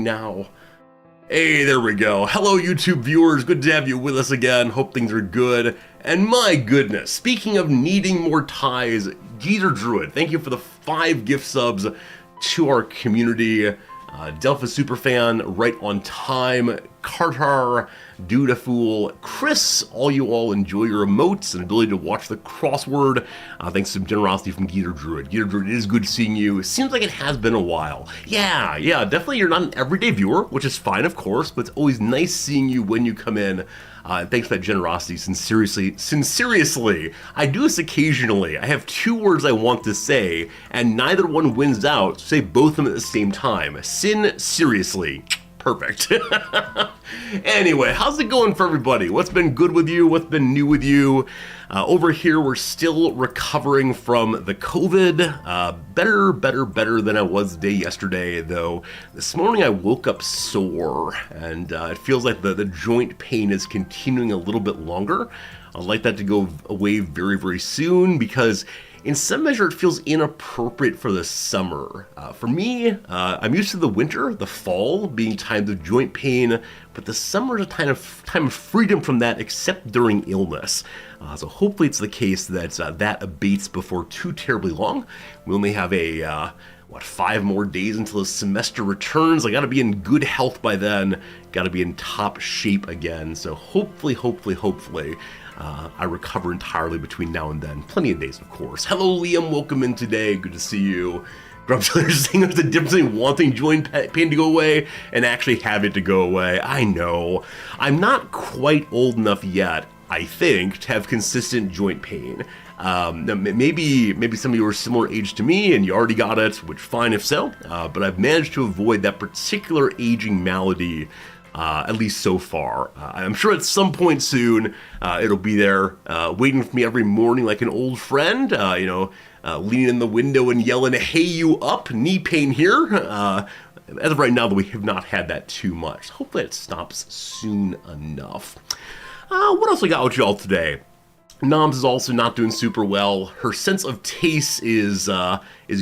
now. Hey, there we go. Hello, YouTube viewers. Good to have you with us again. Hope things are good. And my goodness, speaking of needing more ties, Geezer Druid, thank you for the 5 gift subs to our community. Delpha Superfan, right on time. Cartar, Dudafool, Chris, all enjoy your emotes and ability to watch the crossword. Thanks to some generosity from Geezer Druid. Geezer Druid, it is good seeing you. Seems like it has been a while. Yeah, definitely you're not an everyday viewer, which is fine, of course, but it's always nice seeing you when you come in. And thanks for that generosity, sincerely. I do this occasionally. I have 2 words I want to say, and neither one wins out, so say both of them at the same time. Seriously. Perfect. Anyway, how's it going for everybody? What's been good with you? What's been new with you? Over here, we're still recovering from the COVID. Better than I was the day yesterday, though. This morning I woke up sore, and it feels like the joint pain is continuing a little bit longer. I'd like that to go away very soon, because in some measure, it feels inappropriate for the summer. For me, I'm used to the winter, the fall, being times of joint pain, but the summer is a time of freedom from that, except during illness. So hopefully it's the case that that abates before too terribly long. We only have 5 more days until the semester returns. I gotta be in good health by then, gotta be in top shape again. So hopefully, I recover entirely between now and then. Plenty of days, of course. Hello, Liam. Welcome in today. Good to see you. Grumpkiller saying there's the difference between wanting joint pain to go away and actually have it to go away. I know. I'm not quite old enough yet, I think, to have consistent joint pain. Maybe some of you are similar age to me and you already got it, which fine if so. But I've managed to avoid that particular aging malady. At least so far. I'm sure at some point soon it'll be there waiting for me every morning like an old friend, leaning in the window and yelling, "Hey, you up? Knee pain here." As of right now, though, we have not had that too much. Hopefully it stops soon enough. What else we got with y'all today? Noms is also not doing super well. Her sense of taste is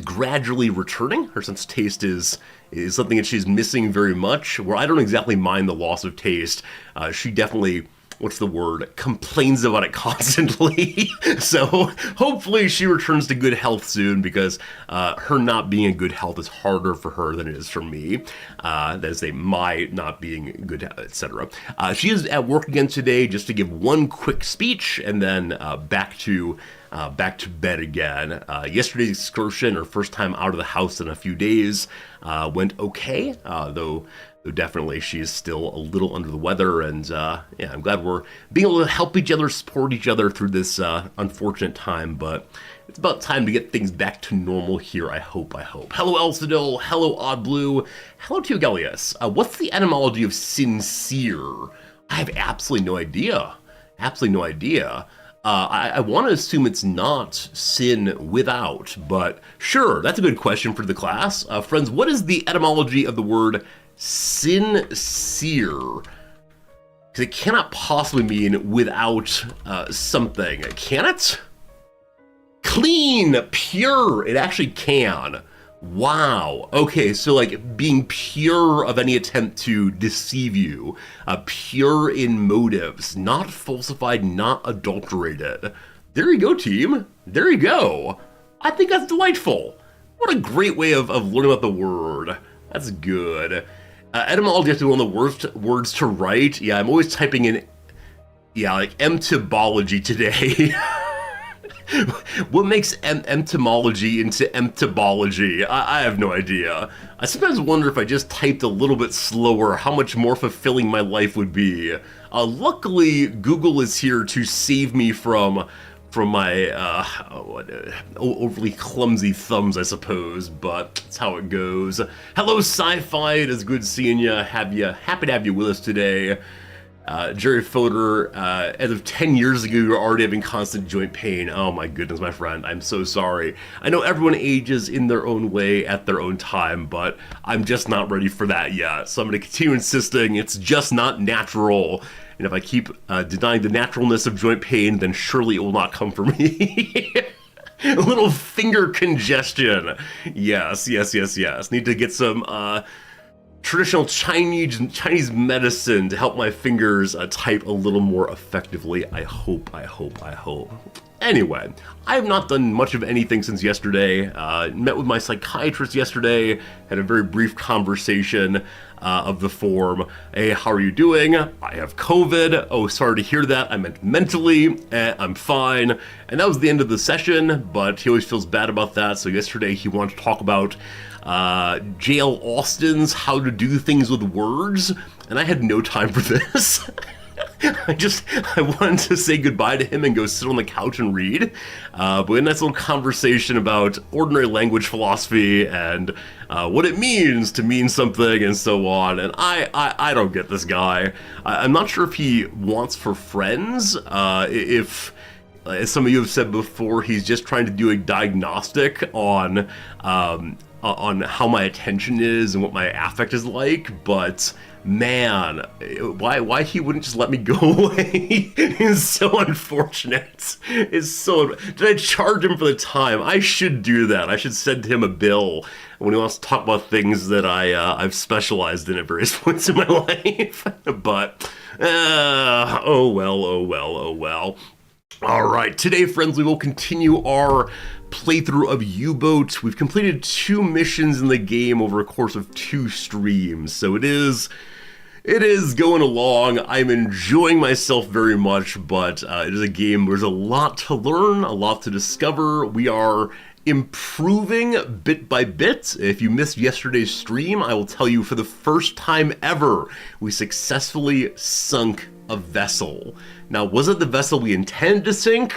gradually returning. Her sense of taste is something that she's missing very much, where I don't exactly mind the loss of taste. She definitely, complains about it constantly. So hopefully she returns to good health soon, because her not being in good health is harder for her than it is for me. That is my not being in good health, etc. She is at work again today, just to give one quick speech, and then back to bed again. Yesterday's excursion, her first time out of the house in a few days, went okay, though definitely she is still a little under the weather, and I'm glad we're being able to help each other, support each other through this unfortunate time, but it's about time to get things back to normal here, I hope. Hello, Elsidil. Hello, Odd Blue. Hello, Teogelius. What's the etymology of sincere? I have absolutely no idea. I want to assume it's not sin without, but sure, that's a good question for the class. Friends, what is the etymology of the word sincere? Because it cannot possibly mean without something, can it? Clean, pure, it actually can. Wow. Okay, so like being pure of any attempt to deceive you, pure in motives, not falsified, not adulterated. There you go, team. There you go. I think that's delightful. What a great way of learning about the word. That's good. Etymology is one of the worst words to write. Yeah, I'm always typing in, like emtymology today. What makes entomology into emptymology? I have no idea. I sometimes wonder if I just typed a little bit slower, how much more fulfilling my life would be. Luckily, Google is here to save me from my overly clumsy thumbs, I suppose, but that's how it goes. Hello, Sci-Fi. It is good seeing you. Happy to have you with us today. Jerry Fodor, as of 10 years ago, you were already having constant joint pain. Oh my goodness, my friend, I'm so sorry. I know everyone ages in their own way at their own time, but I'm just not ready for that yet. So I'm going to continue insisting it's just not natural. And if I keep denying the naturalness of joint pain, then surely it will not come for me. A little finger congestion. Yes. Need to get some traditional Chinese medicine to help my fingers type a little more effectively. I hope. Anyway, I have not done much of anything since yesterday. Met with my psychiatrist yesterday, had a very brief conversation of the form, hey, how are you doing? I have COVID. Oh, sorry to hear that. I meant mentally. I'm fine. And that was the end of the session, but he always feels bad about that. So yesterday he wanted to talk about J.L. Austin's How to Do Things with Words, and I had no time for this. I wanted to say goodbye to him and go sit on the couch and read. But we had a nice little conversation about ordinary language philosophy and what it means to mean something and so on. And I don't get this guy. I'm not sure if he wants for friends, if, as some of you have said before, he's just trying to do a diagnostic on how my attention is and what my affect is like, but man, why he wouldn't just let me go away is so unfortunate. Did I charge him for the time? I should do that. I should send him a bill when he wants to talk about things that I've specialized in at various points in my life. But, oh well. All right, today, friends, we will continue our playthrough of U-Boat. We've completed 2 missions in the game over a course of 2 streams, so it is going along. I'm enjoying myself very much, but it is a game where there's a lot to learn, a lot to discover. We are improving bit by bit. If you missed yesterday's stream, I will tell you for the first time ever, we successfully sunk a vessel. Now, was it the vessel we intended to sink?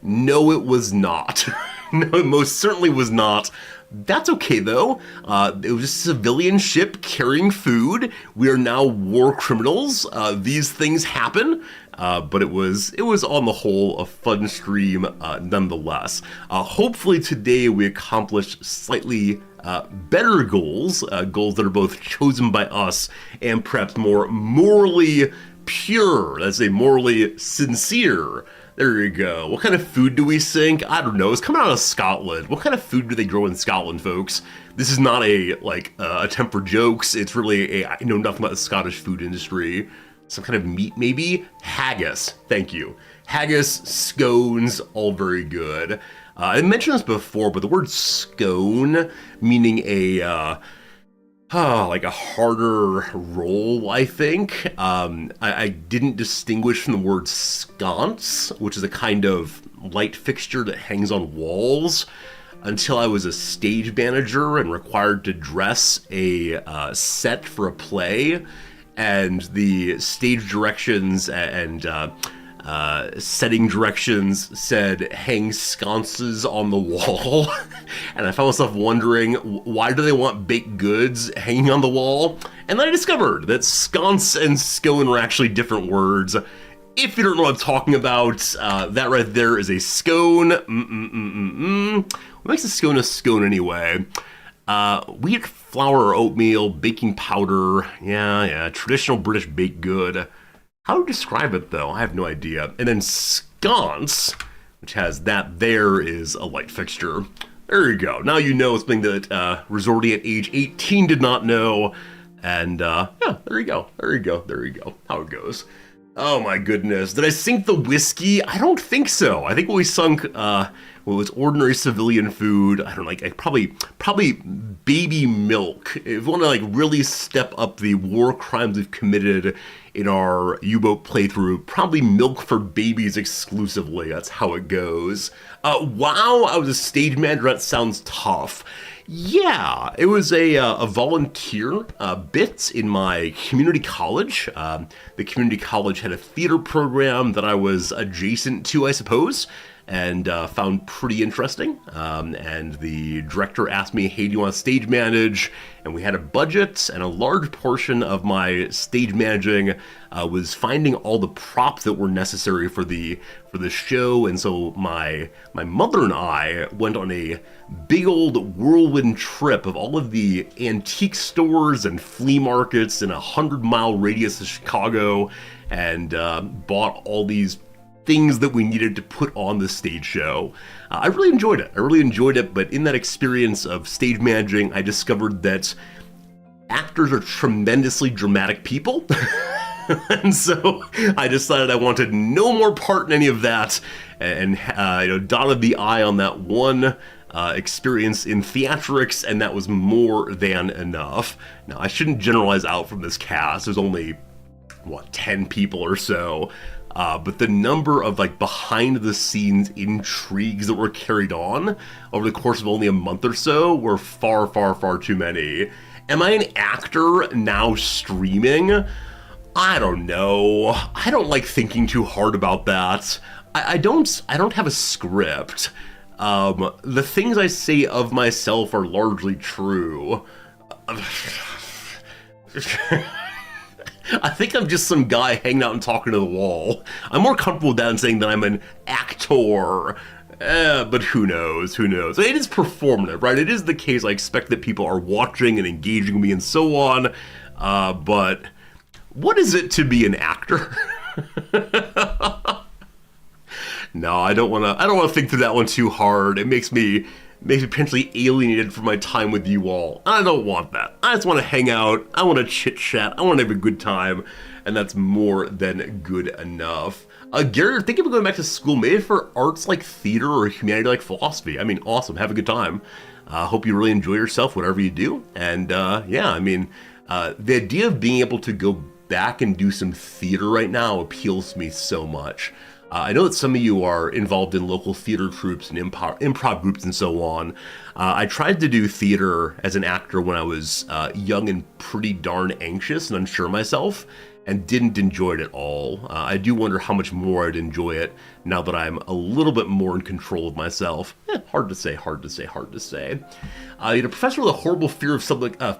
No, it was not. No, it most certainly was not. That's okay, though. It was a civilian ship carrying food. We are now war criminals. These things happen, but it was on the whole a fun stream nonetheless. Hopefully today we accomplished slightly better goals that are both chosen by us and perhaps more morally pure. Let's say morally sincere. There you go. What kind of food do we sink? I don't know. It's coming out of Scotland. What kind of food do they grow in Scotland, folks? This is not a attempt for jokes. It's really I know nothing about the Scottish food industry. Some kind of meat, maybe? Haggis. Thank you. Haggis, scones, all very good. I mentioned this before, but the word scone, meaning like a harder roll, I think. I didn't distinguish from the word sconce, which is a kind of light fixture that hangs on walls, until I was a stage manager and required to dress a set for a play, and the stage directions and setting directions said hang sconces on the wall. And I found myself wondering, why do they want baked goods hanging on the wall? And then I discovered that sconce and scone were actually different words. If you don't know what I'm talking about, that right there is a scone. What makes a scone anyway? Wheat flour or oatmeal, baking powder, yeah, traditional British baked good. How to describe it, though? I have no idea. And then sconce, which has that there, is a light fixture. There you go. Now you know something that Resorty at age 18 did not know. And yeah, there you go. How it goes. Oh my goodness. Did I sink the whiskey? I don't think so. I think we sunk was ordinary civilian food. I don't know, probably baby milk. If you want to really step up the war crimes we've committed in our U-Boat playthrough, probably milk for babies exclusively. That's how it goes. Wow, I was a stage manager. That sounds tough. Yeah, it was a volunteer bit in my community college. The community college had a theater program that I was adjacent to, I suppose, and found pretty interesting. And the director asked me, hey, do you want to stage manage? And we had a budget, and a large portion of my stage managing was finding all the props that were necessary for the show. And so my mother and I went on a big old whirlwind trip of all of the antique stores and flea markets in a 100-mile radius of Chicago, and bought all these things that we needed to put on the stage show. I really enjoyed it, but in that experience of stage managing, I discovered that actors are tremendously dramatic people. And so I decided I wanted no more part in any of that, and dotted the I on that one experience in theatrics, and that was more than enough. Now, I shouldn't generalize out from this cast. There's only, 10 people or so. But the number of behind the scenes intrigues that were carried on over the course of only a month or so were far, far, far too many. Am I an actor now streaming? I don't know. I don't like thinking too hard about that. I don't have a script. The things I say of myself are largely true. I think I'm just some guy hanging out and talking to the wall. I'm more comfortable with that than saying that I'm an actor. But who knows? Who knows? It is performative, right? It is the case. I expect that people are watching and engaging with me and so on. But what is it to be an actor? No, I don't want to think through that one too hard. It makes me potentially alienated from my time with you all. I don't want that. I just want to hang out. I want to chit chat. I want to have a good time, and that's more than good enough. Gary, thinking of going back to school, maybe for arts like theater or humanity like philosophy. I mean, awesome. Have a good time. Hope you really enjoy yourself, whatever you do. And the idea of being able to go back and do some theater right now appeals to me so much. I know that some of you are involved in local theater troops and improv groups and so on. I tried to do theater as an actor when I was young and pretty darn anxious and unsure of myself, and didn't enjoy it at all. I do wonder how much more I'd enjoy it now that I'm a little bit more in control of myself. Hard to say. Professor with a horrible fear of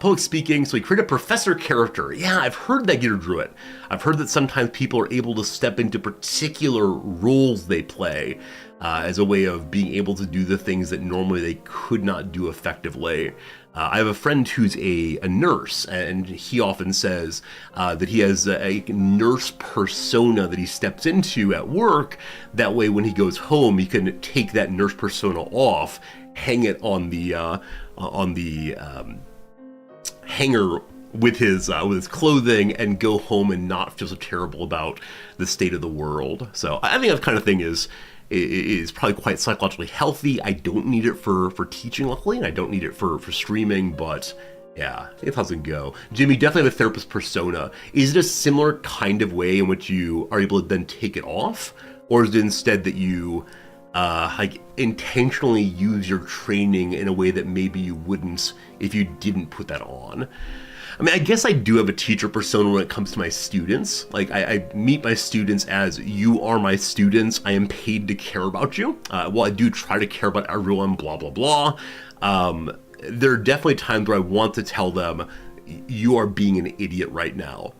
public speaking, so he created a professor character. Yeah, I've heard that, Gator Druid. I've heard that sometimes people are able to step into particular roles they play as a way of being able to do the things that normally they could not do effectively. I have a friend who's a nurse, and he often says that he has a nurse persona that he steps into at work. That way, when he goes home, he can take that nurse persona off, hang it on the hanger with his clothing, and go home and not feel so terrible about the state of the world. So I think that kind of thing is probably quite psychologically healthy. I don't need it for teaching, luckily, and I don't need it for streaming, but yeah, it doesn't go. Jimmy, definitely have a therapist persona. Is it a similar kind of way in which you are able to then take it off? Or is it instead that you intentionally use your training in a way that maybe you wouldn't if you didn't put that on? I mean, I guess I do have a teacher persona when it comes to my students. I meet my students as, you are my students, I am paid to care about you. Well, I do try to care about everyone, blah, blah, blah. There are definitely times where I want to tell them, you are being an idiot right now.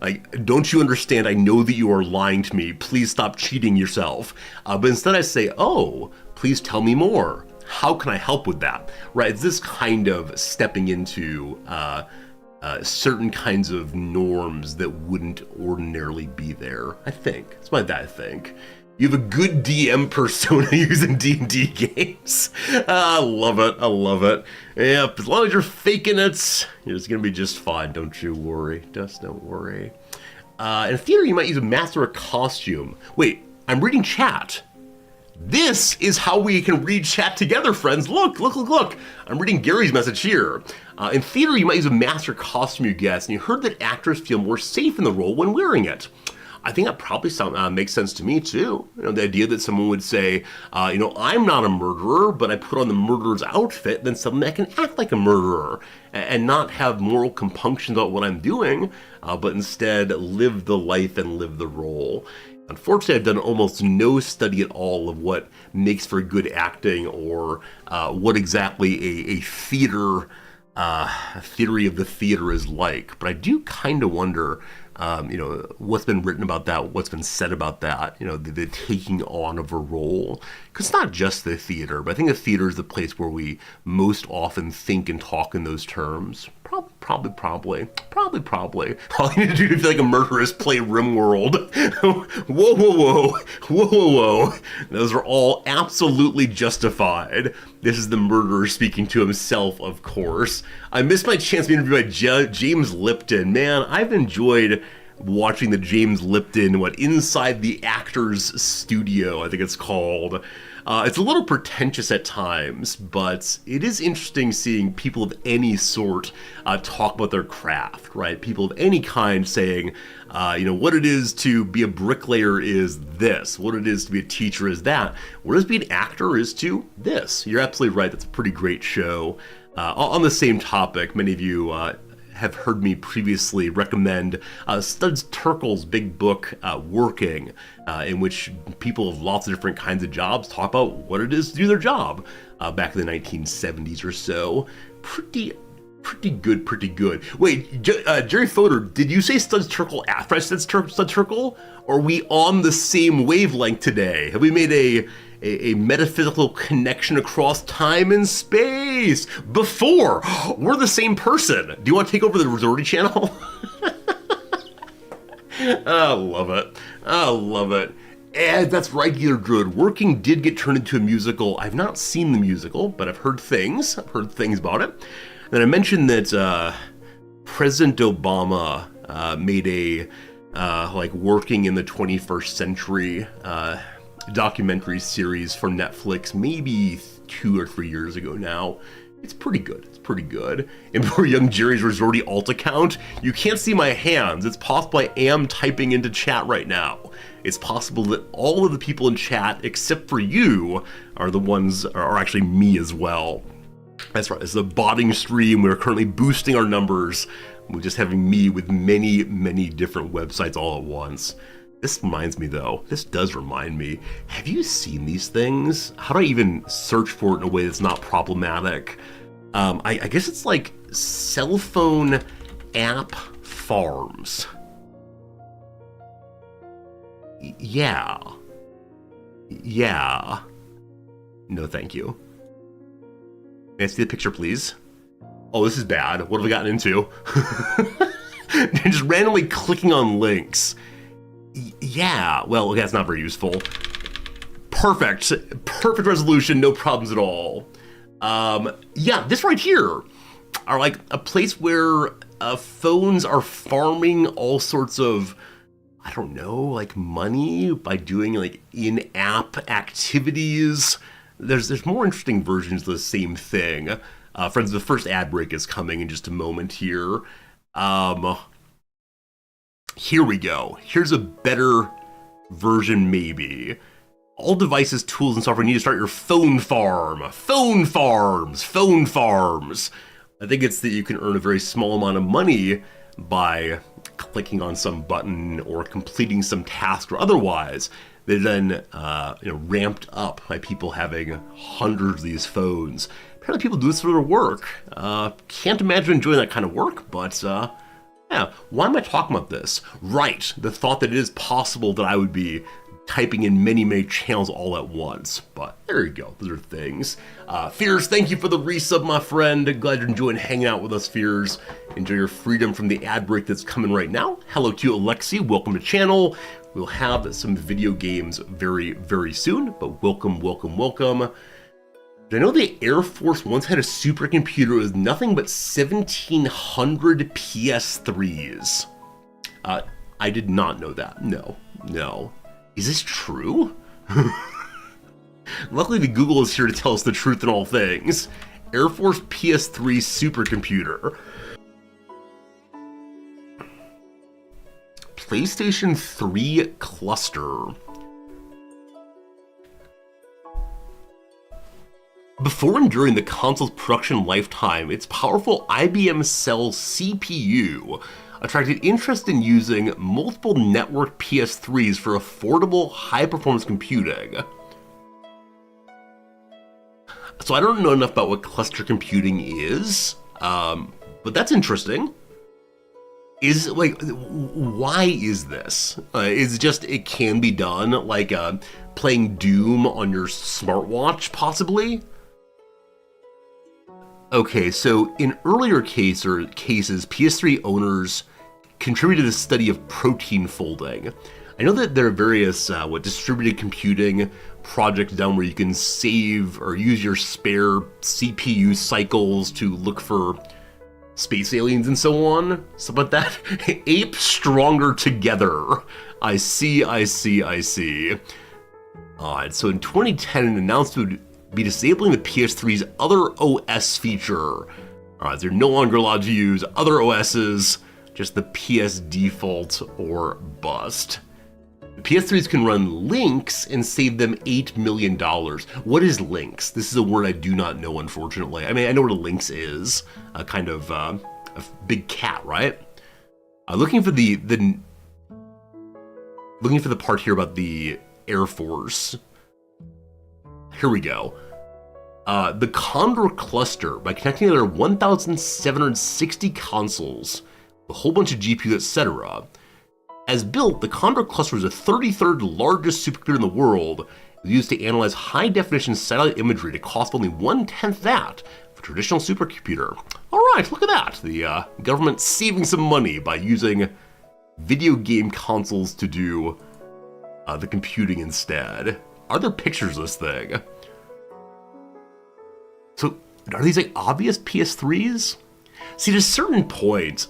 Don't you understand? I know that you are lying to me. Please stop cheating yourself. But instead I say, oh, please tell me more. How can I help with that? Right? It's this kind of stepping into certain kinds of norms that wouldn't ordinarily be there, I think. That's what I think. You have a good DM persona using D&D games. I love it. Yep, as long as you're faking it, it's going to be just fine. Don't you worry. Just don't worry. In theater, you might use a master of costume. Wait, I'm reading chat. This is how we can read chat together, friends. Look. I'm reading Gary's message here. In theater, you might use a master costume you guess, and you heard that actors feel more safe in the role when wearing it. I think that probably makes sense to me, too. The idea that someone would say, I'm not a murderer, but I put on the murderer's outfit, then suddenly I can act like a murderer and not have moral compunctions about what I'm doing, but instead live the life and live the role. Unfortunately, I've done almost no study at all of what makes for good acting or what exactly a theater theory of the theater is like. But I do kind of wonder, what's been written about that, what's been said about that, the taking on of a role. Because it's not just the theater, but I think the theater is the place where we most often think and talk in those terms. Probably. All you need to do to feel like a murderer is play RimWorld. Whoa. Those are all absolutely justified. This is the murderer speaking to himself, of course. I missed my chance to be interviewed by James Lipton. Man, I've enjoyed watching the James Lipton, Inside the Actors Studio, I think it's called. It's a little pretentious at times, but it is interesting seeing people of any sort talk about their craft, right? People of any kind saying, what it is to be a bricklayer is this. What it is to be a teacher is that. What it is to be an actor is to this. You're absolutely right. That's a pretty great show. On the same topic, many of you have heard me previously recommend Studs Terkel's big book, Working, in which people of lots of different kinds of jobs talk about what it is to do their job back in the 1970s or so. Pretty good. Wait, Jerry Fodor, did you say Studs Terkel after I said Studs Terkel? Or are we on the same wavelength today? Have we made a metaphysical connection across time and space before? We're the same person. Do you want to take over the Resorty channel? I love it. And that's right, Geezer Druid. Working did get turned into a musical. I've not seen the musical, but I've heard things. About it. And I mentioned that President Obama made a Working in the 21st Century documentary series for Netflix maybe 2 or 3 years ago now. It's pretty good. And for young Jerry's Resorty alt account, you can't see my hands. It's possible I am typing into chat right now. It's possible that all of the people in chat, except for you, are actually me as well. That's right, it's a botting stream. We're currently boosting our numbers. We're just having me with many different websites all at once. This does remind me, have you seen these things? How do I even search for it in a way that's not problematic? I guess it's like cell phone app farms. Yeah. No, thank you. May I see the picture, please? Oh, this is bad. What have I gotten into? Just randomly clicking on links. Yeah, well, okay, that's not very useful. Perfect resolution, no problems at all. Yeah, this right here are like a place where phones are farming all sorts of, I don't know, like money by doing like in-app activities. There's more interesting versions of the same thing. Friends, the first ad break is coming in just a moment here. Here we go. Here's a better version, maybe. All devices, tools, and software need to start your phone farm. Phone farms. I think it's that you can earn a very small amount of money by clicking on some button or completing some task or otherwise. They're then ramped up by people having hundreds of these phones. Apparently people do this for their work. Can't imagine enjoying that kind of work, but yeah, why am I talking about this? Right, the thought that it is possible that I would be typing in many channels all at once. But there you go, those are things. Fears, thank you for the resub, my friend. Glad you're enjoying hanging out with us, Fears. Enjoy your freedom from the ad break that's coming right now. Hello to you, Alexi. Welcome to the channel. We'll have some video games very soon, but welcome. I know the Air Force once had a supercomputer. It was nothing but 1,700 PS3s. I did not know that. No. Is this true? Luckily, the Google is here to tell us the truth in all things. Air Force PS3 supercomputer. PlayStation 3 cluster. Before and during the console's production lifetime, its powerful IBM Cell CPU attracted interest in using multiple network PS3s for affordable, high-performance computing. So I don't know enough about what cluster computing is, but that's interesting. Why is this? Is it just it can be done, like playing Doom on your smartwatch, possibly? Okay, so in earlier cases, PS3 owners contributed to the study of protein folding. I know that there are various distributed computing projects done where you can save or use your spare CPU cycles to look for space aliens and so on. Stuff like that. Ape stronger together. I see. Alright, so in 2010, it announced it would be disabling the PS3's other OS feature. Alright, so you're no longer allowed to use other OSs, just the PS default or bust. The PS3s can run links and save them $8 million. What is links? This is a word I do not know, unfortunately. I mean, I know what a lynx is, a kind of a big cat, right? Looking for the part here about the Air Force. Here we go. The Condor cluster, by connecting together 1,760 consoles, a whole bunch of GPUs, etc. As built, the Condor cluster is the 33rd largest supercomputer in the world. It was used to analyze high-definition satellite imagery at a cost of only 1/10 that of a traditional supercomputer. All right, look at that. The government saving some money by using video game consoles to do the computing instead. Are there pictures of this thing? So, are these like obvious PS3s? See, to certain points,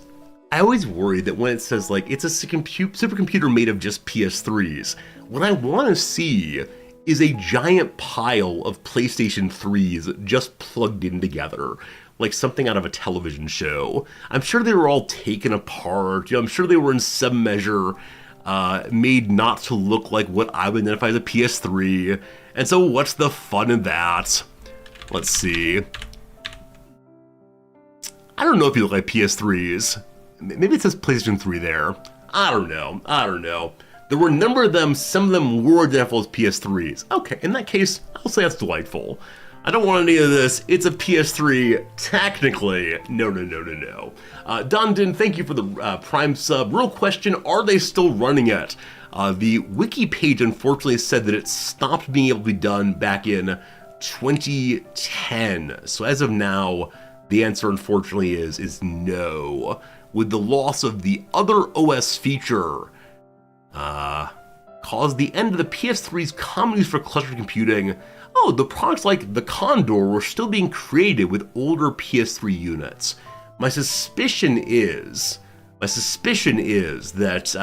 I always worry that when it says like it's a supercomputer made of just PS3s, what I want to see is a giant pile of PlayStation 3s just plugged in together, like something out of a television show. I'm sure they were all taken apart. I'm sure they were in some measure made not to look like what I would identify as a PS3. And so what's the fun in that? Let's see. I don't know if you look like PS3s. Maybe it says PlayStation 3 there. I don't know. There were a number of them, some of them were identified as PS3s. Okay, in that case, I'll say that's delightful. I don't want any of this. It's a PS3, technically. No. Dundon, thank you for the Prime sub. Real question, are they still running it? The wiki page unfortunately said that it stopped being able to be done back in 2010. So as of now, the answer unfortunately is no. With the loss of the other OS feature, caused the end of the PS3's common use for cluster computing. Oh, the products like the Condor were still being created with older PS3 units. My suspicion is that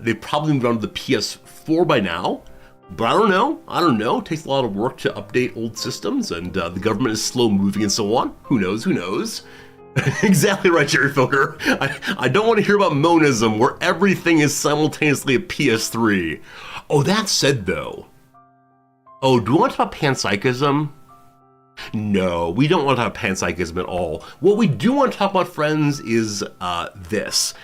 they've probably moved on to the PS4 by now. But I don't know. It takes a lot of work to update old systems, and the government is slow moving and so on. Who knows? Exactly right, Jerry Filker. I don't want to hear about monism, where everything is simultaneously a PS3. Oh, that said, though. Oh, do we want to talk about panpsychism? No, we don't want to talk about panpsychism at all. What we do want to talk about, friends, is this.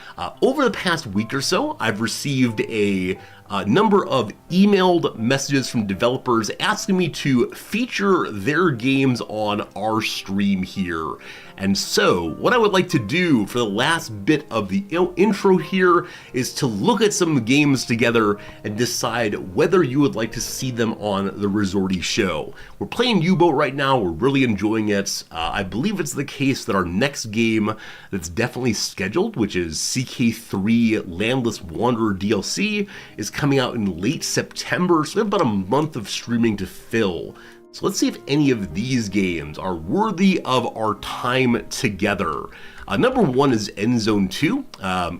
Over the past week or so, I've received a number of emailed messages from developers asking me to feature their games on our stream here. And so, what I would like to do for the last bit of the intro here is to look at some games together and decide whether you would like to see them on the Resorty show. We're playing U-Boat right now, we're really enjoying it. I believe it's the case that our next game that's definitely scheduled, which is CK3 Landless Wanderer DLC, is coming out in late September, so we have about a month of streaming to fill. So let's see if any of these games are worthy of our time together. Number one is Endzone 2.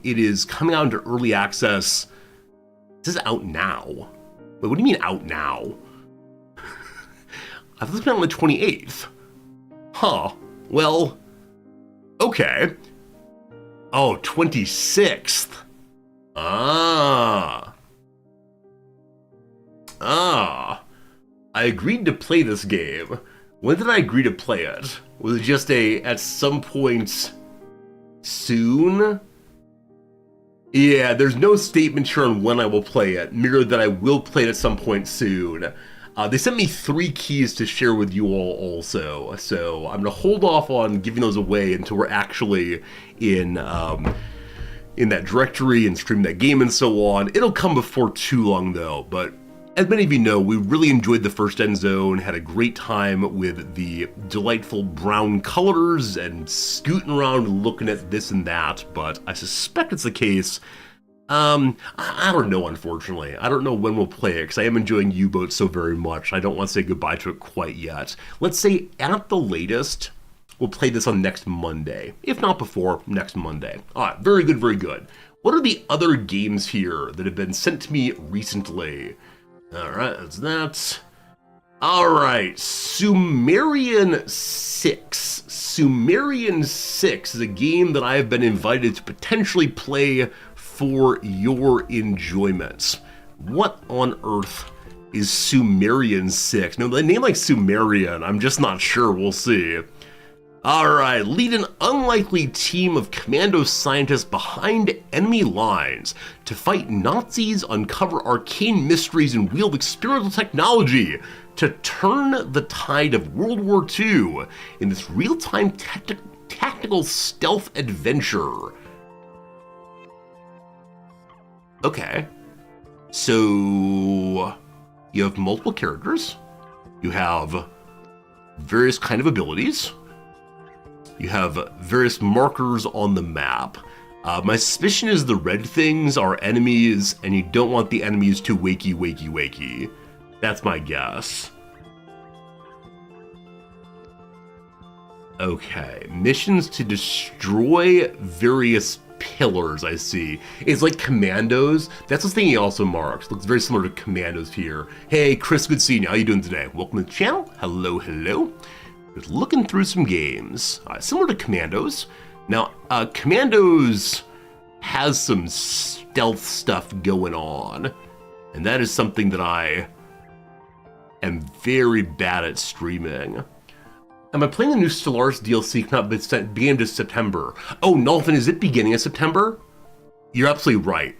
It is coming out into early access. This is out now. Wait, what do you mean out now? I thought it was out on the 28th. Huh. Well, okay. Oh, 26th. Ah. I agreed to play this game. When did I agree to play it? Was it just at some point soon? Yeah, there's no statement here on when I will play it, merely that I will play it at some point soon. They sent me 3 keys to share with you all also, so I'm gonna hold off on giving those away until we're actually in that directory and stream that game and so on. It'll come before too long though, but As many of you know, we really enjoyed the first End Zone, had a great time with the delightful brown colors and scooting around looking at this and that, but I suspect it's the case. I don't know, unfortunately. I don't know when we'll play it, because I am enjoying U-Boat so very much. I don't want to say goodbye to it quite yet. Let's say, at the latest, we'll play this on next Monday. If not before, next Monday. Alright, very good, very good. What are the other games here that have been sent to me recently? Alright, that's that. Alright, Sumerian 6. Sumerian 6 is a game that I have been invited to potentially play for your enjoyment. What on earth is Sumerian 6? No, the name like Sumerian, I'm just not sure, we'll see. Alright, lead an unlikely team of commando scientists behind enemy lines to fight Nazis, uncover arcane mysteries, and wield experimental technology to turn the tide of World War II in this real-time tactical stealth adventure. Okay, so you have multiple characters, you have various kind of abilities, you have various markers on the map. My suspicion is the red things are enemies, and you don't want the enemies to wakey. That's my guess. Okay, missions to destroy various pillars, I see. It's like commandos. That's the thing he also marks. Looks very similar to commandos here. Hey, Chris, good seeing you. How you doing today? Welcome to the channel. Hello. Just looking through some games. Similar to commandos. Now, commandos has some stealth stuff going on, and that is something that I am very bad at streaming. Am I playing the new Stellaris DLC not beginning of September? Oh, Nolfin, is it beginning of September? You're absolutely right.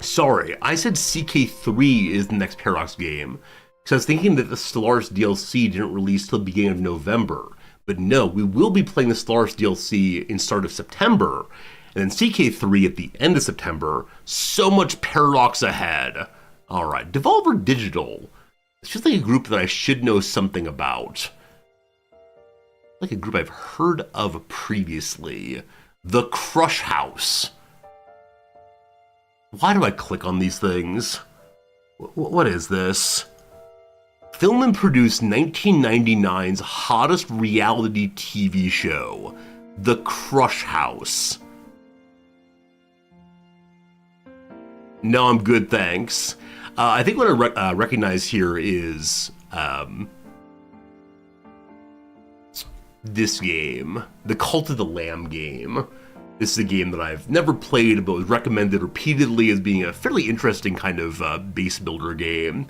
Sorry, I said CK3 is the next Paradox game. So I was thinking that the Stellaris DLC didn't release till the beginning of November. But no, we will be playing the Stellaris DLC in start of September. And then CK3 at the end of September. So much Paradox ahead. Alright, Devolver Digital. It's just like a group that I should know something about. Like a group I've heard of previously. The Crush House. Why do I click on these things? What is this? Film and produce 1999's hottest reality TV show, The Crush House. No, I'm good, thanks. I think what I recognize here is this game, the Cult of the Lamb game. This is a game that I've never played, but was recommended repeatedly as being a fairly interesting kind of base builder game.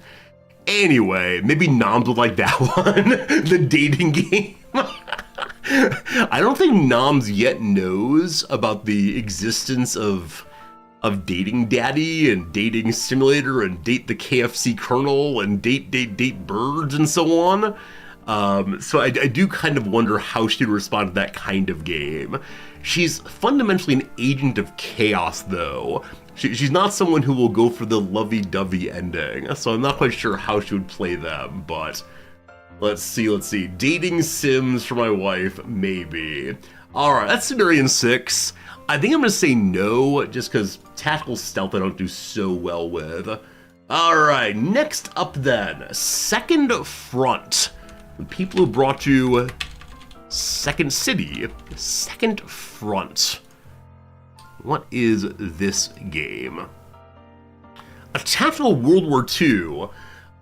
Anyway, maybe Noms would like that one, the dating game. I don't think Noms yet knows about the existence of Dating Daddy and Dating Simulator and Date the KFC Colonel and Date Birds and so on. So I do kind of wonder how she'd respond to that kind of game. She's fundamentally an agent of chaos, though. She's not someone who will go for the lovey-dovey ending, so I'm not quite sure how she would play them, but let's see. Dating Sims for my wife, maybe. Alright, that's Sumerian 6. I think I'm gonna say no, just because tactical stealth I don't do so well with. Alright, next up then, Second Front. The people who brought you Second City, Second Front. What is this game? A tactical World War II.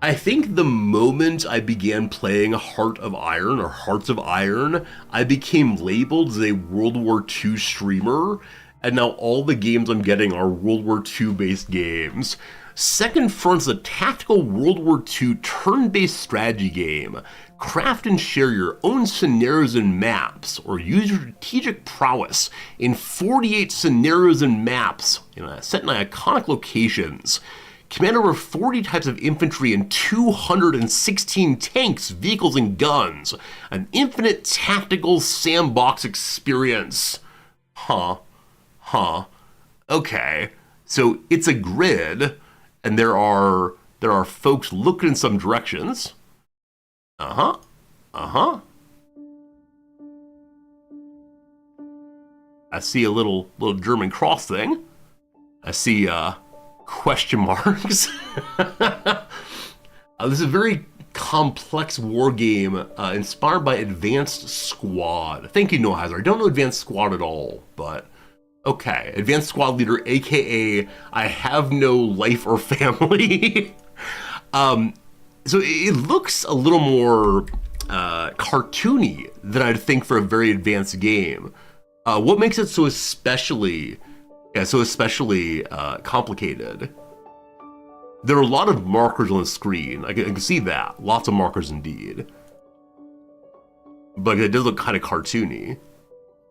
I think the moment I began playing Heart of Iron or Hearts of Iron, I became labeled as a World War II streamer, and now all the games I'm getting are World War II based games. Second Front's a tactical World War II turn-based strategy game. Craft and share your own scenarios and maps, or use your strategic prowess in 48 scenarios and maps set in iconic locations. Command over 40 types of infantry and 216 tanks, vehicles, and guns. An infinite tactical sandbox experience. Okay. So it's a grid, and there are There are folks looking in some directions. Uh-huh. Uh-huh. I see a little German cross thing. I see question marks. This is a very complex war game inspired by Advanced Squad. Thank you, Noah Heiser. I don't know Advanced Squad at all, but okay. Advanced Squad Leader, aka I have no life or family. So it looks a little more cartoony than I'd think for a very advanced game. What makes it so especially complicated? There are a lot of markers on the screen. I can see that. Lots of markers indeed. But it does look kind of cartoony.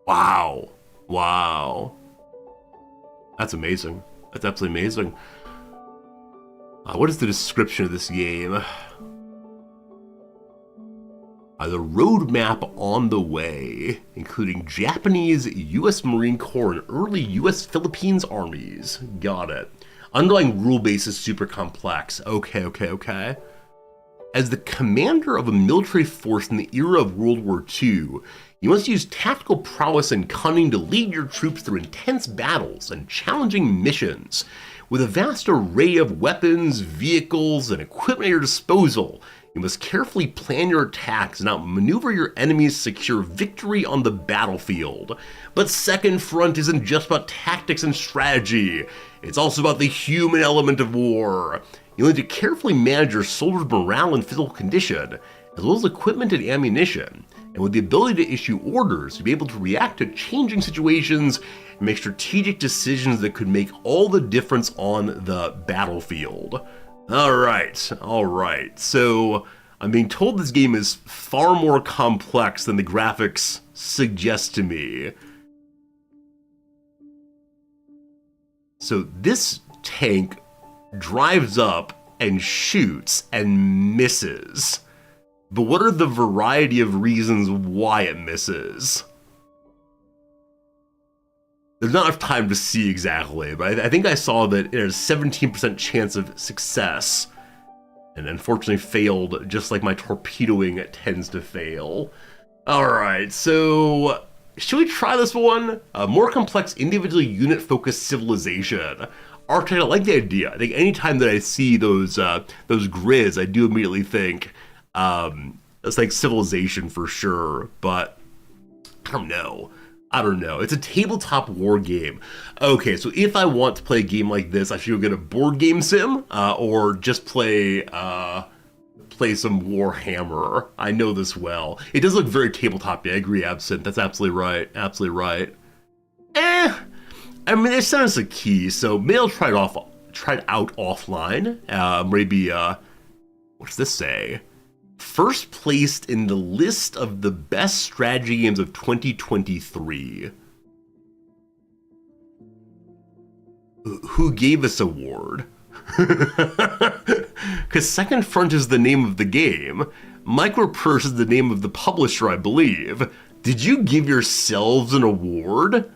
Wow. Wow. That's amazing. That's absolutely amazing. What is the description of this game? The roadmap on the way, including Japanese, U.S. Marine Corps, and early U.S. Philippines armies. Got it. Underlying rule base is super complex. Okay. As the commander of a military force in the era of World War II, you must use tactical prowess and cunning to lead your troops through intense battles and challenging missions. With a vast array of weapons, vehicles, and equipment at your disposal, you must carefully plan your attacks and outmaneuver your enemies to secure victory on the battlefield. But Second Front isn't just about tactics and strategy. It's also about the human element of war. You'll need to carefully manage your soldiers' morale and physical condition, as well as equipment and ammunition, and with the ability to issue orders to be able to react to changing situations and make strategic decisions that could make all the difference on the battlefield. Alright. So, I'm being told this game is far more complex than the graphics suggest to me. So this tank drives up and shoots and misses. But what are the variety of reasons why it misses? There's not enough time to see exactly, but I think I saw that it has a 17% chance of success, and unfortunately failed, just like my torpedoing tends to fail. Alright, so should we try this one? A more complex, individually unit-focused civilization. Arctic, I like the idea. I think anytime that I see those grids, I do immediately think it's like civilization for sure, but I don't know. It's a tabletop war game. Okay, so if I want to play a game like this, I should go get a board game sim, or just play some Warhammer. I know this well. It does look very tabletop. I agree, Absinthe. That's absolutely right. I mean, they sent us a key, so maybe I'll try it out offline. Maybe, what's this say? First placed in the list of the best strategy games of 2023. Who gave this award? Because Second Front is the name of the game. Micropurse is the name of the publisher, I believe. Did you give yourselves an award?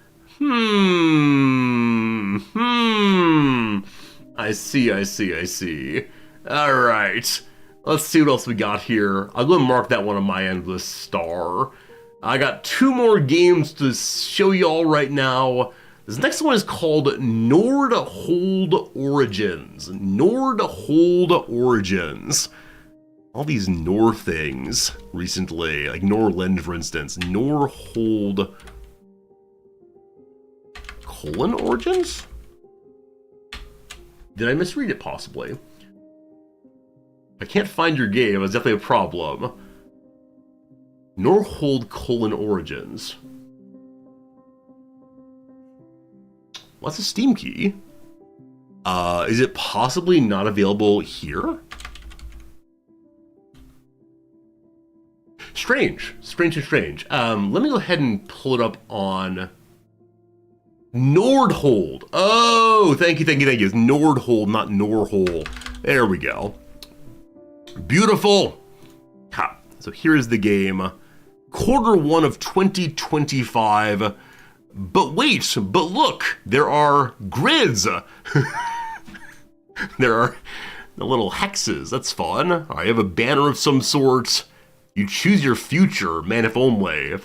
I see. All right. Let's see what else we got here. I'll go and mark that one on my end with a star. I got 2 more games to show you all right now. This next one is called Nordhold Origins. Nordhold Origins. All these Nor things recently, like Norland, for instance. Nordhold Origins? Did I misread it possibly? I can't find your game, it's definitely a problem. Nordhold Origins. What's a Steam key? Is it possibly not available here? Strange. Let me go ahead and pull it up on Nordhold. Oh, thank you. It's Nordhold, not Norhole. There we go. Beautiful. So here is the game. Q1 of 2025. But look, there are grids. There The little hexes, that's fun. All right, you have a banner of some sort. You choose your future. Man, if only.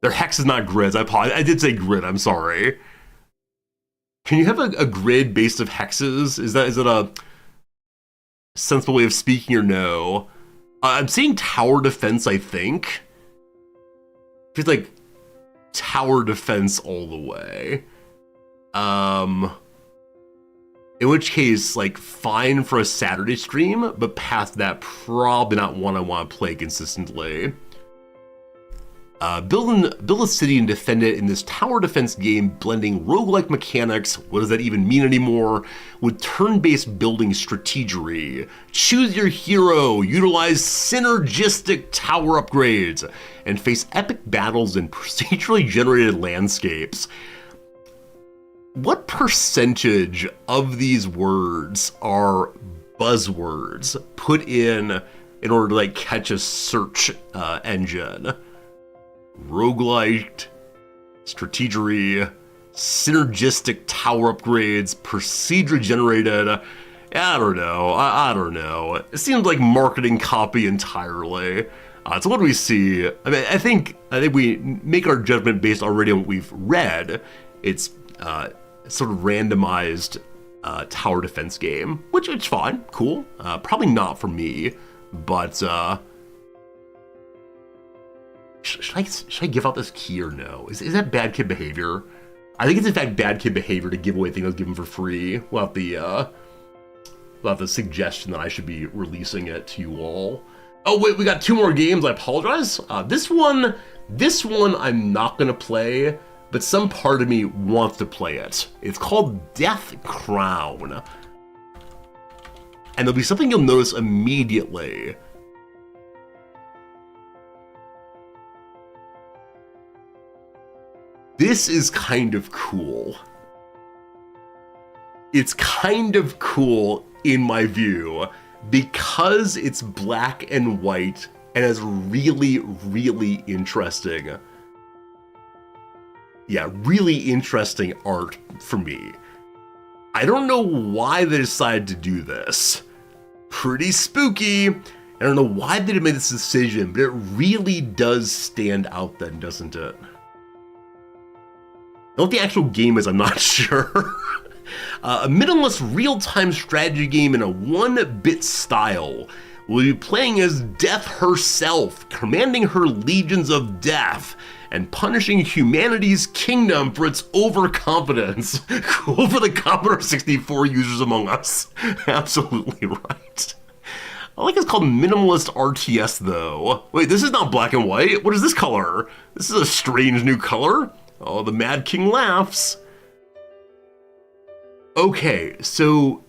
Their hex is not grids. I apologize. I did say grid, I'm sorry. Can you have a grid based of hexes? Is it a sensible way of speaking or no? I'm seeing tower defense, I think. Feels like tower defense all the way. In which case, like, fine for a Saturday stream, but past that, probably not one I want to play consistently. Build a city and defend it in this tower defense game, blending roguelike mechanics, what does that even mean anymore, with turn-based building strategery. Choose your hero, utilize synergistic tower upgrades, and face epic battles in procedurally generated landscapes. What percentage of these words are buzzwords put in order to like catch a search engine? Roguelite, strategery, synergistic tower upgrades, procedure generated. I don't know. It seems like marketing copy entirely. So what do we see? I mean, I think we make our judgment based already on what we've read. It's sort of randomized tower defense game, which it's fine, cool. Probably not for me, but should I give out this key or no? Is that bad kid behavior? I think it's in fact bad kid behavior to give away things I was given for free without the suggestion that I should be releasing it to you all. Oh wait, we got 2 more games. I apologize. This one I'm not gonna play, but some part of me wants to play it. It's called Death Crown, and there'll be something you'll notice immediately. This is kind of cool. It's kind of cool in my view because it's black and white and has really, really interesting, really interesting art for me. I don't know why they decided to do this. Pretty spooky. I don't know why they made this decision, but it really does stand out then, doesn't it? What the actual game is, I'm not sure. A minimalist real-time strategy game in a 1-bit style. We'll be playing as Death herself, commanding her legions of death, and punishing humanity's kingdom for its overconfidence. Cool for the Commodore 64 users among us. Absolutely right. I like it's called Minimalist RTS though. Wait, this is not black and white. What is this color? This is a strange new color. Oh, the Mad King laughs. Okay, so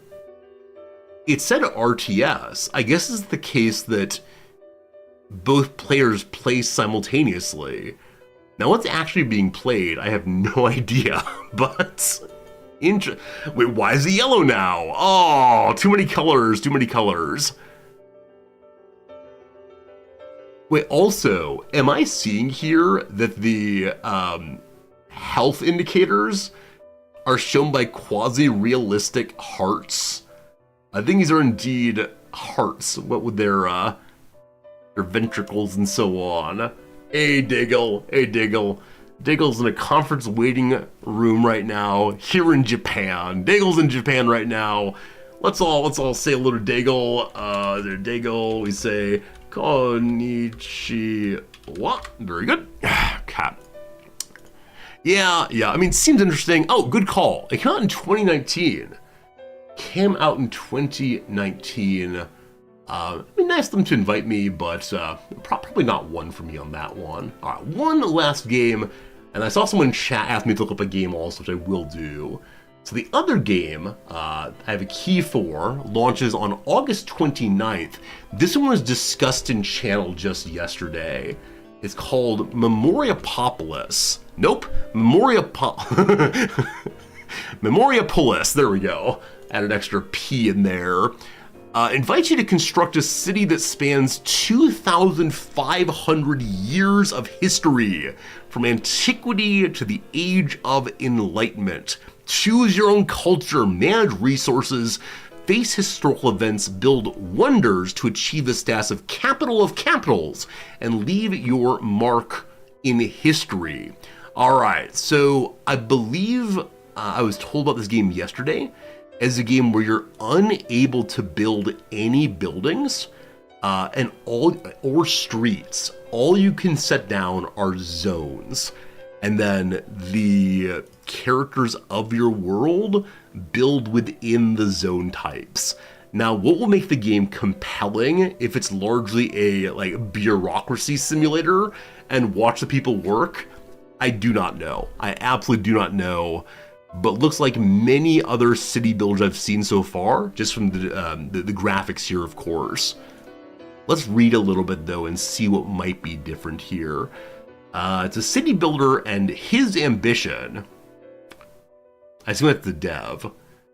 it said RTS. I guess it's the case that both players play simultaneously. Now what's actually being played, I have no idea, but... Wait, why is it yellow now? Oh, too many colors. Wait, also, am I seeing here that the health indicators are shown by quasi-realistic hearts? I think these are indeed hearts. What would their ventricles and so on? Hey Diggle. Diggle's in a conference waiting room right now here in Japan. Diggle's in Japan right now. Let's all say a little Diggle. Diggle, we say konnichiwa. Very good. Cat. Yeah, I mean, seems interesting. Oh, good call. It came out in 2019. It'd be nice of them to invite me, but probably not one for me on that one. All right, one last game, and I saw someone in chat ask me to look up a game also, which I will do. So the other game I have a key for launches on August 29th. This one was discussed in channel just yesterday. It's called Memoriapolis. Nope, Memoriapolis, there we go. Add an extra P in there. Invites you to construct a city that spans 2,500 years of history, from antiquity to the Age of Enlightenment. Choose your own culture, manage resources, face historical events, build wonders to achieve the status of capital of capitals, and leave your mark in history. All right, so I believe I was told about this game yesterday as a game where you're unable to build any buildings or streets. All you can set down are zones, and then the characters of your world build within the zone types. Now, what will make the game compelling if it's largely a bureaucracy simulator and watch the people work? I do not know. I absolutely do not know. But looks like many other city builders I've seen so far, just from the graphics here, of course. Let's read a little bit though and see what might be different here. It's a city builder, and his ambition, I assume that's the dev,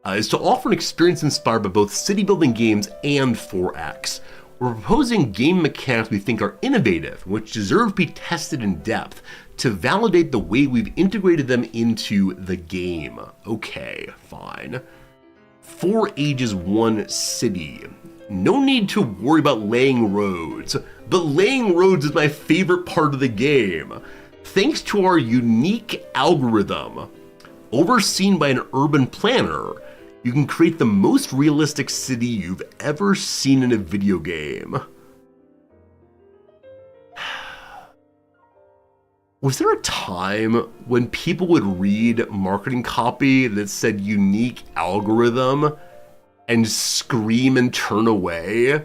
is to offer an experience inspired by both city building games and 4X. We're proposing game mechanics we think are innovative, which deserve to be tested in depth to validate the way we've integrated them into the game. Okay, fine. 4 ages, 1 city. No need to worry about laying roads, but laying roads is my favorite part of the game. Thanks to our unique algorithm, overseen by an urban planner, you can create the most realistic city you've ever seen in a video game. Was there a time when people would read marketing copy that said unique algorithm and scream and turn away?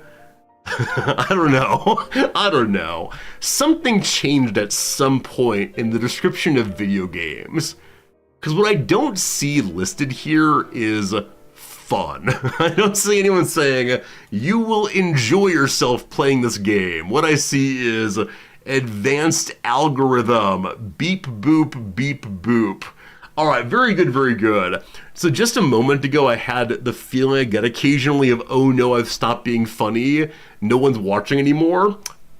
I don't know. Something changed at some point in the description of video games. Because what I don't see listed here is fun. I don't see anyone saying, you will enjoy yourself playing this game. What I see is advanced algorithm, beep boop, beep boop. All right, very good, very good. So just a moment ago, I had the feeling I get occasionally of, oh no, I've stopped being funny. No one's watching anymore.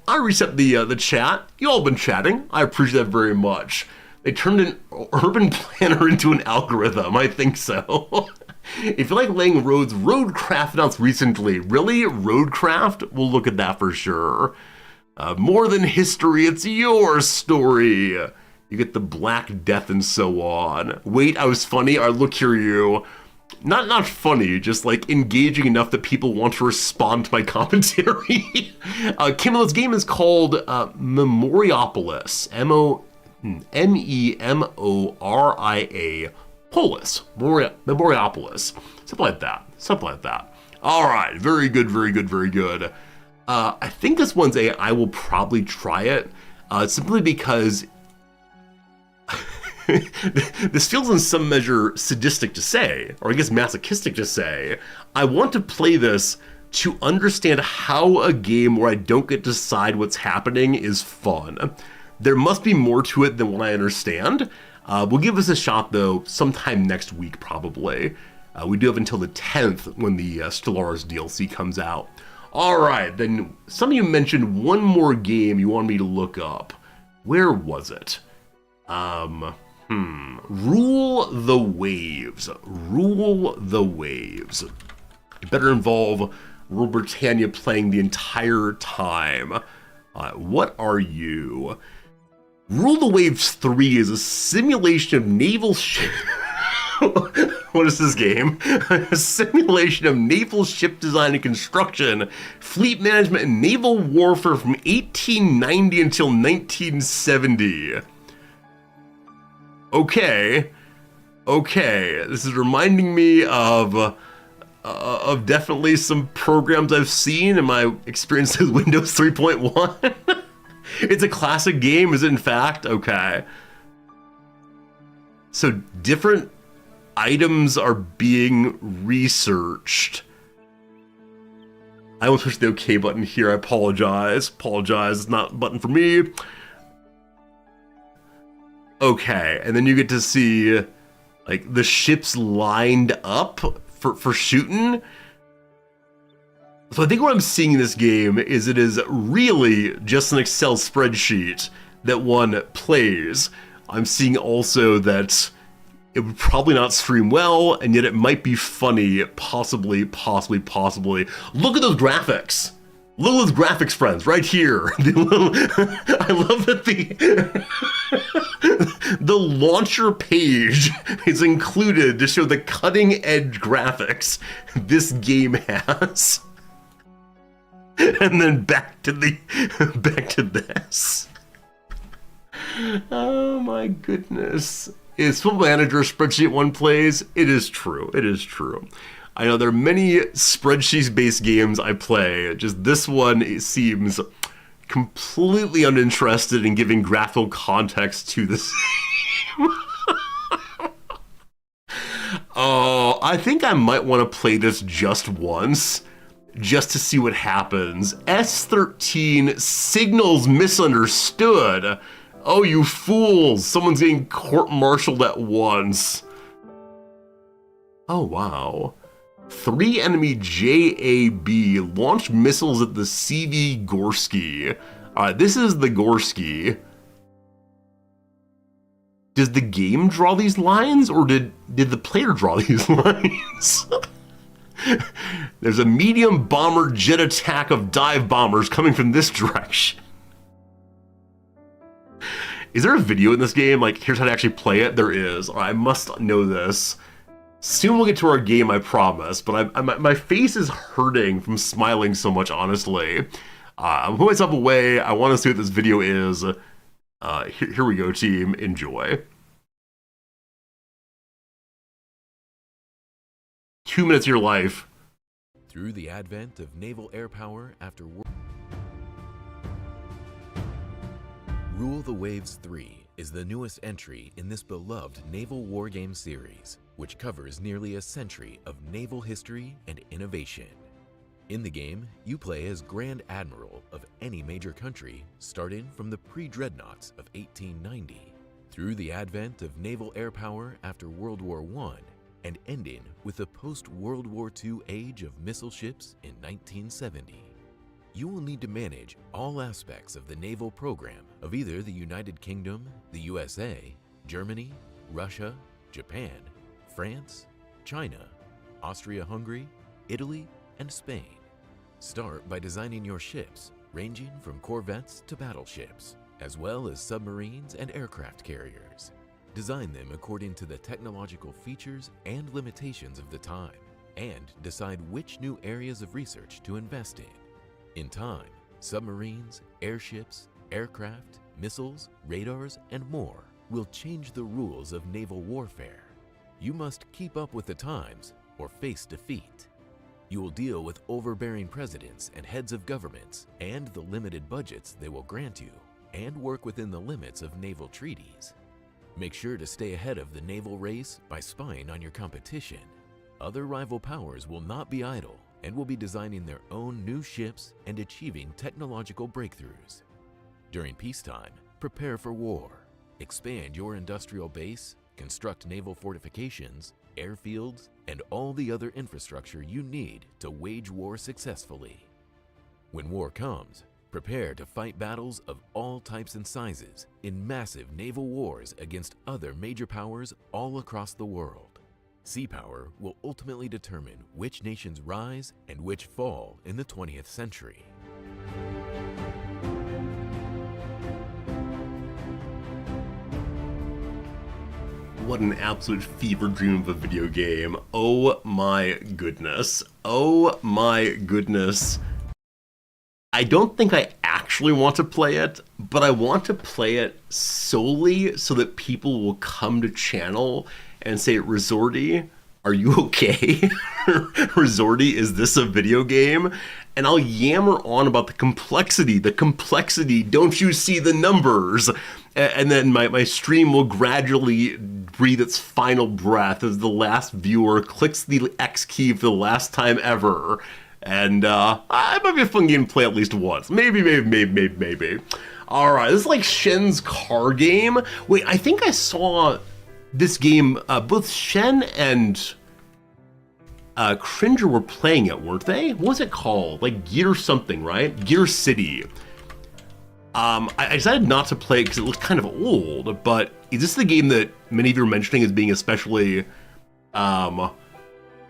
I reset the chat. You all been chatting. I appreciate that very much. They turned an urban planner into an algorithm. I think so. If you like laying roads, Roadcraft announced recently. Really? Roadcraft? We'll look at that for sure. More than history, it's your story. You get the Black Death and so on. Wait, I was funny? All right, look here, you. Not funny, just like engaging enough that people want to respond to my commentary. Kim, this game is called Memoriopolis. M-E-M-O-R-I-A Polis. Memoriopolis. Something like that. All right, very good, very good, very good. I think this one's I will probably try it, simply because this feels in some measure sadistic to say, or I guess masochistic to say. I want to play this to understand how a game where I don't get to decide what's happening is fun. There must be more to it than what I understand. We'll give this a shot though sometime next week probably. We do have until the 10th when the Stellaris DLC comes out. All right, then some of you mentioned one more game you wanted me to look up. Where was it? Rule the Waves. Rule the Waves. It better involve Rule Britannia playing the entire time. What are you? Rule the Waves 3 is a simulation of naval ship. What is this game? A simulation of naval ship design and construction, fleet management, and naval warfare from 1890 until 1970. Okay. This is reminding me of definitely some programs I've seen in my experience with Windows 3.1. It's a classic game, is it in fact? Okay. So different items are being researched. I almost pushed the OK button here. I apologize. It's not a button for me. Okay, and then you get to see like the ships lined up for shooting. So I think what I'm seeing in this game is it is really just an Excel spreadsheet that one plays. I'm seeing also that It would probably not stream well, and yet it might be funny, possibly. Look at those graphics. Look at those graphics, friends, right here. I love that the launcher page is included to show the cutting edge graphics this game has. And then back to this. Oh my goodness. Is Football Manager a spreadsheet one plays? It is true. I know there are many spreadsheet-based games I play. Just this one seems completely uninterested in giving graphical context to this. Oh, I think I might want to play this just once, just to see what happens. S13 signals misunderstood. Oh, you fools! Someone's getting court-martialed at once. Oh, wow. 3 enemy JAB launched missiles at the CV Gorsky. This is the Gorsky. Does the game draw these lines, or did the player draw these lines? There's a medium bomber jet attack of dive bombers coming from this direction. Is there a video in this game? Like, here's how to actually play it? There is. I must know this. Soon we'll get to our game, I promise. But my face is hurting from smiling so much, honestly. I'm putting myself away. I want to see what this video is. Here we go, team. Enjoy. 2 minutes of your life. Through the advent of naval air power after Rule the Waves 3 is the newest entry in this beloved naval wargame series, which covers nearly a century of naval history and innovation. In the game, you play as Grand Admiral of any major country, starting from the pre-dreadnoughts of 1890, through the advent of naval air power after World War I, and ending with the post-World War II age of missile ships in 1970. You will need to manage all aspects of the naval program of either the United Kingdom, the USA, Germany, Russia, Japan, France, China, Austria-Hungary, Italy, and Spain. Start by designing your ships, ranging from corvettes to battleships, as well as submarines and aircraft carriers. Design them according to the technological features and limitations of the time, and decide which new areas of research to invest in. In time, submarines, airships, aircraft, missiles, radars, and more will change the rules of naval warfare. You must keep up with the times or face defeat. You will deal with overbearing presidents and heads of governments and the limited budgets they will grant you, and work within the limits of naval treaties. Make sure to stay ahead of the naval race by spying on your competition. Other rival powers will not be idle and will be designing their own new ships and achieving technological breakthroughs. During peacetime, prepare for war. Expand your industrial base, construct naval fortifications, airfields, and all the other infrastructure you need to wage war successfully. When war comes, prepare to fight battles of all types and sizes in massive naval wars against other major powers all across the world. Sea power will ultimately determine which nations rise and which fall in the 20th century. What an absolute fever dream of a video game. Oh my goodness. Oh my goodness. I don't think I actually want to play it, but I want to play it solely so that people will come to channel and say, Resorty, are you okay? Resorty, is this a video game? And I'll yammer on about the complexity, don't you see the numbers? And then my stream will gradually breathe its final breath as the last viewer clicks the X key for the last time ever. And it might be a fun game to play at least once. Maybe. All right, this is like Shen's car game. Wait, I think I saw this game, both Shen and Cringer were playing it, weren't they? What was it called? Like Gear something, right? Gear City. I decided not to play it because it looks kind of old, but is this the game that many of you are mentioning as being especially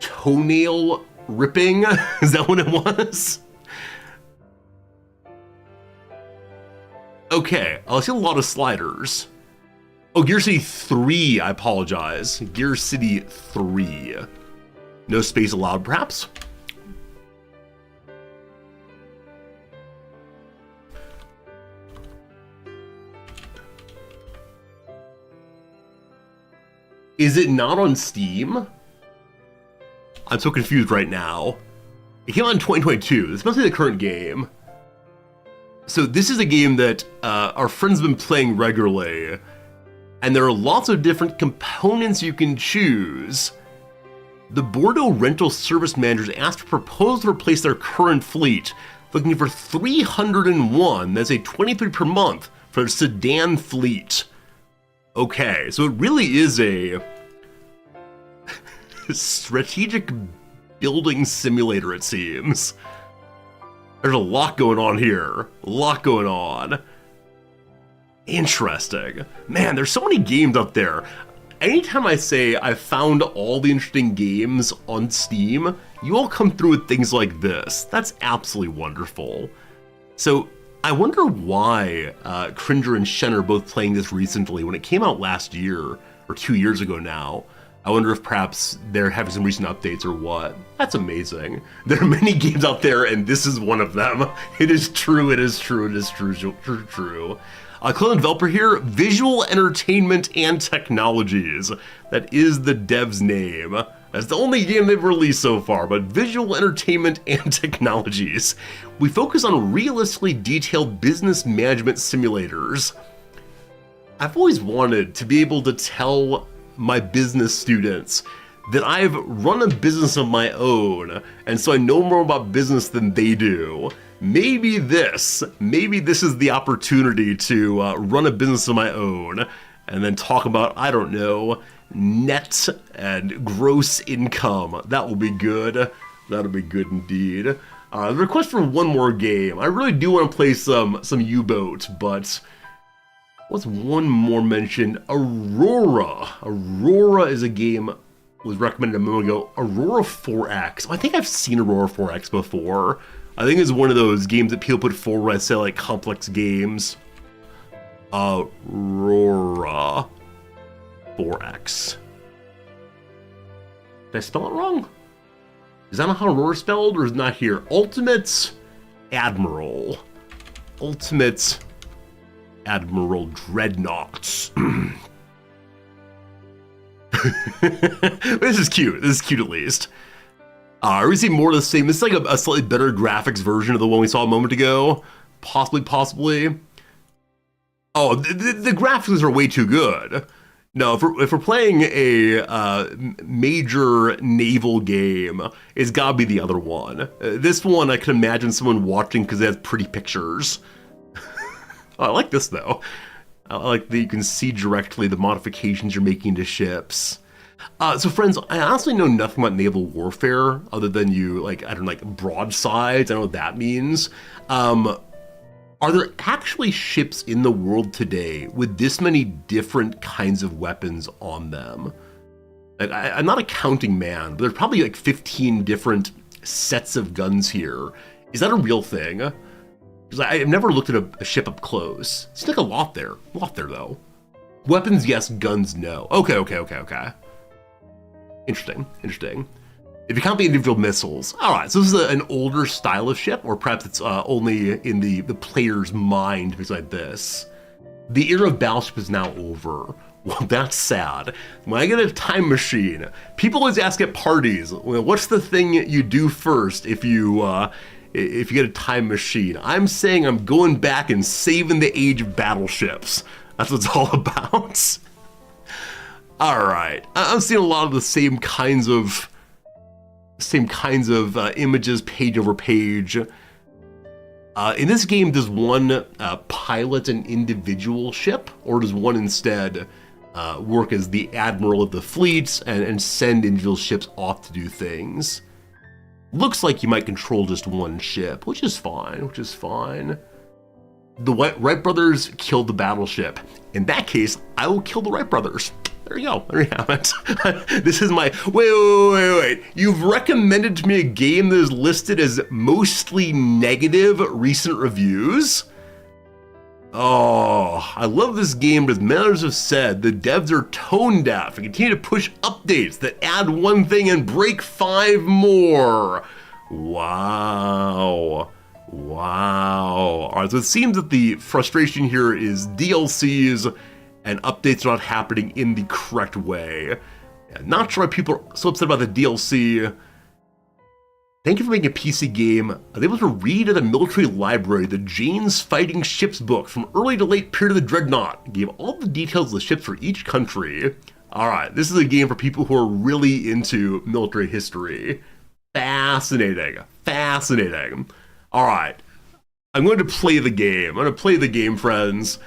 toenail ripping? Is that what it was? Okay, I see a lot of sliders. Oh, Gear City 3, I apologize. Gear City 3. No space allowed, perhaps? Is it not on Steam? I'm so confused right now. It came out in 2022. This must be the current game. So this is a game that our friends have been playing regularly, and there are lots of different components you can choose. The Bordeaux rental service managers asked to propose to replace their current fleet, looking for 301, that's a 23 per month, for a sedan fleet. Okay, so it really is a strategic building simulator, it seems. There's a lot going on here. A lot going on. Interesting. Man, there's so many games up there. Anytime I say I found all the interesting games on Steam, you all come through with things like this. That's absolutely wonderful. So, I wonder why Cringer and Shen are both playing this recently when it came out last year, or 2 years ago now. I wonder if perhaps they're having some recent updates or what. That's amazing. There are many games out there, and this is one of them. It is true, it is true, it is true, true. Clone developer here, Visual Entertainment and Technologies. That is the dev's name. That's the only game they've released so far, but Visual Entertainment and Technologies. We focus on realistically detailed business management simulators. I've always wanted to be able to tell my business students that I've run a business of my own, and so I know more about business than they do. Maybe this is the opportunity to run a business of my own, and then talk about, I don't know, net and gross income. That will be good. That'll be good indeed. The request for one more game. I really do want to play some U-Boat, but what's one more mentioned? Aurora. Aurora is a game was recommended a moment ago. Aurora 4X. I think I've seen Aurora 4X before. I think it's one of those games that people put forward as, say, like, complex games. Aurora 4X. Did I spell it wrong? Is that not how Aurora is spelled, or is it not here? Ultimate Admiral. Ultimate Admiral Dreadnoughts. This is cute. This is cute, at least. Are we seeing more of the same? This is like a slightly better graphics version of the one we saw a moment ago. Possibly. Oh, the graphics are way too good. No, if we're playing a major naval game, it's gotta be the other one. This one I can imagine someone watching because it has pretty pictures. Oh, I like this though. I like that you can see directly the modifications you're making to ships. So friends, I honestly know nothing about naval warfare other than broadsides. I know what that means. Are there actually ships in the world today with this many different kinds of weapons on them? Like, I'm not a counting man, but there's probably like 15 different sets of guns here. Is that a real thing? Because I've never looked at a ship up close. It's like a lot there. A lot there, though. Weapons, yes. Guns, no. Okay. Interesting. If you count the individual missiles. All right, so this is an older style of ship, or perhaps it's only in the player's mind beside this. The era of battleship is now over. Well, that's sad. When I get a time machine, people always ask at parties, well, what's the thing you do first if you get a time machine? I'm saying I'm going back and saving the age of battleships. That's what it's all about. All right, I'm seeing a lot of the same kinds of images, page over page. In this game, does one pilot an individual ship, or does one instead work as the admiral of the fleet and send individual ships off to do things? Looks like you might control just one ship, which is fine. The Wright brothers killed the battleship. In that case, I will kill the Wright brothers. There you go. There you have it. This is my... Wait. You've recommended to me a game that is listed as mostly negative recent reviews? Oh, I love this game, but as many others have said, the devs are tone deaf and continue to push updates that add one thing and break 5 more. Wow. All right, so it seems that the frustration here is DLCs and updates are not happening in the correct way. Not sure why people are so upset about the DLC. Thank you for making a PC game. I was able to read at the military library the Jane's Fighting Ships book from early to late period of the Dreadnought. It gave all the details of the ships for each country. All right, this is a game for people who are really into military history. Fascinating. All right, I'm going to play the game. Friends.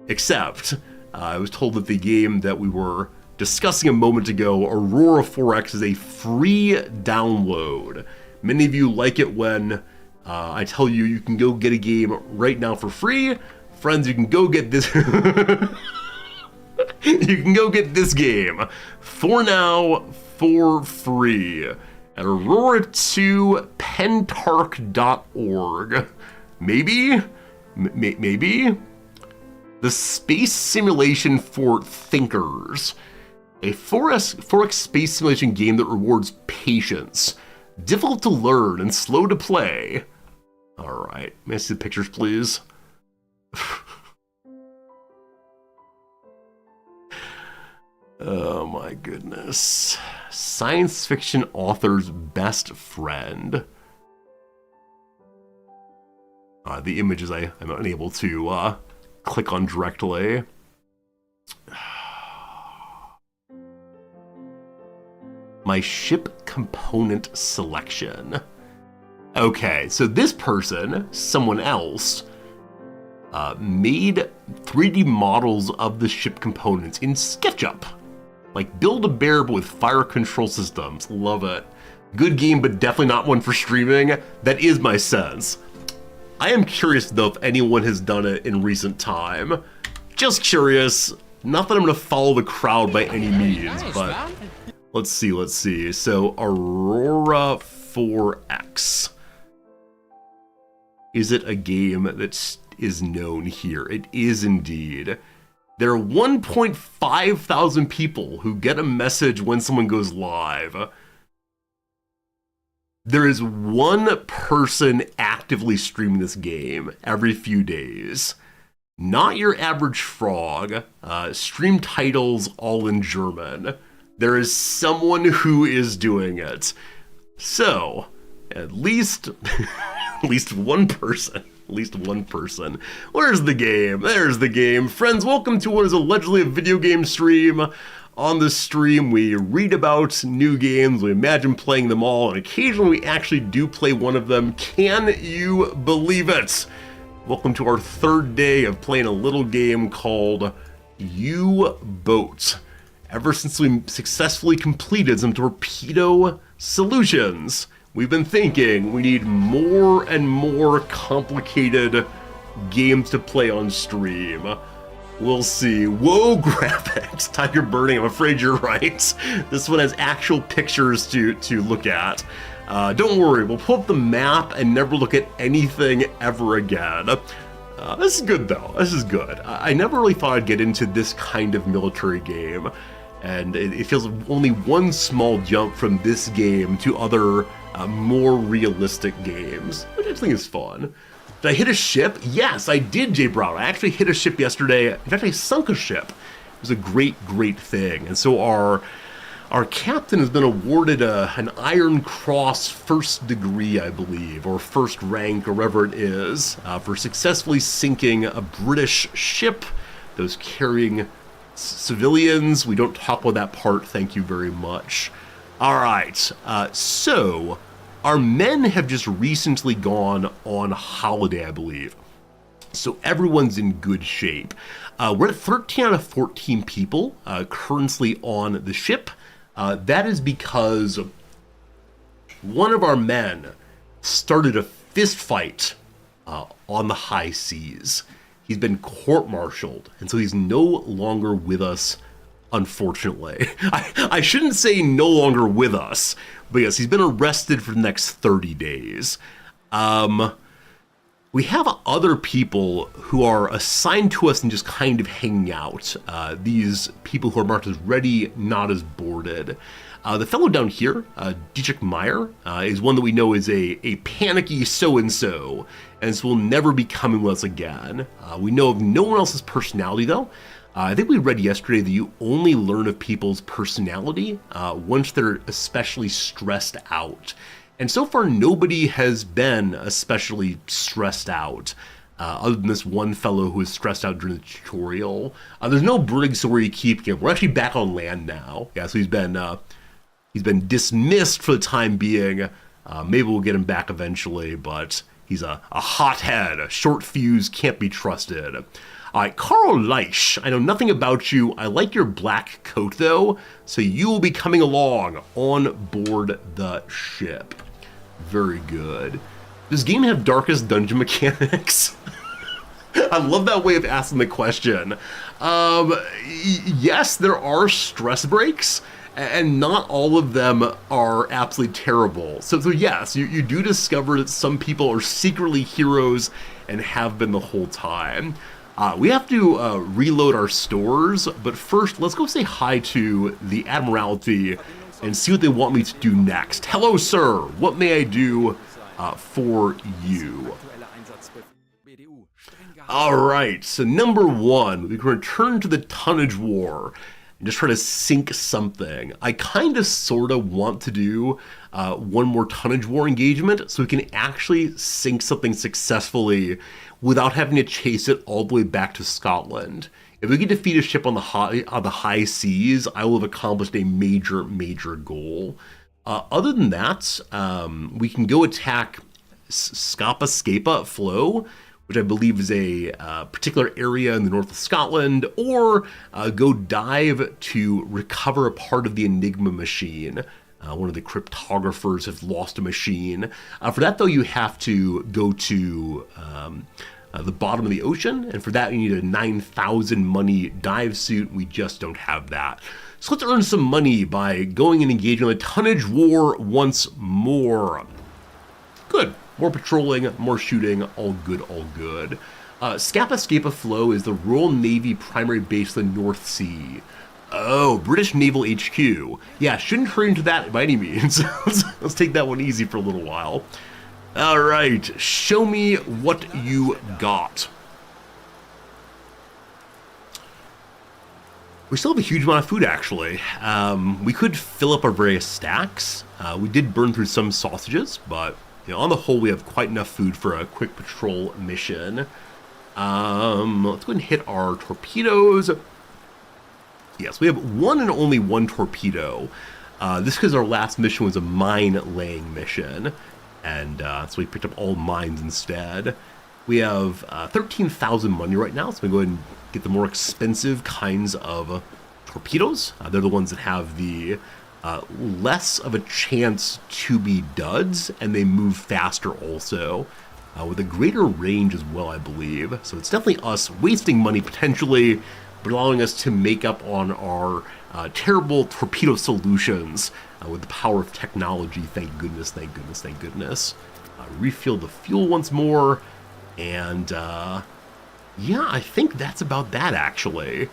Except, I was told that the game that we were discussing a moment ago, Aurora 4X, is a free download. Many of you like it when I tell you you can go get a game right now for free. Friends, you can go get this. You can go get this game for now for free at aurora2pentark.org. Maybe? The Space Simulation for Thinkers. A 4X space simulation game that rewards patience. Difficult to learn and slow to play. All right, may I see the pictures, please? Oh my goodness. Science fiction author's best friend. The images I'm unable to click on directly. My ship component selection. Okay, so this person, someone else, made 3D models of the ship components in SketchUp. Like Build-A-Bear, but with fire control systems. Love it. Good game, but definitely not one for streaming. That is my sense. I am curious, though, if anyone has done it in recent time. Just curious. Not that I'm going to follow the crowd by any means, but let's see. So, Aurora 4X. Is it a game that is known here? It is indeed. There are 1.5 thousand people who get a message when someone goes live. There is one person actively streaming this game every few days. Not your average frog. Stream titles all in German. There is someone who is doing it. So, at least one person. At least one person. Where's the game? There's the game. Friends, welcome to what is allegedly a video game stream. On this stream, we read about new games, we imagine playing them all, and occasionally we actually do play one of them. Can you believe it? Welcome to our third day of playing a little game called UBOAT. Ever since we successfully completed some torpedo solutions, we've been thinking we need more and more complicated games to play on stream. We'll see. Whoa, graphics! Tiger burning, I'm afraid you're right. This one has actual pictures to look at. Don't worry, we'll pull up the map and never look at anything ever again. This is good, though. This is good. I never really thought I'd get into this kind of military game, and it feels only one small jump from this game to other more realistic games, which I think is fun. Did I hit a ship? Yes, I did, Jay Brown. I actually hit a ship yesterday. In fact, I sunk a ship. It was a great thing. And so our captain has been awarded an Iron Cross first degree, I believe, or first rank, or whatever it is, for successfully sinking a British ship that was carrying civilians. We don't talk about that part, thank you very much. All right, so our men have just recently gone on holiday, I believe. So everyone's in good shape. We're at 13 out of 14 people currently on the ship. That is because one of our men started a fist fight on the high seas. He's been court-martialed, and so he's no longer with us, unfortunately. I shouldn't say no longer with us, but yes, he's been arrested for the next 30 days. We have other people who are assigned to us and just kind of hanging out. These people who are marked as ready, not as boarded. The fellow down here, Dietrich Meyer, is one that we know is a panicky so-and-so, and so will never be coming with us again. We know of no one else's personality, though. I think we read yesterday that you only learn of people's personality once they're especially stressed out. And so far, nobody has been especially stressed out, other than this one fellow who was stressed out during the tutorial. There's no brig, so where you keep him. We're actually back on land now. Yeah, so he's been dismissed for the time being. Maybe we'll get him back eventually, but he's a hothead, a short fuse, can't be trusted. All right, Carl Leisch, I know nothing about you. I like your black coat, though, so you will be coming along on board the ship. Very good. Does game have darkest dungeon mechanics? I love that way of asking the question. Yes, there are stress breaks, and not all of them are absolutely terrible. So yes, you do discover that some people are secretly heroes and have been the whole time. We have to reload our stores, but first, let's go say hi to the Admiralty and see what they want me to do next. Hello, sir. What may I do for you? All right, so number one, we can return to the tonnage war and just try to sink something. I kind of sort of want to do one more tonnage war engagement so we can actually sink something successfully without having to chase it all the way back to Scotland. If we can defeat a ship on the high seas, I will have accomplished a major goal. Other than that, we can go attack Scapa Flow, which I believe is a particular area in the north of Scotland, or go dive to recover a part of the Enigma machine. One of the cryptographers has lost a machine. For that, though, you have to go to the bottom of the ocean, and for that you need a 9,000 money dive suit. We just don't have that. So let's earn some money by going and engaging in the tonnage war once more. Good. More patrolling, more shooting, all good, all good. Scapa Flow is the Royal Navy primary base in the North Sea. Oh, British Naval HQ. Yeah, shouldn't hurry into that by any means. Let's take that one easy for a little while. All right, show me what you got. We still have a huge amount of food, actually. We could fill up our various stacks. We did burn through some sausages, but on the whole, we have quite enough food for a quick patrol mission. Let's go ahead and hit our torpedoes. Yes, we have one and only one torpedo. This because our last mission was a mine-laying mission. And so we picked up all mines instead. We have 13,000 money right now, so we go ahead and get the more expensive kinds of torpedoes. They're the ones that have the less of a chance to be duds, and they move faster also, with a greater range as well, I believe. So it's definitely us wasting money potentially, but allowing us to make up on our terrible torpedo solutions with the power of technology. Thank goodness, thank goodness, thank goodness. Refill the fuel once more, and yeah, I think that's about that, actually.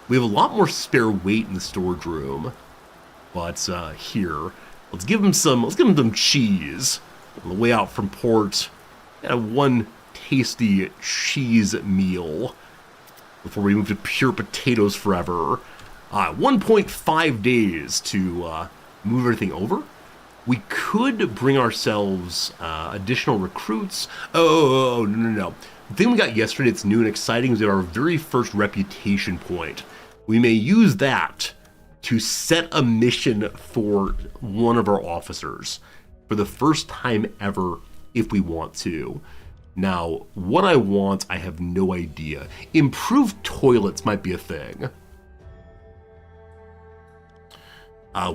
We have a lot more spare weight in the storage room, but here, let's give them some cheese on the way out from port. One tasty cheese meal before we move to pure potatoes forever. 1.5 days to move everything over. We could bring ourselves additional recruits. Oh, no. The thing we got yesterday that's new and exciting is our very first reputation point. We may use that to set a mission for one of our officers for the first time ever if we want to. Now, what I want, I have no idea. Improved toilets might be a thing.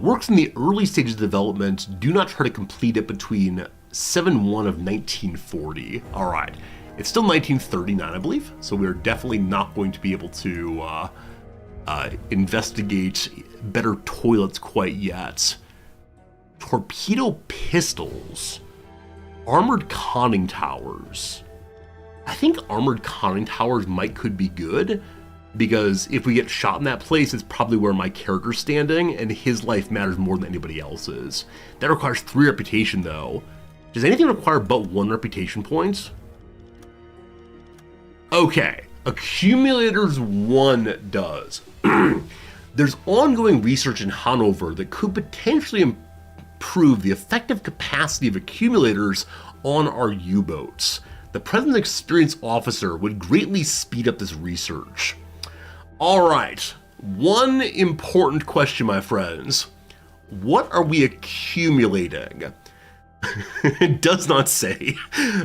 Works in the early stages of development. Do not try to complete it between 7-1 of 1940. All right. It's still 1939, I believe, so we're definitely not going to be able to investigate better toilets quite yet. Torpedo pistols. Armored conning towers. I think armored conning towers could be good, because if we get shot in that place, it's probably where my character's standing, and his life matters more than anybody else's. That requires 3 reputation, though. Does anything require but 1 reputation point? Okay, accumulators 1 does. There's ongoing research in Hanover that could potentially improve the effective capacity of accumulators on our U-boats. The present experienced officer would greatly speed up this research. All right, one important question, my friends. What are we accumulating? It does not say.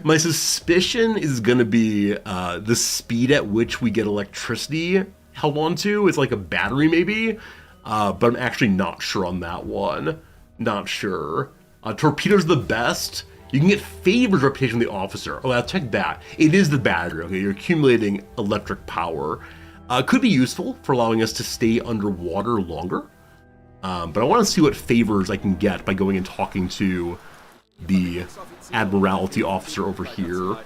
My suspicion is going to be the speed at which we get electricity held onto. It's like a battery maybe, but I'm actually not sure on that one. Not sure. Torpedoes the best. You can get favored reputation of the officer. Oh, I'll check that. It is the battery. Okay, you're accumulating electric power. Could be useful for allowing us to stay underwater longer. But I want to see what favors I can get by going and talking to the Admiralty officer over here.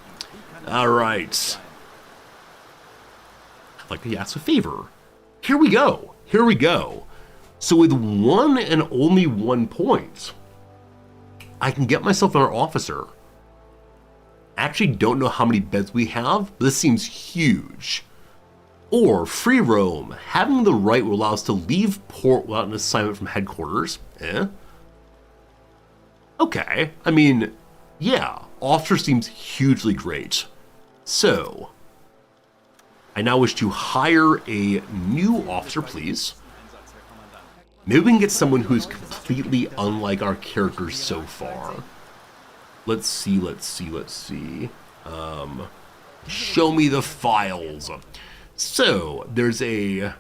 All right. I'd like to ask a favor. Here we go. Here we go. So with 1 and only 1 point, I can get myself another officer. I actually don't know how many beds we have, but this seems huge. Or free roam. Having the right will allow us to leave port without an assignment from headquarters. Okay, I mean, yeah, officer seems hugely great. So, I now wish to hire a new officer, please. Maybe we can get someone who's completely unlike our characters so far. Let's see. Show me the files. So, there's a,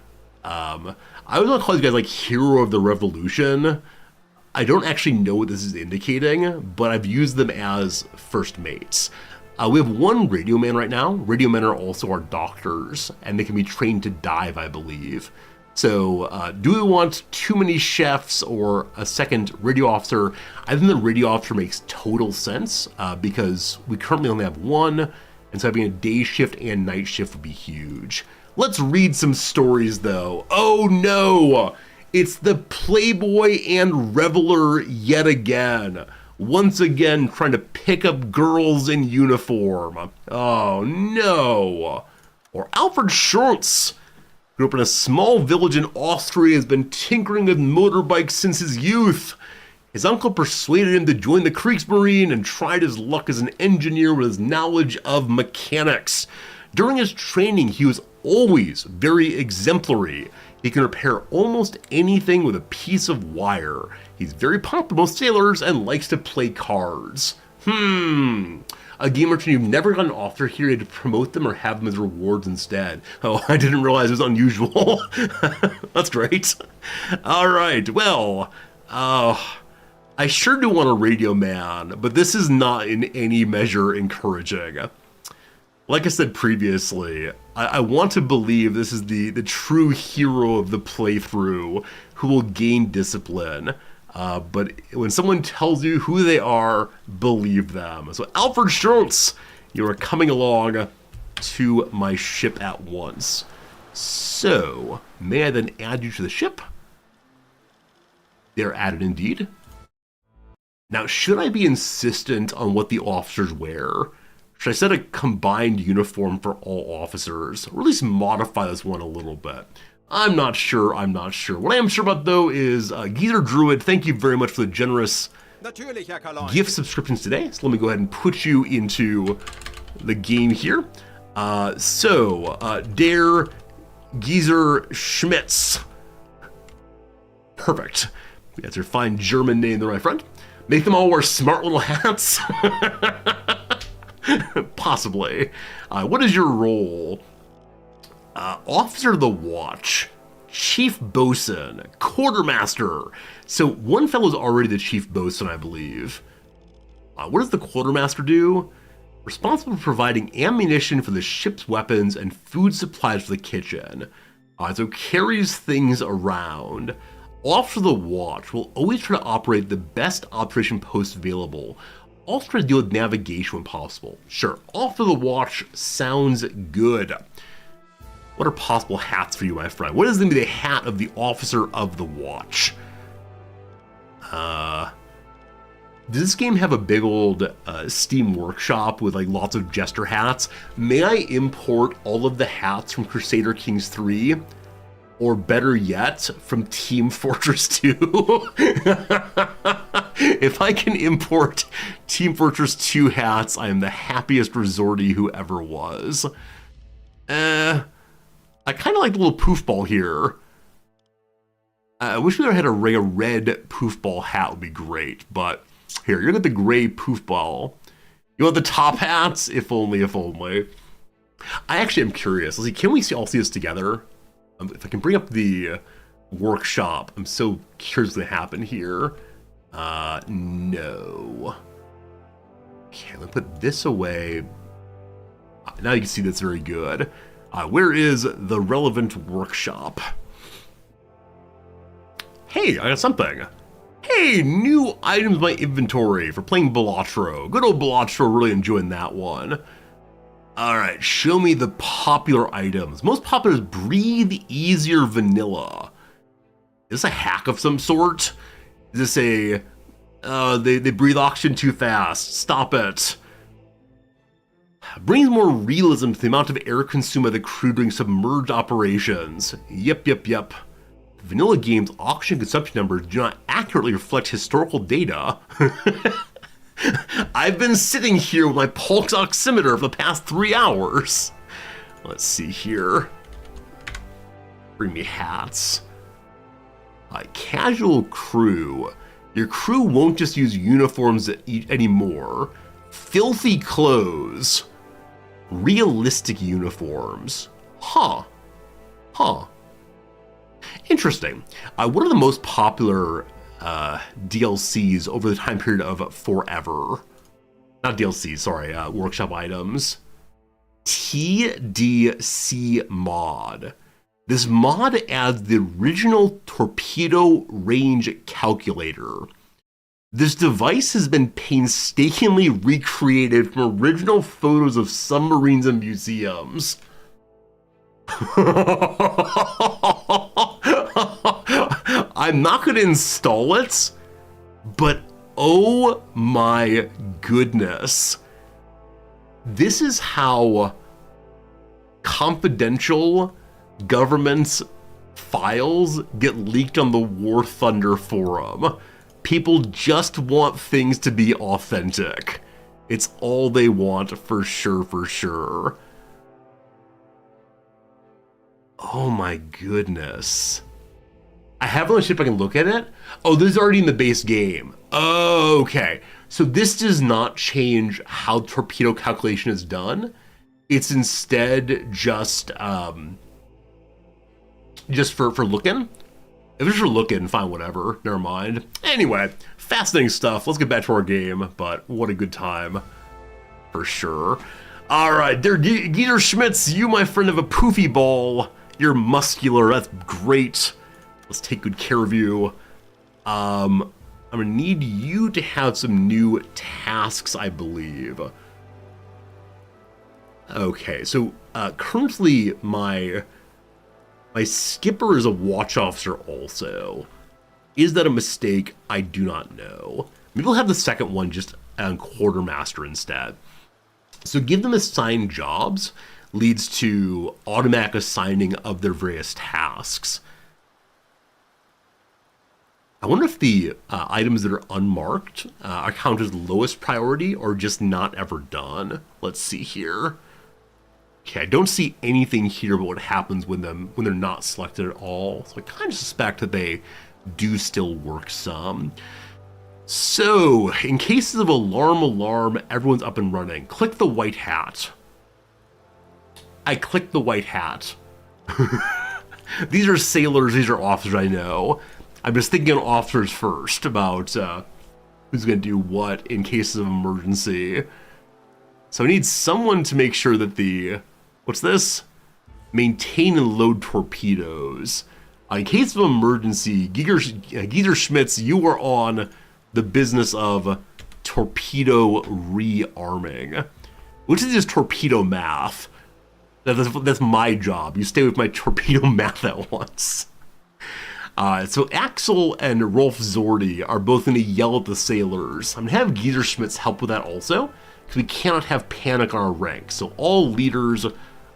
I always want to call these guys like Hero of the Revolution. I don't actually know what this is indicating, but I've used them as first mates. We have 1 radio man right now. Radio men are also our doctors, and they can be trained to dive, I believe. So, do we want too many chefs or a second radio officer? I think the radio officer makes total sense, because we currently only have 1, and so having a day shift and night shift would be huge. Let's read some stories, though. Oh no! It's the Playboy and Reveler yet again. Once again, trying to pick up girls in uniform. Oh no! Or Alfred Schultz. Grew up in a small village in Austria, has been tinkering with motorbikes since his youth. His uncle persuaded him to join the Kriegsmarine and tried his luck as an engineer with his knowledge of mechanics. During his training, he was always very exemplary. He can repair almost anything with a piece of wire. He's very popular with sailors and likes to play cards. A game or two you've never gotten an officer here, you had to promote them or have them as rewards instead. Oh, I didn't realize it was unusual. That's great. All right, well, I sure do want a radio man, but this is not in any measure encouraging. Like I said previously, I want to believe this is the true hero of the playthrough who will gain discipline. But when someone tells you who they are, believe them. So Alfred Schultz, you are coming along to my ship at once. So, may I then add you to the ship? They're added indeed. Now, should I be insistent on what the officers wear? Should I set a combined uniform for all officers, or at least modify this one a little bit? I'm not sure. What I am sure about, though, is Geezer Druid, thank you very much for the generous gift subscriptions today. So let me go ahead and put you into the game here. Dare Geezer Schmitz. Perfect. That's your fine German name there, my friend. Make them all wear smart little hats? Possibly. What is your role? Officer of the Watch, Chief Bosun, Quartermaster. So one fellow's already the Chief Bosun, I believe. What does the quartermaster do? Responsible for providing ammunition for the ship's weapons and food supplies for the kitchen. So carries things around. Officer of the watch will always try to operate the best observation posts available. Also try to deal with navigation when possible. Sure, officer of the watch sounds good. What are possible hats for you, my friend? What is going to be the hat of the officer of the watch? Does this game have a big old Steam workshop with like lots of jester hats? May I import all of the hats from Crusader Kings 3? Or better yet, from Team Fortress 2? If I can import Team Fortress 2 hats, I am the happiest resorty who ever was. I kind of like the little poof ball here. I wish we had a red poof ball hat would be great, but here, you're at the gray poof ball. You want the top hats? If only, if only. I actually am curious. Let's see, can we all see this together? If I can bring up the workshop, I'm so curious what's gonna happen here. No. Okay, let's put this away. Now you can see that's very good. Where is the relevant workshop? Hey, I got something. Hey, new items in my inventory for playing Balatro. Good old Balatro, really enjoying that one. All right, show me the popular items. Most popular is Breathe Easier Vanilla. Is this a hack of some sort? Is this a, they breathe oxygen too fast, stop it. Brings more realism to the amount of air consumed by the crew during submerged operations. Yep. Vanilla game's oxygen consumption numbers do not accurately reflect historical data. I've been sitting here with my pulse oximeter for the past 3 hours. Let's see here. Bring me hats. Casual crew. Your crew won't just use uniforms anymore. Filthy clothes. Realistic uniforms. Huh. Interesting. What are the most popular DLCs over the time period of forever? Not DLCs, sorry, workshop items. TDC mod. This mod adds the original torpedo range calculator. This device has been painstakingly recreated from original photos of submarines and museums. I'm not going to install it, but oh my goodness. This is how confidential government files get leaked on the War Thunder forum. People just want things to be authentic. It's all they want for sure. Oh my goodness. I have on the ship, I can look at it. Oh, this is already in the base game. Oh, okay. So this does not change how torpedo calculation is done. It's instead just for looking. If it's for looking, fine, whatever, never mind. Anyway, fascinating stuff. Let's get back to our game, but what a good time, for sure. All right, there, Geezer Schmitz, you, my friend, have a poofy ball. You're muscular, that's great. Let's take good care of you. I'm gonna need you to have some new tasks, I believe. Okay, so currently my skipper is a watch officer also. Is that a mistake? I do not know. Maybe we'll have the second one just on quartermaster instead. So give them assigned jobs leads to automatic assigning of their various tasks. I wonder if the items that are unmarked are counted as lowest priority or just not ever done. Let's see here. Okay, I don't see anything here about what happens when they're not selected at all. So I kind of suspect that they do still work some. So, in cases of alarm, everyone's up and running. Click the white hat. I clicked the white hat. These are sailors, these are officers I know. I'm just thinking officers first about who's going to do what in cases of emergency. So I need someone to make sure that the, what's this? Maintain and load torpedoes. In case of emergency, Geezer Schmitz, you are on the business of torpedo rearming. Which is just torpedo math. That's my job. You stay with my torpedo math at once. So Axel and Rolf Zordi are both going to yell at the sailors. I'm going to have Geezer Schmitz help with that also, because we cannot have panic on our ranks. So all leaders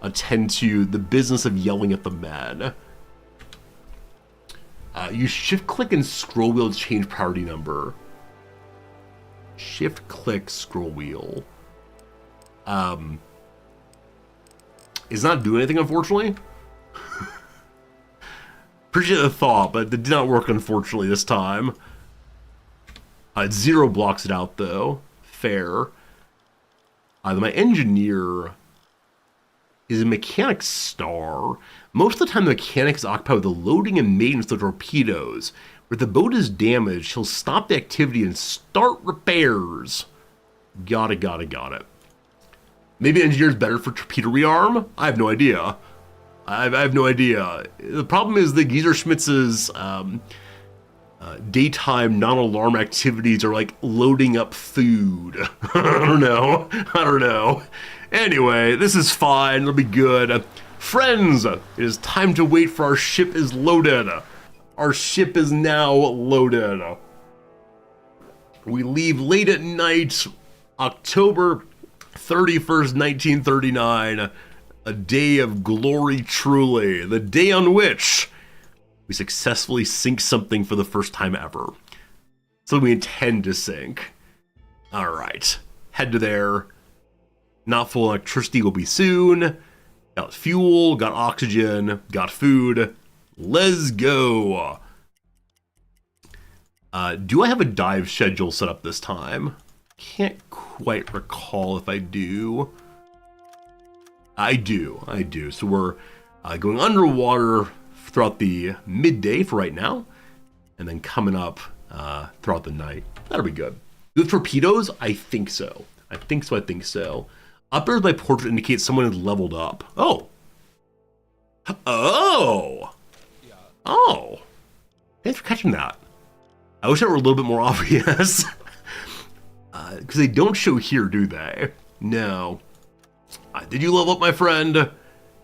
attend to the business of yelling at the men. Use shift-click and scroll wheel to change priority number. Shift-click, scroll wheel. It's not doing anything, unfortunately. Appreciate the thought, but it did not work, unfortunately, this time. 0 blocks it out, though. Fair. My engineer is a mechanic star. Most of the time, the mechanic is occupied with the loading and maintenance of torpedoes. If the boat is damaged, he'll stop the activity and start repairs. Got it. Maybe engineer's better for torpedo rearm? I have no idea. I have no idea. The problem is that Geezer Schmitz's daytime non-alarm activities are like loading up food. I don't know. Anyway, this is fine. It'll be good. Friends, it is time to wait for our ship is loaded. Our ship is now loaded. We leave late at night, October 31st, 1939. A day of glory truly. The day on which we successfully sink something for the first time ever. So we intend to sink. Alright. Head to there. Not full electricity will be soon. Got fuel, got oxygen, got food. Let's go. Do I have a dive schedule set up this time? Can't quite recall if I do. I do. So we're going underwater throughout the midday for right now, and then coming up throughout the night. That'll be good. With torpedoes, I think so. Up there's my portrait indicates someone has leveled up. Oh. Thanks for catching that. I wish that were a little bit more obvious. Because they don't show here, do they? No. Did you level up, my friend?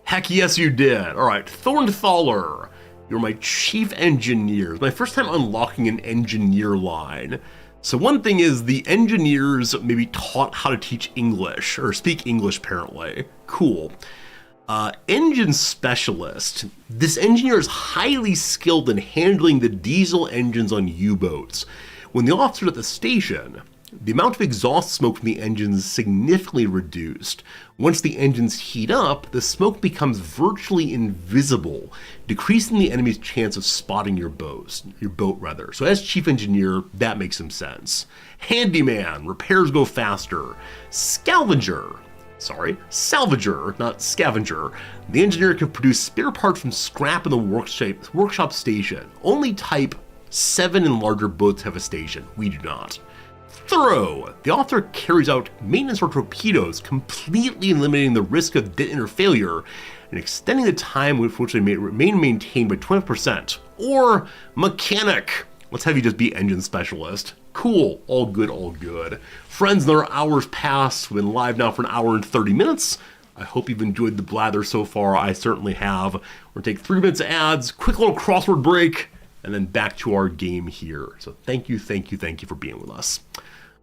Heck yes, you did. All right, Thornthaler, you're my chief engineer. It's my first time unlocking an engineer line. So one thing is the engineers may be taught how to teach English, or speak English apparently. Cool. Engine specialist. This engineer is highly skilled in handling the diesel engines on U-boats. When the officer's at the station, the amount of exhaust smoke from the engines is significantly reduced. Once the engines heat up, the smoke becomes virtually invisible, decreasing the enemy's chance of spotting your boat. So as chief engineer, that makes some sense. Handyman, repairs go faster. Salvager, not scavenger. The engineer can produce spare parts from scrap in the workshop station. Only type 7 and larger boats have a station. We do not. Thorough. The author carries out maintenance for torpedoes, completely eliminating the risk of detonator failure and extending the time with which they may remain maintained by 20%. Or mechanic. Let's have you just be engine specialist. Cool. All good. Friends, another hour's passed. We've been live now for an hour and 30 minutes. I hope you've enjoyed the blather so far. I certainly have. We're going to take 3 minutes of ads, quick little crossword break, and then back to our game here. So thank you for being with us.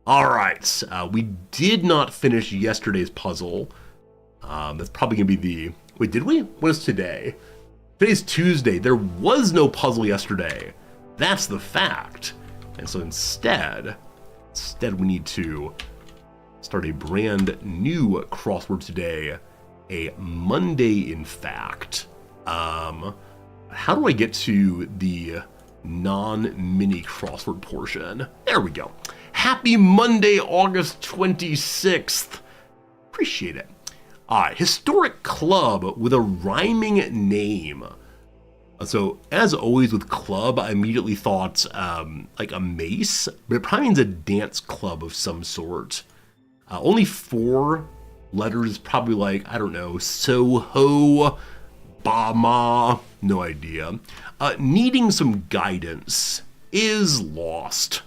All right, we did not finish yesterday's puzzle. That's probably gonna be the, wait, did we? What is today? Today's Tuesday. There was no puzzle yesterday. That's the fact. And so instead we need to start a brand new crossword today. A Monday, in fact. How do I get to the non-mini crossword portion? There we go. Happy Monday, August 26th. Appreciate it. All right, historic club with a rhyming name. So as always with club, I immediately thought like a mace, but it probably means a dance club of some sort. Only 4 letters, probably like, I don't know, Soho, Bama, no idea. Needing some guidance is lost.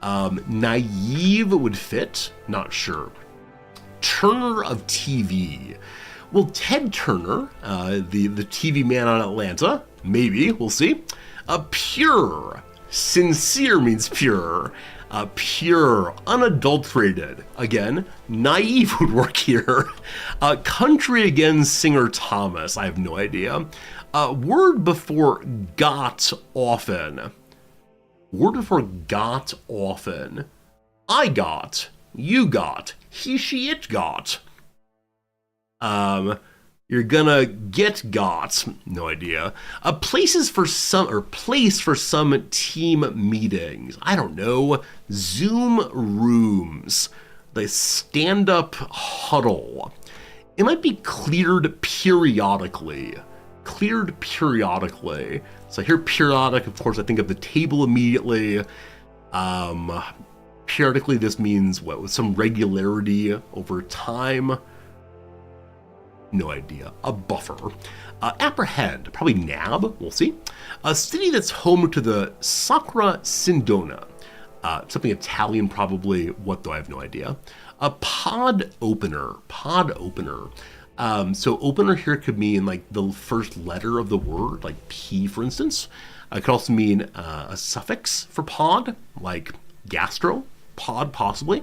Naive would fit, not sure. Turner of TV. Well, Ted Turner, the TV man on Atlanta, maybe, we'll see. Pure, sincere means pure. Pure, unadulterated. Again, naive would work here. Country again, singer Thomas, I have no idea. Word before got often. Word before got often. I got, you got, he, she, it got. You're gonna get got, no idea. Places for some, or place for some team meetings. I don't know. Zoom rooms. The stand-up huddle. It might be cleared periodically. Cleared periodically. So I hear periodic, of course, I think of the table immediately. Periodically, this means what? With some regularity over time. No idea. A buffer. Apprehend, probably nab, we'll see. A city that's home to the Sacra Sindona. Something Italian probably, what though, I have no idea. A pod opener, so opener here could mean like the first letter of the word, like P for instance. It could also mean a suffix for pod, like gastro, pod possibly.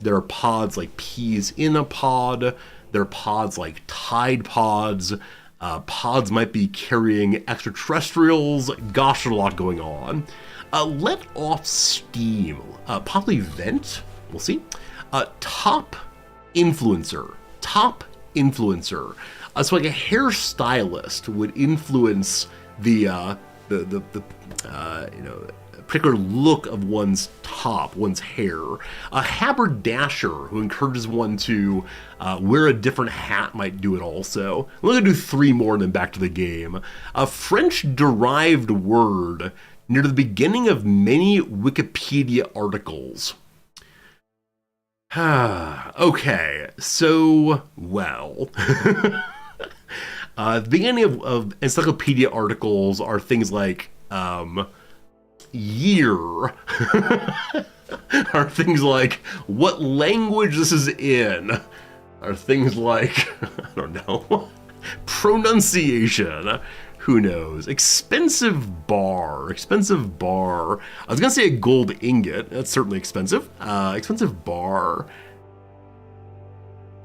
There are pods like peas in a pod. There are pods like Tide Pods. Pods might be carrying extraterrestrials. Gosh, there's a lot going on. Let off steam. Probably vent. We'll see. Top influencer. Top influencer. So like a hairstylist would influence the particular look of one's top, one's hair. A haberdasher who encourages one to wear a different hat might do it also. I'm going to do 3 more and then back to the game. A French-derived word near the beginning of many Wikipedia articles. Okay, so, well... the beginning of encyclopedia articles are things like... year are things like what language this is in, are things like I don't know, pronunciation, who knows. Expensive bar. I was gonna say a gold ingot, that's certainly expensive. Expensive bar.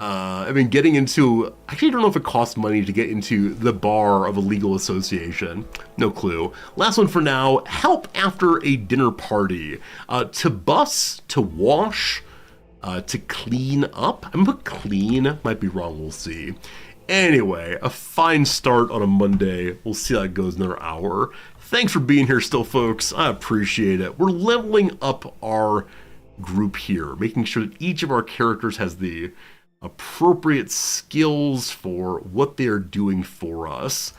I mean, getting into, actually I don't know if it costs money to get into the bar of a legal association. No clue. Last one for now, help after a dinner party. To bus, to wash, to clean up. I'm gonna put clean, might be wrong, we'll see. Anyway, a fine start on a Monday. We'll see how it goes in another hour. Thanks for being here still, folks. I appreciate it. We're leveling up our group here, making sure that each of our characters has the appropriate skills for what they're doing for us.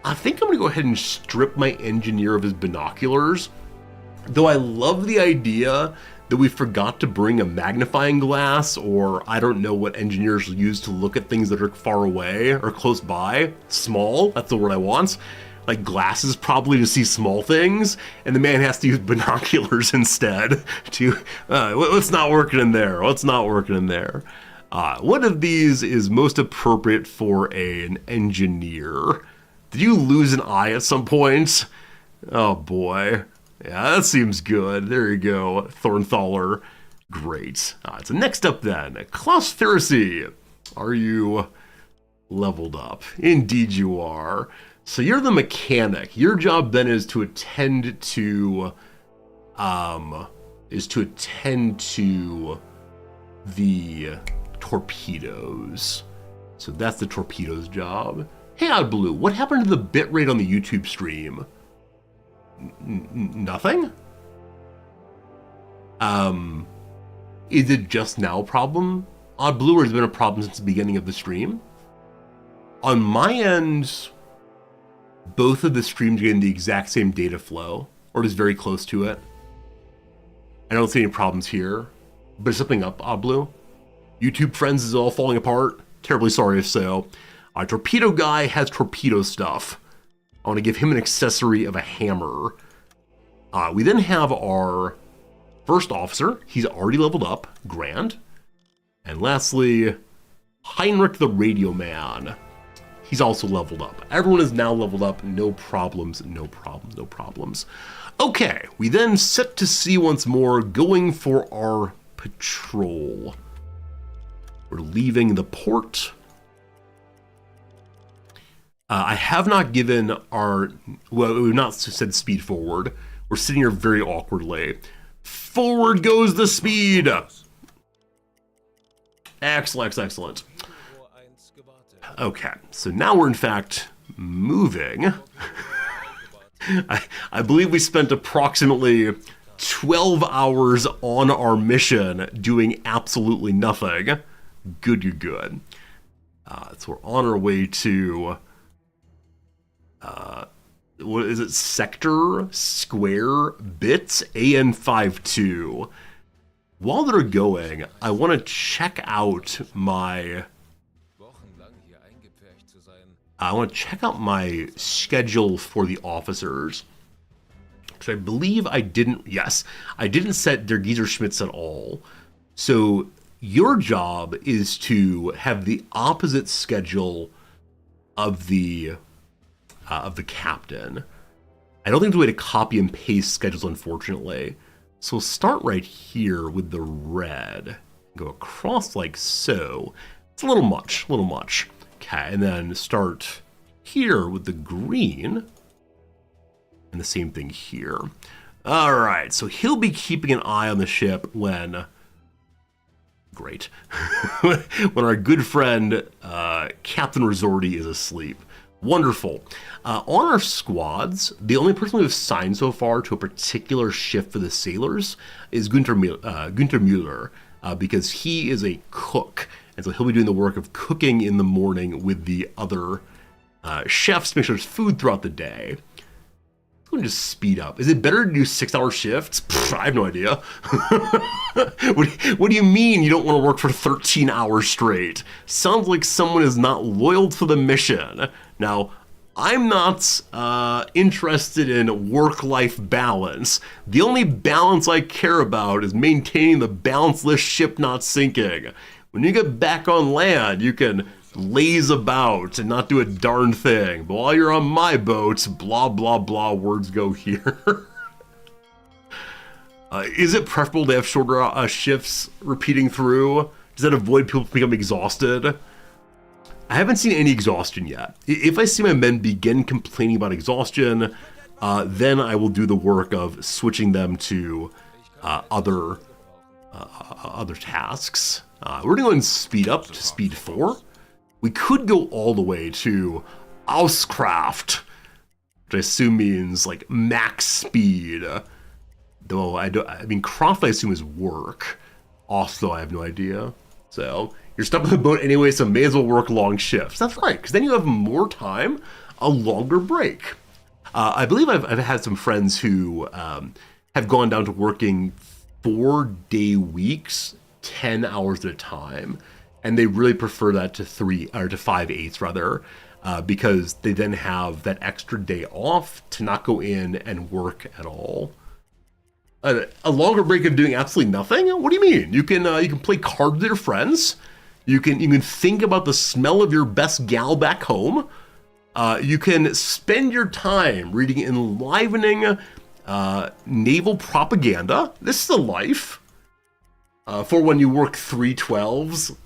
I think I'm gonna go ahead and strip my engineer of his binoculars, though I love the idea that we forgot to bring a magnifying glass, or I don't know what engineers use to look at things that are far away or close by. Small, that's the word I want. Like glasses probably to see small things, and the man has to use binoculars instead to, what's not working in there? What's not working in there? What of these is most appropriate for an engineer? Did you lose an eye at some point? Oh boy. Yeah, that seems good. There you go, Thornthaler. Great. So next up then, Klaus Pharisee. Are you leveled up? Indeed you are. So you're the mechanic. Your job then is to attend to, the torpedoes. So that's the torpedoes job. Hey, Odd Blue, what happened to the bitrate on the YouTube stream? Nothing? Is it just now a problem, Odd Blue, or has it been a problem since the beginning of the stream? On my end, both of the streams getting the exact same data flow, or just very close to it. I don't see any problems here, but is something up, Blue? YouTube friends is all falling apart? Terribly sorry if so. Torpedo guy has torpedo stuff. I want to give him an accessory of a hammer. We then have our first officer. He's already leveled up. Grand. And lastly, Heinrich the Radio Man. He's also leveled up. Everyone is now leveled up. No problems, no problems, no problems. Okay, we then set to sea once more, going for our patrol. We're leaving the port. I have not given our, well, we've not said speed forward. We're sitting here very awkwardly. Forward goes the speed. Excellent, excellent. Okay, so now we're in fact moving. I believe we spent approximately 12 hours on our mission doing absolutely nothing. Good, good. So we're on our way to, what is it, sector, square, bits, AN52. While they're going, I want to check out my... I want to check out my schedule for the officers. Because I believe I didn't, yes, I didn't set Der Geyser Schmitz at all. So your job is to have the opposite schedule of the captain. I don't think there's a way to copy and paste schedules, unfortunately. So we'll start right here with the red. Go across like so. It's a little much, Okay, and then start here with the green. And the same thing here. All right, so he'll be keeping an eye on the ship when... Great. When our good friend Captain Resorty is asleep. Wonderful. On our squads, the only person we've assigned so far to a particular shift for the sailors is Günther Müller, because he is a cook. And so he'll be doing the work of cooking in the morning with the other chefs to make sure there's food throughout the day. I'm going to just speed up. Is it better to do 6-hour shifts? Pfft, I have no idea. What do you mean you don't want to work for 13 hours straight? Sounds like someone is not loyal to the mission. Now, I'm not interested in work-life balance. The only balance I care about is maintaining the balanced ship not sinking. When you get back on land, you can laze about and not do a darn thing. But while you're on my boat, blah, blah, blah, words go here. Is it preferable to have shorter shifts repeating through? Does that avoid people becoming exhausted? I haven't seen any exhaustion yet. If I see my men begin complaining about exhaustion, then I will do the work of switching them to other tasks. We're gonna go and speed up to speed 4. We could go all the way to Auskraft, which I assume means like max speed. Though I mean, Kraft I assume is work. Also, I have no idea. So you're stuck on the boat anyway, so may as well work long shifts. That's right, because then you have more time, a longer break. I believe I've had some friends who have gone down to working 4-day weeks, 10 hours at a time, and they really prefer that to 5/8 rather, because they then have that extra day off to not go in and work at all. A longer break of doing absolutely nothing? What do you mean? You can play cards with your friends. You can think about the smell of your best gal back home. You can spend your time reading enlivening naval propaganda. This is a life. For when you work 3/12s.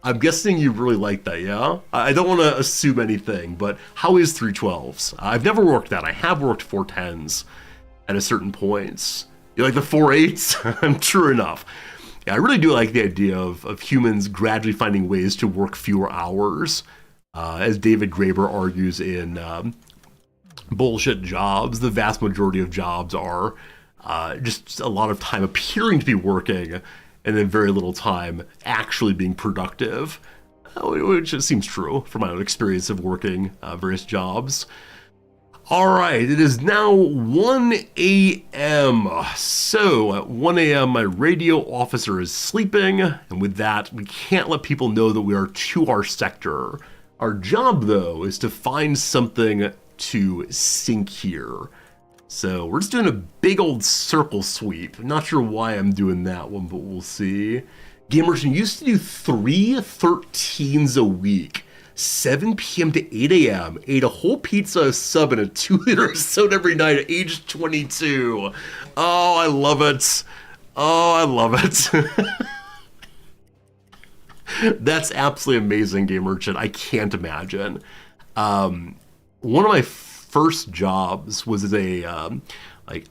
I'm guessing you really like that, yeah? I don't want to assume anything, but how is 3/12s? I've never worked that. I have worked 4/10s at a certain points. You like the 4/8s? I'm true enough. Yeah, I really do like the idea of humans gradually finding ways to work fewer hours. As David Graeber argues in Bullshit Jobs, the vast majority of jobs are just a lot of time appearing to be working and then very little time actually being productive, which seems true from my own experience of working various jobs. All right, it is now 1 a.m. So at 1 a.m., my radio officer is sleeping, and with that, we can't let people know that we are to our sector. Our job, though, is to find something to sink here. So we're just doing a big old circle sweep. Not sure why I'm doing that one, but we'll see. Game Merchant used to do 3 13s a week. 7 p.m. to 8 a.m. Ate a whole pizza, a sub, and a 2-liter of soda every night at age 22. Oh, I love it. Oh, I love it. That's absolutely amazing, Game Merchant. I can't imagine. One of my first jobs was as a like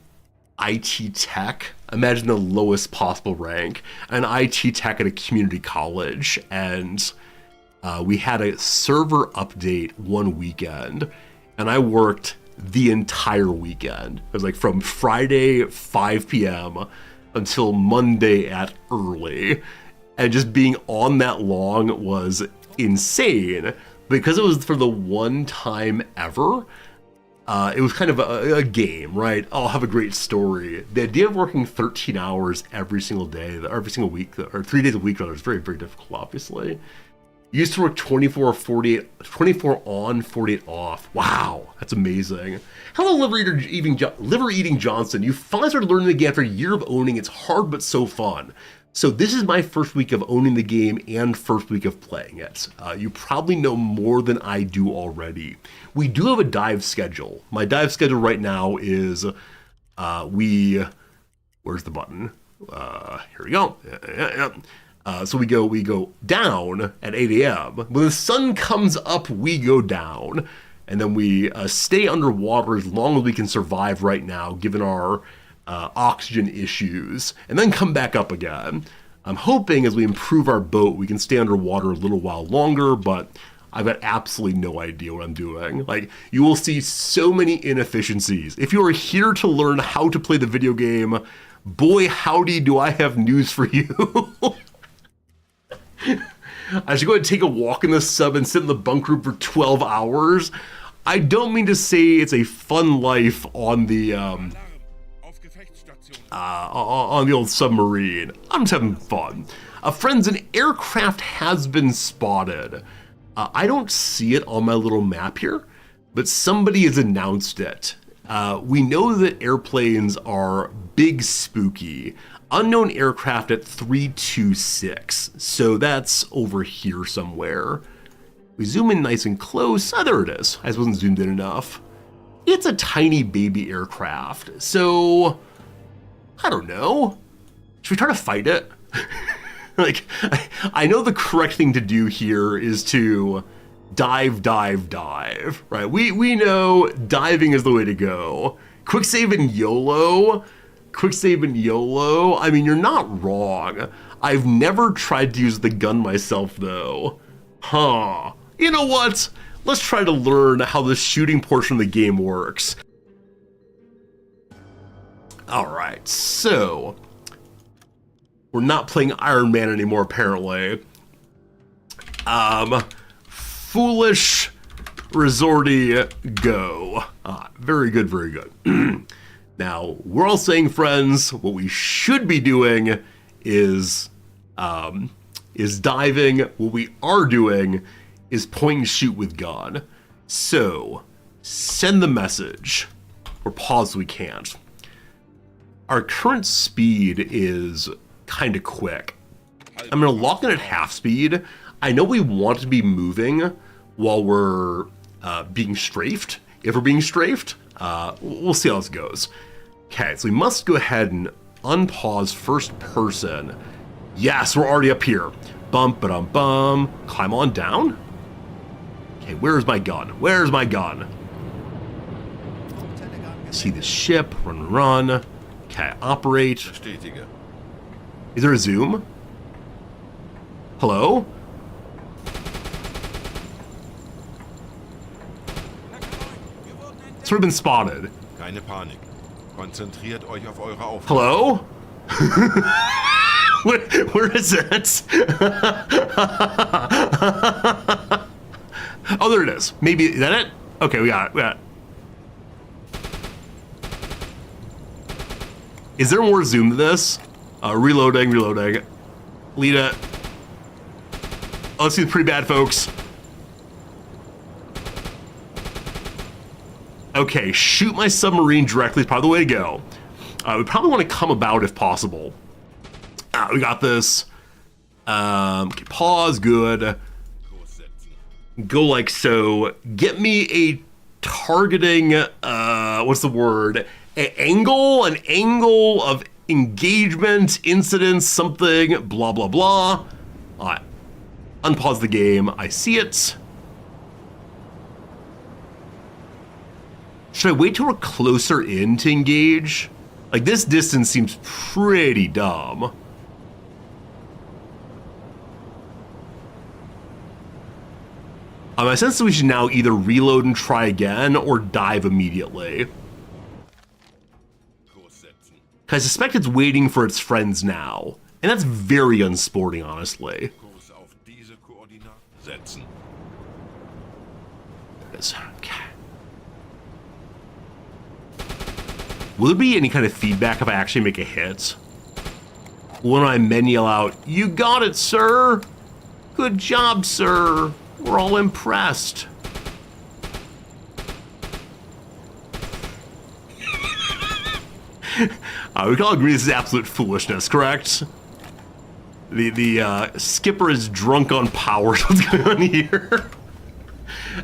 IT tech. Imagine the lowest possible rank. An IT tech at a community college, and we had a server update one weekend, and I worked the entire weekend. It was like from Friday 5 p.m. until Monday at early. And just being on that long was insane. Because it was for the one time ever, it was kind of a game, right? I'll have a great story. The idea of working 13 hours every single day, every single week, or 3 days a week rather, is very, very difficult, obviously. Used to work 24 on, 48 off. Wow, that's amazing. Hello, Liver Eating Johnson. You finally started learning the game after a year of owning. It's hard, but so fun. So this is my first week of owning the game and first week of playing it. You probably know more than I do already. We do have a dive schedule. My dive schedule right now is, where's the button? Here we go. So we go down at 8 a.m. When the sun comes up, we go down. And then we stay underwater as long as we can survive right now, given our oxygen issues, and then come back up again. I'm hoping as we improve our boat, we can stay underwater a little while longer, but I've got absolutely no idea what I'm doing. Like, you will see so many inefficiencies. If you are here to learn how to play the video game, boy howdy do I have news for you. I should go ahead and take a walk in the sub and sit in the bunk room for 12 hours. I don't mean to say it's a fun life on the old submarine. I'm just having fun. Friends, an aircraft has been spotted. I don't see it on my little map here, but somebody has announced it. We know that airplanes are big spooky. Unknown aircraft at 326, so that's over here somewhere. We zoom in nice and close. Ah, there it is. I just wasn't zoomed in enough. It's a tiny baby aircraft, so I don't know. Should we try to fight it? Like, I know the correct thing to do here is to dive, right? We know diving is the way to go. Quick save and YOLO. I mean, you're not wrong. I've never tried to use the gun myself, though. Huh. You know what? Let's try to learn how the shooting portion of the game works. Alright, so we're not playing Iron Man anymore, apparently. Foolish Resorty go. Very good, very good. Now, we're all saying, friends, what we should be doing is diving. What we are doing is point and shoot with gun. So, send the message, or pause if we can't. Our current speed is kind of quick. I'm gonna lock in at half speed. I know we want to be moving while we're being strafed. If we're being strafed, we'll see how this goes. Okay, so we must go ahead and unpause first person. Yes, we're already up here. Bump, ba-dum-bum. Climb on down. Okay, where's my gun? Where's my gun? See the ship, run. Okay, operate. Is there a zoom? Hello? It's sort of been spotted. Keine Panik. Konzentriert euch auf eure Aufgabe. Hello? where is it? Oh, there it is. Maybe, is that it? Okay, we got it. Is there more zoom to this? Reloading. Lead it. Oh, this seems pretty bad, folks. Okay, shoot my submarine directly is probably the way to go. We probably want to come about if possible. We got this. Okay, pause, good. Go like so. Get me a targeting, what's the word? An angle of engagement, incidents, something, blah, blah, blah. All right, unpause the game. I see it. Should I wait till we're closer in to engage? Like, this distance seems pretty dumb. I sense that we should now either reload and try again or dive immediately. I suspect it's waiting for its friends now, and that's very unsporting, honestly. Okay. Will there be any kind of feedback if I actually make a hit? When my men yell out, "You got it, sir! Good job, sir! We're all impressed." We can all agree this is absolute foolishness, correct? The skipper is drunk on power. What's going on here?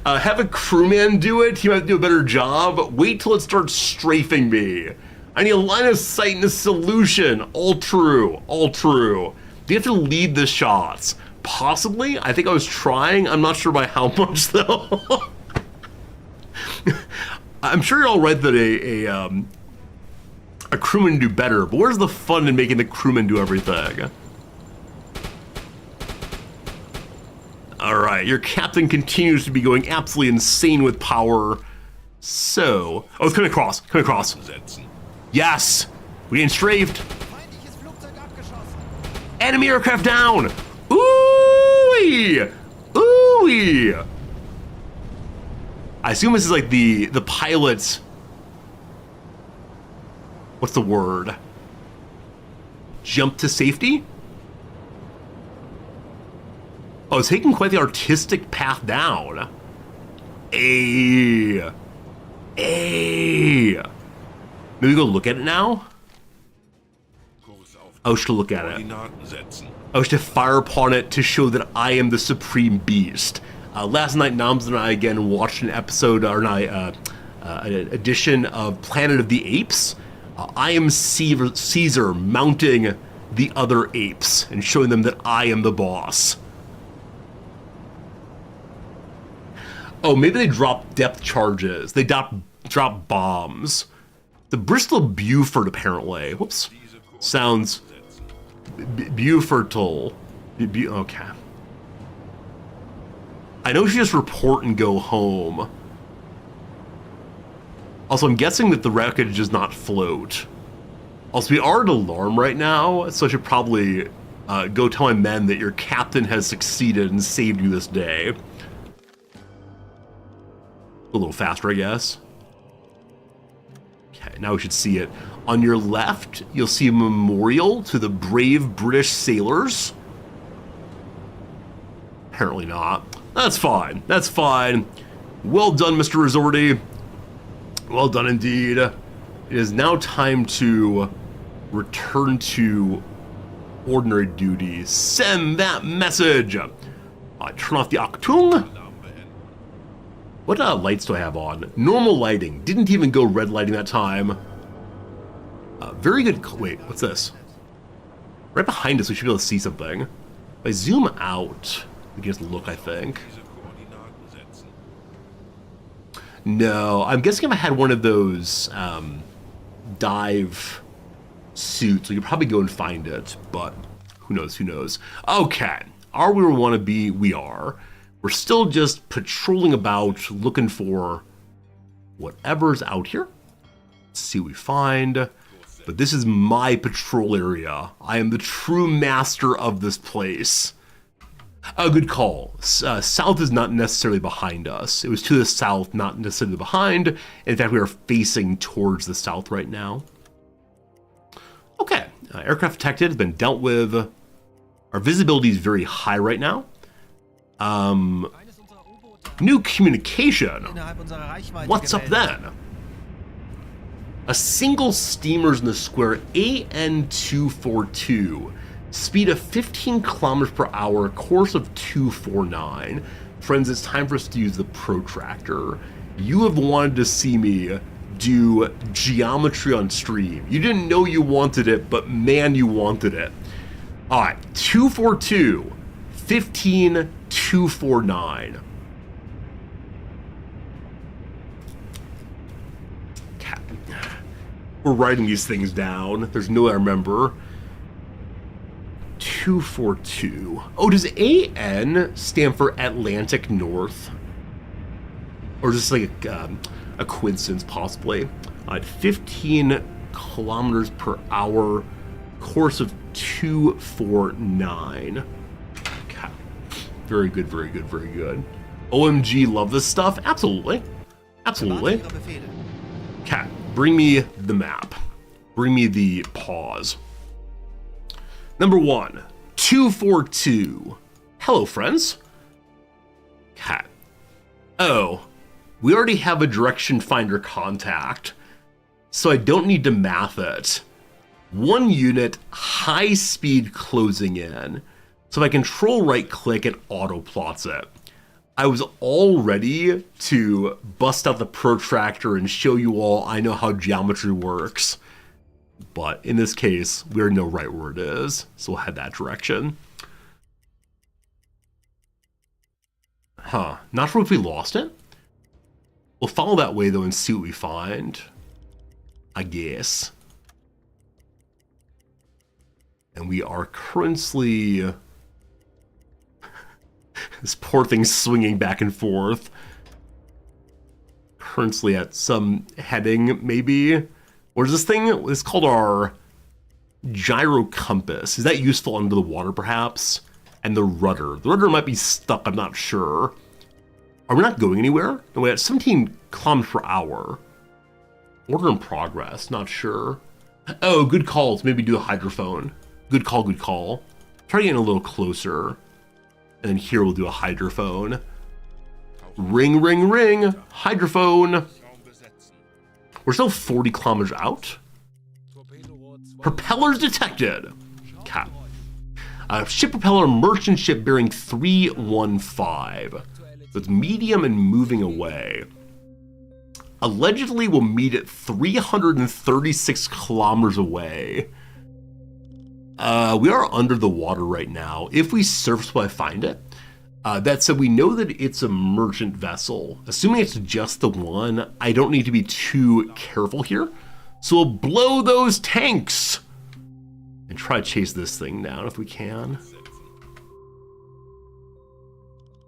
Have a crewman do it. He might do a better job. Wait till it starts strafing me. I need a line of sight and a solution. All true. All true. Do you have to lead the shots? Possibly. I think I was trying. I'm not sure by how much, though. I'm sure you're all right that a crewman do better, but where's the fun in making the crewman do everything? All right, your captain continues to be going absolutely insane with power. So, oh, it's coming across. Yes, we getting strafed. Enemy aircraft down. Ooh-wee! Ooh-wee! I assume this is like the pilot's. What's the word? Jump to safety? Oh, it's taking quite the artistic path down. Maybe go look at it now? I should look at it. I should fire upon it to show that I am the supreme beast. Last night, Nams and I again watched an episode, an edition of Planet of the Apes. I am Caesar mounting the other apes and showing them that I am the boss. Oh, maybe they drop depth charges. They drop bombs. The Bristol Beaufort, apparently. Whoops. Sounds Beaufortal. Okay. I know she just report and go home. Also, I'm guessing that the wreckage does not float. Also, we are at alarm right now, so I should probably go tell my men that your captain has succeeded and saved you this day. A little faster, I guess. Okay, now we should see it. On your left, you'll see a memorial to the brave British sailors. Apparently not. That's fine. That's fine. Well done, Mr. Resorty. Well done indeed. It is now time to return to ordinary duties. Send that message. Turn off the Achtung. What lights do I have on? Normal lighting. Didn't even go red lighting that time. Very good. Wait, what's this? Right behind us, we should be able to see something. If I zoom out, we can just look, I think. No, I'm guessing if I had one of those dive suits, we could probably go and find it, but who knows, who knows. Okay, are we where we want to be? We are. We're still just patrolling about, looking for whatever's out here. Let's see what we find. But this is my patrol area. I am the true master of this place. A good call. South is not necessarily behind us. It was to the south, not necessarily behind. In fact, we are facing towards the south right now. Aircraft detected, has been dealt with. Our visibility is very high right now. New communication. What's up then? A single steamer's in the square AN242. Speed of 15 kilometers per hour, course of 249. Friends, it's time for us to use the protractor. You have wanted to see me do geometry on stream. You didn't know you wanted it, but man, you wanted it. All right, 242, 15, 249. We're writing these things down. There's no way I remember. 242. Oh, does AN stand for Atlantic North? Or just like a coincidence, possibly. 15 kilometers per hour, course of 249. Okay. Very good, very good, very good. OMG, love this stuff? Absolutely. Absolutely. Okay, bring me the map. Bring me the pause. Number 1, 242. Hello, friends. Okay. Oh, we already have a direction finder contact, so I don't need to math it. 1 unit, high speed closing in. So if I control right click, it auto plots it. I was all ready to bust out the protractor and show you all I know how geometry works. But in this case, we already know right where it is, so we'll head that direction. Huh, not sure if we lost it. We'll follow that way though and see what we find, I guess. And we are currently... this poor thing's swinging back and forth. Currently at some heading, maybe. What is this thing? It's called our gyro compass. Is that useful under the water, perhaps? And the rudder. The rudder might be stuck, I'm not sure. Are we not going anywhere? No, we're at 17 kilometers per hour. Order in progress, not sure. Oh, good calls. Maybe do a hydrophone. Good call, good call. Try getting a little closer. And then here we'll do a hydrophone. Ring, ring, ring. Hydrophone. We're still 40 kilometers out. Propellers detected. Okay. Ship propeller, merchant ship bearing 315. So it's medium and moving away. Allegedly will meet at 336 kilometers away. We are under the water right now. If we surface, will I find it? That said, we know that it's a merchant vessel. Assuming it's just the one, I don't need to be too careful here. So we'll blow those tanks and try to chase this thing down if we can.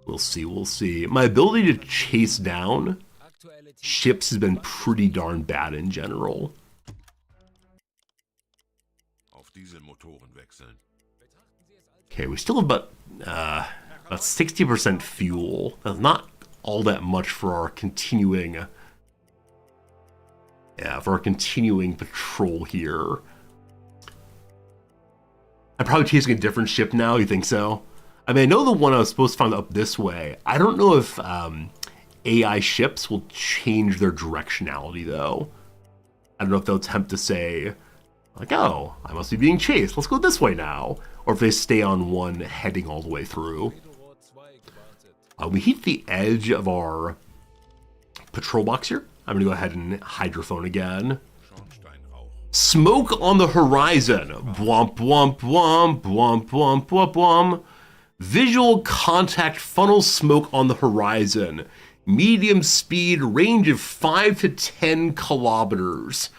We'll see, we'll see. My ability to chase down ships has been pretty darn bad in general. Okay, we still have about 60% fuel. That's not all that much for our continuing, patrol here. I'm probably chasing a different ship now. You think so? I mean, I know the one I was supposed to find up this way. I don't know if AI ships will change their directionality though. I don't know if they'll attempt to say, like, oh, I must be being chased. Let's go this way now. Or if they stay on one heading all the way through. We hit the edge of our patrol box here. I'm gonna go ahead and hydrophone again. Smoke on the horizon. Bwomp, bwomp, bwomp, bwomp, bwomp, bwomp, bwomp. Visual contact funnel smoke on the horizon. Medium speed, range of 5 to 10 kilometers.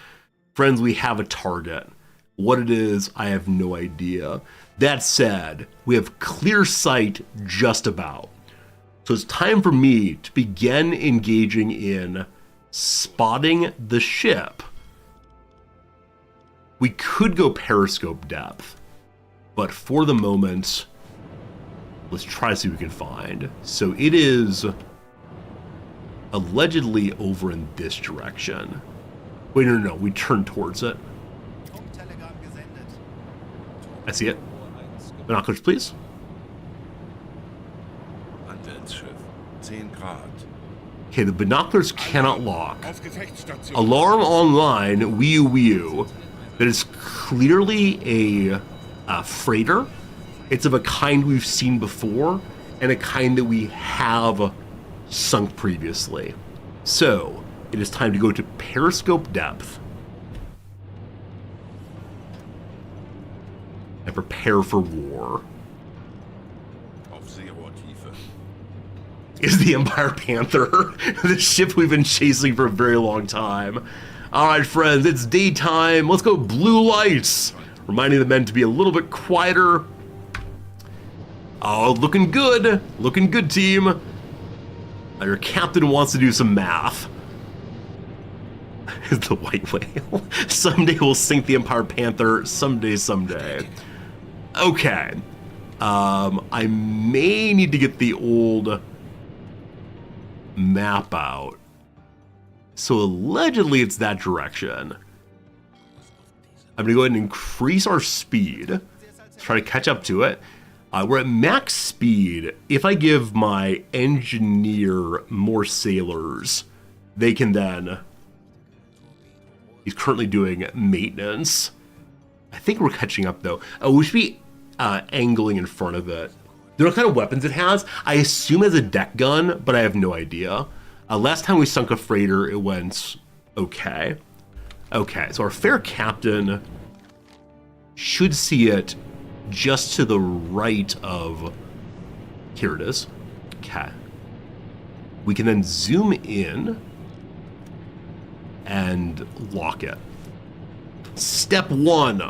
Friends, we have a target. What it is, I have no idea. That said, we have clear sight just about. So it's time for me to begin engaging in spotting the ship. We could go periscope depth, but for the moment, let's try to see what we can find. So it is allegedly over in this direction. Wait, no, we turn towards it. I see it. Binoculars, please. Handelsschiff. 10 Grad. Okay, the binoculars cannot lock. Auf Gefechtsstation. Alarm online, wee-oo. That is clearly a freighter. It's of a kind we've seen before, and a kind that we have sunk previously. So, it is time to go to periscope depth and prepare for war. Auf Seerohrtiefe. Is the Empire Panther, the ship we've been chasing for a very long time. Alright friends, it's daytime, let's go blue lights! Reminding the men to be a little bit quieter. Oh, looking good team. Your captain wants to do some math. The white whale. Someday we'll sink the Empire Panther, someday. Okay. I may need to get the old map out. So allegedly it's that direction. I'm gonna go ahead and increase our speed. Try to catch up to it. We're at max speed. If I give my engineer more sailors, they can then... He's currently doing maintenance. I think we're catching up though. Oh, we should be angling in front of it. There are what kind of weapons it has. I assume it has a deck gun, but I have no idea. Last time we sunk a freighter, it went okay. Okay, so our fair captain should see it just to the right of... Here it is. Okay. We can then zoom in and lock it. Step 1.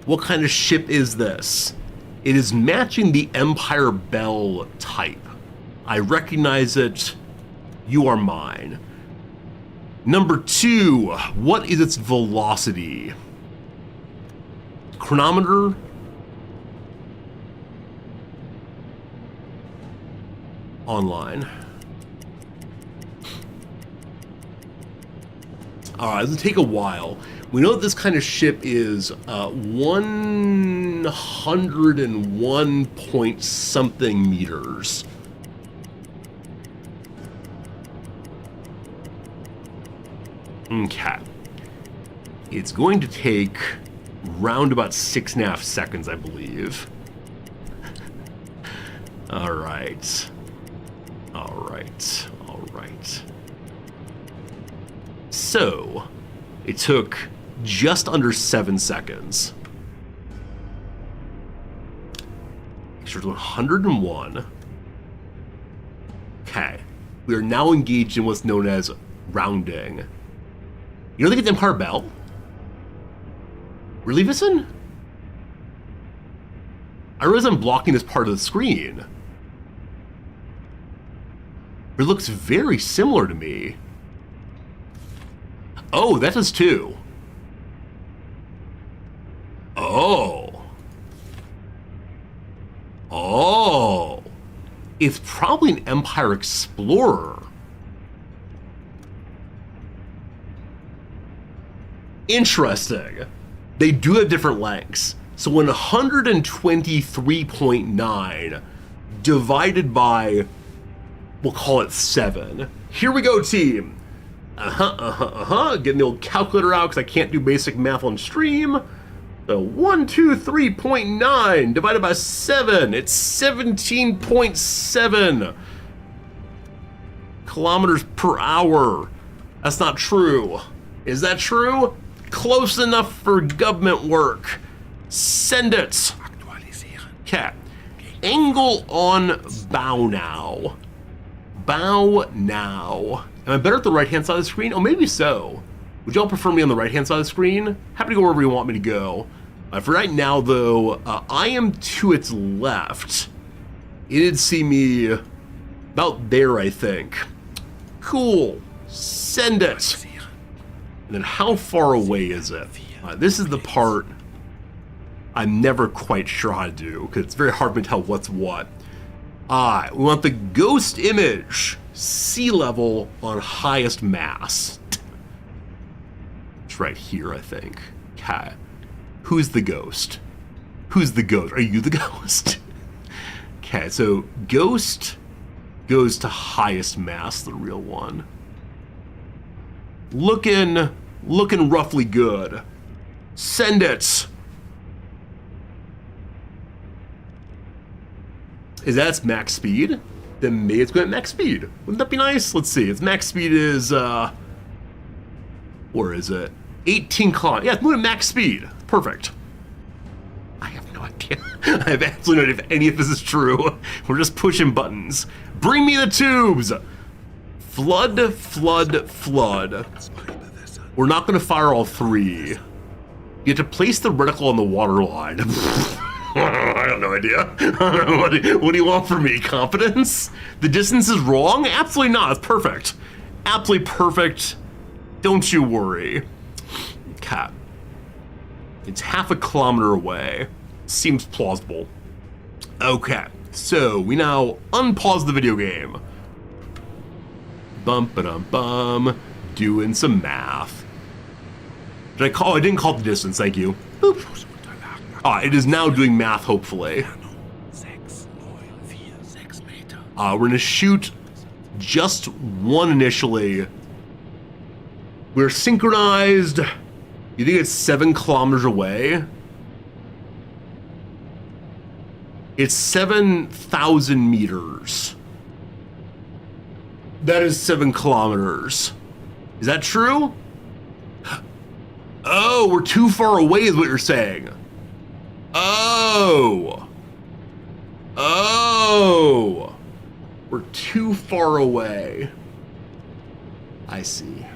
What kind of ship is this? It is matching the Empire Bell type. I recognize it. You are mine. Number 2, what is its velocity? Chronometer? Online. Alright, it's gonna take a while. We know that this kind of ship is 101 point something meters. Okay. It's going to take round about 6.5 seconds, I believe. Alright. So, it took just under 7 seconds. Extra 101. Okay. We are now engaged in what's known as rounding. You don't think it's Empire Bell? Really, Vincent? I realize I'm blocking this part of the screen. It looks very similar to me. Oh, that does too. Oh. It's probably an Empire Explorer. Interesting. They do have different lengths. So 123.9 divided by, we'll call it 7. Here we go, team. Getting the old calculator out because I can't do basic math on stream. So 123.9 divided by 7. It's 17.7 kilometers per hour. That's not true. Is that true? Close enough for government work. Send it. Okay. Angle on bow now. Bow now. Am I better at the right-hand side of the screen? Oh, maybe so. Would y'all prefer me on the right-hand side of the screen? Happy to go wherever you want me to go. For right now, though, I am to its left. It'd see me about there, I think. Cool. Send it. And then how far away is it? This is the part I'm never quite sure how to do, because it's very hard to tell what's what. We want the ghost image, sea level on highest mass. It's right here, I think. Okay. Who's the ghost? Who's the ghost? Are you the ghost? Okay, so ghost goes to highest mass, the real one. Looking roughly good. Send it. Is that its max speed? Then maybe it's going at max speed. Wouldn't that be nice? Let's see. Its max speed is, where is it? 18 kilometers. Yeah, it's moving at max speed. Perfect. I have no idea. I have absolutely no idea if any of this is true. We're just pushing buttons. Bring me the tubes! Flood, flood, flood. We're not going to fire all three. You have to place the reticle on the water line. I have no idea. What do you want from me? Confidence? The distance is wrong? Absolutely not. It's perfect. Absolutely perfect. Don't you worry. Okay. It's half a kilometer away. Seems plausible. Okay. So we now unpause the video game. Bum-ba-dum-bum. Doing some math. Did I call? I didn't call the distance. Thank you. Boop. It is now doing math, hopefully. We're gonna shoot just one initially. We're synchronized. You think it's 7 kilometers away? It's 7,000 meters. That is 7 kilometers. Is that true? Oh, we're too far away is what you're saying. Oh. We're too far away. I see.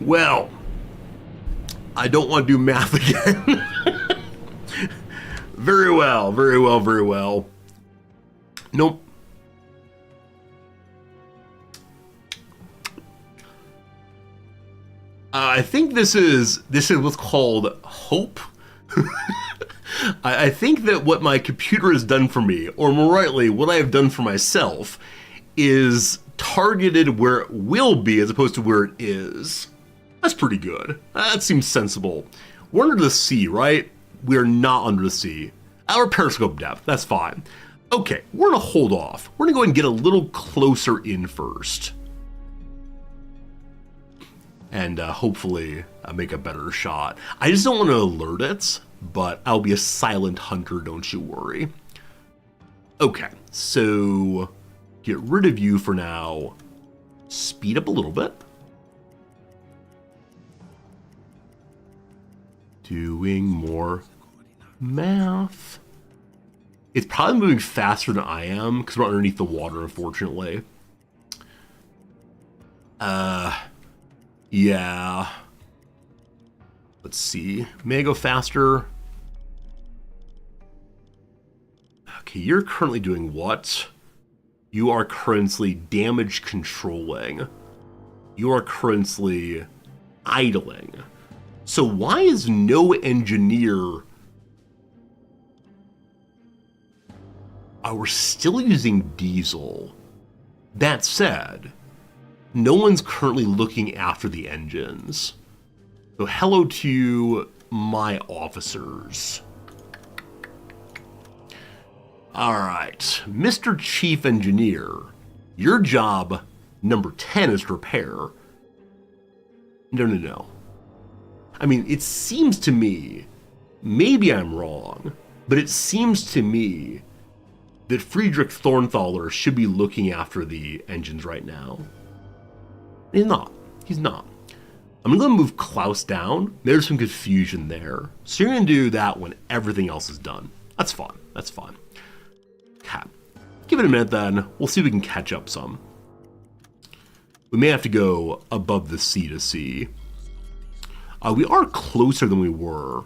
Well, I don't want to do math again. Very well, very well, very well. Nope. I think this is what's called hope. I think that what my computer has done for me, or more rightly, what I have done for myself, is targeted where it will be as opposed to where it is. That's pretty good. That seems sensible. We're under the sea, right? We're not under the sea. Our periscope depth, that's fine. Okay, we're gonna hold off. We're gonna go ahead and get a little closer in first. And hopefully make a better shot. I just don't want to alert it, but I'll be a silent hunter, don't you worry. Okay, so get rid of you for now. Speed up a little bit. Doing more math. It's probably moving faster than I am because we're underneath the water, unfortunately. Yeah. Let's see. May I go faster? Okay, you're currently doing what? You are currently damage controlling. You are currently idling. So why is no engineer... we're still using diesel. That said, no one's currently looking after the engines. So hello to my officers. All right, Mr. Chief Engineer, your job, number 10, is to repair. No. I mean, it seems to me, maybe I'm wrong, but it seems to me that Friedrich Thornthaler should be looking after the engines right now. He's not. He's not. I'm going to move Klaus down. There's some confusion there. So you're going to do that when everything else is done. That's fine. That's fine. Okay. Give it a minute then. We'll see if we can catch up some. We may have to go above the sea to see. We are closer than we were.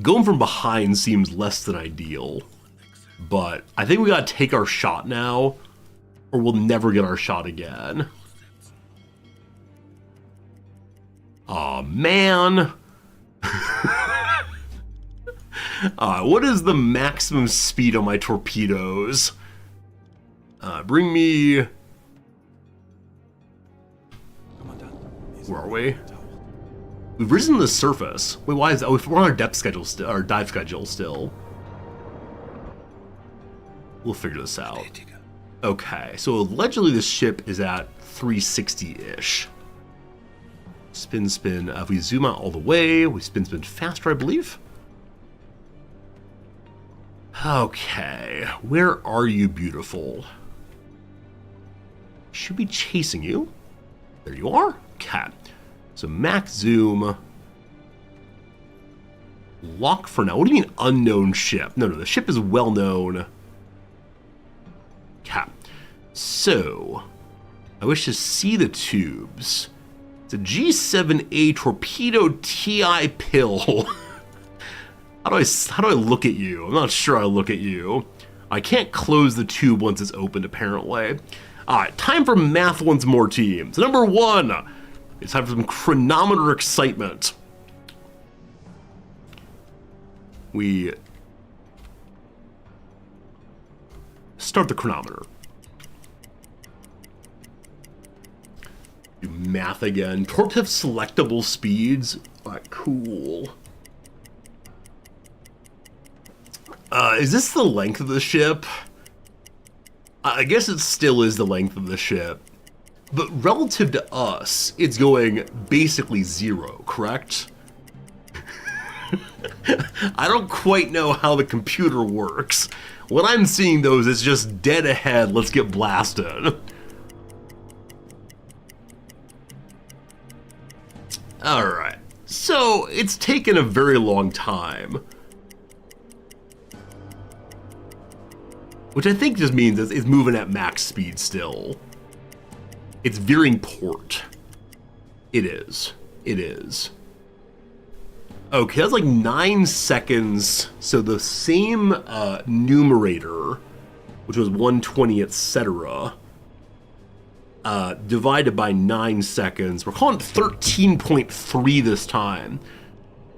Going from behind seems less than ideal. But I think we got to take our shot now, or we'll never get our shot again. Aw, man. What is the maximum speed on my torpedoes? Bring me... Where are we? We've risen to the surface. Wait, why is that? Oh, we're on our depth schedule, our dive schedule still. We'll figure this out. Okay, so allegedly this ship is at 360-ish. Spin, spin. If we zoom out all the way, we spin, spin faster, I believe. Okay, where are you, beautiful? Should be chasing you. There you are. Okay. So max zoom. Lock for now. What do you mean unknown ship? No, the ship is well known. Okay. So I wish to see the tubes. It's a G7A torpedo TI pill. How do I look at you? I'm not sure I look at you. I can't close the tube once it's opened, apparently. Alright, time for math once more, teams. Number 1, it's time for some chronometer excitement. We start the chronometer. Do math again. Torps have selectable speeds. Alright, cool. Is this the length of the ship? I guess it still is the length of the ship. But relative to us, it's going basically 0, correct? I don't quite know how the computer works. What I'm seeing, though, is just dead ahead, let's get blasted. Alright, so it's taken a very long time. Which I think just means it's moving at max speed still. It's veering port. It is. It is. Okay, that's like 9 seconds. So the same numerator, which was 120, etc., divided by 9 seconds. We're calling it 13.3 this time.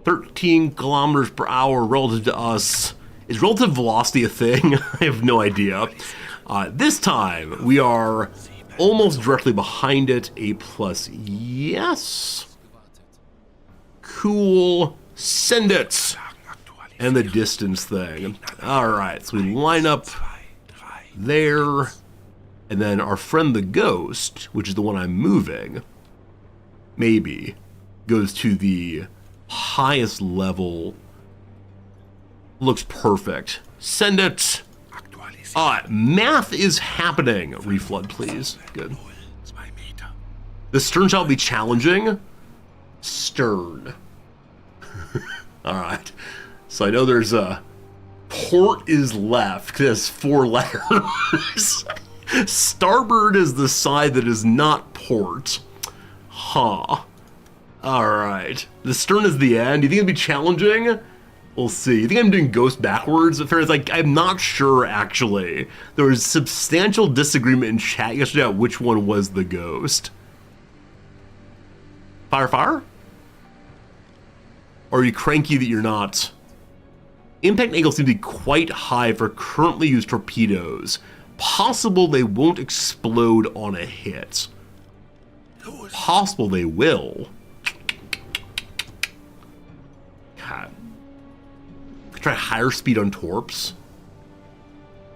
13 kilometers per hour relative to us. Is relative velocity a thing? I have no idea. This time, we are almost directly behind it. A+, yes. Cool. Send it. And the distance thing. Alright, so we line up there. And then our friend the ghost, which is the one I'm moving, maybe, goes to the highest level. Looks perfect. Send it. Math is happening. Reflood, please. Good. The stern shall be challenging. Stern. Alright. So I know there's a port is left, because it has 4 letters. Starboard is the side that is not port. Huh. Alright. The stern is the end. Do you think it'll be challenging? We'll see. You think I'm doing ghost backwards? Like, I'm not sure, actually. There was substantial disagreement in chat yesterday about which one was the ghost. Fire, fire? Or are you cranky that you're not? Impact angle seems to be quite high for currently used torpedoes. Possible they won't explode on a hit. Possible they will. God. Try higher speed on torps.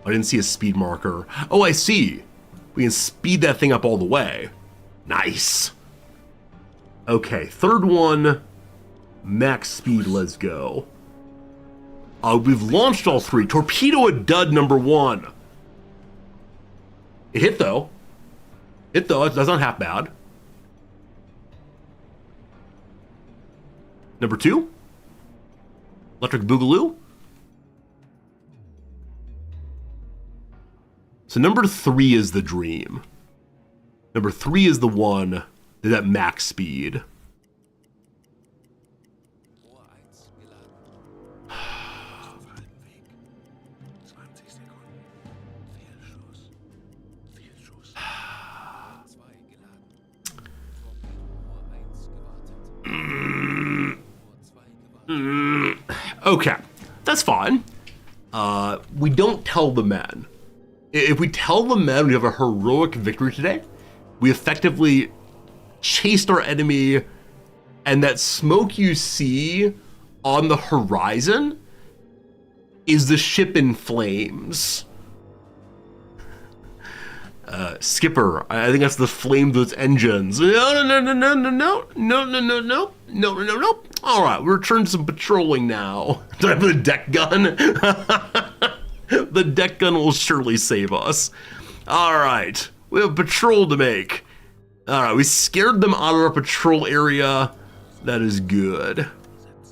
I didn't see a speed marker. Oh, I see. We can speed that thing up all the way. Nice. Okay, third one. Max speed, let's go. We've launched all 3. Torpedo a dud number 1. It hit though. That's not half bad. Number 2. Electric Boogaloo. So number 3 is the dream. Number 3 is the one that's at max speed. Okay, that's fine. We don't tell the men. If we tell the men we have a heroic victory today, we effectively chased our enemy And that smoke you see on the horizon is the ship in flames. Skipper, I think that's the flame of those engines. No. All right, we return to some patrolling now. Do I have a deck gun? The deck gun will surely save us. All right, we have a patrol to make. All right, we scared them out of our patrol area. That is good.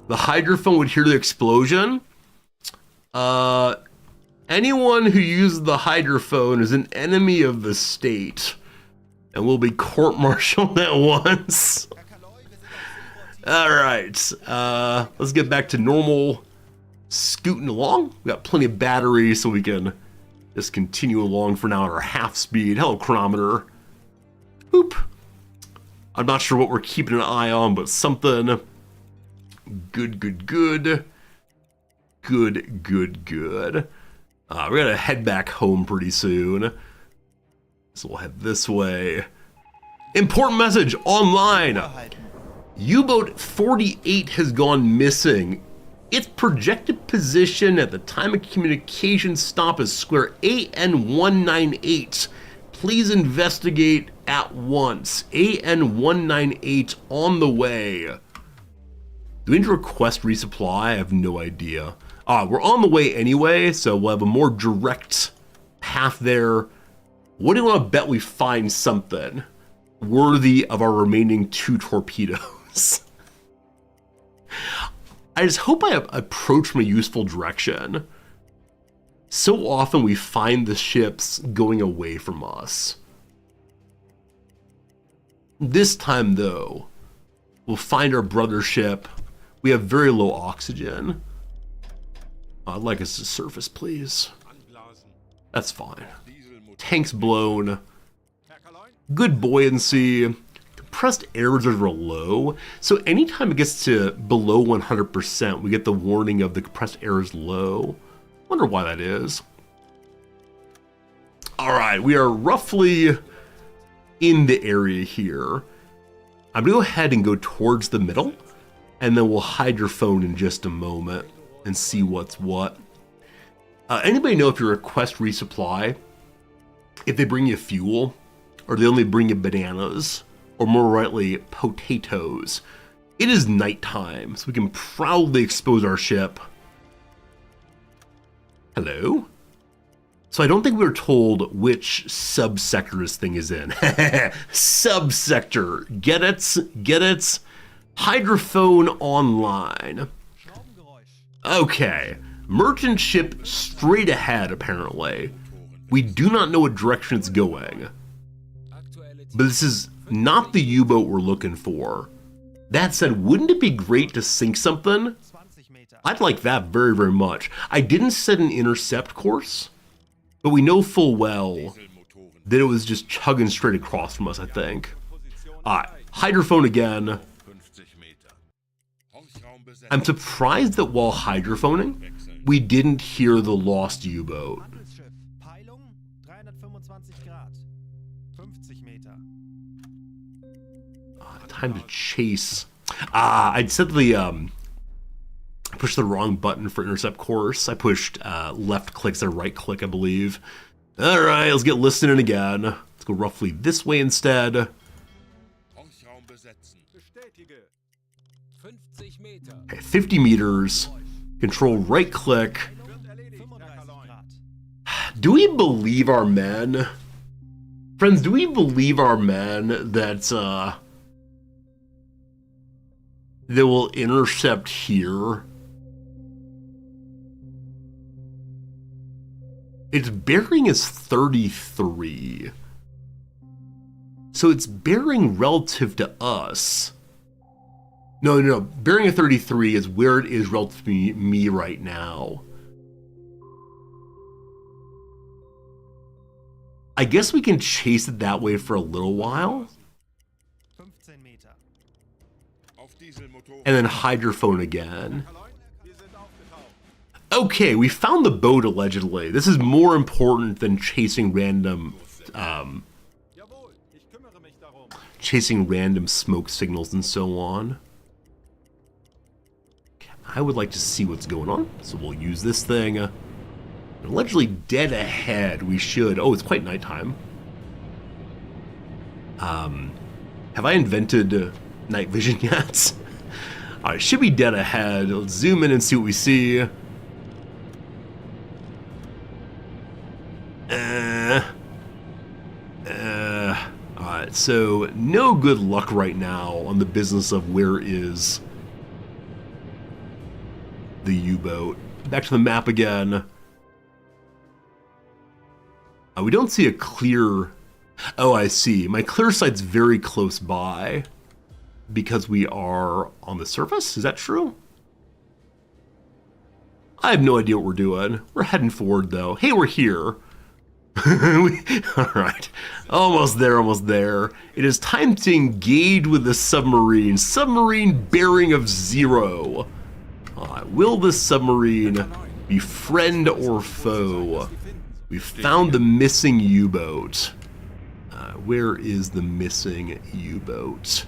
The hydrophone would hear the explosion. Anyone who uses the hydrophone is an enemy of the state and will be court-martialed at once. All right, let's get back to normal scooting along. We got plenty of batteries, so we can just continue along for now at our half speed. Hello, chronometer. Boop. I'm not sure what we're keeping an eye on, but something good. We gotta head back home pretty soon. So we'll head this way. Important message online. U-boat 48 has gone missing. Its projected position at the time of communication stop is square AN198. Please investigate at once. AN198 on the way. Do we need to request resupply? I have no idea. We're on the way anyway, so we'll have a more direct path there. What do you want to bet we find something worthy of our remaining 2 torpedoes? I just hope I approach from a useful direction. So often we find the ships going away from us. This time, though, we'll find our brother ship. We have very low oxygen. I'd like us to surface, please. That's fine. Tank's blown. Good buoyancy. Compressed air reserves are low. So anytime it gets to below 100%, we get the warning of the compressed air is low. Wonder why that is. All right, we are roughly in the area here. I'm gonna go ahead and go towards the middle, and then we'll hide your phone in just a moment and see what's what. Anybody know if you request resupply, if they bring you fuel, or they only bring you bananas, or more rightly, potatoes? It is nighttime, so we can proudly expose our ship. Hello? So I don't think we were told which subsector this thing is in. Subsector. Get it? Get it? Hydrophone online. Okay. Merchant ship straight ahead, apparently. We do not know what direction it's going. But this is not the U-boat we're looking for. That said, wouldn't it be great to sink something? I'd like that very, very much. I didn't set an intercept course, but we know full well that it was just chugging straight across from us, I think. Hydrophone again. I'm surprised that while hydrophoning, we didn't hear the lost U-boat. Time to chase. I'd set the I pushed the wrong button for intercept course. I pushed left click instead of right click, I believe. All right, let's get listening again. Let's go roughly this way instead. Okay, 50 meters. Control right click. Do we believe our men? Friends, do we believe our men that they will intercept here? Its bearing is 33. So its bearing relative to us. No. Bearing of 33 is where it is relative to me right now. I guess we can chase it that way for a little while. And then hydrophone again. Okay, we found the boat allegedly. This is more important than chasing random smoke signals and so on. I would like to see what's going on, so we'll use this thing. Allegedly dead ahead, we should. Oh, it's quite nighttime. Have I invented night vision yet? Alright, should be dead ahead. Let's zoom in and see what we see. Alright, so no good luck right now on the business of where is the U-boat. Back to the map again. We don't see a clear... Oh, I see. My clear sight's very close by because we are on the surface. Is that true? I have no idea what we're doing. We're heading forward, though. Hey, we're here. All right. Almost there, almost there. It is time to engage with the submarine. Submarine bearing of 0. Will the submarine be friend or foe? We found the missing U-boat. Where is the missing U-boat?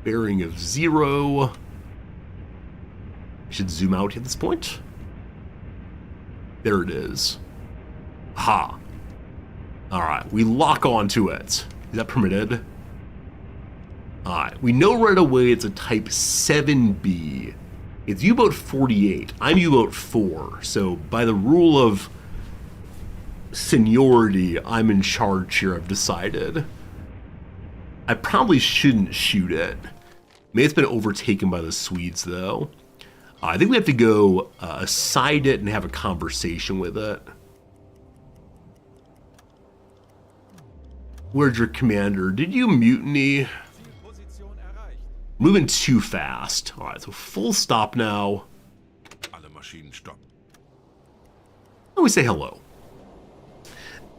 Bearing of 0. I should zoom out at this point. There it is. Ha. Alright, we lock onto it. Is that permitted? Alright, we know right away it's a Type 7B. It's U-boat 48. I'm U-boat 4, so by the rule of seniority, I'm in charge here, I've decided. I probably shouldn't shoot it. Maybe it's been overtaken by the Swedes, though. I think we have to go aside it and have a conversation with it. Where's your commander? Did you mutiny? Moving too fast. Alright, so full stop now. Alle Maschinen stopp. And we say hello.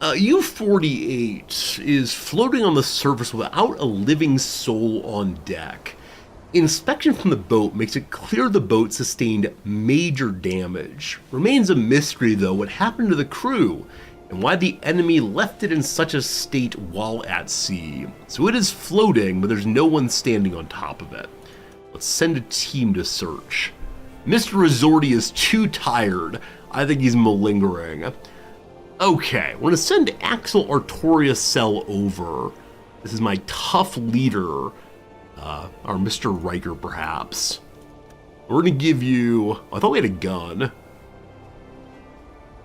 U-48 is floating on the surface without a living soul on deck. Inspection from the boat makes it clear the boat sustained major damage. Remains a mystery, though, what happened to the crew and why the enemy left it in such a state while at sea. So it is floating, but there's no one standing on top of it. Let's send a team to search. Mr. Resorti is too tired. I think he's malingering. Okay, we're gonna send Axel Artorius over. This is my tough leader, or Mr. Riker, perhaps. We're gonna give you... I thought we had a gun.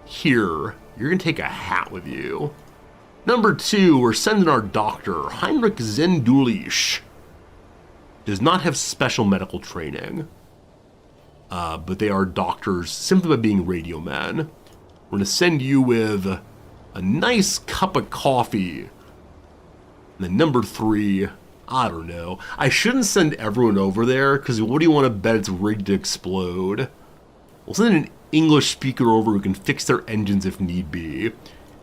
Here, you're gonna take a hat with you. Number 2, we're sending our doctor, Heinrich Zendulisch. Does not have special medical training, but they are doctors simply by being radio men. We're going to send you with a nice cup of coffee. And then number 3, I don't know. I shouldn't send everyone over there, because what do you want to bet it's rigged to explode? We'll send an English speaker over who can fix their engines if need be.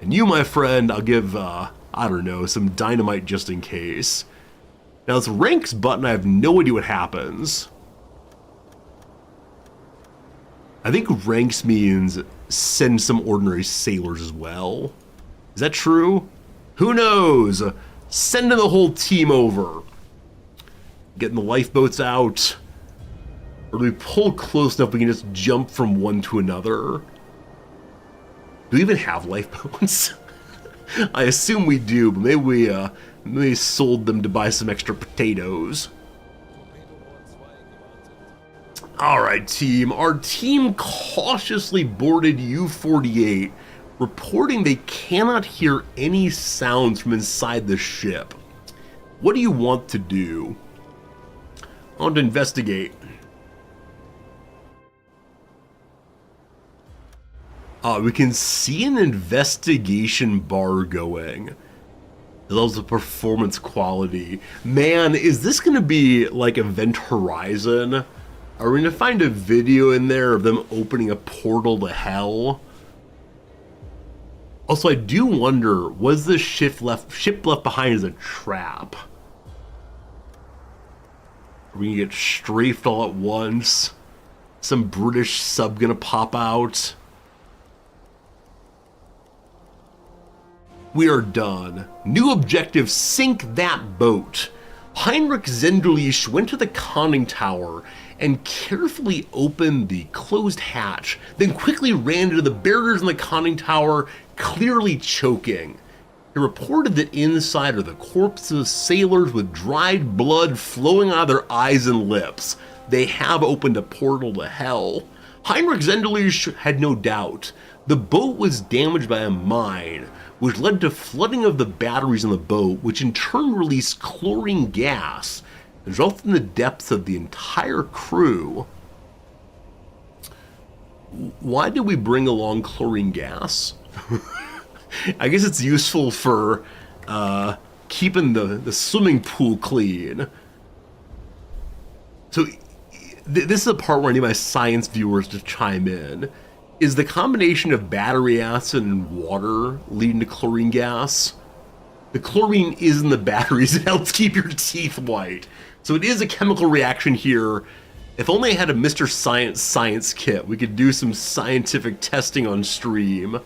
And you, my friend, I'll give, I don't know, some dynamite just in case. Now this ranks button, I have no idea what happens. I think ranks means send some ordinary sailors as well. Is that true? Who knows? Sending the whole team over. Getting the lifeboats out. Or do we pull close enough we can just jump from one to another? Do we even have lifeboats? I assume we do, but maybe we sold them to buy some extra potatoes. Alright, team. Our team cautiously boarded U-48, reporting they cannot hear any sounds from inside the ship. What do you want to do? I want to investigate. We can see an investigation bar going. Loves the performance quality. Man, is this going to be like Event Horizon? Are we going to find a video in there of them opening a portal to hell? Also, I do wonder, was this ship left behind as a trap? Are we going to get strafed all at once? Some British sub going to pop out? We are done. New objective, sink that boat. Heinrich Zenderlich went to the conning tower and carefully opened the closed hatch, then quickly ran into the barriers in the conning tower, clearly choking. He reported that inside are the corpses of sailors with dried blood flowing out of their eyes and lips. They have opened a portal to hell. Heinrich Zenderlich had no doubt. The boat was damaged by a mine, which led to flooding of the batteries on the boat, which in turn released chlorine gas, resulting in the deaths of the entire crew. Why did we bring along chlorine gas? I guess it's useful for keeping the swimming pool clean. So this is the part where I need my science viewers to chime in. Is the combination of battery acid and water leading to chlorine gas? The chlorine is in the batteries. It helps keep your teeth white. So it is a chemical reaction here. If only I had a Mr. Science kit, we could do some scientific testing on stream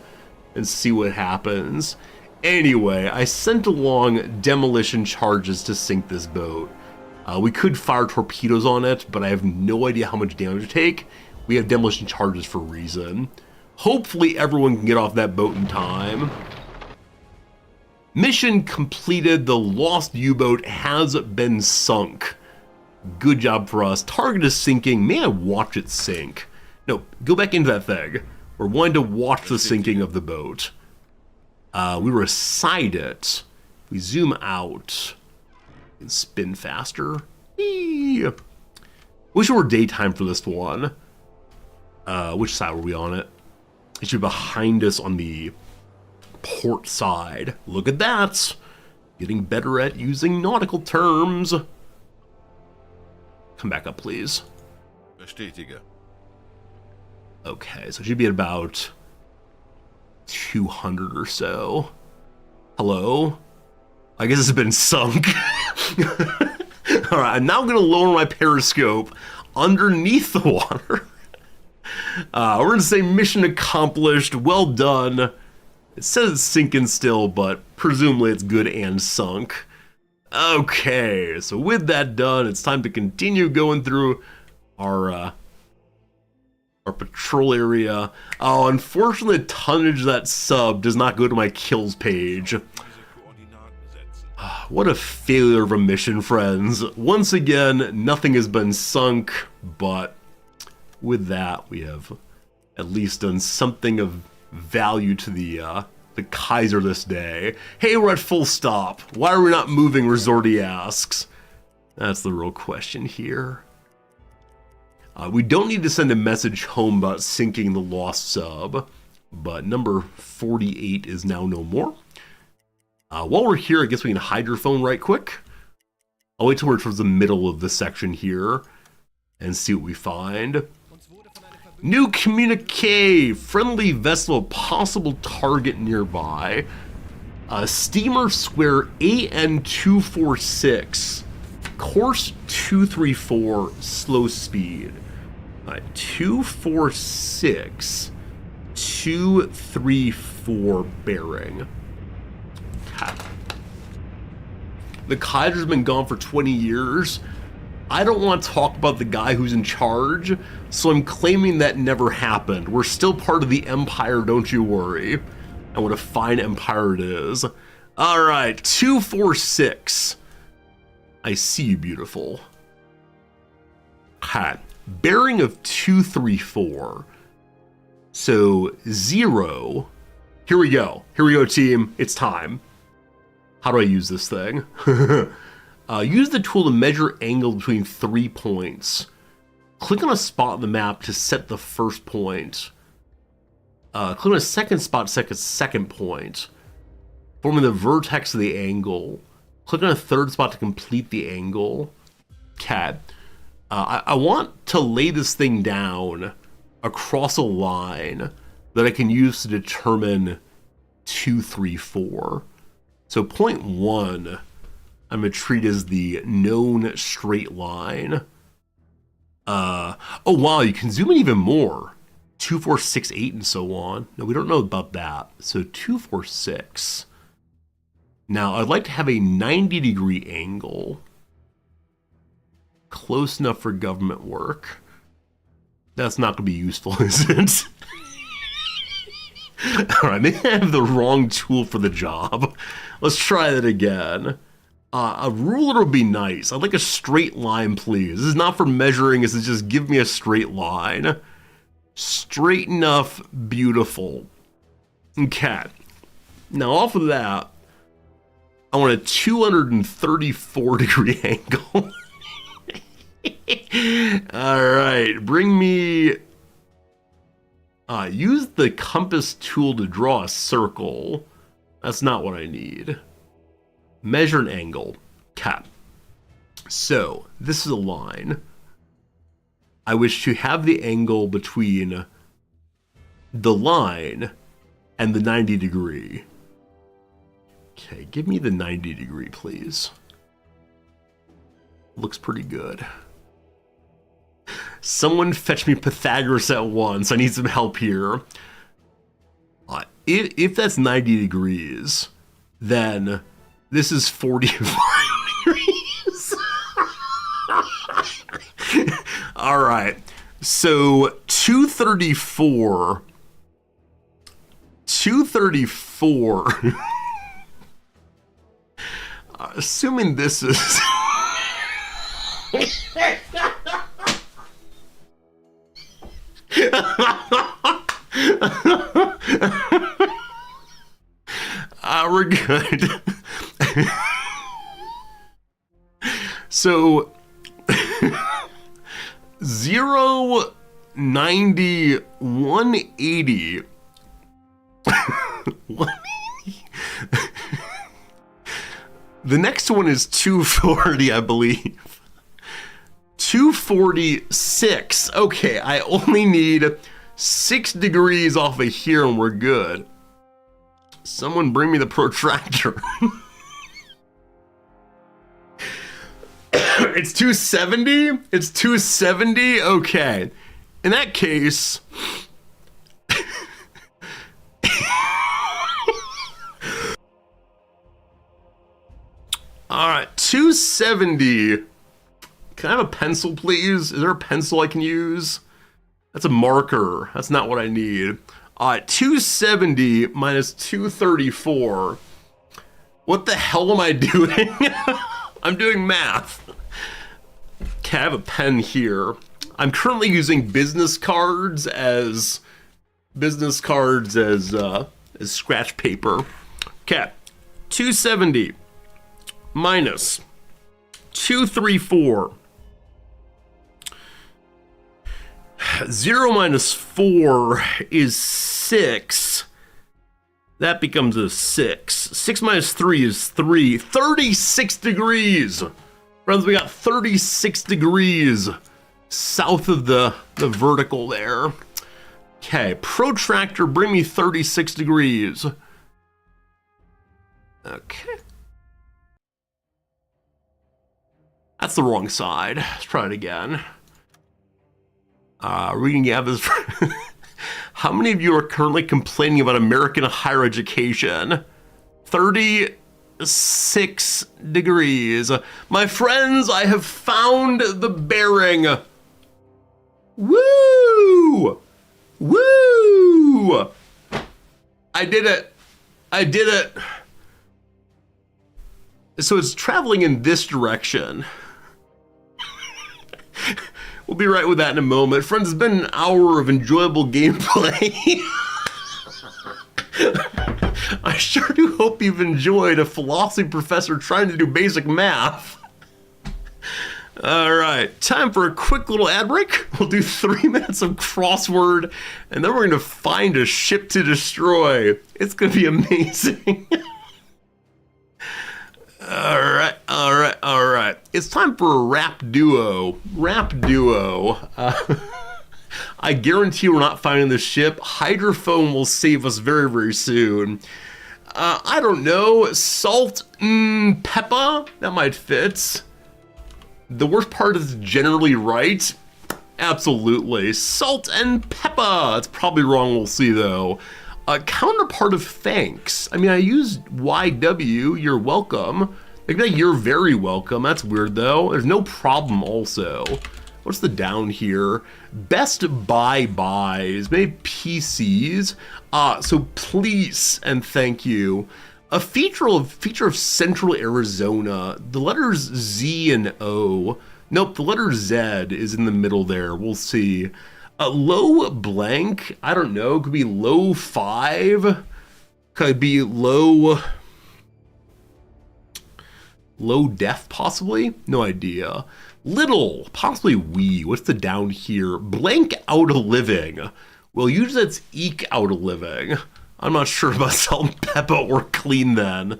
and see what happens. Anyway, I sent along demolition charges to sink this boat. We could fire torpedoes on it, but I have no idea how much damage to take. We have demolition charges for a reason. Hopefully everyone can get off that boat in time. Mission completed. The lost U-boat has been sunk. Good job for us. Target is sinking. May I watch it sink? No, go back into that thing. We're wanting to watch the sinking of the boat. We were aside it. We zoom out and spin faster. Eee. Wish it were daytime for this one. Which side were we on it? It should be behind us on the port side. Look at that. Getting better at using nautical terms. Come back up, please. Bestätige. Okay, so it should be at about 200 or so. Hello? I guess it's been sunk. Alright, I'm now going to lower my periscope underneath the water. We're going to say mission accomplished, well done. It says it's sinking still, but presumably it's good and sunk. Okay, so with that done, it's time to continue going through our patrol area. Oh, unfortunately, the tonnage of that sub does not go to my kills page. What a failure of a mission, friends. Once again, nothing has been sunk, but with that, we have at least done something of value to the Kaiser this day. Hey, we're at full stop. Why are we not moving, Resorty asks. That's the real question here. We don't need to send a message home about sinking the lost sub, but number 48 is now no more. While we're here, I guess we can hide your phone right quick. I'll wait till we're towards the middle of this section here and see what we find. New communique, friendly vessel, possible target nearby. Steamer square AN246, course 234, slow speed. 246, 234 bearing. Okay. The Kaiser's been gone for 20 years. I don't want to talk about the guy who's in charge, so I'm claiming that never happened. We're still part of the Empire, don't you worry. And what a fine empire it is. Alright, 246. I see you, beautiful. Okay, bearing of 234. So, 0. Here we go, team. It's time. How do I use this thing? Use the tool to measure angle between 3 points. Click on a spot on the map to set the first point. Click on a second spot to set a second point, forming the vertex of the angle. Click on a third spot to complete the angle. Okay. I want to lay this thing down across a line that I can use to determine 2, 3, 4. So point 1, I'm going to treat as the known straight line. Oh wow, you can zoom in even more. 2, 4, 6, 8, and so on. No, we don't know about that. So 2, 4, 6. Now, I'd like to have a 90-degree angle Close enough for government work. That's not going to be useful, is it? Alright, maybe I have the wrong tool for the job. Let's try that again. A ruler would be nice. I'd like a straight line, please. This is not for measuring, this is just give me a straight line. Straight enough, beautiful. Okay. Now off of that, I want a 234 degree angle. Alright, bring me... use the compass tool to draw a circle. That's not what I need. Measure an angle. Cap. So, this is a line. I wish to have the angle between the line and the 90 degree. Okay, give me the 90 degree, please. Looks pretty good. Someone fetch me Pythagoras at once. I need some help here. If that's 90 degrees, then this is 45 degrees. All right. So 234. Assuming this is... we're good. So 0, 90, 180. 180. The next one is 240, I believe. 246. Okay, I only need 6 degrees off of here and we're good. Someone bring me the protractor. It's 270? It's 270? Okay. In that case... Alright, 270. Can I have a pencil, please? Is there a pencil I can use? That's a marker. That's not what I need. 270 minus 234. What the hell am I doing? I'm doing math. Okay, I have a pen here. I'm currently using business cards as scratch paper. Okay, 270 minus 234. 0 minus 4 is 6. That becomes a 6. 6 minus 3 is 3. 36 degrees. Friends, we got 36 degrees south of the vertical there. Okay, protractor, bring me 36 degrees. Okay. That's the wrong side. Let's try it again. Reading Gav's. How many of you are currently complaining about American higher education? 36 degrees. My friends, I have found the bearing. Woo! Woo! I did it. I did it. So it's traveling in this direction. We'll be right with that in a moment. Friends, it's been an hour of enjoyable gameplay. I sure do hope you've enjoyed a philosophy professor trying to do basic math. All right, time for a quick little ad break. We'll do 3 minutes of crossword, and then we're going to find a ship to destroy. It's going to be amazing. All right. It's time for a rap duo. I guarantee we're not finding the ship. Hydrophone will save us very, very soon. I don't know. Salt and pepper? That might fit. The worst part is generally right. Absolutely. Salt and pepper. It's probably wrong, we'll see though. Counterpart of thanks. I mean, I used YW, you're welcome. Like, you're very welcome. That's weird, though. There's no problem, also. What's the down here? Best buys, maybe PCs. So please and thank you. A feature of Central Arizona. The letters Z and O. Nope, the letter Z is in the middle there. We'll see. Low blank. I don't know. Could be low 5. Could be low def, possibly. No idea. Little, possibly wee. What's the down here? Blank out of living. Well, usually that's eke out of living. I'm not sure about salt and pepper or clean then.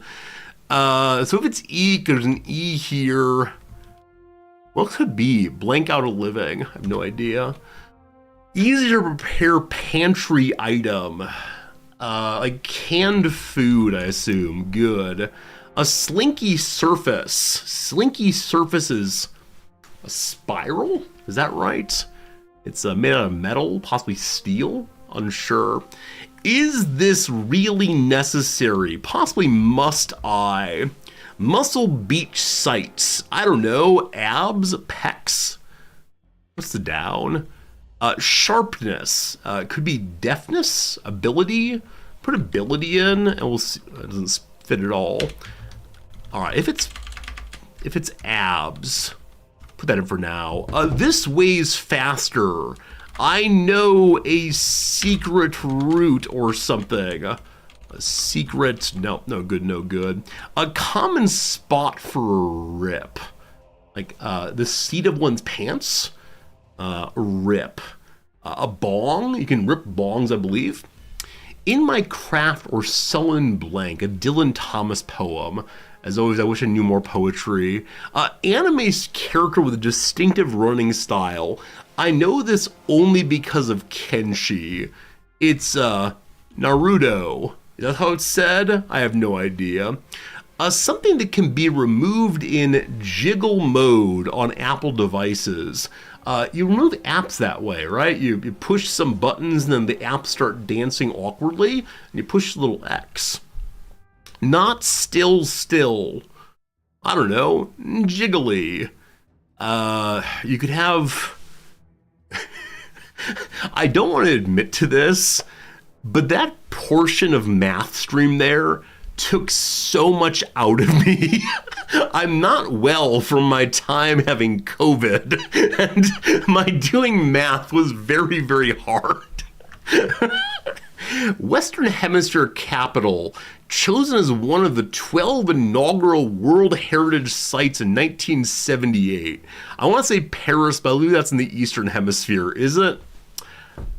So if it's eke, there's an E here. What could be? Blank out of living. I have no idea. Easy to prepare pantry item. Like canned food, I assume. Good. A slinky surface. Slinky surface is a spiral? Is that right? It's made out of metal, possibly steel? Unsure. Is this really necessary? Possibly must I? Muscle beach sights. I don't know. Abs? Pecs? What's the down? Sharpness. Could be deafness? Ability? Put ability in and we'll see. It doesn't fit at all. Alright, if it's abs, put that in for now. This weighs faster. I know a secret route or something. A secret, no good. A common spot for a rip. Like, the seat of one's pants? Rip. A bong, you can rip bongs, I believe. In my craft or sullen blank, a Dylan Thomas poem. As always, I wish I knew more poetry. Anime character with a distinctive running style. I know this only because of Kenshi. It's, Naruto. Is that how it's said? I have no idea. Something that can be removed in jiggle mode on Apple devices. You remove apps that way, right? You push some buttons and then the apps start dancing awkwardly, and you push the little X. Not still. I don't know, jiggly. You could have... I don't want to admit to this, but that portion of math stream there took so much out of me. I'm not well from my time having COVID, and my doing math was very, very hard. Western Hemisphere capital, chosen as one of the 12 inaugural World Heritage Sites in 1978. I want to say Paris, but I believe that's in the Eastern Hemisphere, is it?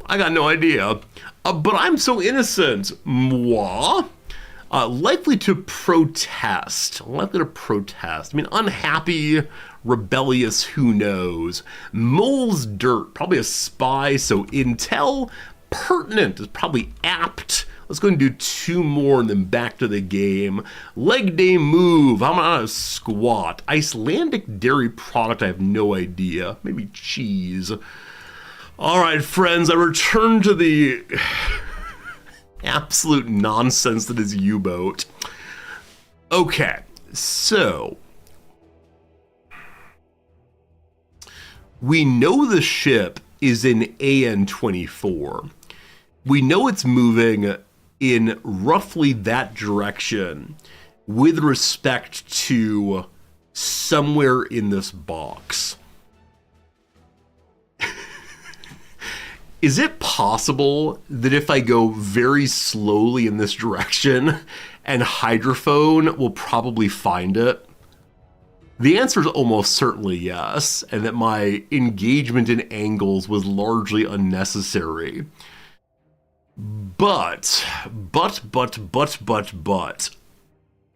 I got no idea. But I'm so innocent. Moi? Likely to protest. I mean, unhappy, rebellious, who knows. Mole's dirt, probably a spy, so intel. Pertinent is probably apt. Let's go and do 2 more and then back to the game. Leg day move. I'm on a squat. Icelandic dairy product, I have no idea. Maybe cheese. All right, friends, I return to the absolute nonsense that is U-Boat. Okay, so we know the ship is in AN24. We know it's moving in roughly that direction with respect to somewhere in this box. Is it possible that if I go very slowly in this direction and hydrophone will probably find it? The answer is almost certainly yes, and that my engagement in angles was largely unnecessary. But,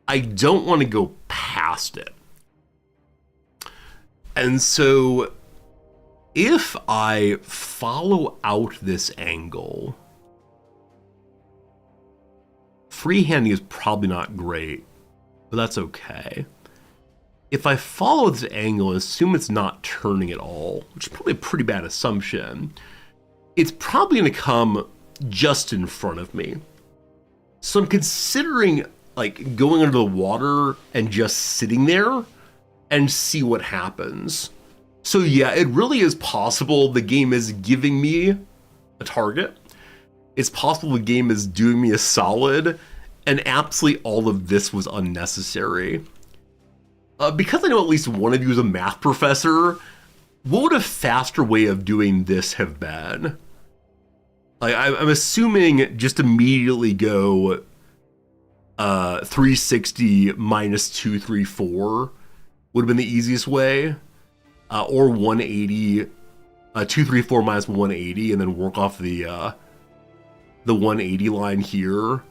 I don't want to go past it. And so, if I follow out this angle, freehanding is probably not great, but that's okay. If I follow this angle and assume it's not turning at all, which is probably a pretty bad assumption, it's probably going to come just in front of me. So I'm considering like going under the water and just sitting there and see what happens. So yeah, it really is possible the game is giving me a target. It's possible the game is doing me a solid, and absolutely all of this was unnecessary. Because I know at least one of you is a math professor, what would a faster way of doing this have been? Like, I'm assuming just immediately go 360 minus 234 would have been the easiest way, or 180, 234 minus 180, and then work off the 180 line here.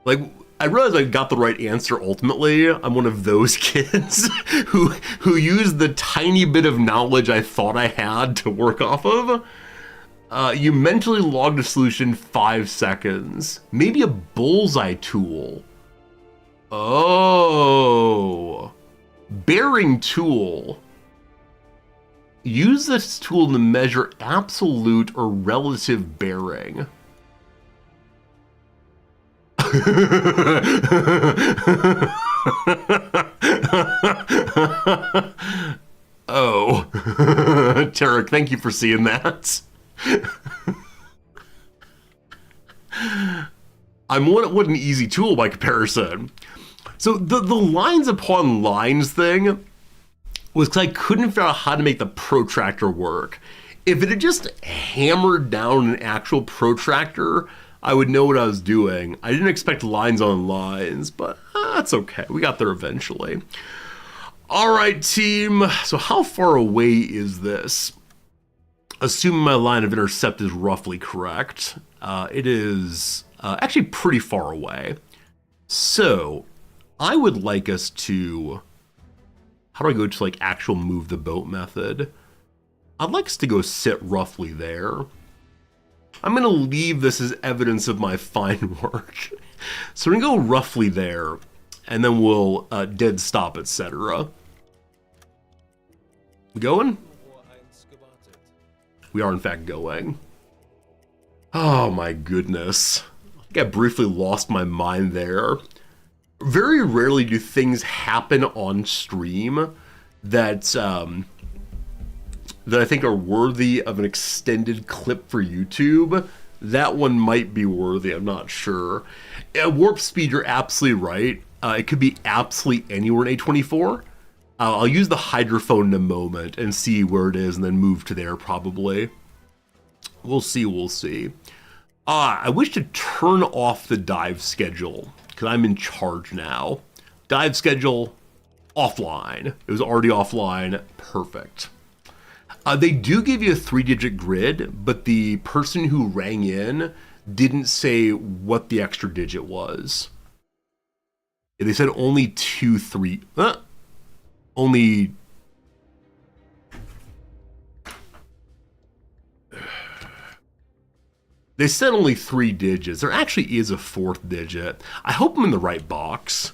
Like, I realize I got the right answer ultimately. I'm one of those kids who used the tiny bit of knowledge I thought I had to work off of. You mentally logged a solution 5 seconds. Maybe a bullseye tool. Oh. Bearing tool. Use this tool to measure absolute or relative bearing. Oh. Tarek, thank you for seeing that. What an easy tool by comparison. So the lines upon lines thing was because I couldn't figure out how to make the protractor work. If it had just hammered down an actual protractor, I would know what I was doing. I didn't expect lines on lines, but that's okay. We got there eventually. All right, team. So how far away is this? Assuming my line of intercept is roughly correct, it is actually pretty far away. So I would like us to, how do I go to like actual move the boat method? I'd like us to go sit roughly there. I'm gonna leave this as evidence of my fine work. So we're gonna go roughly there, and then we'll dead stop, etc. We going? We are in fact going. Oh my goodness. I think I briefly lost my mind there. Very rarely do things happen on stream that that I think are worthy of an extended clip for YouTube. That one might be worthy, I'm not sure. At warp speed, you're absolutely right. It could be absolutely anywhere in A24. I'll use the hydrophone in a moment and see where it is and then move to there probably. We'll see. I wish to turn off the dive schedule because I'm in charge now. Dive schedule, offline. It was already offline, perfect. They do give you a 3-digit grid, but the person who rang in didn't say what the extra digit was. They said only only... They said only 3 digits. There actually is a 4th digit. I hope I'm in the right box.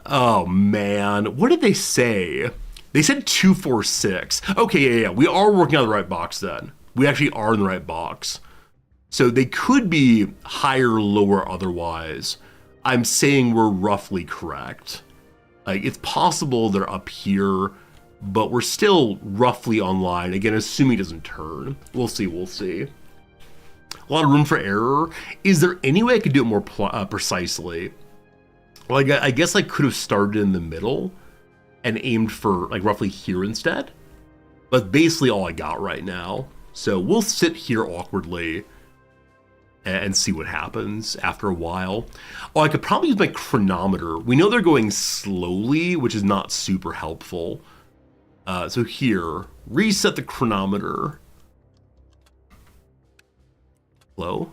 Oh man, what did they say? They said 246. Okay, yeah, we are working on the right box then. We actually are in the right box. So they could be higher, lower otherwise. I'm saying we're roughly correct. Like, it's possible they're up here, but we're still roughly online. Again, assuming it doesn't turn. We'll see. A lot of room for error. Is there any way I could do it more precisely? Well, I guess I could have started in the middle and aimed for like roughly here instead. But basically all I got right now. So we'll sit here awkwardly and see what happens after a while. Oh, I could probably use my chronometer. We know they're going slowly, which is not super helpful. So here, reset the chronometer. Hello?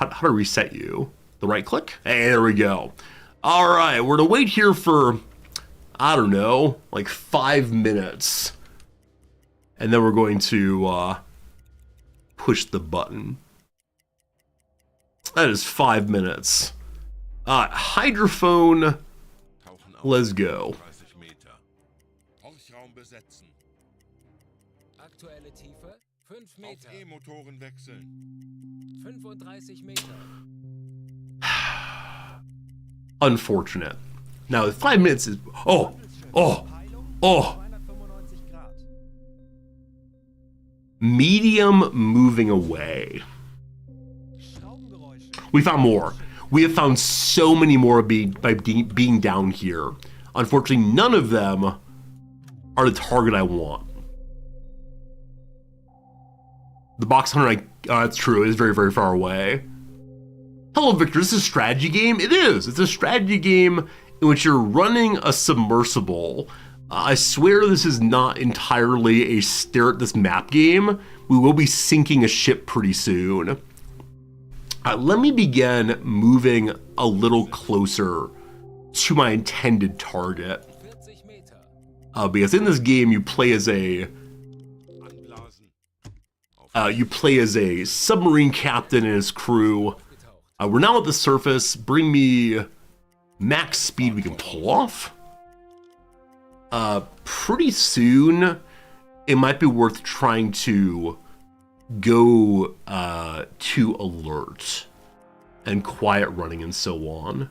How do I reset you? The right click? Hey, there we go. All right, we're gonna wait here for, I don't know, like 5 minutes. And then we're going to push the button. That is 5 minutes. Hydrophone, let's go. 5 Meter. Auf E-Motoren wechseln. 35 Meter. Unfortunate. Now, 5 minutes is... Oh! Medium moving away. We found more. We have found so many more by being down here. Unfortunately, none of them are the target I want. The box hunter, that's true, it is very, very far away. Hello, Victor, this is a strategy game? It is. It's a strategy game in which you're running a submersible. I swear this is not entirely a stare at this map game. We will be sinking a ship pretty soon. Let me begin moving a little closer to my intended target. Because in this game you play as a submarine captain and his crew. We're now at the surface. Bring me max speed we can pull off. Pretty soon it might be worth trying to go to alert and quiet running and so on.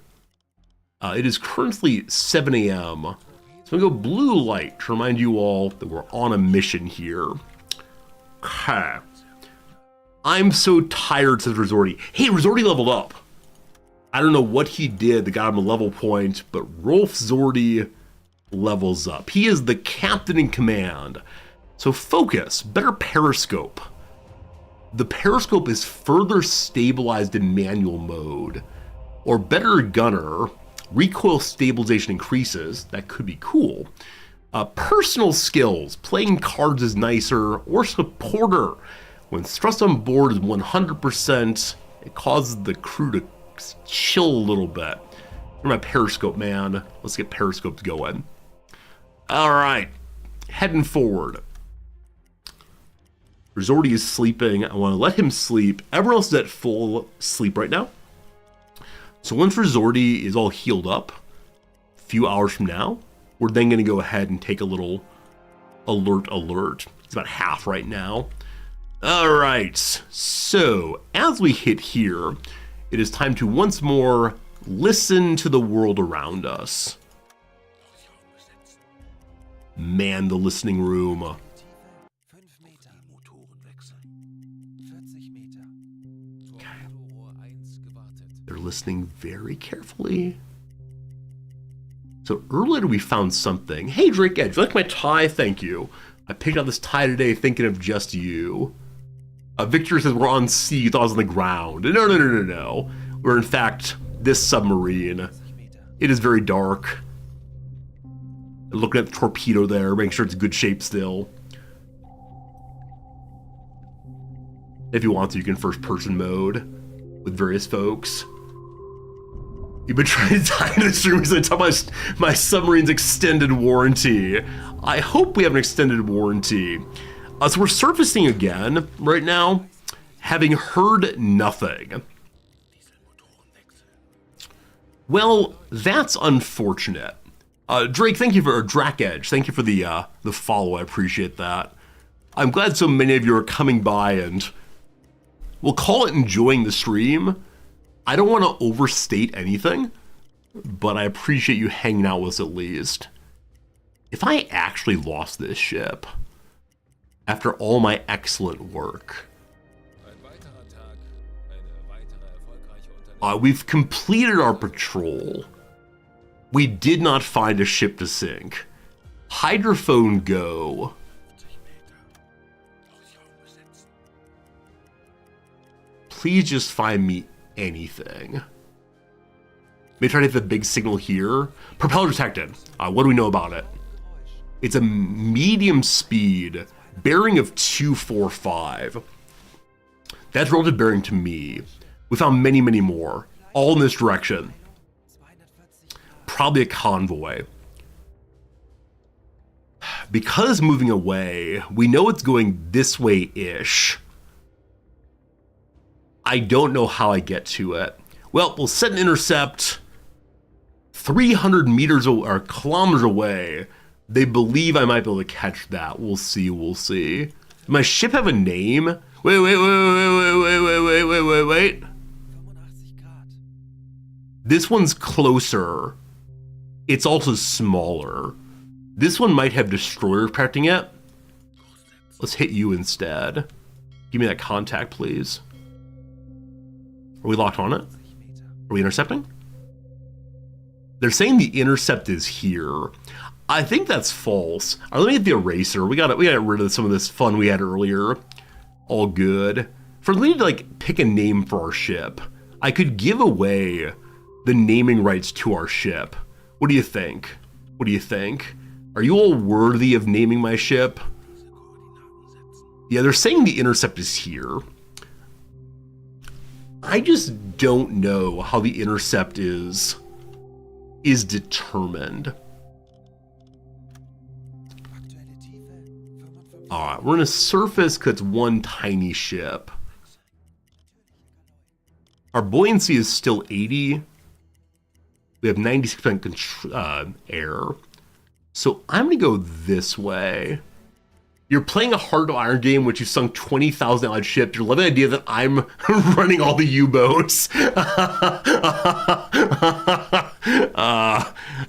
It is currently 7 a.m. So I'm gonna go blue light to remind you all that we're on a mission here. Okay. I'm so tired, says Resorty. Hey, Resorty leveled up. I don't know what he did that got him a level point, but Rolf Zordy levels up. He is the captain in command. So focus, better periscope. The periscope is further stabilized in manual mode. Or better gunner, recoil stabilization increases. That could be cool. Personal skills, playing cards is nicer. Or supporter, when stress on board is 100%, it causes the crew to chill a little bit. Where's my periscope, man? Let's get periscopes going. All right, heading forward. Resorty is sleeping. I want to let him sleep. Everyone else is at full sleep right now. So once Resorty is all healed up, a few hours from now, we're then going to go ahead and take a little alert. It's about half right now. All right, so as we hit here, it is time to once more listen to the world around us. Man, the listening room. They're listening very carefully. So earlier we found something. Hey Drake Edge, you like my tie? Thank you. I picked out this tie today thinking of just you. Victor says we're on sea, you thought I was on the ground. No. We're in fact this submarine. It is very dark. Looking at the torpedo there, making sure it's in good shape still. If you want to, you can first person mode with various folks. You've been trying to tie into the stream because I talk about my submarine's extended warranty. I hope we have an extended warranty. So we're surfacing again right now, having heard nothing. Well, that's unfortunate. Drake, thank you for, or Drac Edge, thank you for the follow, I appreciate that. I'm glad so many of you are coming by and we'll call it enjoying the stream. I don't want to overstate anything, but I appreciate you hanging out with us at least. If I actually lost this ship, after all my excellent work, we've completed our patrol. We did not find a ship to sink. Hydrophone go. Please just find me anything. Maybe try to hit the big signal here. Propeller detected. What do we know about it? It's a medium speed, bearing of 245. That's relative bearing to me. We found many, many more, all in this direction. Probably a convoy. Because moving away, we know it's going this way-ish. I don't know how I get to it. Well, we'll set an intercept 300 meters or kilometers away. They believe I might be able to catch that. We'll see. Does my ship have a name? Wait. This one's closer. It's also smaller. This one might have destroyer protecting it. Let's hit you instead. Give me that contact, please. Are we locked on it? Are we intercepting? They're saying the intercept is here. I think that's false. All right, let me get the eraser. We got rid of some of this fun we had earlier. All good. First, we need to like pick a name for our ship. I could give away the naming rights to our ship. What do you think? What do you think? Are you all worthy of naming my ship? Yeah, they're saying the intercept is here. I just don't know how the intercept is determined. All right, we're in a surface because it's one tiny ship. Our buoyancy is still 80. We have 96% air. So I'm gonna go this way. You're playing a Heart of Iron game, which you've sunk 20,000 allied ships. You're loving the idea that I'm running all the U-boats.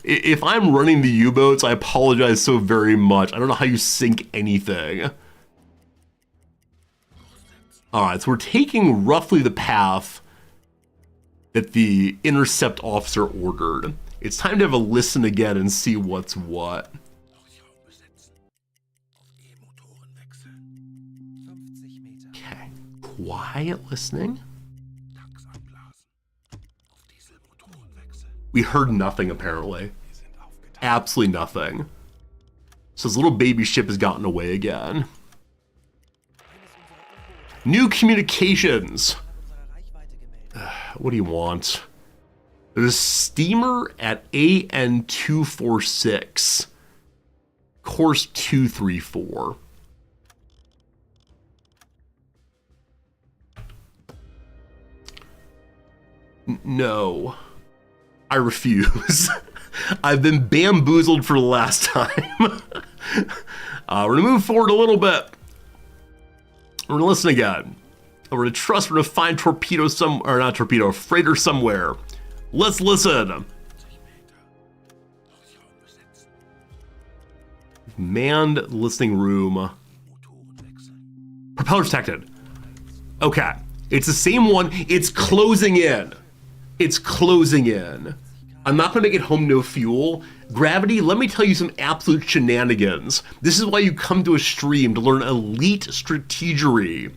If I'm running the U-boats, I apologize so very much. I don't know how you sink anything. All right, so we're taking roughly the path that the intercept officer ordered. It's time to have a listen again and see what's what. Okay, quiet listening. We heard nothing apparently. Absolutely nothing. So this little baby ship has gotten away again. New communications. What do you want? There's a steamer at AN 246, course 234. No, I refuse. I've been bamboozled for the last time. We're gonna move forward a little bit. We're gonna listen again. We're gonna trust we're gonna find torpedo or not torpedo, freighter somewhere. Let's listen. Manned listening room. Propeller detected. Okay, it's the same one. It's closing in. It's closing in. I'm not gonna get home no fuel. Gravity, let me tell you some absolute shenanigans. This is why you come to a stream, to learn elite strategery.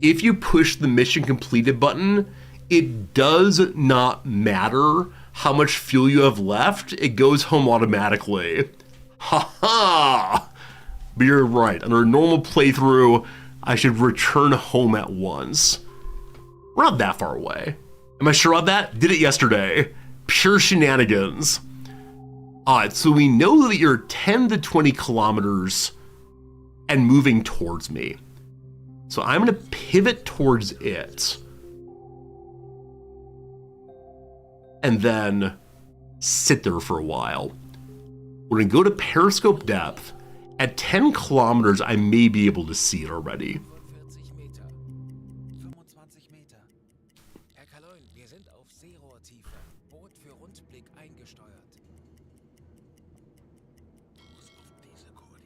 If you push the mission completed button, it does not matter how much fuel you have left. It goes home automatically. Ha ha! But you're right. Under a normal playthrough, I should return home at once. We're not that far away. Am I sure of that? Did it yesterday. Pure shenanigans. Alright, so we know that you're 10 to 20 kilometers and moving towards me. So I'm gonna pivot towards it. And then sit there for a while. We're gonna go to periscope depth. At 10 kilometers, I may be able to see it already. 45 Meter. 25 Meter. Herr Kaloin, wir sind auf Seerohrtiefe. Boot für Rundblick eingesteuert.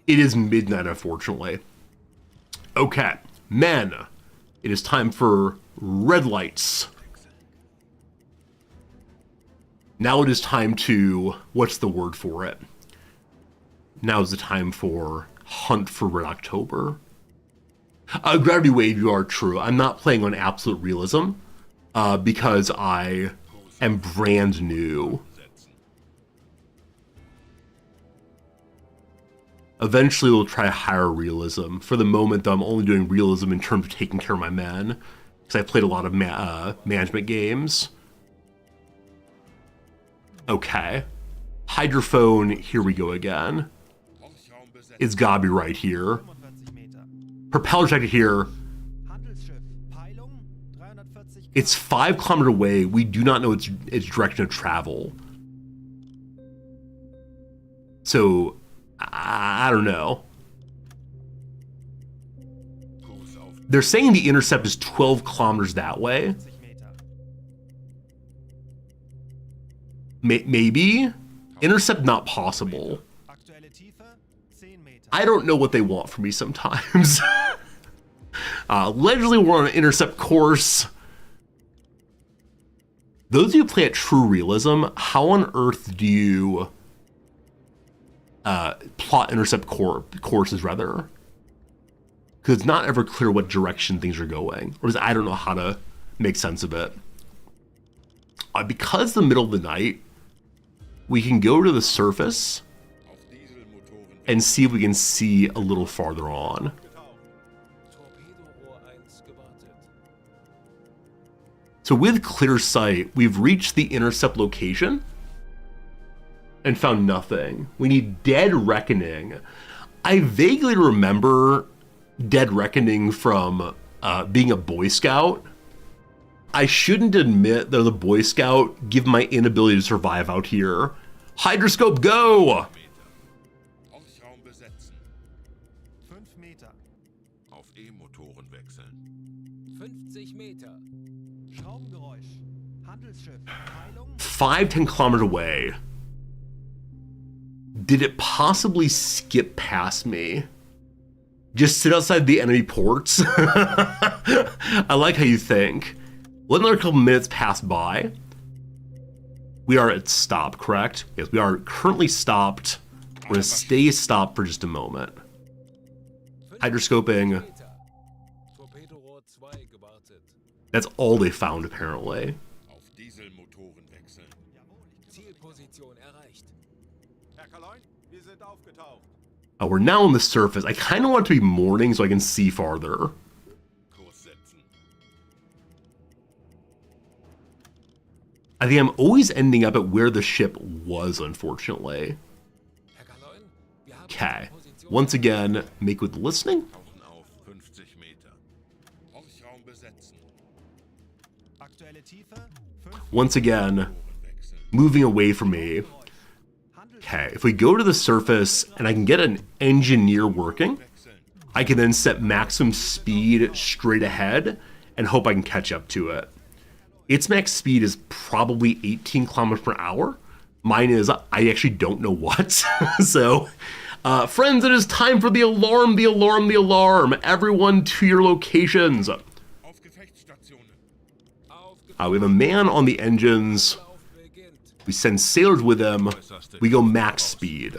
It is midnight, unfortunately. Okay, men, it is time for red lights. Now it is time to, what's the word for it? Now is the time for Hunt for Red October. Gravity Wave, you are true. I'm not playing on absolute realism because I am brand new. Eventually we'll try higher realism. For the moment, though, I'm only doing realism in terms of taking care of my men, because I played a lot of management games. Okay. Hydrophone, here we go again. It's gotta be right here. Propeller detected here. It's 5 kilometers away. We do not know its direction of travel. So, I don't know. They're saying the intercept is 12 kilometers that way. 20 Meter. Maybe? Intercept not possible. Aktuelle Tiefe 10 Meter. I don't know what they want from me sometimes. Allegedly, we're on an intercept course. Those of you who play at True Realism, how on earth do you plot intercept courses, rather? Because it's not ever clear what direction things are going. Or I don't know how to make sense of it. Because the middle of the night, we can go to the surface and see if we can see a little farther on. Torpedorohr 1 gewartet. So with clear sight, we've reached the intercept location and found nothing. We need Dead Reckoning. I vaguely remember Dead Reckoning from being a Boy Scout. I shouldn't admit that the Boy Scout, given my inability to survive out here. Hydroscope, go! Orchraum besetzen. 5 Meter. Auf E-Motoren wechseln. 50 Meter. Schraubengeräusch. Handelsschiff. Teilung. 5-10 kilometers away. Did it possibly skip past me? Just sit outside the enemy ports? I like how you think. Let another couple minutes pass by. We are at stop, correct? Yes, we are currently stopped. We're gonna stay stopped for just a moment. 50 Hydroscoping. Meter. Torpedorohr 2 gewartet. That's all they found, apparently. Auf Dieselmotoren wechseln. Zielposition erreicht. Herr Kaloin, wir sind aufgetaucht. We're now on the surface. I kind of want it to be morning so I can see farther. Kurs setzen. I think I'm always ending up at where the ship was, unfortunately. Herr Kaloin, wir haben Okay. unsere Position Once again, make with listening. Tauchen auf 50 Meter. Orchraum besetzen. Aktuelle Tiefe 5 Once again, Motoren wechseln. moving away from me. Handelsschiff. Okay, if we go to the surface and I can get an engineer working, Wechseln. I can then set maximum speed straight ahead and hope I can catch up to it. Its max speed is probably 18 kilometers per hour. Mine is, I actually don't know what. So, friends, it is time for the alarm, the alarm, the alarm. Everyone to your locations. Auf Gefechtsstationen. We have a man on the engines. Auflauf beginnt. We send sailors with them. We go max speed.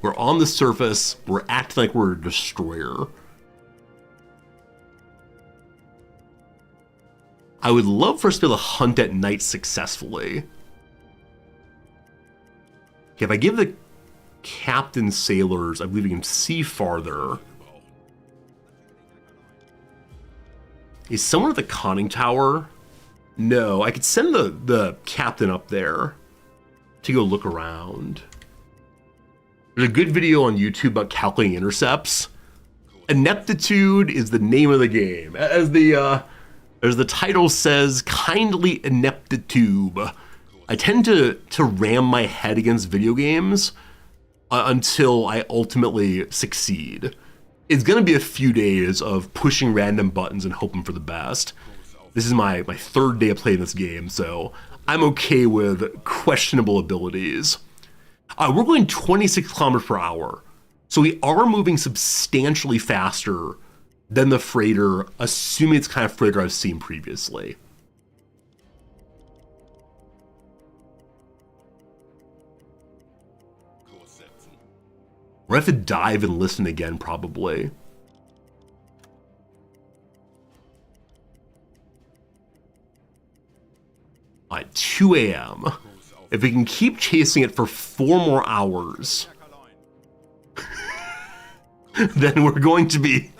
We're on the surface. We're acting like we're a destroyer. I would love for us to be able to hunt at night successfully. Okay, if I give the captain sailors, I believe we can see farther. Is someone at the conning tower? No, I could send the captain up there to go look around. There's a good video on YouTube about calculating intercepts. Ineptitude is the name of the game. As the title says, kindly ineptitude. I tend to ram my head against video games until I ultimately succeed. It's gonna be a few days of pushing random buttons and hoping for the best. This is my third day of playing this game, so I'm okay with questionable abilities. We're going 26 kilometers per hour, so we are moving substantially faster than the freighter, assuming it's the kind of freighter I've seen previously. Kurs setzen. We're gonna have to dive and listen again, probably. At 2 a.m. If we can keep chasing it for 4 more hours, Herr Kaloin. then we're going to be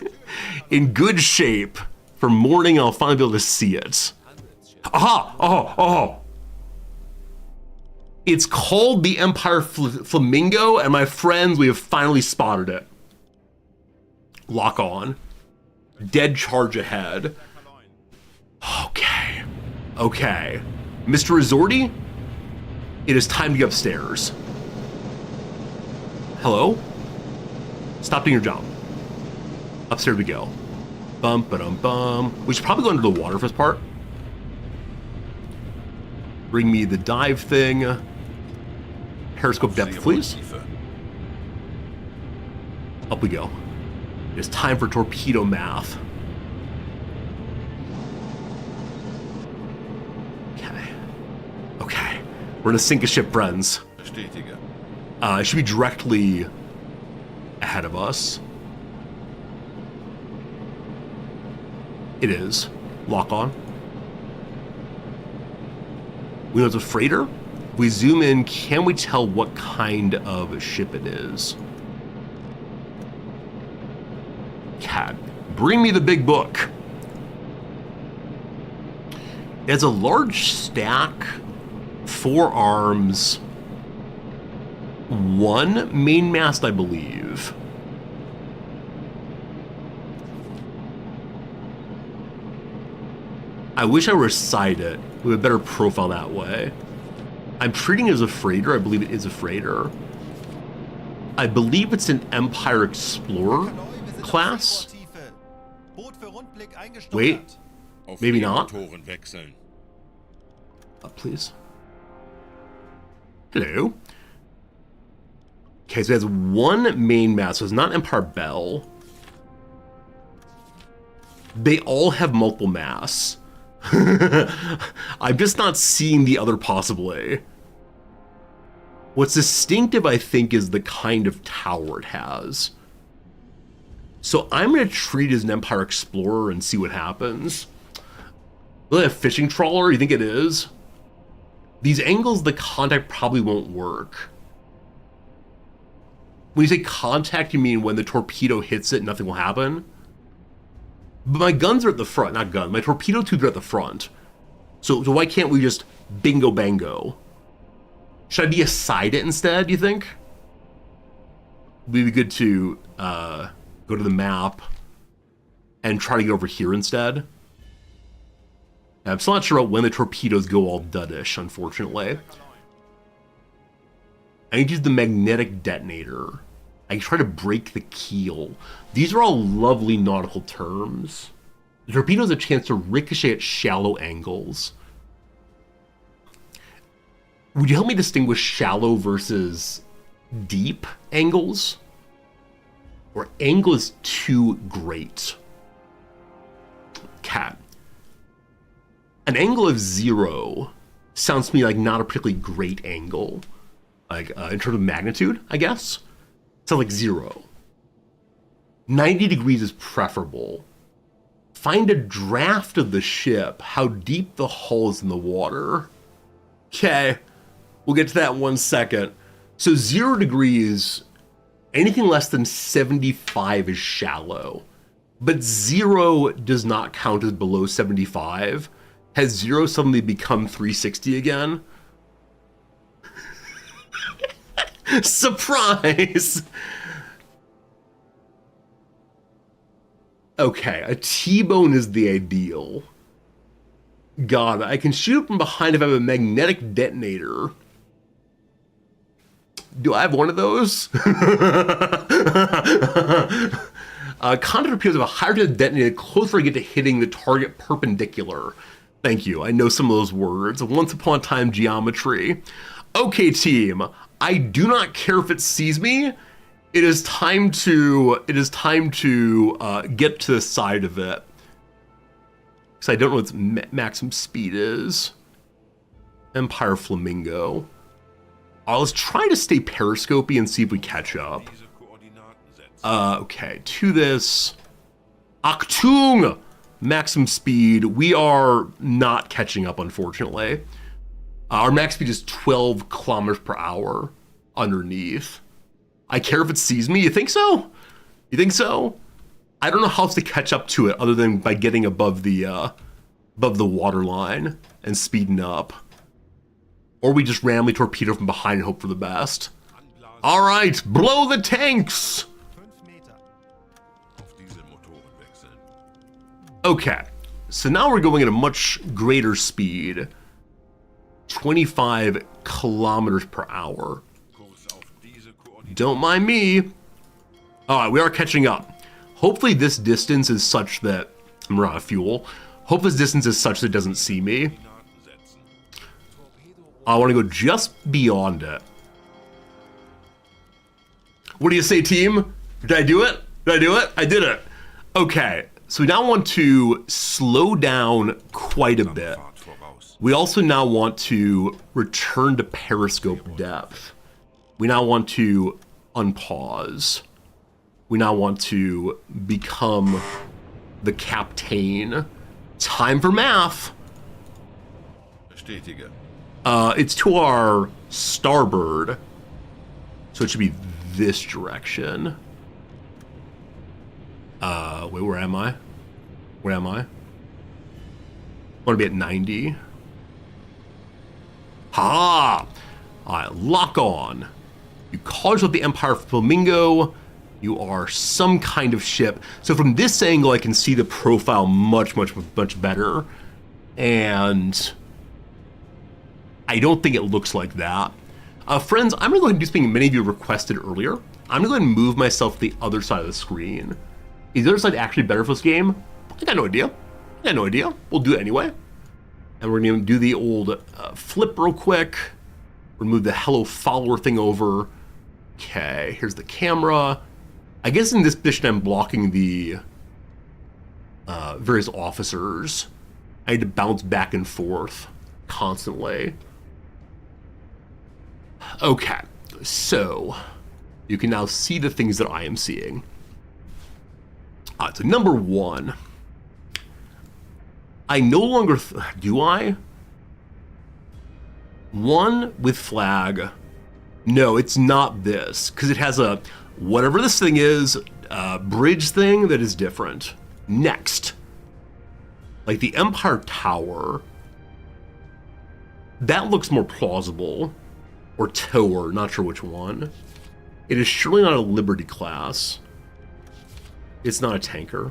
in good shape for morning. I'll finally be able to see it. Aha! Oh! It's called the Empire Flamingo, and my friends, we have finally spotted it. Lock on. Dead charge ahead. Okay. Mr. Resorty, it is time to get upstairs. Hello? Stop doing your job. Upstairs we go. Bum, ba-dum, bum. We should probably go under the water for this part. Bring me the dive thing. Periscope depth, please. Up we go. It's time for torpedo math. Okay. We're gonna sink a ship, friends. Bestätige. It should be directly ahead of us. It is. Lock on. We know it's a freighter. If we zoom in, can we tell what kind of ship it is? Cat, bring me the big book. It has a large stack, 4 arms, 1 mainmast, I believe. I wish I were beside it with a better profile that way. I'm treating it as a freighter. I believe it is a freighter. I believe it's an Empire Explorer class. Wait, maybe not. Motoren wechseln. Up, please. Hello. Okay, so it has 1 main mast, so it's not Empire Bell. They all have multiple masts. I'm just not seeing the other possibly. What's distinctive, I think, is the kind of tower it has. So I'm going to treat it as an Empire Explorer and see what happens. Really, a fishing trawler? You think it is? These angles, the contact probably won't work. When you say contact, you mean when the torpedo hits it, nothing will happen? But my guns are at the front, not guns. My torpedo tubes are at the front. So why can't we just bingo bango? Should I be aside it instead, do you think? Would be good to go to the map and try to get over here instead. I'm still not sure about when the torpedoes go all duddish, unfortunately. I need to use the magnetic detonator. I can try to break the keel. These are all lovely nautical terms. The torpedo has a chance to ricochet at shallow angles. Would you help me distinguish shallow versus deep angles? Or angle is too great? Cat. An angle of 0 sounds to me like not a particularly great angle. Like, in terms of magnitude, I guess. Sounds like 0. 90 degrees is preferable. Find a draft of the ship, how deep the hull is in the water. Okay, we'll get to that in 1 second. So 0 degrees, anything less than 75 is shallow. But 0 does not count as below 75. Has 0 suddenly become 360 again? Surprise! Okay, a T-bone is the ideal. God, I can shoot from behind if I have a magnetic detonator. Do I have one of those? Contact torpedoes have a higher chance of detonating the closer I get to hitting the target perpendicular. Thank you, I know some of those words. Once upon a time geometry. Okay, team. I do not care if it sees me. It is time to get to the side of it. Because I don't know what its maximum speed is. Empire Flamingo. Let's try to stay periscopy and see if we catch up. Diese Koordinaten setzen. Okay, to this. Achtung! Maximum speed. We are not catching up, unfortunately. Our max speed is 12 kilometers per hour underneath. I care if it sees me. You think so? You think so? I don't know how else to catch up to it other than by getting above the water line and speeding up. Or we just randomly torpedo from behind and hope for the best. All right, blow the tanks. 5 Meter. Auf diese Motoren wechseln. Okay, so now we're going at a much greater speed. 25 kilometers per hour. Kurs auf diese Koordinaten. Don't mind me. All right, we are catching up. Hopefully this distance is such that I'm out of fuel. Hope this distance is such that it doesn't see me. I want to go just beyond it. What do you say, team? Did I do it? Did I do it? I did it. Okay, so we now want to slow down quite a bit. We also now want to return to periscope depth. We now want to unpause. We now want to become the captain. Time for math. Bestätige. It's to our starboard, so it should be this direction. Wait, where am I? Where am I? I want to be at 90. Ha! Alright, lock on. You call yourself the Empire Flamingo. You are some kind of ship. So from this angle, I can see the profile much better. And I don't think it looks like that. Friends, I'm going to go ahead and do something many of you requested earlier. I'm going to go ahead and move myself to the other side of the screen. Is the other side actually better for this game? I got no idea. I got no idea. We'll do it anyway. And we're going to do the old flip real quick. Remove the hello follower thing over. Okay, here's the camera. I guess in this position I'm blocking the various officers. I need to bounce back and forth constantly. Okay, so you can now see the things that I am seeing. So number one, I no longer, do I? One with flag. No, it's not this, because it has a, whatever this thing is, bridge thing that is different. Next, like the Empire Tower, that looks more plausible, or tower, not sure which one. It is surely not a Liberty class. It's not a tanker.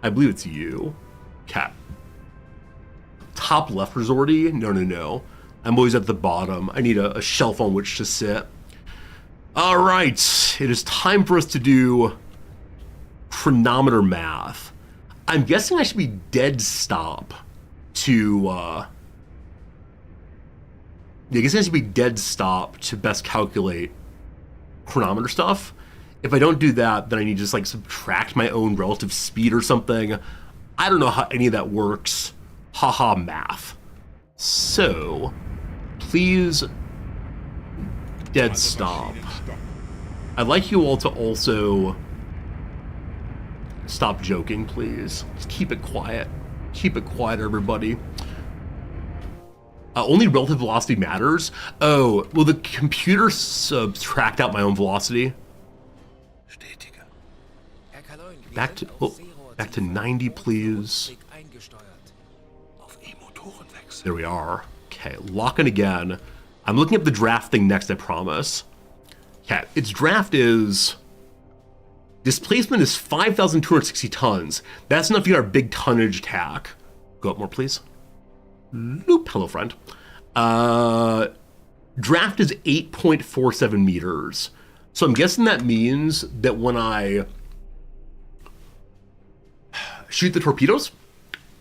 I believe it's you. Cat. Top left resorty? No. I'm always at the bottom. I need a shelf on which to sit. All right, it is time for us to do chronometer math. I'm guessing I should be dead stop to, I guess I should be dead stop to best calculate chronometer stuff. If I don't do that, then I need to just like subtract my own relative speed or something. I don't know how any of that works. Haha, math. So, please, dead stop. I'd like you all to also stop joking, please. Just keep it quiet. Keep it quiet, everybody. Only relative velocity matters. Oh, will the computer subtract out my own velocity? Back to 90, please. There we are. Okay, lock in again. I'm looking up the draft thing next, I promise. Okay, its draft is... Displacement is 5,260 tons. That's enough to get our big tonnage attack. Go up more, please. Loop. Hello, friend. Draft is 8.47 meters. So I'm guessing that means that when I shoot the torpedoes,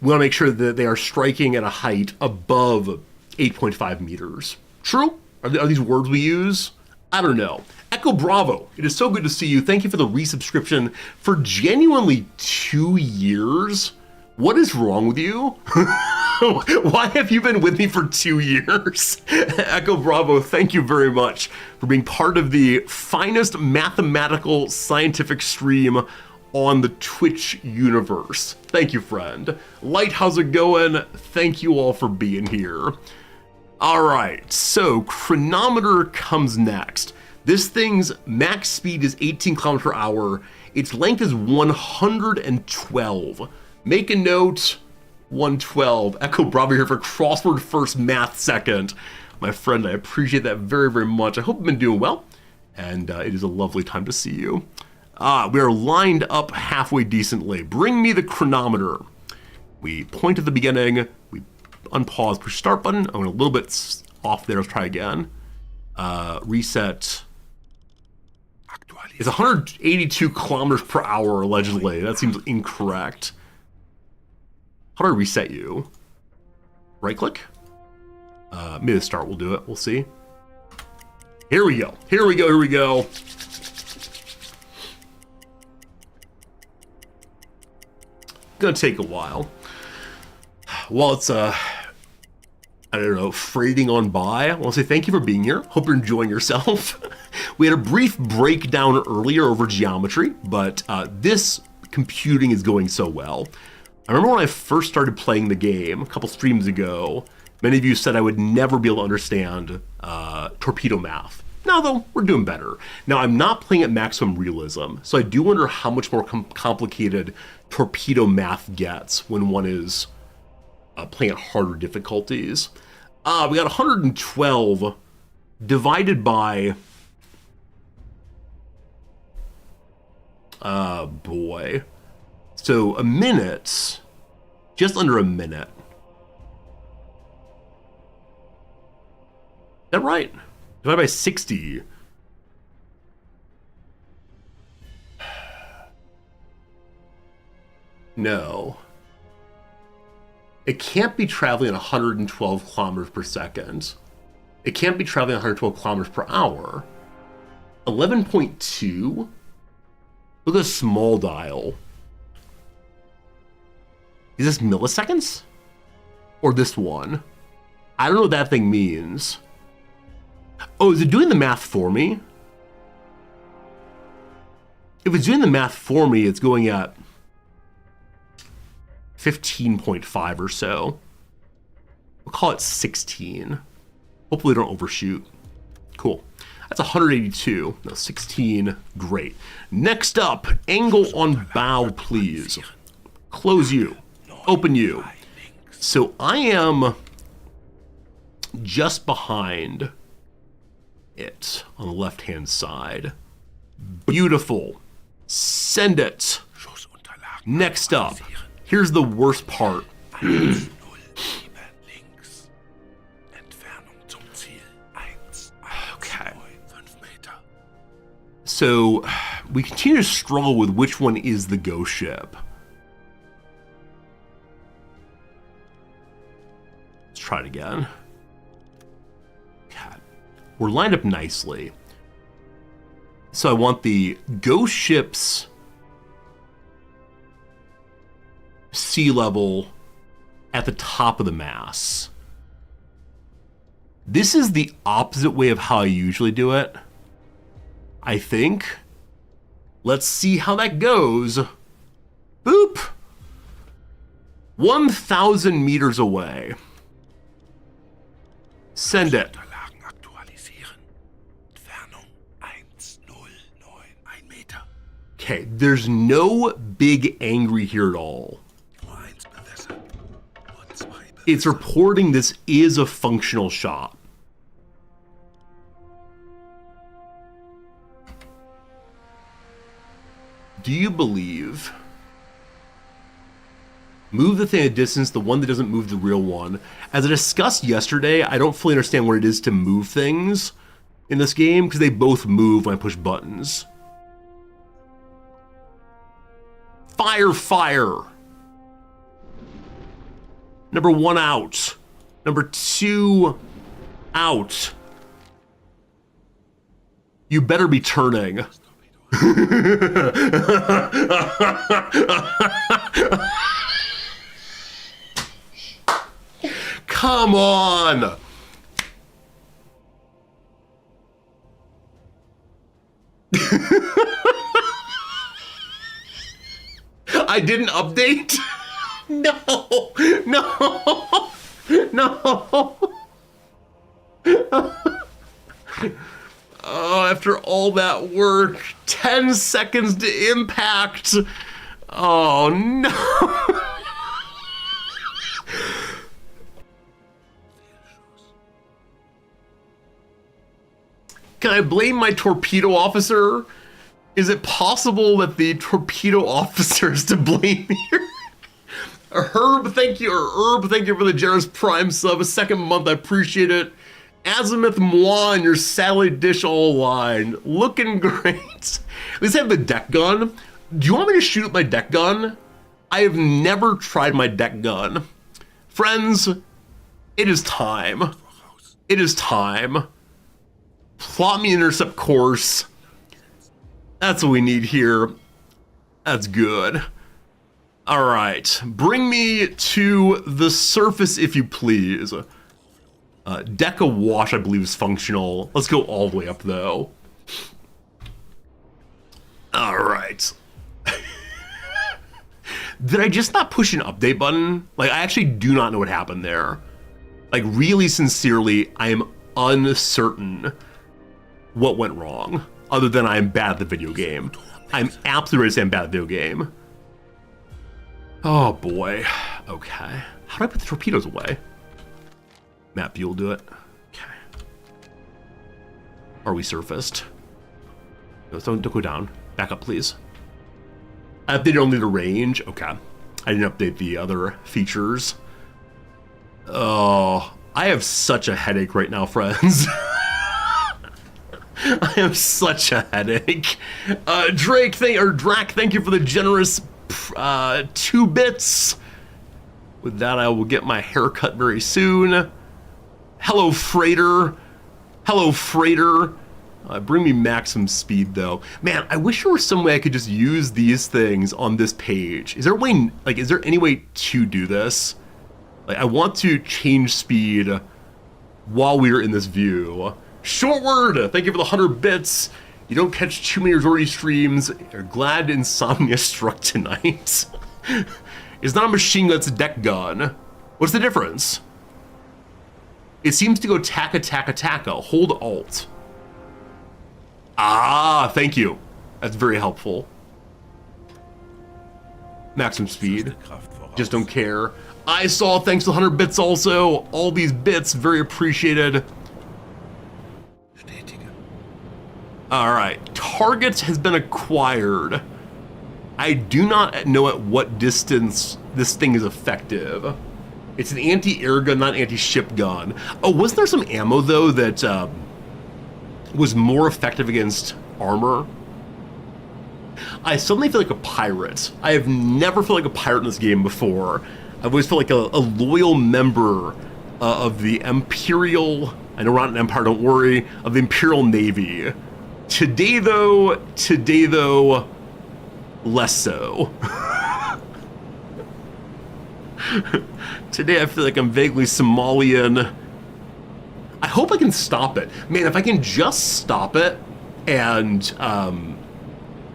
we want to make sure that they are striking at a height above 8.5 meters. True? Are these words we use? I don't know. Echo Bravo, it is so good to see you. Thank you for the resubscription for genuinely 2 years. What is wrong with you? Why have you been with me for 2 years? Echo Bravo, thank you very much for being part of the finest mathematical scientific stream on the Twitch universe. Thank you, friend. Light, how's it going? Thank you all for being here. All right, so chronometer comes next. This thing's max speed is 18 kilometers per hour. Its length is 112. Make a note, 112. Echo Bravo here for crossword first, math second. My friend, I appreciate that very, very much. I hope you've been doing well, and it is a lovely time to see you. We are lined up halfway decently. Bring me the chronometer. We point at the beginning, we unpause, push start button. I'm a little bit off there, let's try again. Reset. It's 182 kilometers per hour, allegedly. That seems incorrect. How do I reset you? Right click? Maybe the start will do it. We'll see. Here we go. Here we go. Here we go. Gonna take a while. While it's, I don't know, freighting on by, I want to say thank you for being here. Hope you're enjoying yourself. We had a brief breakdown earlier over geometry, but this computing is going so well. I remember when I first started playing the game a couple streams ago, many of you said I would never be able to understand torpedo math. Now, though, we're doing better. Now, I'm not playing at maximum realism, so I do wonder how much more complicated torpedo math gets when one is playing at harder difficulties. We got 112 divided by... boy. So a minute, just under a minute. Is that right? Divided by 60. No. It can't be traveling at 112 kilometers per second. It can't be traveling at 112 kilometers per hour. 11.2? Look at a small dial. Is this milliseconds? Or this one? I don't know what that thing means. Oh, is it doing the math for me? If it's doing the math for me, it's going at 15.5 or so. We'll call it 16. Hopefully don't overshoot. Cool. That's 182. No, 16. Great. Next up, angle on bow, please. Close you. Open you. So I am just behind it on the left-hand side. Beautiful. Send it. Next up, here's the worst part. Okay. So we continue to struggle with which one is the ghost ship. Let's try it again. God. We're lined up nicely. So I want the ghost ship's sea level at the top of the mass. This is the opposite way of how I usually do it, I think. Let's see how that goes. Boop! 1,000 meters away. Send it. Okay, there's no big angry here at all. It's reporting this is a functional shot. Do you believe? Move the thing at a distance, the one that doesn't move the real one. As I discussed yesterday, I don't fully understand what it is to move things in this game because they both move when I push buttons. Fire, fire. Number 1 out. Number 2 out. You better be turning. Come on. I didn't update? No, no, no. Oh, after all that work, 10 seconds to impact. Oh, no. Can I blame my torpedo officer? Is it possible that the torpedo officer is to blame here? Herb, thank you, or Herb, thank you for the generous Prime sub. A second month, I appreciate it. Azimuth moi and your satellite dish all aligned. Looking great. Let's have the deck gun. Do you want me to shoot with my deck gun? I have never tried my deck gun. Friends, it is time. It is time. Plot me intercept course. That's what we need here. That's good. All right, bring me to the surface if you please. Deca wash, I believe, is functional. Let's go all the way up though. All right. Did I just not push an update button? Like, I actually do not know what happened there. Like, really sincerely, I am uncertain what went wrong, other than I am bad at the video game. I'm absolutely ready to say I'm bad at the video game. Oh boy. Okay. How do I put the torpedoes away? Matt, you'll do it. Okay. Are we surfaced? No, don't go down. Back up, please. I updated only the range. Okay. I didn't update the other features. Oh, I have such a headache right now, friends. I have such a headache. Drac, thank you for the generous 2 bits. With that, I will get my haircut very soon. Hello, freighter. Hello, freighter. Bring me maximum speed, though. Man, I wish there was some way I could just use these things on this page. Is there a way, like, is there any way to do this? Like, I want to change speed while we are in this view. Shortward, thank you for the 100 bits. You don't catch too many Resort streams. You're glad insomnia struck tonight. It's not a machine gun, it's a deck gun. What's the difference? It seems to go taka taka taka. Hold Alt. Ah, thank you. That's very helpful. Maximum speed. Just don't care. I saw, thanks to 100 bits also. All these bits, very appreciated. All right, target has been acquired. I do not know at what distance this thing is effective. It's an anti-air gun, not anti-ship gun. Oh, wasn't there some ammo though that was more effective against armor? I suddenly feel like a pirate. I have never felt like a pirate in this game before. I've always felt like a loyal member of the Imperial, I know we're not an empire, don't worry, of the Imperial Navy. Today though, less so. Today I feel like I'm vaguely Somalian. I hope I can stop it. Man, if I can just stop it and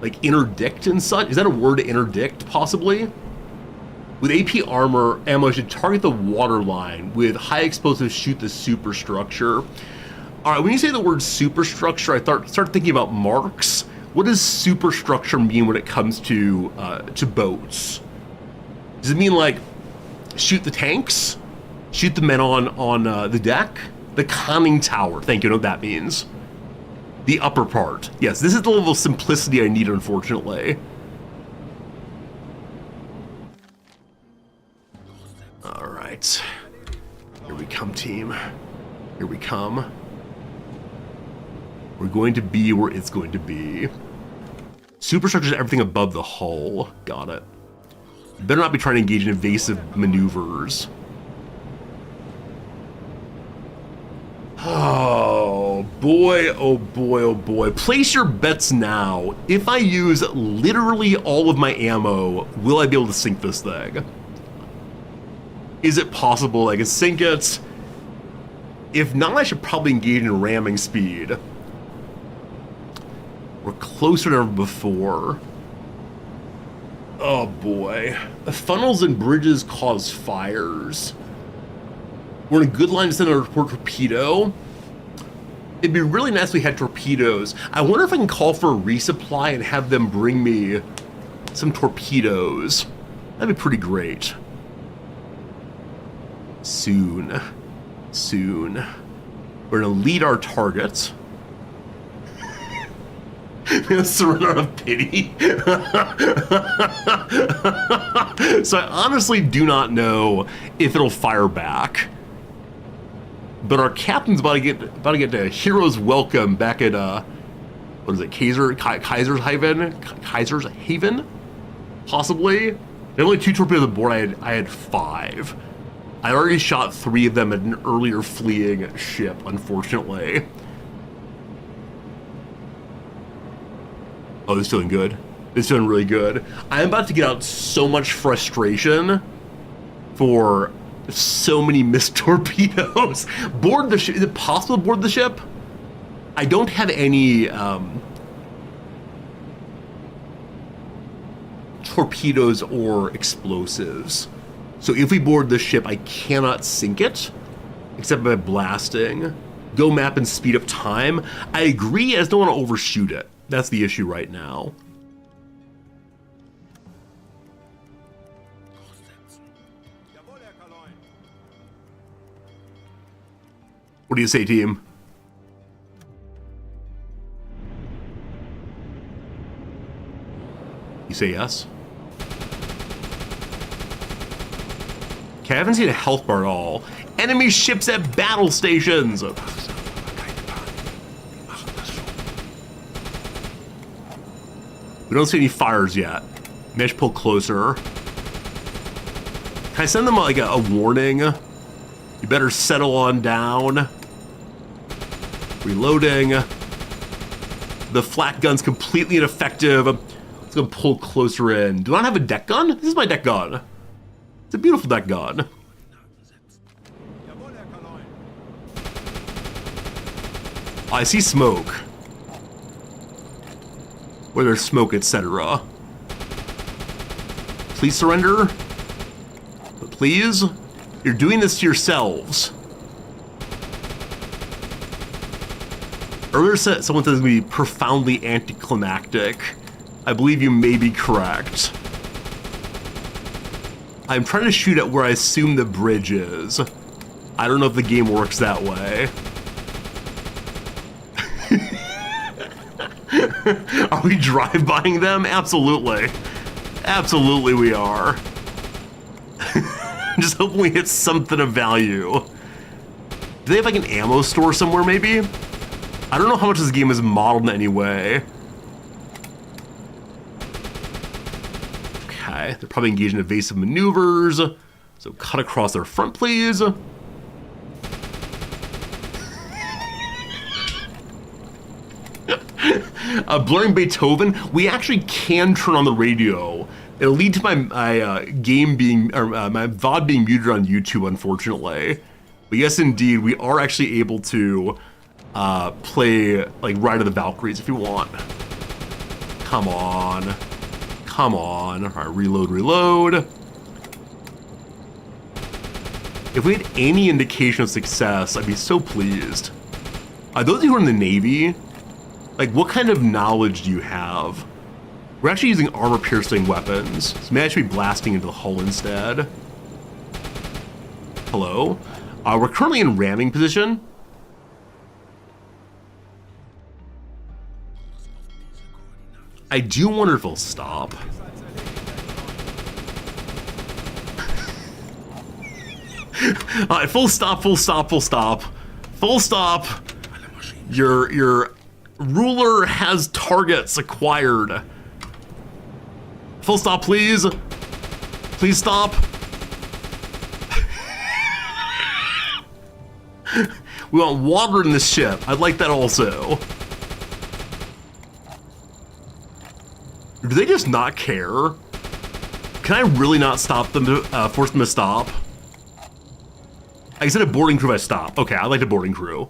like interdict and such, is that a word, interdict, possibly? With AP armor, ammo should target the waterline. With high explosives, shoot the superstructure. All right, when you say the word superstructure, I start thinking about marks. What does superstructure mean when it comes to boats? Does it mean like shoot the tanks? Shoot the men on the deck? The conning tower, thank you, I know what that means. The upper part. Yes, this is the level of simplicity I need, unfortunately. All right. Here we come, team. Here we come. We're going to be where it's going to be. Superstructure is everything above the hull. Got it. Better not be trying to engage in evasive maneuvers. Oh boy, oh boy, oh boy. Place your bets now. If I use literally all of my ammo, will I be able to sink this thing? Is it possible I can sink it? If not, I should probably engage in ramming speed. We're closer than ever before. Oh boy. Funnels and bridges cause fires. We're in a good line to send a torpedo. It'd be really nice if we had torpedoes. I wonder if I can call for a resupply and have them bring me some torpedoes. That'd be pretty great. Soon. Soon. We're gonna lead our target. Surrender out of pity. So I honestly do not know if it'll fire back. But our captain's about to get a hero's welcome back at what is it, Kaiser's Haven, possibly. There were only 2 torpedoes on board. I had 5. I already shot 3 of them at an earlier fleeing ship, unfortunately. Oh, this is doing good. This is doing really good. I'm about to get out so much frustration for so many missed torpedoes. Board the ship. Is it possible to board the ship? I don't have any torpedoes or explosives. So if we board the ship, I cannot sink it, except by blasting. Go map and speed up time. I agree, I just don't want to overshoot it. That's the issue right now. What do you say, team? You say yes? Okay, I haven't seen a health bar at all. Enemy ships at battle stations! We don't see any fires yet. Maybe I should pull closer. Can I send them like a warning? You better settle on down. Reloading. The flak gun's completely ineffective. Let's go pull closer in. Do I not have a deck gun? This is my deck gun. It's a beautiful deck gun. Oh, I see smoke. Where there's smoke, etc. Please surrender. But please, you're doing this to yourselves. Earlier someone said it's going to be profoundly anticlimactic. I believe you may be correct. I'm trying to shoot at where I assume the bridge is. I don't know if the game works that way. Are we drive-bying them? Absolutely. Absolutely we are. Just hoping we hit something of value. Do they have like an ammo store somewhere maybe? I don't know how much this game is modeled in any way. Okay, they're probably engaged in evasive maneuvers. So cut across their front, please. Blurring Beethoven, we actually can turn on the radio. It'll lead to my game being, or my VOD being muted on YouTube, unfortunately. But yes, indeed, we are actually able to play like Ride of the Valkyries if you want. Come on. Come on. All right, reload. If we had any indication of success, I'd be so pleased. Those of you who are in the Navy, like, what kind of knowledge do you have? We're actually using armor-piercing weapons, so maybe I should be blasting into the hull instead. Hello? We're currently in ramming position. I do wonder if it'll stop. Alright, full stop. Full stop. Your ruler has targets acquired. Full stop, please. Please stop. We want water in this ship. I'd like that also. Do they just not care? Can I really not stop them to force them to stop? I said a boarding crew if I stop. Okay, I like a boarding crew.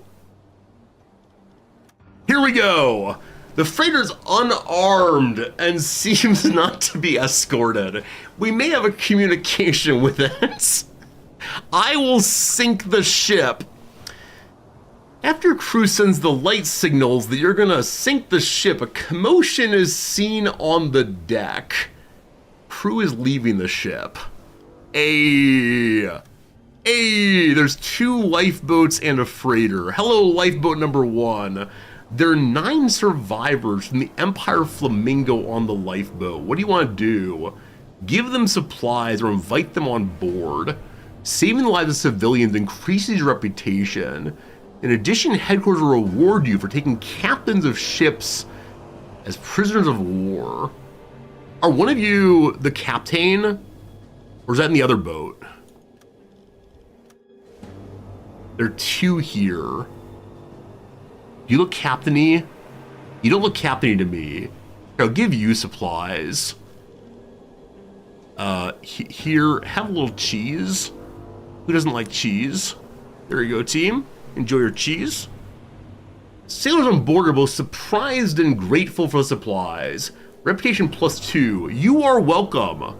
Here we go. The freighter's unarmed and seems not to be escorted. We may have a communication with it. I will sink the ship. After crew sends the light signals that you're gonna sink the ship, a commotion is seen on the deck. Crew is leaving the ship. There's 2 lifeboats and a freighter. Hello, lifeboat number 1. There are 9 survivors from the Empire Flamingo on the lifeboat. What do you want to do? Give them supplies or invite them on board. Saving the lives of civilians increases your reputation. In addition, headquarters will reward you for taking captains of ships as prisoners of war. Are one of you the captain? Or is that in the other boat? There are two here. You look captainy. You don't look captainy to me. I'll give you supplies. Here, have a little cheese. Who doesn't like cheese? There you go, team. Enjoy your cheese. Sailors on board are both surprised and grateful for the supplies. Reputation +2. You are welcome.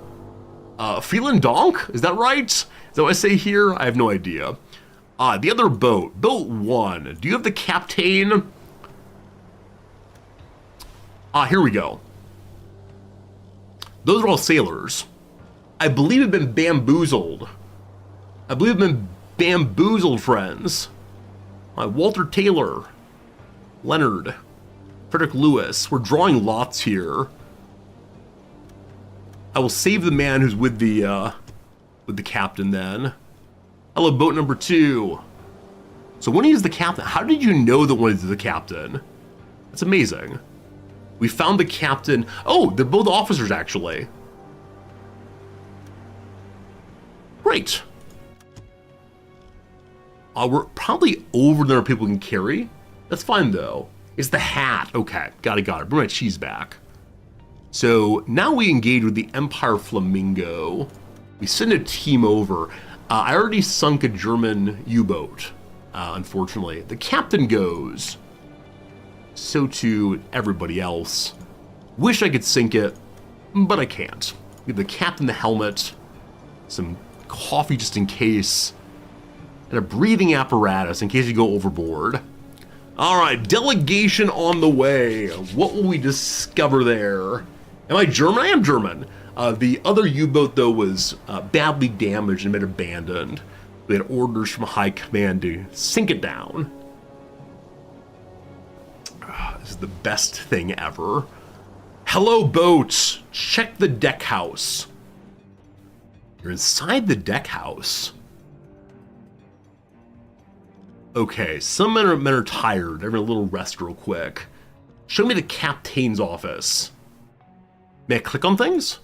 Freeland Donk? Is that right? Is that what I say here? I have no idea. The other boat. Boat 1. Do you have the captain? Here we go. Those are all sailors. I believe have been bamboozled. I believe have been bamboozled, friends. Walter Taylor. Leonard. Frederick Lewis. We're drawing lots here. I will save the man who's with the captain then. Hello, boat number 2. So one is the captain. How did you know that one is the captain? That's amazing. We found the captain. Oh, they're both officers, actually. Great. We're probably over the number of people we can carry. That's fine, though. It's the hat. Okay, got it. Bring my cheese back. So now we engage with the Empire Flamingo. We send a team over. I already sunk a German U-boat, unfortunately. The captain goes. So too everybody else. Wish I could sink it, but I can't. We have the captain, the helmet, some coffee just in case, and a breathing apparatus in case you go overboard. All right, delegation on the way. What will we discover there? Am I German? I am German. The other U-boat, though, was badly damaged and been abandoned. We had orders from high command to sink it down. This is the best thing ever. Hello, boats. Check the deck house. You're inside the deck house. Okay, some men are tired. They're having a little rest real quick. Show me the captain's office. May I click on things?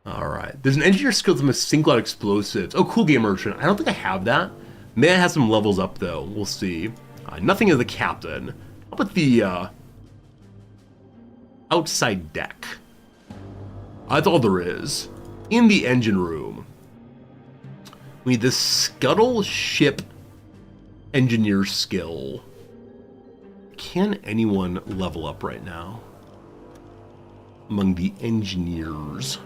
All right. There's an engineer skill to single out explosives. Oh, cool game merchant. I don't think I have that. May I have some levels up, though. We'll see. Nothing of the captain. How about the outside deck? That's all there is. In the engine room, we need the scuttle ship engineer skill. Can anyone level up right now? Among the engineers?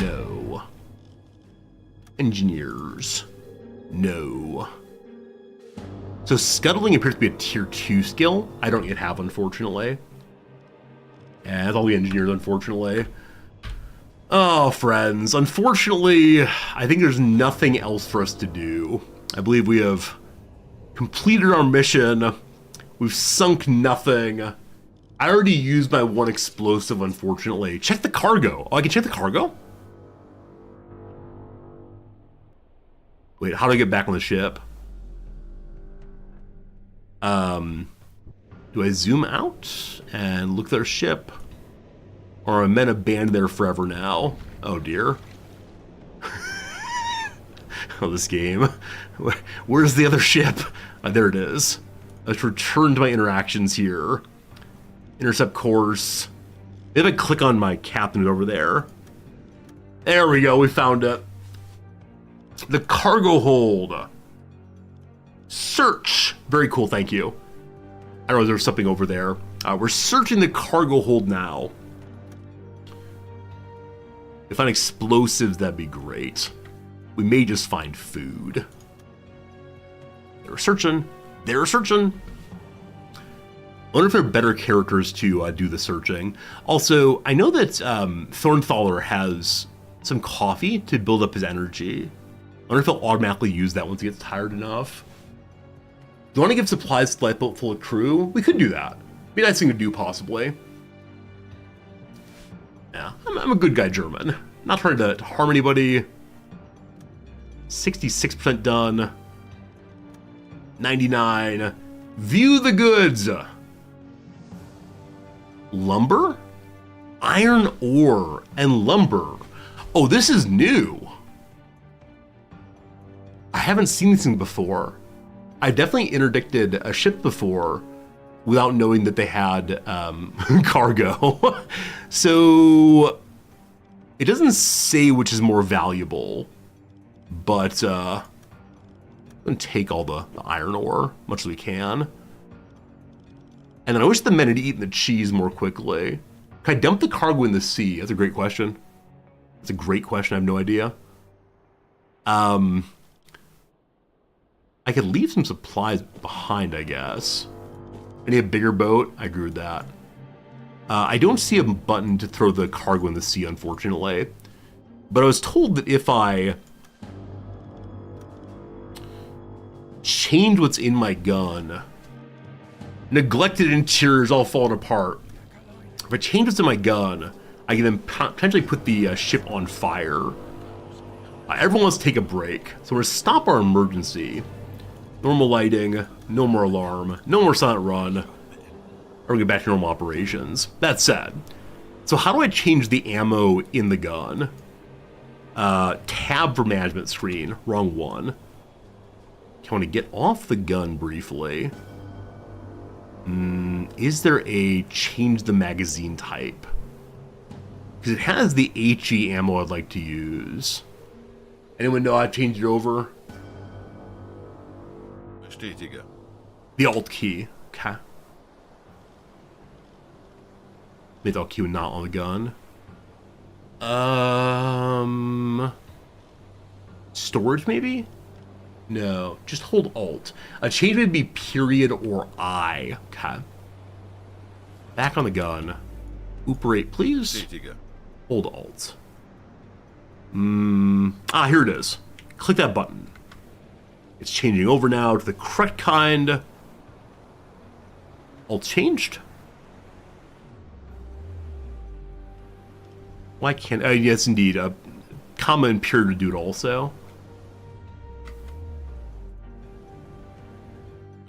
No. Engineers? No. So scuttling appears to be a tier 2 skill. I don't yet have, unfortunately. Yeah, that's all the engineers, unfortunately. Oh, friends. Unfortunately, I think there's nothing else for us to do. I believe we have completed our mission. We've sunk nothing. I already used my one explosive, unfortunately. Check the cargo. Oh, I can check the cargo? Wait, how do I get back on the ship? Do I zoom out and look at their ship? Or are men abandoned there forever now? Oh dear. Oh, this game. Where's the other ship? There it is. Let's return to my interactions here. Intercept course. Maybe I click on my captain over there. There we go, we found it. The cargo hold. Search. Very cool, thank you. I don't know if there's something over there. We're searching the cargo hold now. If we find explosives, that'd be great. We may just find food. They're searching. They're searching. I wonder if there are better characters to do the searching. Also, I know that Thornthaler has some coffee to build up his energy. I wonder if he'll automatically use that once he gets tired enough. Do you want to give supplies to the lifeboat full of crew? We could do that. Be a nice thing to do, possibly. Yeah, I'm a good guy, German. Not trying to harm anybody. 66% done. 99. View the goods. Lumber? Iron ore and lumber. Oh, this is new. I haven't seen this thing before. I definitely interdicted a ship before without knowing that they had cargo. So it doesn't say which is more valuable, but I'm gonna take all the iron ore, much as we can. And then I wish the men had eaten the cheese more quickly. Can I dump the cargo in the sea? That's a great question. That's a great question, I have no idea. I could leave some supplies behind, I guess. I need a bigger boat. I agree with that. I don't see a button to throw the cargo in the sea, unfortunately. But I was told that if I change what's in my gun, neglected interiors all falling apart. If I change what's in my gun, I can then potentially put the ship on fire. Everyone wants to take a break, so we're gonna stop our emergency. Normal lighting, no more alarm, no more silent run. Or we get back to normal operations. That said, so how do I change the ammo in the gun? Tab for management screen, wrong one. I want to get off the gun briefly. Is there a change the magazine type? Because it has the HE ammo I'd like to use. Anyone know how to change it over? Bestätige. The Alt key. Okay. Mid Alt key not on the gun. Storage maybe? No, just hold Alt. A change would be period or I. Okay. Back on the gun. Operate, please. Bestätige. Hold Alt. Here it is. Click that button. It's changing over now to the correct kind. Alt changed. Why can't... yes, indeed. Comma and period to do it also.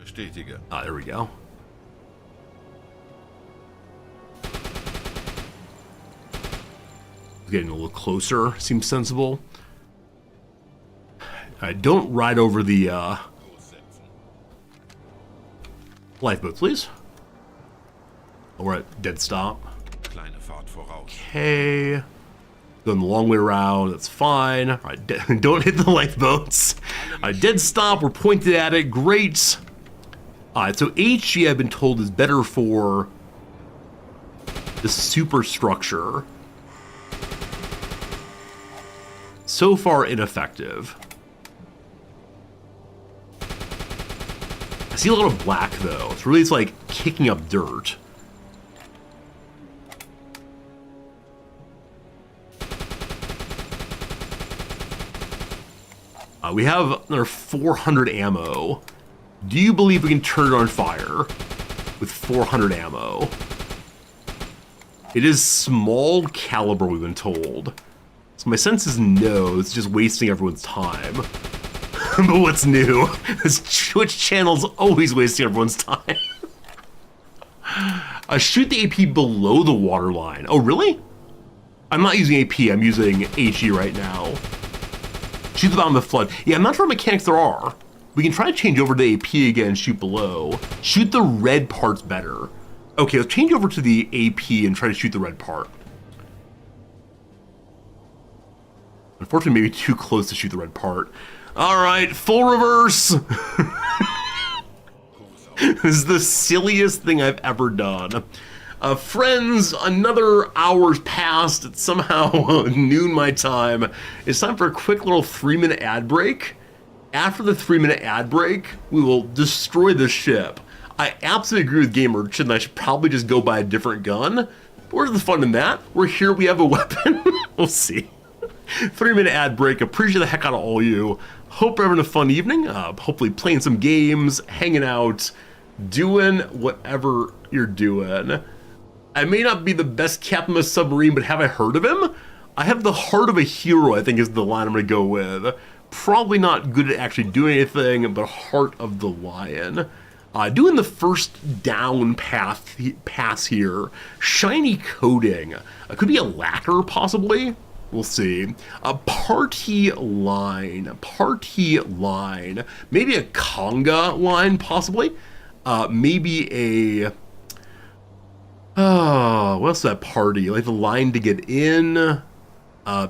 Bestätige. There we go. Getting a little closer. Seems sensible. Don't ride over the lifeboat, please. Oh, we're at dead stop. Kleine Fahrt voraus. Okay. Going the long way around. That's fine. All right, don't hit the lifeboats. Dead stop. We're pointed at it. Great. All right, so HG I've been told is better for the superstructure. So far, ineffective. I see a lot of black, though. It's like kicking up dirt. We have another 400 ammo. Do you believe we can turn it on fire with 400 ammo? It is small caliber, we've been told. So my sense is no, it's just wasting everyone's time. But what's new? This Twitch channel's always wasting everyone's time. Shoot the AP below the waterline. Oh, really? I'm not using AP, I'm using HE right now. Shoot the bottom of the flood. Yeah, I'm not sure what mechanics there are. We can try to change over to AP again and shoot below. Shoot the red parts better. Okay, let's change over to the AP and try to shoot the red part. Unfortunately, maybe too close to shoot the red part. All right, full reverse. This is the silliest thing I've ever done. Friends, another hour's passed. It's somehow noon my time. It's time for a quick little 3-minute ad break. After the 3-minute ad break, we will destroy the ship. I absolutely agree with Game Merchant that I should probably just go buy a different gun. But where's the fun in that? We're here, we have a weapon. We'll see. 3-minute ad break. Appreciate the heck out of all you. Hope you're having a fun evening. Hopefully playing some games, hanging out, doing whatever you're doing. I may not be the best captain of a submarine, but have I heard of him? I have the heart of a hero, I think is the line I'm going to go with. Probably not good at actually doing anything, but heart of the lion. Doing the first down pass here. Shiny coating. Could be a lacquer, possibly. We'll see. A party line. Party line. Maybe a conga line, possibly. Maybe a... Oh, what's that party? Like the line to get in.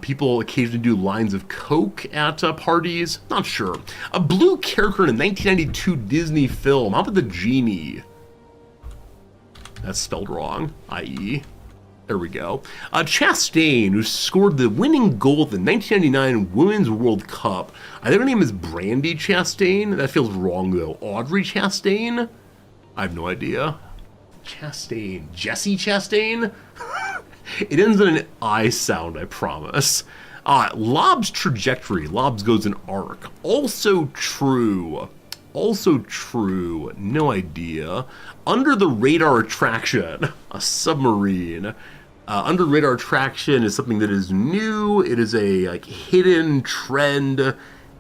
People occasionally do lines of Coke at parties. Not sure. A blue character in a 1992 Disney film. How about the genie? That's spelled wrong, i.e. There we go. Chastain, who scored the winning goal at the 1999 Women's World Cup. I think her name is Brandy Chastain. That feels wrong, though. Audrey Chastain? I have no idea. Chastain. Jesse Chastain? It ends in an I sound, I promise. Lob's trajectory. Lob's goes an arc. Also true. Also true. No idea. Under the radar attraction. A submarine. Under radar attraction is something that is new. It is a like hidden trend.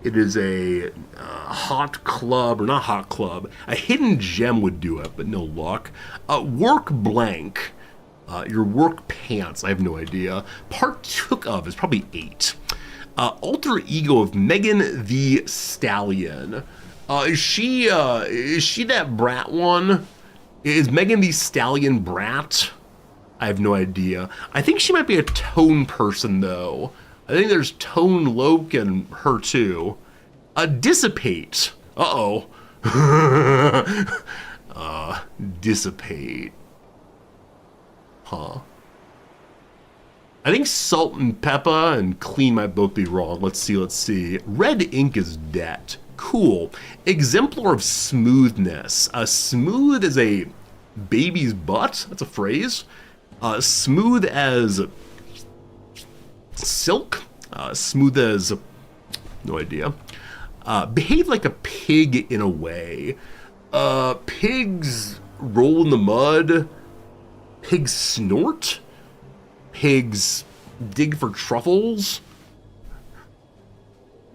It is a hot club, or not hot club. A hidden gem would do it, but no luck. Work blank. Your work pants, I have no idea. Partook of is probably 8. Alter ego of Megan the Stallion. Is she that brat one? Is Megan the Stallion brat? I have no idea. I think she might be a Tone person, though. I think there's Tone Loke and her, too. Dissipate. Uh-oh. Dissipate. Huh. I think Salt and Peppa and Clean might both be wrong. Let's see. Red ink is debt. Cool. Exemplar of smoothness. Smooth as a baby's butt. That's a phrase. Smooth as silk. Smooth as... no idea. Behave like a pig in a way. Pigs roll in the mud. Pigs snort? Pigs dig for truffles?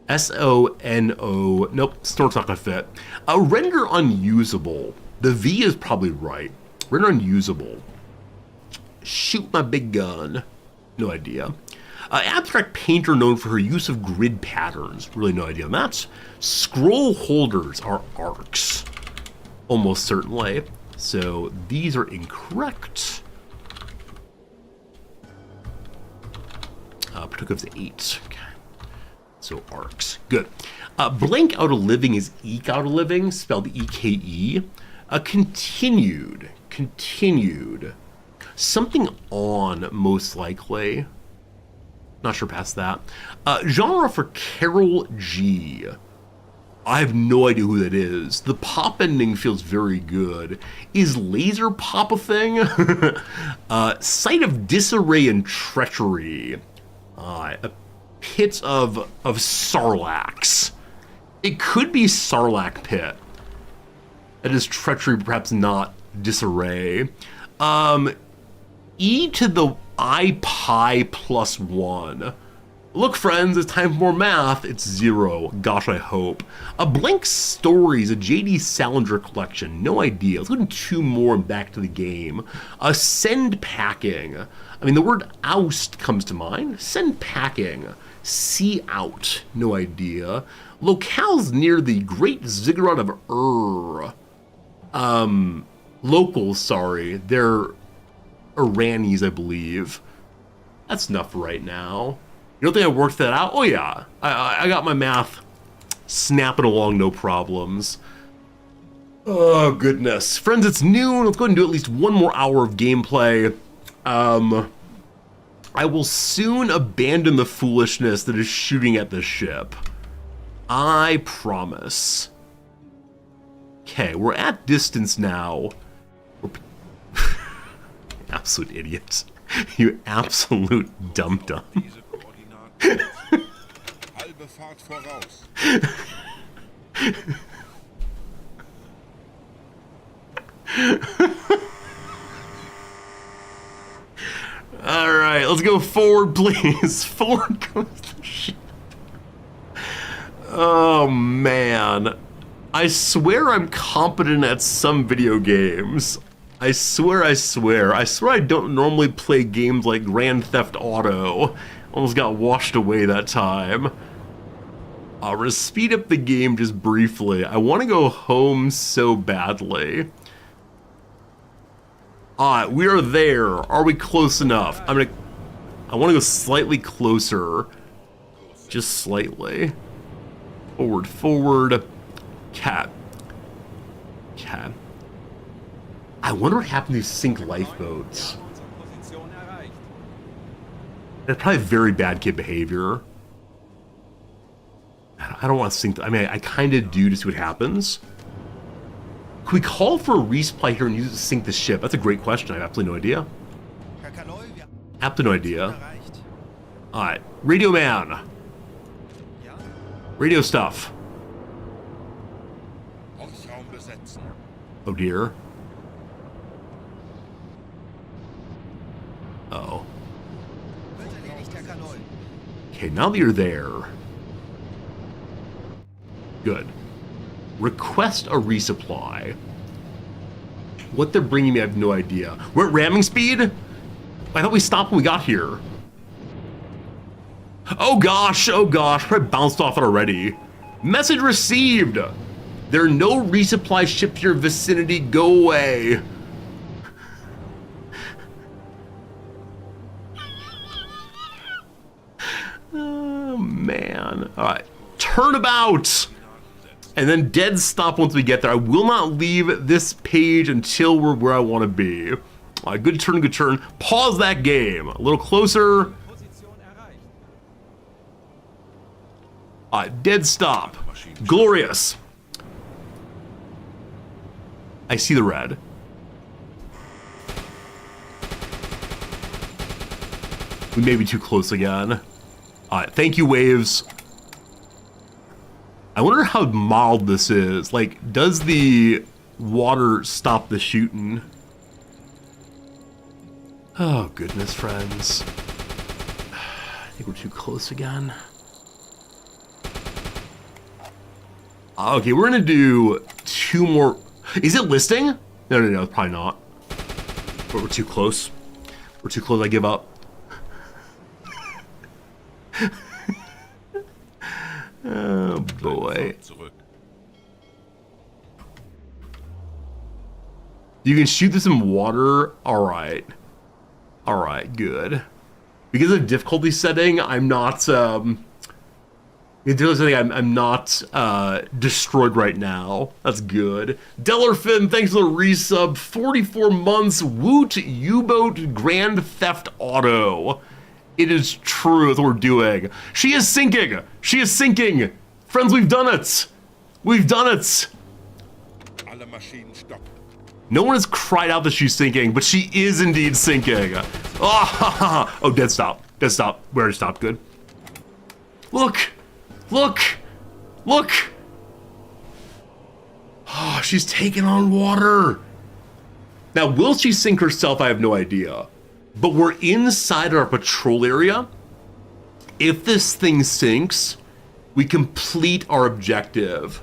S-O-N-O. Nope, snort's not gonna fit. Render unusable. The V is probably right. Render unusable. Shoot my big gun. No idea. Abstract painter known for her use of grid patterns. Really no idea on that. Scroll holders are arcs. Almost certainly. So these are incorrect. Partook of 8. Okay. So arcs. Good. Blank out a living is eke out a living, spelled E-K-E. Continued. Continued. Something on, most likely. Not sure past that. Genre for Carol G. I have no idea who that is. The pop ending feels very good. Is laser pop a thing? Site of disarray and treachery. A pit of Sarlaccs. It could be Sarlacc pit. That is treachery, perhaps not disarray. E to the I pi plus 1. Look, friends, it's time for more math. It's 0. Gosh, I hope. A Blank Stories, a J.D. Salinger collection. No idea. Let's go to 2 more and back to the game. Send packing. I mean, the word oust comes to mind. Send packing. See out. No idea. Locales near the Great Ziggurat of Ur. Locals, sorry. They're Iranis, I believe. That's enough right now. You don't think I worked that out? Oh yeah, I got my math snapping along, no problems. Oh goodness. Friends, it's noon. Let's go ahead and do at least 1 more hour of gameplay. I will soon abandon the foolishness that is shooting at this ship. I promise. Okay, we're at distance now. Absolute idiot. You absolute dum-dum. Diese Koordinaten. Halbe Fahrt voraus. All right, let's go forward, please. Forward goes the ship. Oh, man. I swear I'm competent at some video games. I swear I don't normally play games like Grand Theft Auto. Almost got washed away that time. We're gonna speed up the game just briefly. I want to go home so badly. Alright, we are there. Are we close enough? I want to go slightly closer. Just slightly. Forward. Cat. I wonder what happened to these sink lifeboats. That's probably very bad kid behavior. I don't want to sink. I mean, I kind of do to see what happens. Can we call for a resupply here and use it to sink the ship? That's a great question. I have absolutely no idea. Absolutely no idea. Alright. Radio man. Radio stuff. Oh dear. Uh-oh. Okay, now that you're there. Good. Request a resupply. What they're bringing me, I have no idea. We're at ramming speed? I thought we stopped when we got here. Oh gosh, probably bounced off it already. Message received. There are no resupply ships in your vicinity. Go away. Oh man. All right, turnabout. And then dead stop once we get there. I will not leave this page until we're where I want to be. Good turn. Pause that game. A little closer. Dead stop. Glorious. I see the red. We may be too close again. Thank you, waves. I wonder how mild this is. Like, does the water stop the shooting? Oh, goodness, friends. I think we're too close again. Okay, we're gonna do 2 more. Is it listing? No, probably not. But we're too close. We're too close, I give up. Oh boy. You can shoot this in water? Alright, good. Because of difficulty setting, I'm not, I'm not destroyed right now. That's good. Dellerfin, thanks for the resub. 44 months. Woot U-boat Grand Theft Auto. It is true. That's what we're doing. She is sinking. Friends, we've done it. No one has cried out that she's sinking, but she is indeed sinking. Oh, dead stop. Where to stop? Good. Look. Oh, she's taking on water. Now, will she sink herself? I have no idea. But we're inside our patrol area. If this thing sinks, we complete our objective.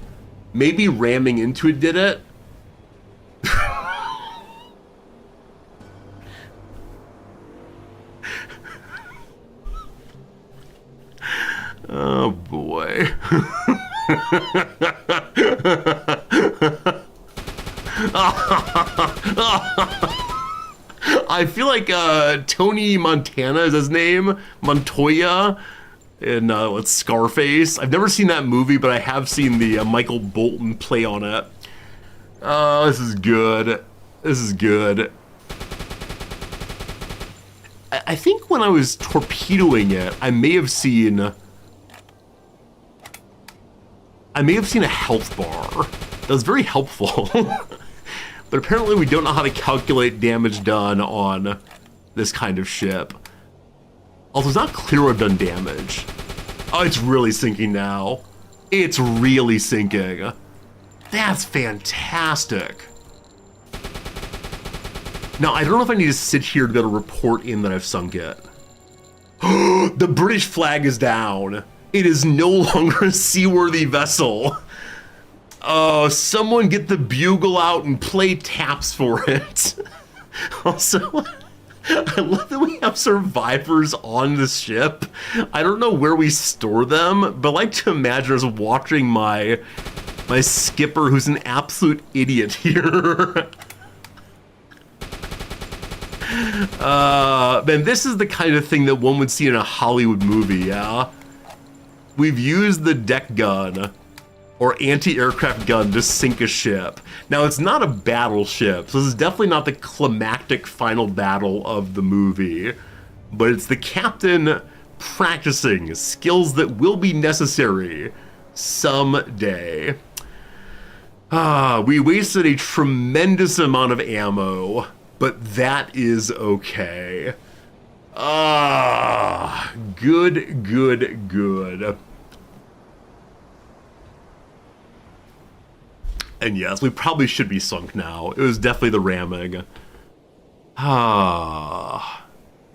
Maybe ramming into it did it. Oh boy. I feel like Tony Montana is his name, Montoya, in with Scarface. I've never seen that movie, but I have seen the Michael Bolton play on it. Oh, this is good. I think when I was torpedoing it, I may have seen a health bar. That was very helpful. But apparently we don't know how to calculate damage done on this kind of ship. Also, it's not clear I've done damage. Oh, it's really sinking now. It's really sinking. That's fantastic. Now, I don't know if I need to sit here to be able to report in that I've sunk it. The British flag is down. It is no longer a seaworthy vessel. Oh, someone get the bugle out and play taps for it. Also, I love that we have survivors on the ship. I don't know where we store them, but I like to imagine us watching my skipper, who's an absolute idiot here. Man, this is the kind of thing that one would see in a Hollywood movie, yeah? We've used the deck gun or anti-aircraft gun to sink a ship. Now, it's not a battleship, so this is definitely not the climactic final battle of the movie, but it's the captain practicing skills that will be necessary someday. We wasted a tremendous amount of ammo, but that is okay. Good, good, good. And yes, we probably should be sunk now. It was definitely the ramming. Now,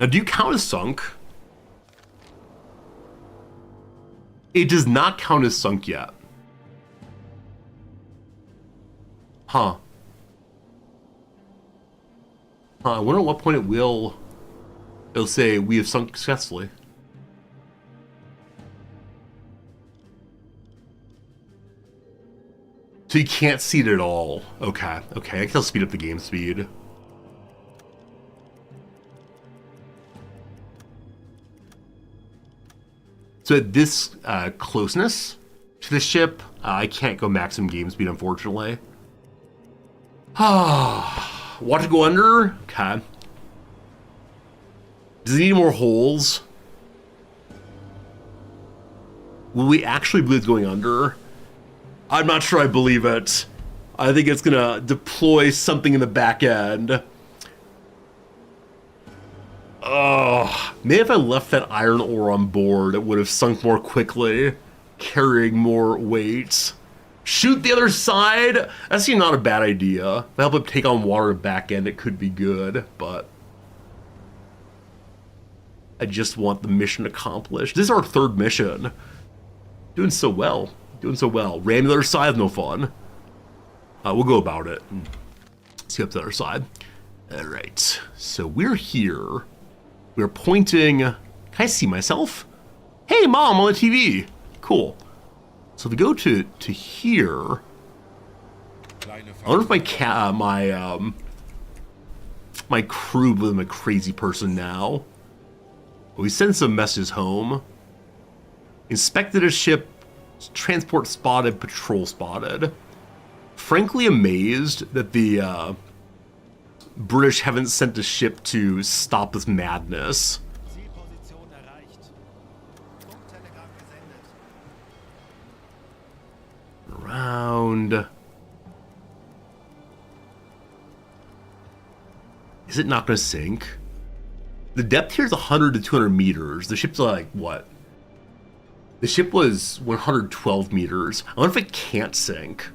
do you count as sunk? It does not count as sunk yet. Huh. I wonder at what point it'll say we have sunk successfully. So you can't see it at all. Okay, okay, I can speed up the game speed. So at this closeness to the ship, I can't go maximum game speed, unfortunately. Want to go under? Okay. Does it need more holes? Will we actually believe it's going under? I'm not sure I believe it. I think it's gonna deploy something in the back end. Maybe if I left that iron ore on board, it would have sunk more quickly, carrying more weight. Shoot the other side? That's actually not a bad idea. If I help it take on water at the back end, it could be good, but I just want the mission accomplished. This is our third mission. Doing so well. Doing so well. Ram the other side is no fun. We'll go about it. See up to the other side. All right. So we're here. We're pointing. Can I see myself? Hey, Mom, on the TV. Cool. So if we go to here, I wonder if my crew believes I'm a crazy person now. We sent some messages home. Inspected a ship. Transport spotted, patrol spotted. Frankly amazed that the British haven't sent a ship to stop this madness. Zielposition erreicht. Funktelegramm gesendet. Around. Is it not going to sink? The depth here is 100 to 200 meters. The ship's like, what? The ship was 112 meters. I wonder if it can't sink.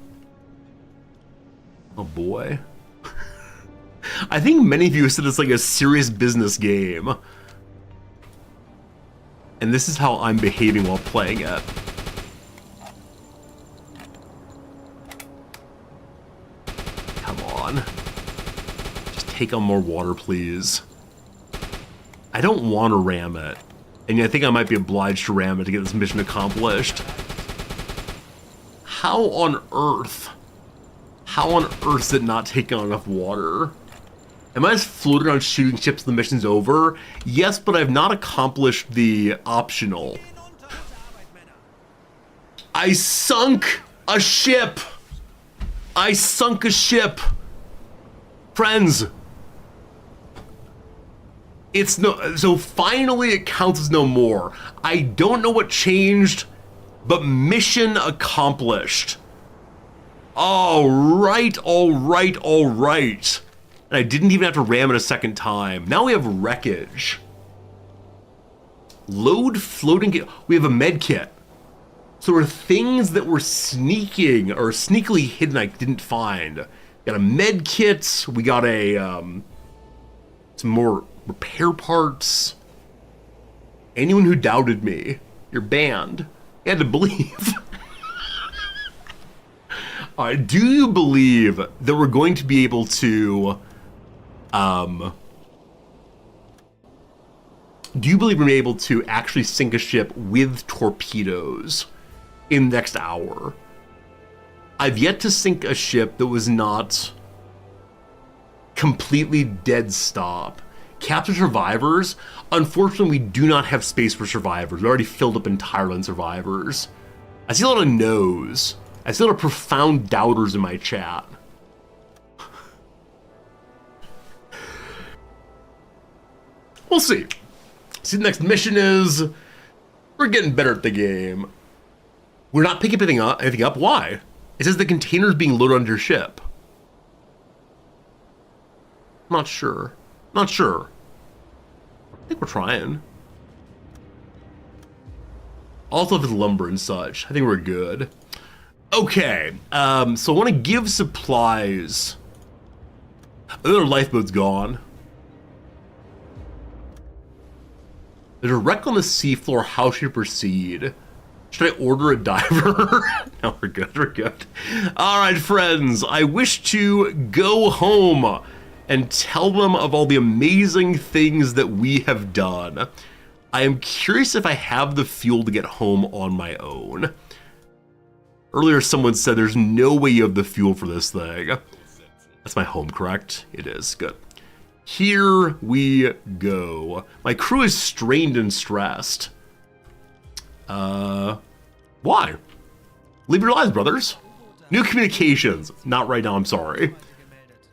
Oh boy. I think many of you said it's like a serious business game. And this is how I'm behaving while playing it. Come on. Just take on more water, please. I don't want to ram it. And I think I might be obliged to ram it to get this mission accomplished. How on earth? How on earth is it not taking on enough water? Am I just floating on shooting ships the mission's over? Yes, but I've not accomplished the optional. I sunk a ship! I sunk a ship! Friends! It's no, so finally it counts as no more. I don't know what changed, but mission accomplished. All right, all right, all right. And I didn't even have to ram it a second time. Now we have wreckage. Load floating, we have a med kit. So there are things that were sneaking or sneakily hidden I didn't find. Got a med kit, we got a, some more repair parts. Anyone who doubted me, you're banned. You had to believe. Do you believe that we're going to be able to, do you believe we're able to actually sink a ship with torpedoes in the next hour? I've yet to sink a ship that was not completely dead stop. Capture survivors? Unfortunately, we do not have space for survivors. We already filled up entirely on survivors. I see a lot of no's. I see a lot of profound doubters in my chat. We'll see. See, the next mission is... We're getting better at the game. We're not picking anything up. Why? It says the container's being loaded onto your ship. Not sure. Not sure. I think we're trying. Also, if it's lumber and such, I think we're good. Okay, so I want to give supplies. Another lifeboat's gone. There's a wreck on the seafloor. How should we proceed? Should I order a diver? No, we're good, we're good. All right, friends, I wish to go home and tell them of all the amazing things that we have done. I am curious if I have the fuel to get home on my own. Earlier, someone said there's no way you have the fuel for this thing. That's my home, correct? It is, good. Here we go. My crew is strained and stressed. Why? Live your lives, brothers. New communications. Not right now, I'm sorry.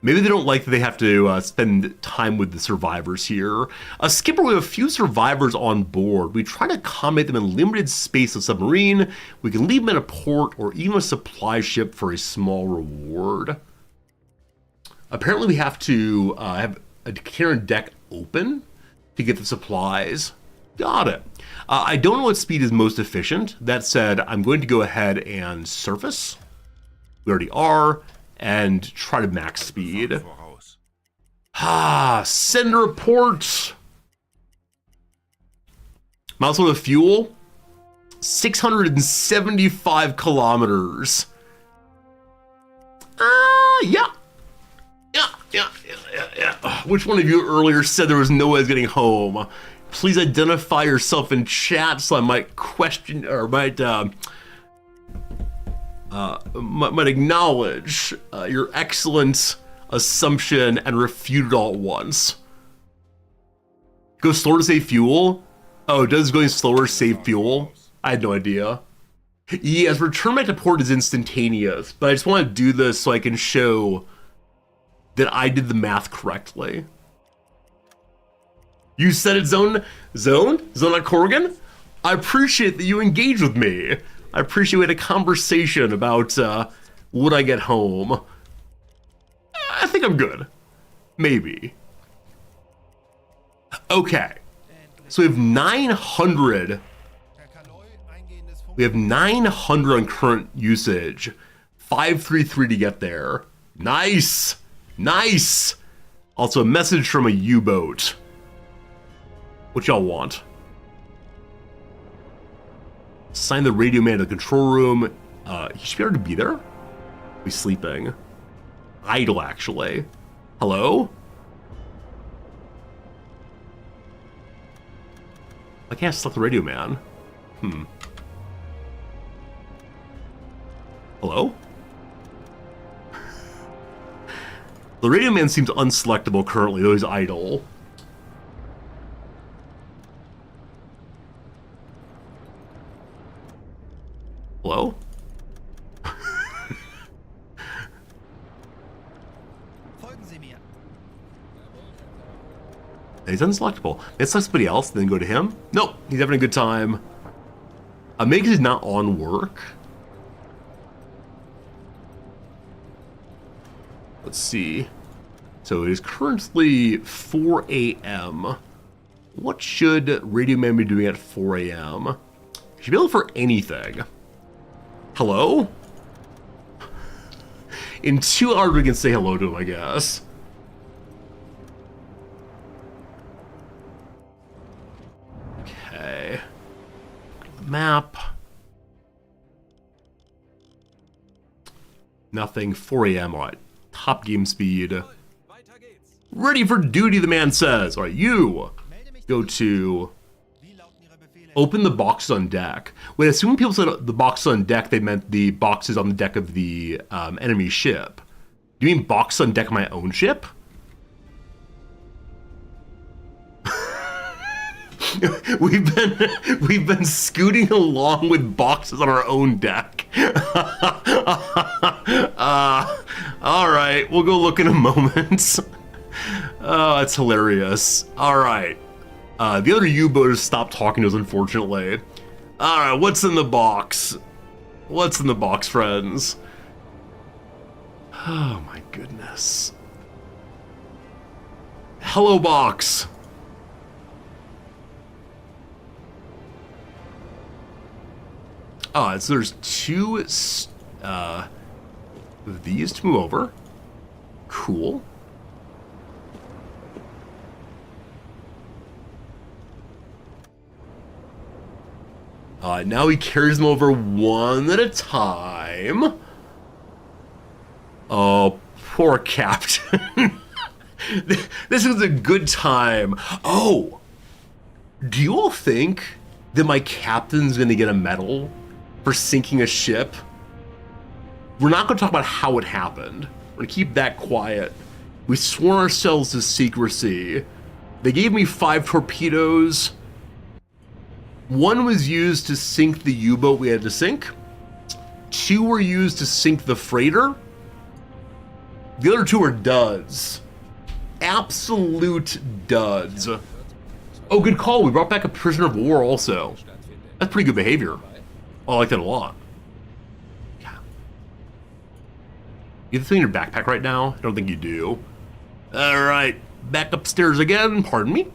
Maybe they don't like that they have to spend time with the survivors here. Skipper, we have a few survivors on board. We try to accommodate them in limited space of submarine. We can leave them in a port or even a supply ship for a small reward. Apparently we have to have a container deck open to get the supplies. Got it. I don't know what speed is most efficient. That said, I'm going to go ahead and surface. We already are. And try to max speed. Send a report. Milestone of fuel, 675 kilometers. Yeah. Which one of you earlier said there was no way I was getting home? Please identify yourself in chat so I might question or might acknowledge your excellent assumption and refute it all at once. Go slower to save fuel? Oh, does going slower save fuel? I had no idea. Yes, return back to port is instantaneous, but I just want to do this so I can show that I did the math correctly. You said it, Zone Corrigan? I appreciate that you engage with me. I appreciate we had a conversation about would I get home. I think I'm good. Maybe. Okay. So we have 900. We have 900 on current usage. 533 to get there. Nice. Nice. Also a message from a U-boat. What y'all want? Sign the radio man to the control room. He should be able to be there. He's sleeping. Idle, actually. Hello? I can't select the radio man. Hello? The radio man seems unselectable currently, though he's idle. Hello? Folgen Sie mir. He's unselectable. Let's select somebody else, then go to him. Nope, he's having a good time. Maybe he's not on work. Let's see. So it is currently 4 a.m. What should Radio Man be doing at 4 a.m.? Should be able for anything. Hello? In 2 hours we can say hello to him, I guess. Okay. Map. Nothing. 4 a.m. Alright. Top game speed. Weiter geht's. Ready for duty, the man says. Alright, you go to Wie lauten Ihre Befehle? open the boxes on deck. Wait, as soon as people said the boxes on deck, they meant the boxes on the deck of the enemy ship. Do you mean boxes on deck of my own ship? We've been scooting along with boxes on our own deck. All right, we'll go look in a moment. Oh, that's hilarious. All right, the other U-boat has stopped talking to us, unfortunately. All right, what's in the box? What's in the box, friends? Oh my goodness. Hello, box. So there's 2 of these to move over. Cool. Now he carries them over one at a time. Oh, poor Captain. This was a good time. Oh, do you all think that my captain's gonna get a medal for sinking a ship? We're not gonna talk about how it happened. We're gonna keep that quiet. We swore ourselves to secrecy. They gave me 5 torpedoes. 1 was used to sink the U-boat we had to sink. 2 were used to sink the freighter. The other 2 are duds. Absolute duds. Oh, good call. We brought back a prisoner of war also. That's pretty good behavior. Oh, I like that a lot. Yeah. You have the thing in your backpack right now? I don't think you do. All right. Back upstairs again. Pardon me.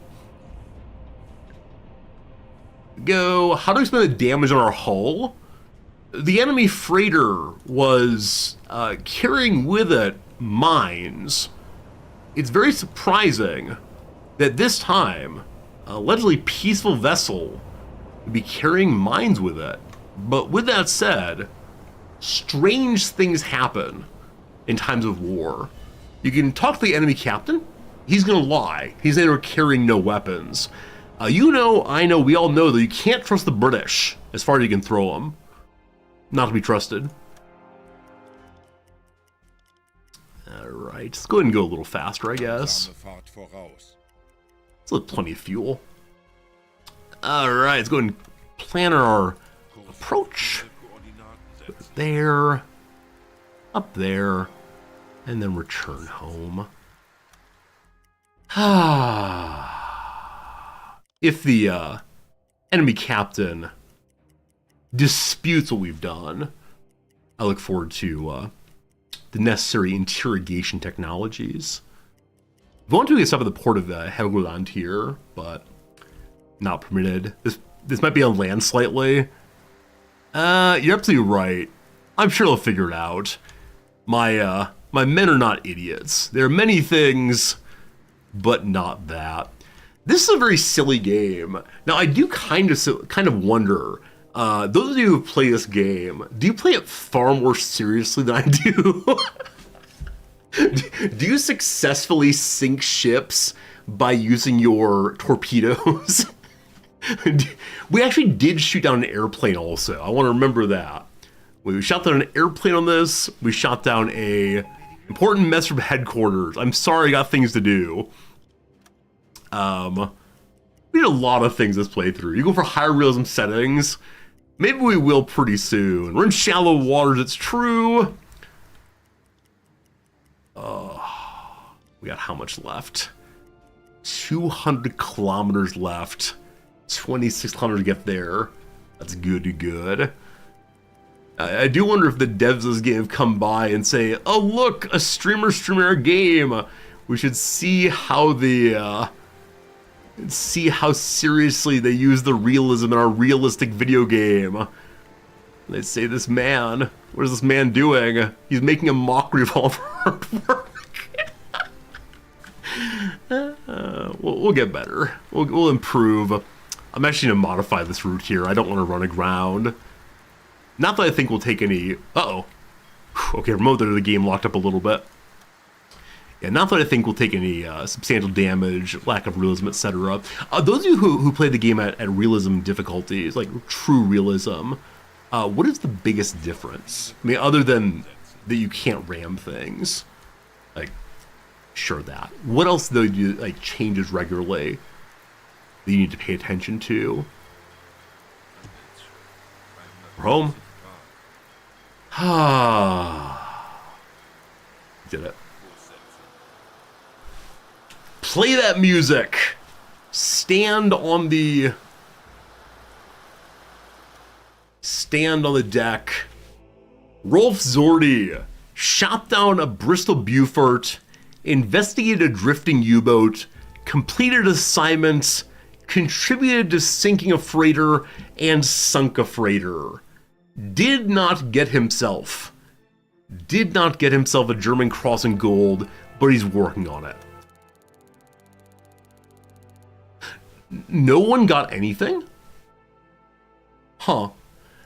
Go. How do we explain the damage on our hull? The enemy freighter was carrying with it mines. It's very surprising that this time, a allegedly peaceful vessel would be carrying mines with it. But with that said, strange things happen in times of war. You can talk to the enemy captain. He's gonna lie. He's saying they're carrying no weapons. You know, I know, we all know that you can't trust the British as far as you can throw them. Not to be trusted. Alright, let's go ahead and go a little faster, I guess. Fahrt voraus. Let's let plenty of fuel. Alright, let's go ahead and plan our approach. Put it there, up there, and then return home. If the enemy captain disputes what we've done, I look forward to the necessary interrogation technologies. We want to get stuff at the port of Helgoland here, but not permitted. This might be on land slightly. You're absolutely right. I'm sure they'll figure it out. My men are not idiots. There are many things, but not that. This is a very silly game. Now, I do kind of wonder, those of you who play this game, do you play it far more seriously than I do? Do you successfully sink ships by using your torpedoes? We actually did shoot down an airplane also. I want to remember that. We shot down an airplane on this. We shot down a important mess from headquarters. I'm sorry, I got things to do. We did a lot of things this playthrough. You go for higher realism settings. Maybe we will pretty soon. We're in shallow waters, it's true. We got how much left? 200 kilometers left. 26 kilometers to get there. That's good. I do wonder if the devs of this game have come by and say, oh look, a streamer our game. We should see how seriously they use the realism in our realistic video game. They say, this man, what is this man doing? He's making a mockery of all of our work. We'll get better. We'll improve. I'm actually going to modify this route here. I don't want to run aground. Not that I think we'll take any... Uh-oh. Okay, remote of the game locked up a little bit. Yeah, not that I think we'll take any substantial damage, lack of realism, etc. Those of you who play the game at realism difficulties, like true realism, what is the biggest difference? I mean, other than that you can't ram things. Like, sure that. What else, though, like, changes regularly that you need to pay attention to? We're home. Did it. Play that music. Stand on the deck. Rolf Zordi shot down a Bristol Beaufort, investigated a drifting U-boat, completed assignments, contributed to sinking a freighter, and sunk a freighter. Did not get himself a German Cross in Gold, but he's working on it. No one got anything? Huh.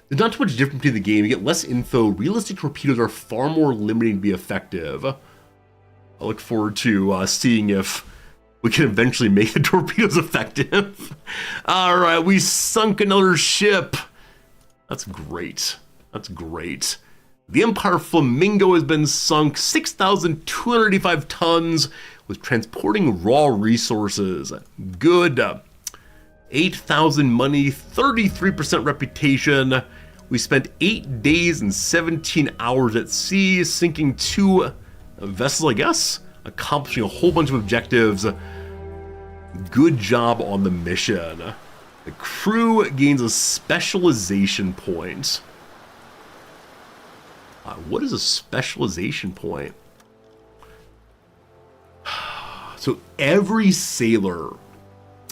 There's not too much difference between the game. You get less info. Realistic torpedoes are far more limiting to be effective. I look forward to seeing if we can eventually make the torpedoes effective. Alright, we sunk another ship. That's great. That's great. The Empire Flamingo has been sunk, 6,285 tons, with transporting raw resources. Good. 8,000 money, 33% reputation. We spent 8 days and 17 hours at sea, sinking 2 vessels, I guess, accomplishing a whole bunch of objectives. Good job on the mission. The crew gains a specialization point. What is a specialization point? So every sailor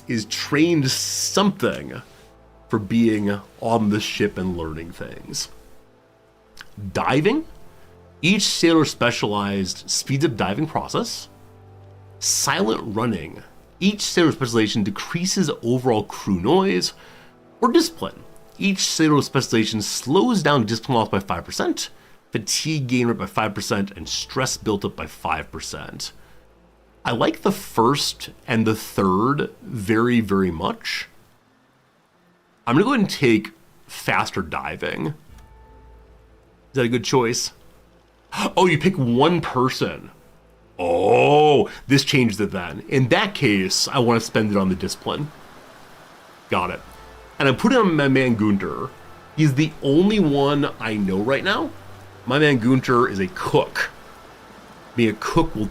is trained something for being on the ship and learning things. Diving. Each sailor specialized speeds up diving process. Silent running. Each sailor specialization decreases overall crew noise. Or discipline. Each sailor specialization slows down discipline loss by 5%, fatigue gain rate by 5%, and stress built up by 5%. I like the first and the third very, very much. I'm gonna go ahead and take faster diving. Is that a good choice? Oh, you pick one person. Oh, this changed it then. In that case, I want to spend it on the discipline. Got it. And I put it on my man Gunter. He's the only one I know right now. My man Gunter is a cook. Being a cook will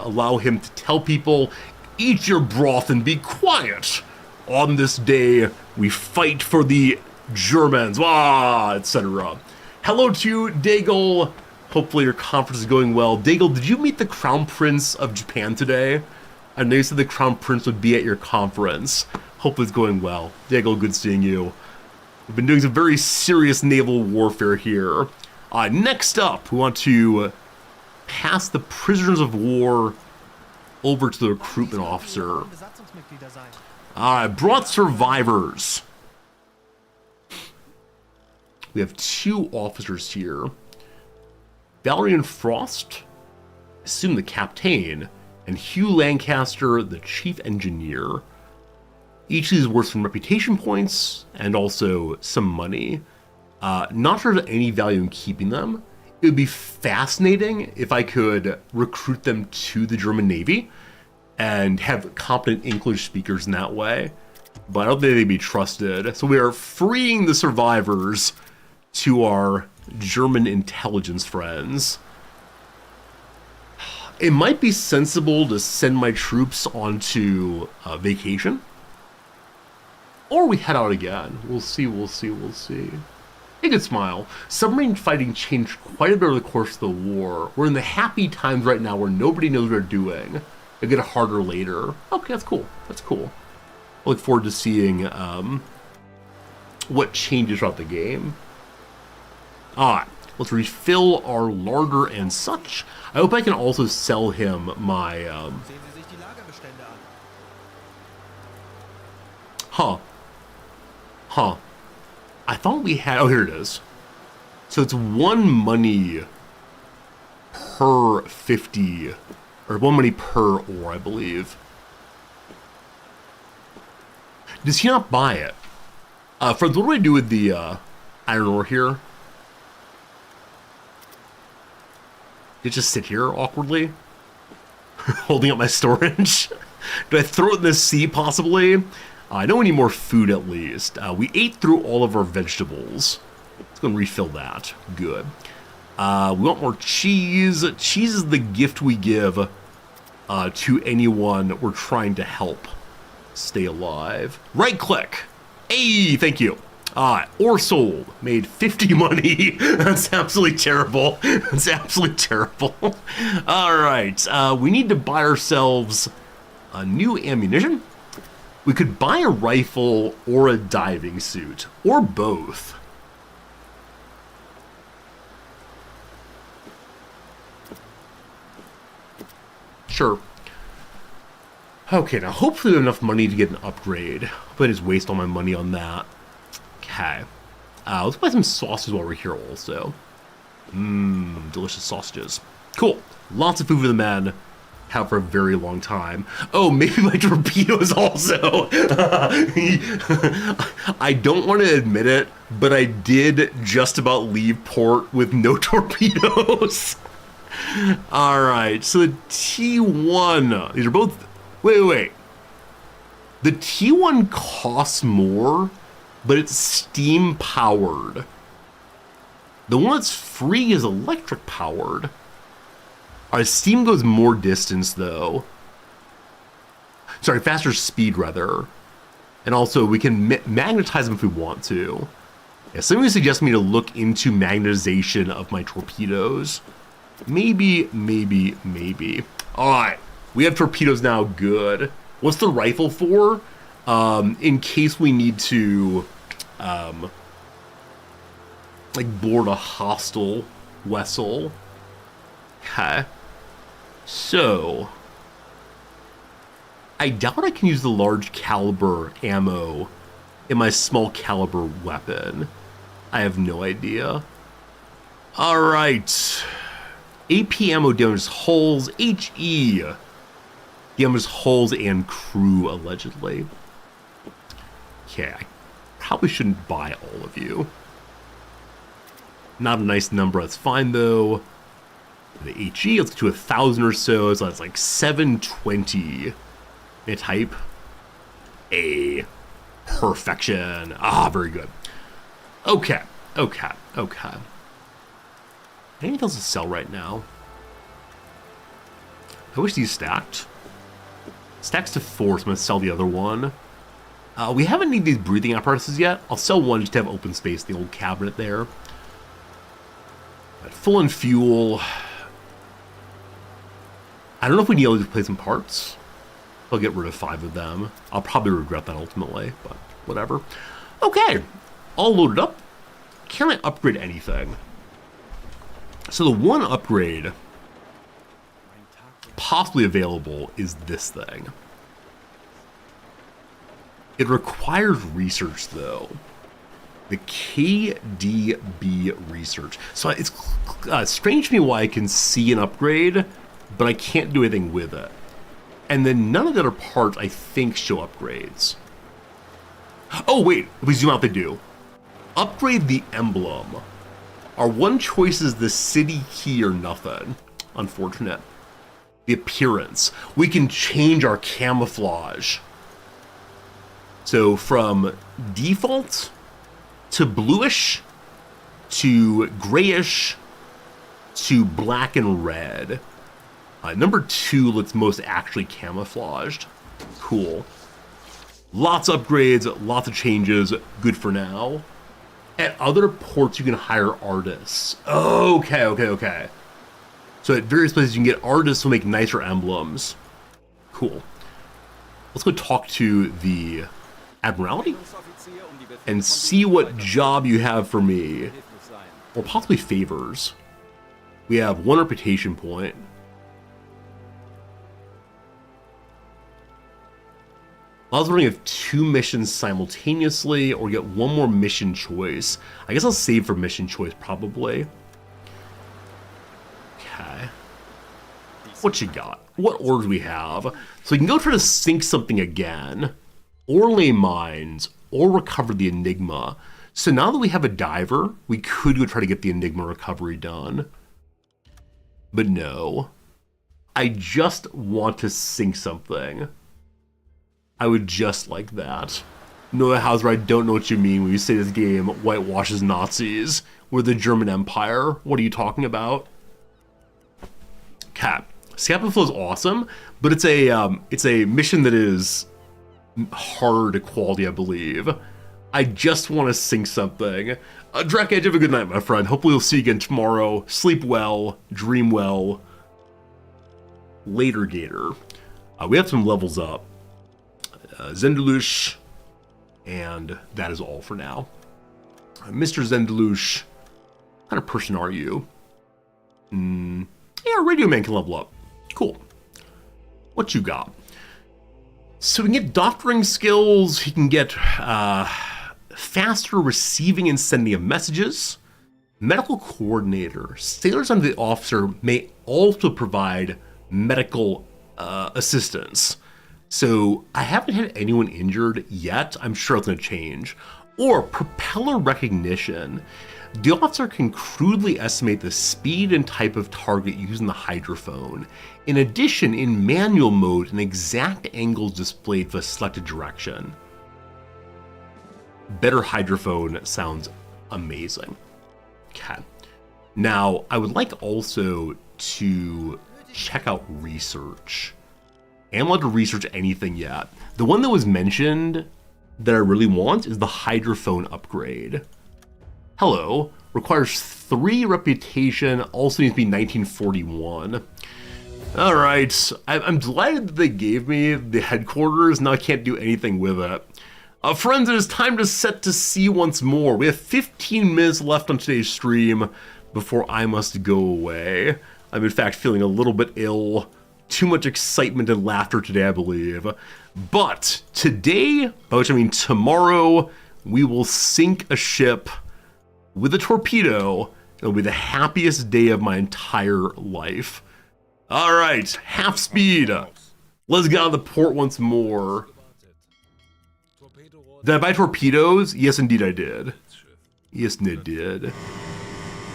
allow him to tell people, eat your broth and be quiet. On this day, we fight for the Germans, etc. Hello to you, Daigle. Hopefully your conference is going well. Daigle, did you meet the Crown Prince of Japan today? I know you said the Crown Prince would be at your conference. Hopefully it's going well. Daigle, good seeing you. We've been doing some very serious naval warfare here. Next up, we want to pass the prisoners of war over to the recruitment officer. Brought survivors. We have 2 officers here. Valerian Frost, assume the captain, and Hugh Lancaster, the chief engineer. Each of these worth some reputation points and also some money. Not sure there's any value in keeping them. It would be fascinating if I could recruit them to the German Navy and have competent English speakers in that way, but I don't think they'd be trusted. So we are freeing the survivors to our German intelligence friends. It might be sensible to send my troops onto vacation, or we head out again. We'll see. Hey, good smile. Submarine fighting changed quite a bit over the course of the war. We're in the happy times right now where nobody knows what they're doing. It'll get harder later. Okay, that's cool. That's cool. I look forward to seeing what changes throughout the game. Alright, let's refill our larder and such. I hope I can also sell him my Huh. Huh. I thought we had... Oh, here it is. So it's 1 money per 50... Or 1 money per ore, I believe. Does he not buy it? Friends, what do I do with the iron ore here? Did it just sit here awkwardly? Holding up my storage? Do I throw it in the sea, possibly? I know we need more food, at least. We ate through all of our vegetables. Let's go and refill that. Good. We want more cheese. Cheese is the gift we give to anyone we're trying to help stay alive. Right click. Hey, thank you. Ore sold. Made 50 money. That's absolutely terrible. That's absolutely terrible. All right. We need to buy ourselves a new ammunition. We could buy a rifle or a diving suit, or both. Sure. Okay, now hopefully we have enough money to get an upgrade. But I just waste all my money on that. Okay. Let's buy some sausages while we're here also. Mmm, delicious sausages. Cool. Lots of food for the men. Have for a very long time. Oh, maybe my torpedoes also. I don't want to admit it, but I did just about leave port with no torpedoes. All right, so the T1, these are both, wait. The T1 costs more, but it's steam powered. The one that's free is electric powered. Our steam goes more distance though. Sorry, faster speed rather. And also we can magnetize them if we want to. Yeah, somebody suggests me to look into magnetization of my torpedoes. Maybe. All right, we have torpedoes now, good. What's the rifle for? In case we need to, like board a hostile vessel. Okay. So, I doubt I can use the large caliber ammo in my small caliber weapon. I have no idea. All right. AP ammo damages hulls. HE damages hulls and crew, allegedly. Okay, I probably shouldn't buy all of you. Not a nice number, that's fine though. The HE, let's get to 1,000 or so that's like 720. A type. A. Perfection. Ah, very good. Okay. Anything else to sell right now? I wish these stacked. Stacks to 4, so I'm going to sell the other one. We haven't needed these breathing apparatuses yet. I'll sell one just to have open space, the old cabinet there. But full on fuel. I don't know if we need to replace some parts. I'll get rid of 5 of them. I'll probably regret that ultimately, but whatever. Okay, all loaded up. Can I upgrade anything? So the one upgrade possibly available is this thing. It requires research though. The KDB research. So it's strange to me why I can see an upgrade, but I can't do anything with it. And then none of the other parts I think show upgrades. Oh wait, if we zoom out they do. Upgrade the emblem. Our one choice is the city key or nothing. Unfortunate. The appearance. We can change our camouflage. So from default to bluish to grayish to black and red. Number 2 looks most actually camouflaged. Cool. Lots of upgrades, lots of changes. Good for now. At other ports, you can hire artists. Okay. So at various places, you can get artists who make nicer emblems. Cool. Let's go talk to the Admiralty and see what job you have for me. Or possibly favors. We have 1 reputation point. I was wondering if 2 missions simultaneously or get 1 more mission choice. I guess I'll save for mission choice probably. Okay. What you got? What orders we have? So we can go try to sink something again, or lay mines, or recover the Enigma. So now that we have a diver, we could go try to get the Enigma recovery done. But no. I just want to sink something. I would just like that. No, Hauser, I don't know what you mean when you say this game whitewashes Nazis. We're the German Empire. What are you talking about? Cat. Scapula Flow is awesome, but it's a mission that is hard quality, I believe. I just want to sink something. Drake, have a good night, my friend. Hopefully we'll see you again tomorrow. Sleep well, dream well. Later, Gator. We have some levels up. Zendelush, and that is all for now. Mr. Zendelush, what kind of person are you? Yeah, Radio Man can level up. Cool. What you got? So we can get doctoring skills. He can get faster receiving and sending of messages. Medical coordinator. Sailors under the officer may also provide medical assistance. So I haven't had anyone injured yet. I'm sure it's going to change. Or propeller recognition. The officer can crudely estimate the speed and type of target using the hydrophone. In addition, in manual mode, an exact angle is displayed for a selected direction. Better hydrophone sounds amazing. Okay. Now, I would like also to check out research. I am allowed to research anything yet. The one that was mentioned that I really want is the hydrophone upgrade. Hello. Requires 3 reputation. Also needs to be 1941. Alright. I'm delighted that they gave me the headquarters. Now I can't do anything with it. Friends, it is time to set to sea once more. We have 15 minutes left on today's stream before I must go away. I'm in fact feeling a little bit ill. Too much excitement and laughter today, I believe. But today, by which I mean tomorrow, we will sink a ship with a torpedo. It'll be the happiest day of my entire life. All right, half speed. Let's get out of the port once more. Did I buy torpedoes? Yes, indeed I did. Yes, indeed I did.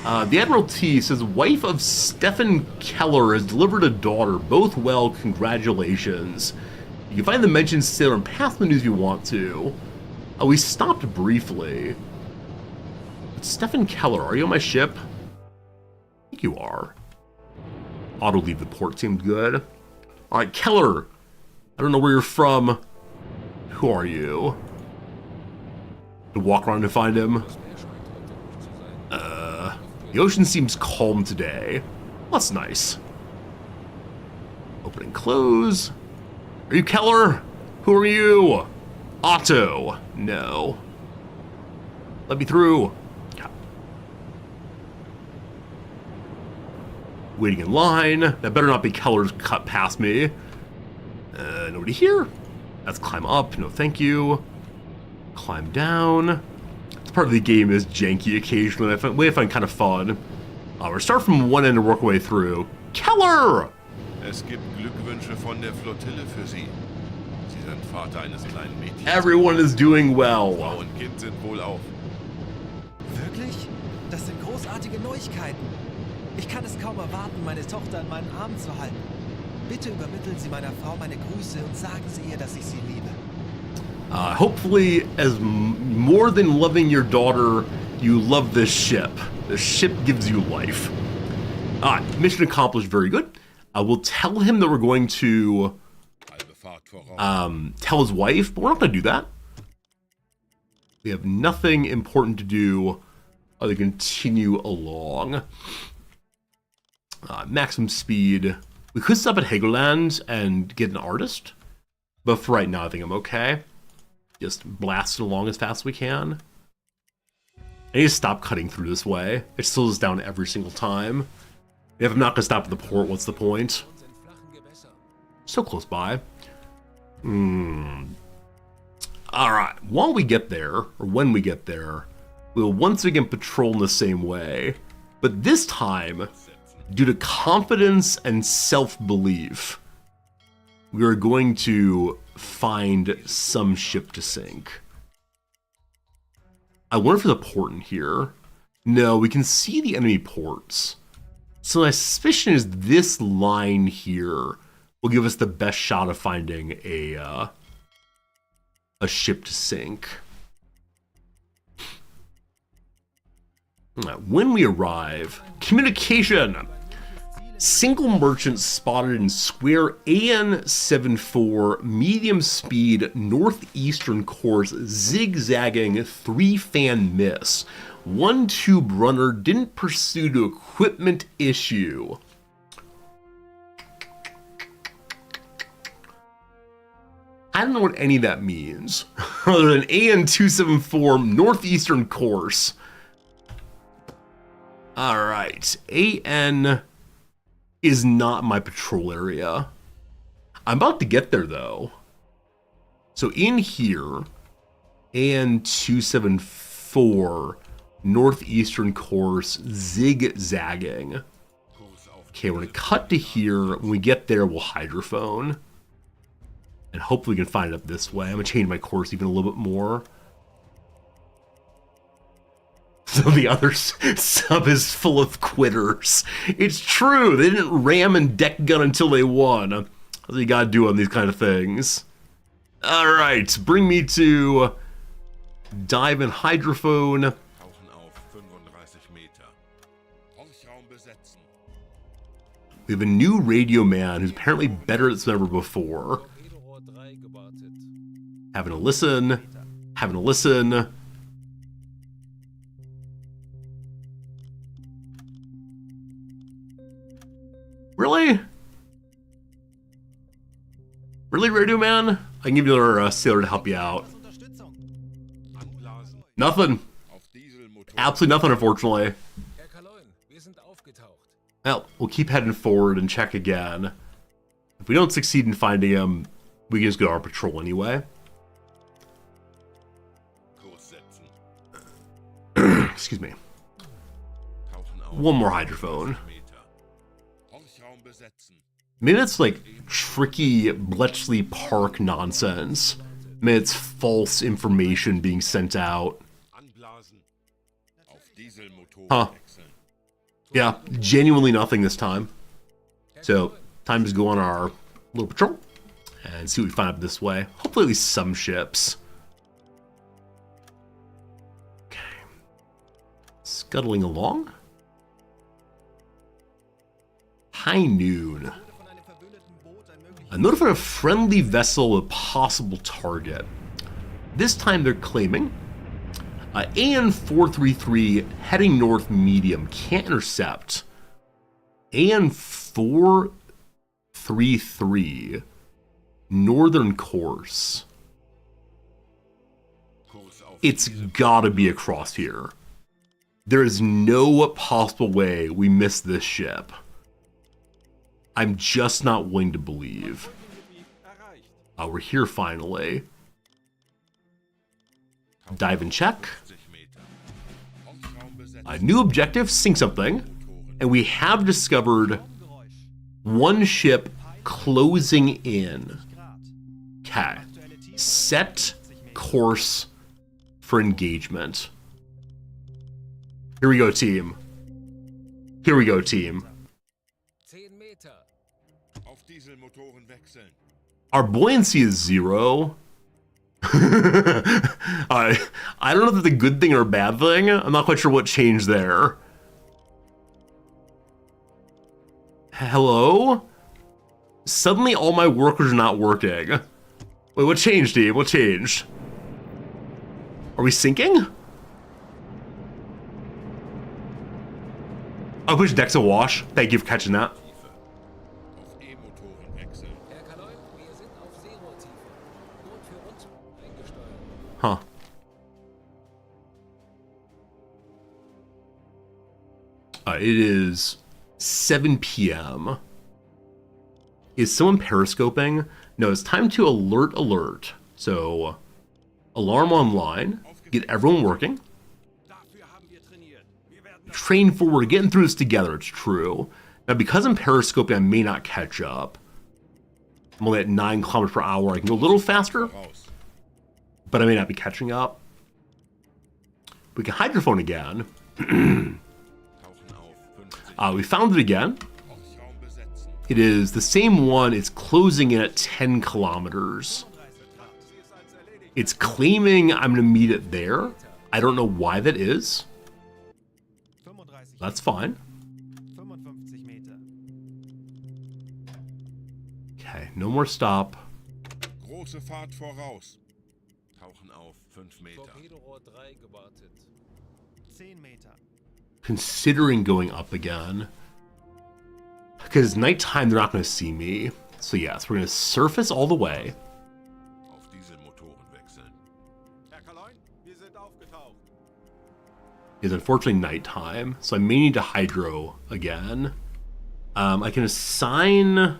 The Admiralty says, wife of Stefan Keller has delivered a daughter. Both well, congratulations. You can find the mentioned sailor and path menus if you want to. We stopped briefly. But Stefan Keller, are you on my ship? I think you are. Auto leave the port seemed good. Alright, Keller. I don't know where you're from. Who are you? To walk around to find him. The ocean seems calm today. That's nice. Open and close. Are you Keller? Who are you? Otto. No. Let me through. Waiting in line. That better not be Keller's cut past me. Nobody here. Let's climb up. No, thank you. Climb down. This part of the game is janky occasionally. I find kind of fun. We'll start from one end and work our way through. Keller! Es gibt Glückwünsche von der Flottille für Sie. Sie sind Vater eines kleinen Mädchens. Everyone is doing well. Frau und Kind sind wohlauf. Wirklich? Das sind großartige Neuigkeiten. Ich kann es kaum erwarten, meine Tochter in meinen Armen zu halten. Bitte übermitteln Sie meiner Frau meine Grüße und sagen Sie ihr, dass ich sie liebe. Hopefully, as more than loving your daughter, you love this ship. The ship gives you life. Mission accomplished, very good. We'll tell him that we're going to tell his wife, but we're not going to do that. We have nothing important to do other than continue along. Maximum speed. We could stop at Hegoland and get an artist, but for right now, I think I'm okay. Just blast it along as fast as we can. I need to stop cutting through this way. It slows us down every single time. If I'm not going to stop at the port, what's the point? So close by. All right, while we get there, or when we get there, we'll once again patrol in the same way. But this time, due to confidence and self-belief, we are going to find some ship to sink. I wonder if there's a port in here. No, we can see the enemy ports. So my suspicion is this line here will give us the best shot of finding a ship to sink. When we arrive, communication! Single merchant spotted in square AN74 medium speed northeastern course zigzagging 3-fan miss. One tube runner didn't pursue to equipment issue. I don't know what any of that means, other than AN274 northeastern course. Alright, AN is not my patrol area. I'm about to get there though. So in here, AN274 northeastern course zigzagging. Okay, we're gonna cut to here. When we get there, we'll hydrophone. And hopefully we can find it up this way. I'm gonna change my course even a little bit more. So the other sub is full of quitters. It's true, they didn't ram and deck gun until they won. That's what you gotta do on these kind of things. Alright, bring me to dive in hydrophone. We have a new radio man who's apparently better than ever before. Having a listen. Having a listen. Really? Really, radio man? I can give you another sailor to help you out. Nothing. Absolutely nothing, unfortunately. Well, we'll keep heading forward and check again. If we don't succeed in finding him, we can just go on our patrol anyway. Excuse me. One more hydrophone. Maybe it's like tricky Bletchley Park nonsense. Maybe it's false information being sent out. Huh. Yeah, genuinely nothing this time. So, time to go on our little patrol and see what we find up this way. Hopefully at least some ships. Okay. Scuttling along. High noon. I notified a friendly vessel with possible target. This time they're claiming AN433 heading north medium, can't intercept. AN433 northern course. It's gotta be across here. There is no possible way we missed this ship. I'm just not willing to believe. We're here finally. Dive and check. A new objective, sink something. And we have discovered one ship closing in. Okay. Set course for engagement. Here we go, team. Here we go, team. Our buoyancy is 0. I don't know if that's a good thing or a bad thing. I'm not quite sure what changed there. Hello? Suddenly all my workers are not working. Wait, what changed, Steve? What changed? Are we sinking? I push deck's awash. Thank you for catching that. Huh. It is 7 p.m. Is someone periscoping? No, it's time to alert. So Alarm online. Get everyone working. Dafür haben wir trainiert. Wir werden das Train forward. Getting through this together. It's true. Now, because I'm periscoping, I may not catch up. I'm only at 9 kilometers per hour. I can go a little faster, raus. but I may not be catching up. We can hydrophone again. Tauchen auf. 50 We found it again. Raum besetzen. It is the same one. It's closing in at 10 kilometers. It's claiming I'm going to meet it there. I don't know why that is. 35 That's fine. 55 Meter. Okay, no more stop. Große Fahrt voraus. Tauchen auf. 5 Meter. Torpedorohr 3 gewartet. 10 Meter. Considering going up again. Because nighttime, they're not going to see me. So yes, we're going to surface all the way. Auf Dieselmotoren wechseln. Herr Kaloin, wir sind aufgetaucht. It's unfortunately nighttime, so I may need to hydro again. I can assign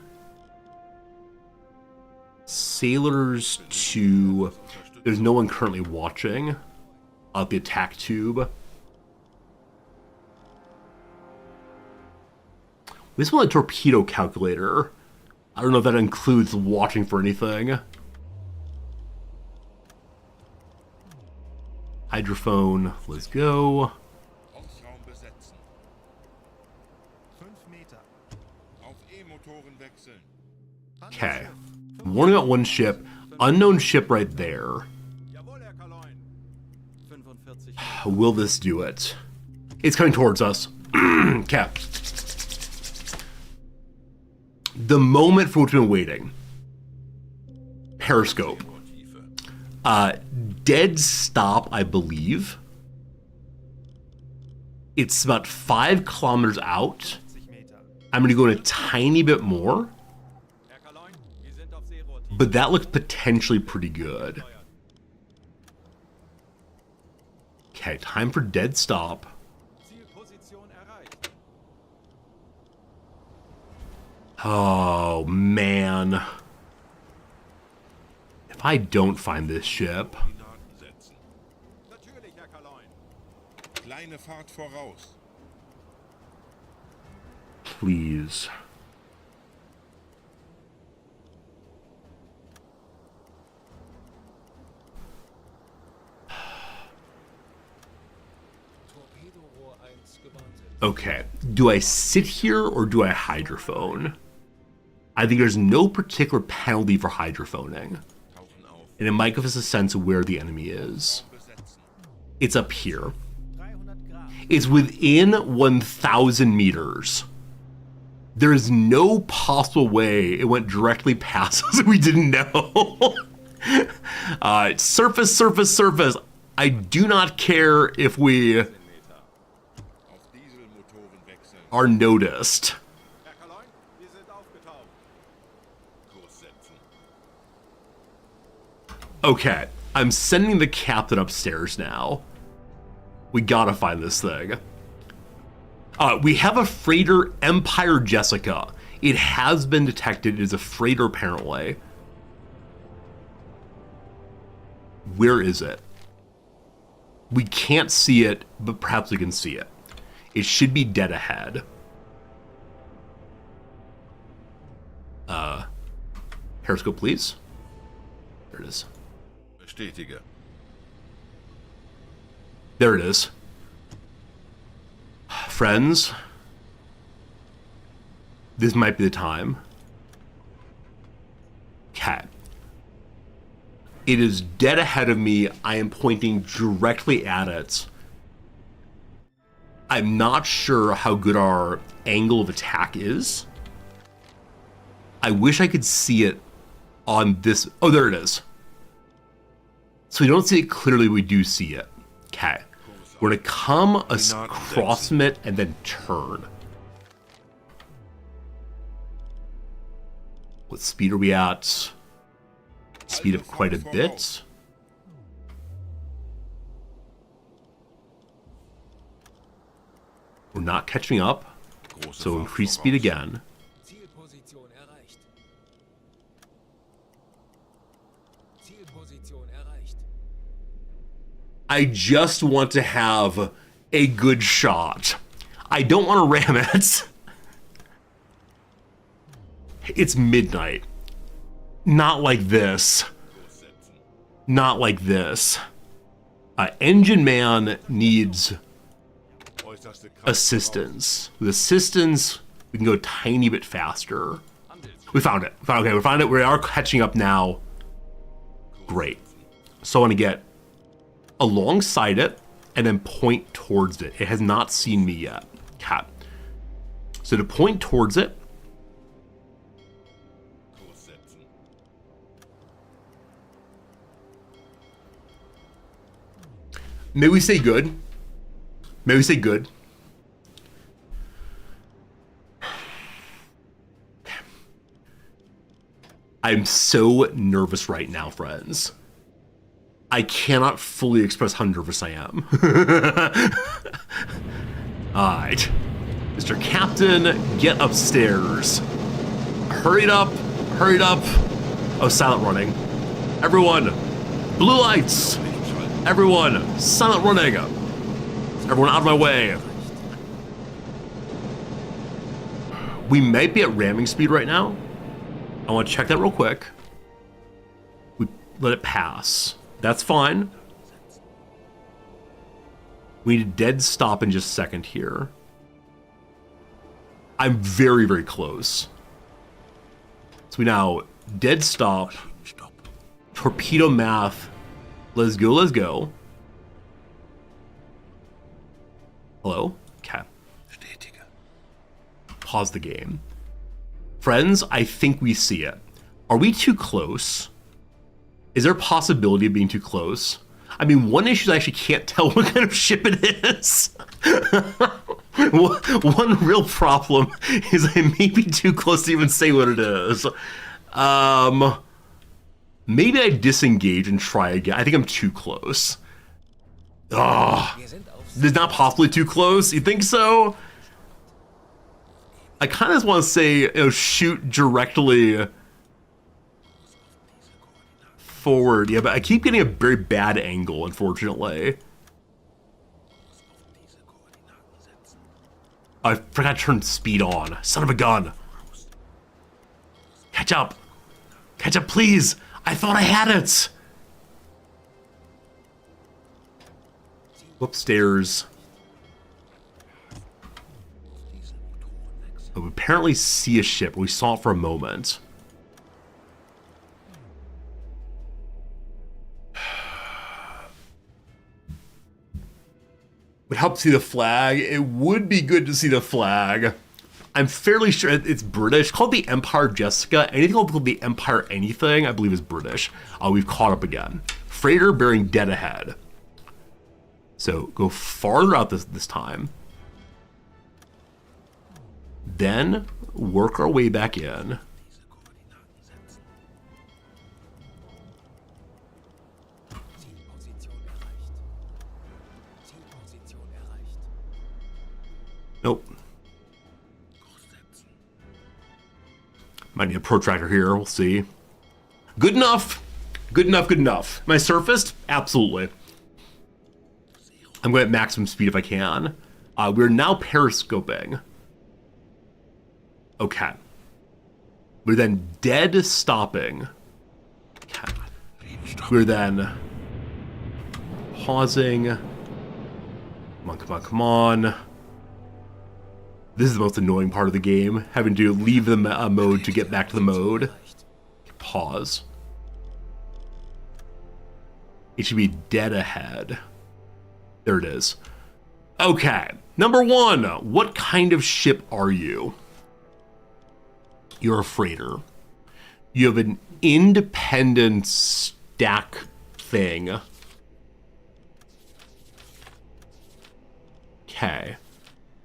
sailors to... There's no one currently watching out the attack tube. We just want a torpedo calculator. I don't know if that includes watching for anything. Hydrophone, let's go. Ortsraum besetzen. 5 Meter. Auf E-Motoren wechseln. Okay. Warning about one ship. Unknown ship right there. Jawohl, Herr Kaloin. 45 Will this do it? It's coming towards us. Okay. The moment for which we've been waiting. Periscope. Tiefe. Dead stop, I believe. It's about 5 kilometers out. Meter. I'm going to go in a tiny bit more, Herr Kaloin, wir sind auf Seerohrtiefe. but that looks potentially pretty good. Okay, time for dead stop. Zielposition erreicht. Oh, man. If I don't find this ship... Koordinaten setzen. Natürlich, Herr Kaloin. Kleine Fahrt voraus. Please. Torpedorohr 1 gewartet. Okay, do I sit here or do I hydrophone? I think there's no particular penalty for hydrophoning, Tauchen auf. and it might give us a sense of where the enemy is. Besetzen. It's up here. 300 Grad. It's within 1,000 meters. There's no possible way it went directly past us. We didn't know. Surface, surface, surface. I do not care if we Auf Dieselmotoren wechseln. are noticed. Herr Kaloin, wir sind aufgetaucht. Kurs setzen. Okay, I'm sending the captain upstairs now. We gotta find this thing. We have a freighter, Empire Jessica. It has been detected. It is a freighter, apparently. Where is it? We can't see it, but perhaps we can see it. It should be dead ahead. Periscope, please. There it is. Bestätige. There it is. Friends, this might be the time. Okay. It is dead ahead of me. I am pointing directly at it. I'm not sure how good our angle of attack is. I wish I could see it on this. Oh, there it is. So we don't see it clearly. We do see it. Okay. We're going to come across from it and then turn. What speed are we at? Speed up quite a bit. We're not catching up, Große so Fahrt increase speed voraus. again. Zielposition erreicht. Zielposition erreicht. I just want to have a good shot. I don't want to ram it. It's midnight. Not like this. Not like this. Engine man needs assistance. With assistance, we can go a tiny bit faster. We found it. Okay, we found it. We are catching up now. Great. So I want to get alongside it and then point towards it. It has not seen me yet. Okay. So to point towards it, may we say good? May we say good? I'm so nervous right now, friends. I cannot fully express how nervous I am. Alright. Mr. Captain, get upstairs. Hurry it up. Hurry it up. Oh, silent running. Everyone, blue lights. Everyone, silent running. Everyone out of my way. We might be at ramming speed right now. I want to check that real quick. We let it pass. That's fine. We need a dead stop in just a second here. I'm very, very close. So we now dead stop. Torpedo math. Let's go, let's go. Hello? Okay. Pause the game. Friends, I think we see it. Are we too close? Is there a possibility of being too close? I mean, one issue is I actually can't tell what kind of ship it is. One real problem is I may be too close to even say what it is. Maybe I disengage and try again. I think I'm too close. Oh, it's not possibly too close. You think so? I kind of just want to say, you know, shoot directly forward. Yeah, but I keep getting a very bad angle, unfortunately. I forgot to turn speed on. Son of a gun. Catch up. Catch up, please. I thought I had it. Upstairs. Oh, we apparently see a ship. We saw it for a moment. Would help to see the flag. It would be good to see the flag. I'm fairly sure it's British. It's called the Empire Jessica. Anything called the Empire anything, I believe, is British. We've caught up again. Freighter bearing dead ahead. So go farther out this time. Then work our way back in. Nope. Might need a protractor here. We'll see. Good enough. Good enough. Good enough. Am I surfaced? Absolutely. I'm going at maximum speed if I can. We're now periscoping. Okay. We're then dead stopping. Okay. We're then pausing. Come on, come on, come on. This is the most annoying part of the game, having to leave the mode to get back to the mode. Pause. It should be dead ahead. There it is. Okay, number one, what kind of ship are you? You're a freighter. You have an independent stack thing. Okay.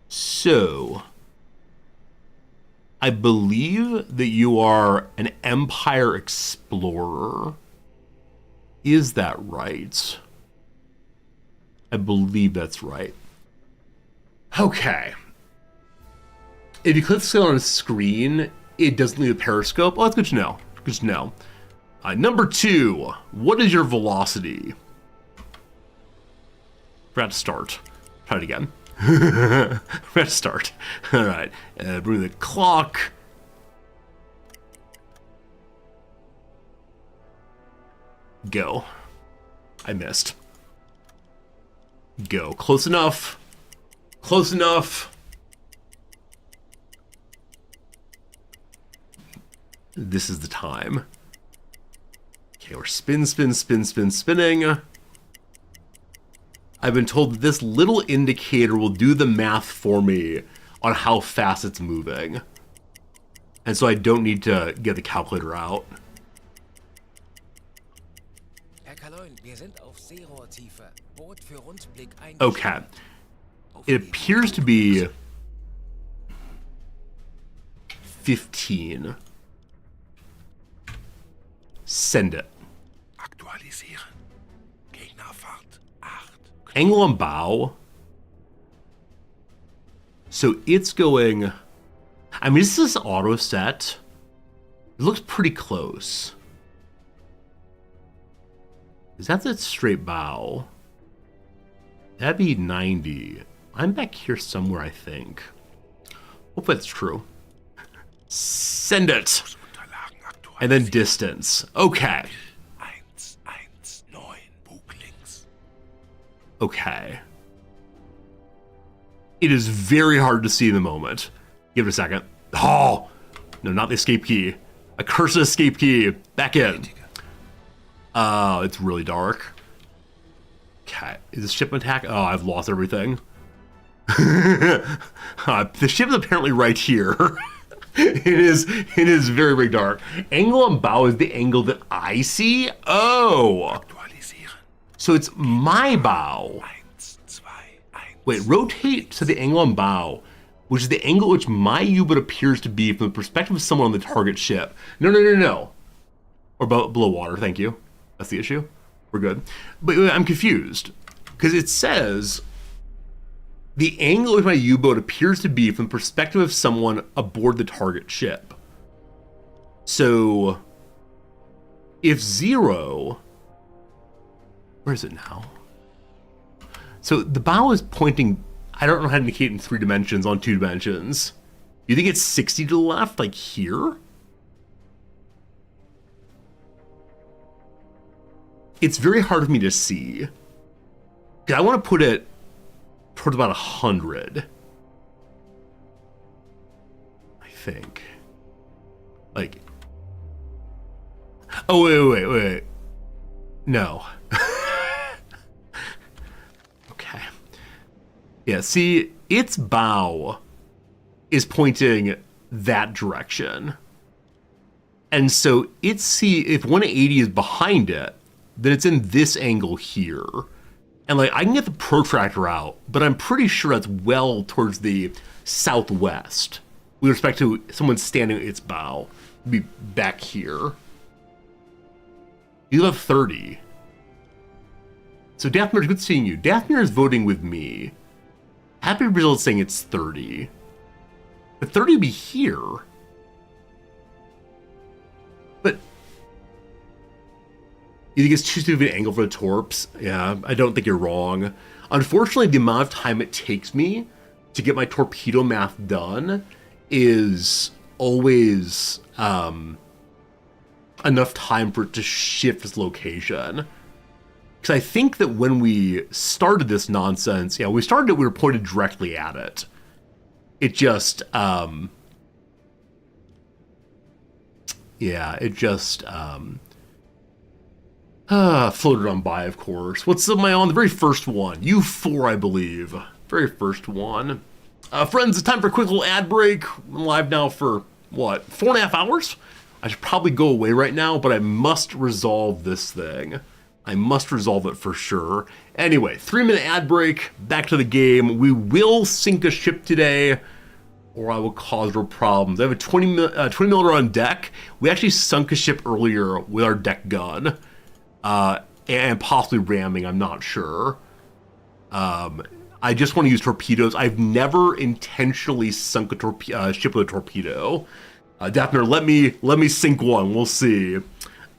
So, I believe that you are an Empire explorer. Is that right? I believe that's right. Okay. If you click on a screen, it doesn't leave a periscope. Oh, that's good to know. Good to know. Number two, what is your velocity? Forgot to start. Try it again. Forgot to start. All right. Bring the clock. Go. I missed. Go. Close enough. Close enough. This is the time. Okay, we're spinning. I've been told that this little indicator will do the math for me on how fast it's moving. And so I don't need to get the calculator out. Herr Kaloin, wir sind auf Seerohrtiefe. Boot für Rundblick eingestellt. Okay. It appears to be 15. Send it. Aktualisieren. Gegnerfahrt 8. Angle on bow. So it's going... I mean, is this auto set? It looks pretty close. Is that the straight bow? That'd be 90. I'm back here somewhere, I think. Hope that's true. Send it. And then distance. Okay. 119 Buglinks. Okay. It is very hard to see in the moment. Give it a second. Oh! No, not the escape key. A cursed escape key. Back in. Oh, it's really dark. Okay. Is this ship attack? Oh, I've lost everything. The ship is apparently right here. It is very, very dark. Angle on bow is the angle that I see. Oh. So it's my bow. Wait, rotate to the angle on bow, which is the angle at which my U-boat appears to be from the perspective of someone on the target ship. No. Or below water, thank you. That's the issue. We're good. But I'm confused, because it says the angle at which my U-boat appears to be from the perspective of someone aboard the target ship. So if 0, where is it now? So the bow is pointing, I don't know how to indicate in 3 dimensions on 2 dimensions. You think it's 60 to the left, like here? It's very hard for me to see. I want to put it towards about 100. I think. Like. Oh, wait. No. Okay. Yeah, see, its bow is pointing that direction. And so if 180 is behind it, then it's in this angle here. And like, I can get the protractor out, but I'm pretty sure that's well towards the southwest with respect to someone standing at its bow. It'd be back here. You have 30. So Dathmir, good seeing you. Dathmir is voting with me. Happy Brazil is saying it's 30. But 30 would be here. But you think it's too soon of an angle for the torps? Yeah, I don't think you're wrong. Unfortunately, the amount of time it takes me to get my torpedo math done is always enough time for it to shift its location. Because I think that when we started this nonsense, we were pointed directly at it. It just, floated on by, of course. What's am I on? The very first one. U4, I believe. Very first one. Friends, it's time for a quick little ad break. I'm live now for, 4.5 hours? I should probably go away right now, but I must resolve this thing. I must resolve it for sure. Anyway, 3-minute ad break. Back to the game. We will sink a ship today, or I will cause real problems. I have a 20 millimeter on deck. We actually sunk a ship earlier with our deck gun. And possibly ramming, I'm not sure. I just want to use torpedoes. I've never intentionally sunk a ship with a torpedo. Daphne, let me sink one. We'll see.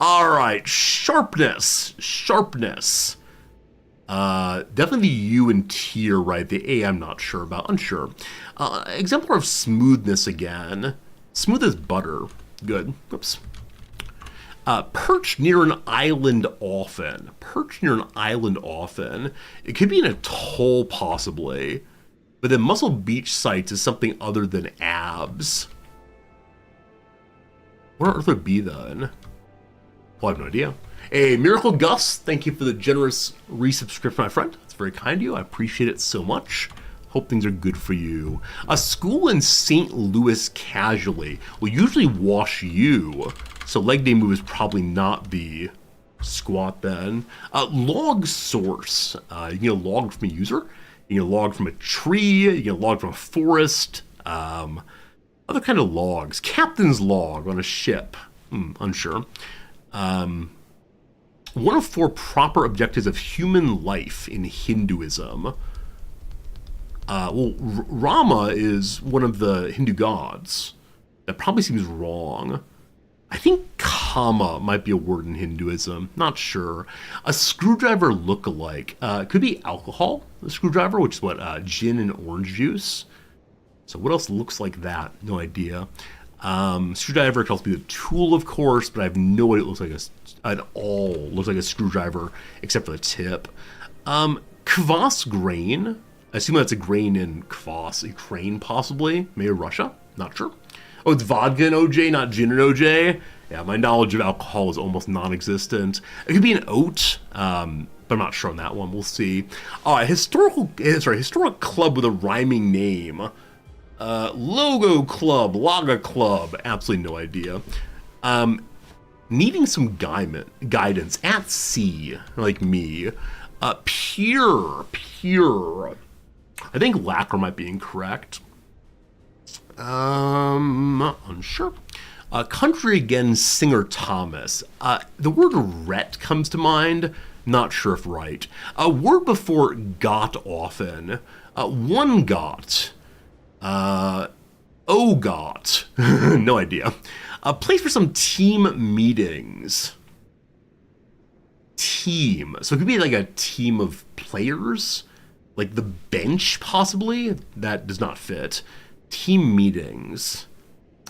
All right, sharpness. Definitely the U and T are right. The A I'm not sure about. Unsure. Exemplar of smoothness again. Smooth as butter. Good. Oops. Perched near an island often. Perched near an island often. It could be in a atoll possibly. But then Muscle Beach sites is something other than abs. What on earth would it be then? Well, I have no idea. Hey, Miracle Gus, thank you for the generous resubscription, my friend. It's very kind of you. I appreciate it so much. Hope things are good for you. A school in St. Louis casually will usually wash you, so leg day moves probably not the squat then. Log source. You can get a log from a user. You can get a log from a tree. You can get a log from a forest. Other kind of logs. Captain's log on a ship. Unsure. One of 4 proper objectives of human life in Hinduism. Well, Rama is one of the Hindu gods. That probably seems wrong. I think kama might be a word in Hinduism. Not sure. A screwdriver look-alike. Could be alcohol, a screwdriver, which is what, gin and orange juice. So what else looks like that? No idea. Screwdriver can also be the tool, of course, but I have no idea what it looks like at all. It looks like a screwdriver, except for the tip. Kvass grain. I assume that's a grain in Kvass, Ukraine, possibly. Maybe Russia. Not sure. Oh, it's vodka and OJ, not gin and OJ. Yeah, my knowledge of alcohol is almost non-existent. It could be an oat, but I'm not sure on that one. We'll see. Historic club with a rhyming name. Logo club, Laga club, absolutely no idea. Needing some guidance at sea, like me. Pure. I think lacquer might be incorrect. Unsure. Country again, Singer Thomas. The word ret comes to mind. Not sure if right. A word before got often. One got. got. No idea. A place for some team meetings. Team. So it could be like a team of players. Like the bench, possibly. That does not fit. Team meetings.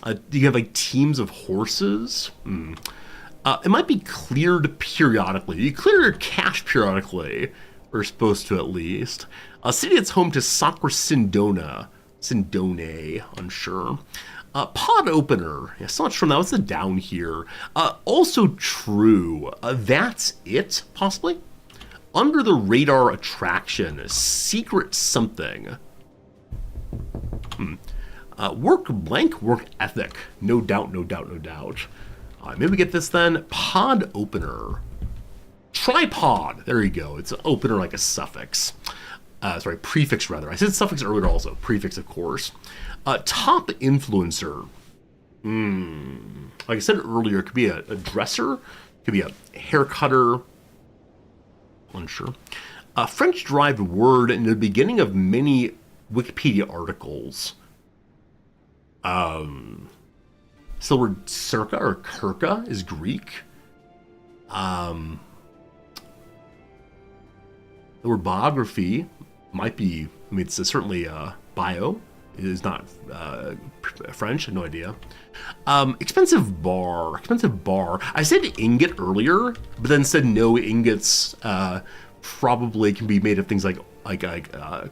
Do you have like teams of horses? It might be cleared periodically. You clear your cache periodically. We're supposed to, at least. A city that's home to Sacra Sindona. Sindone, unsure. Pod opener. Yeah, still not sure. That was the down here. Also true. That's it, possibly? Under the radar attraction. Secret something. Work ethic. No doubt. Maybe we get this then. Pod opener. Tripod. There you go. It's an opener like a suffix. Prefix rather. I said suffix earlier also. Prefix, of course. Top influencer. Like I said earlier, it could be a dresser. It could be a hair cutter. Unsure. French-derived word in the beginning of many Wikipedia articles. So the word circa or kirka is Greek. The word biography might be, it's certainly bio. It is not French, no idea. Expensive bar. I said ingot earlier, but then said no, ingots probably can be made of things like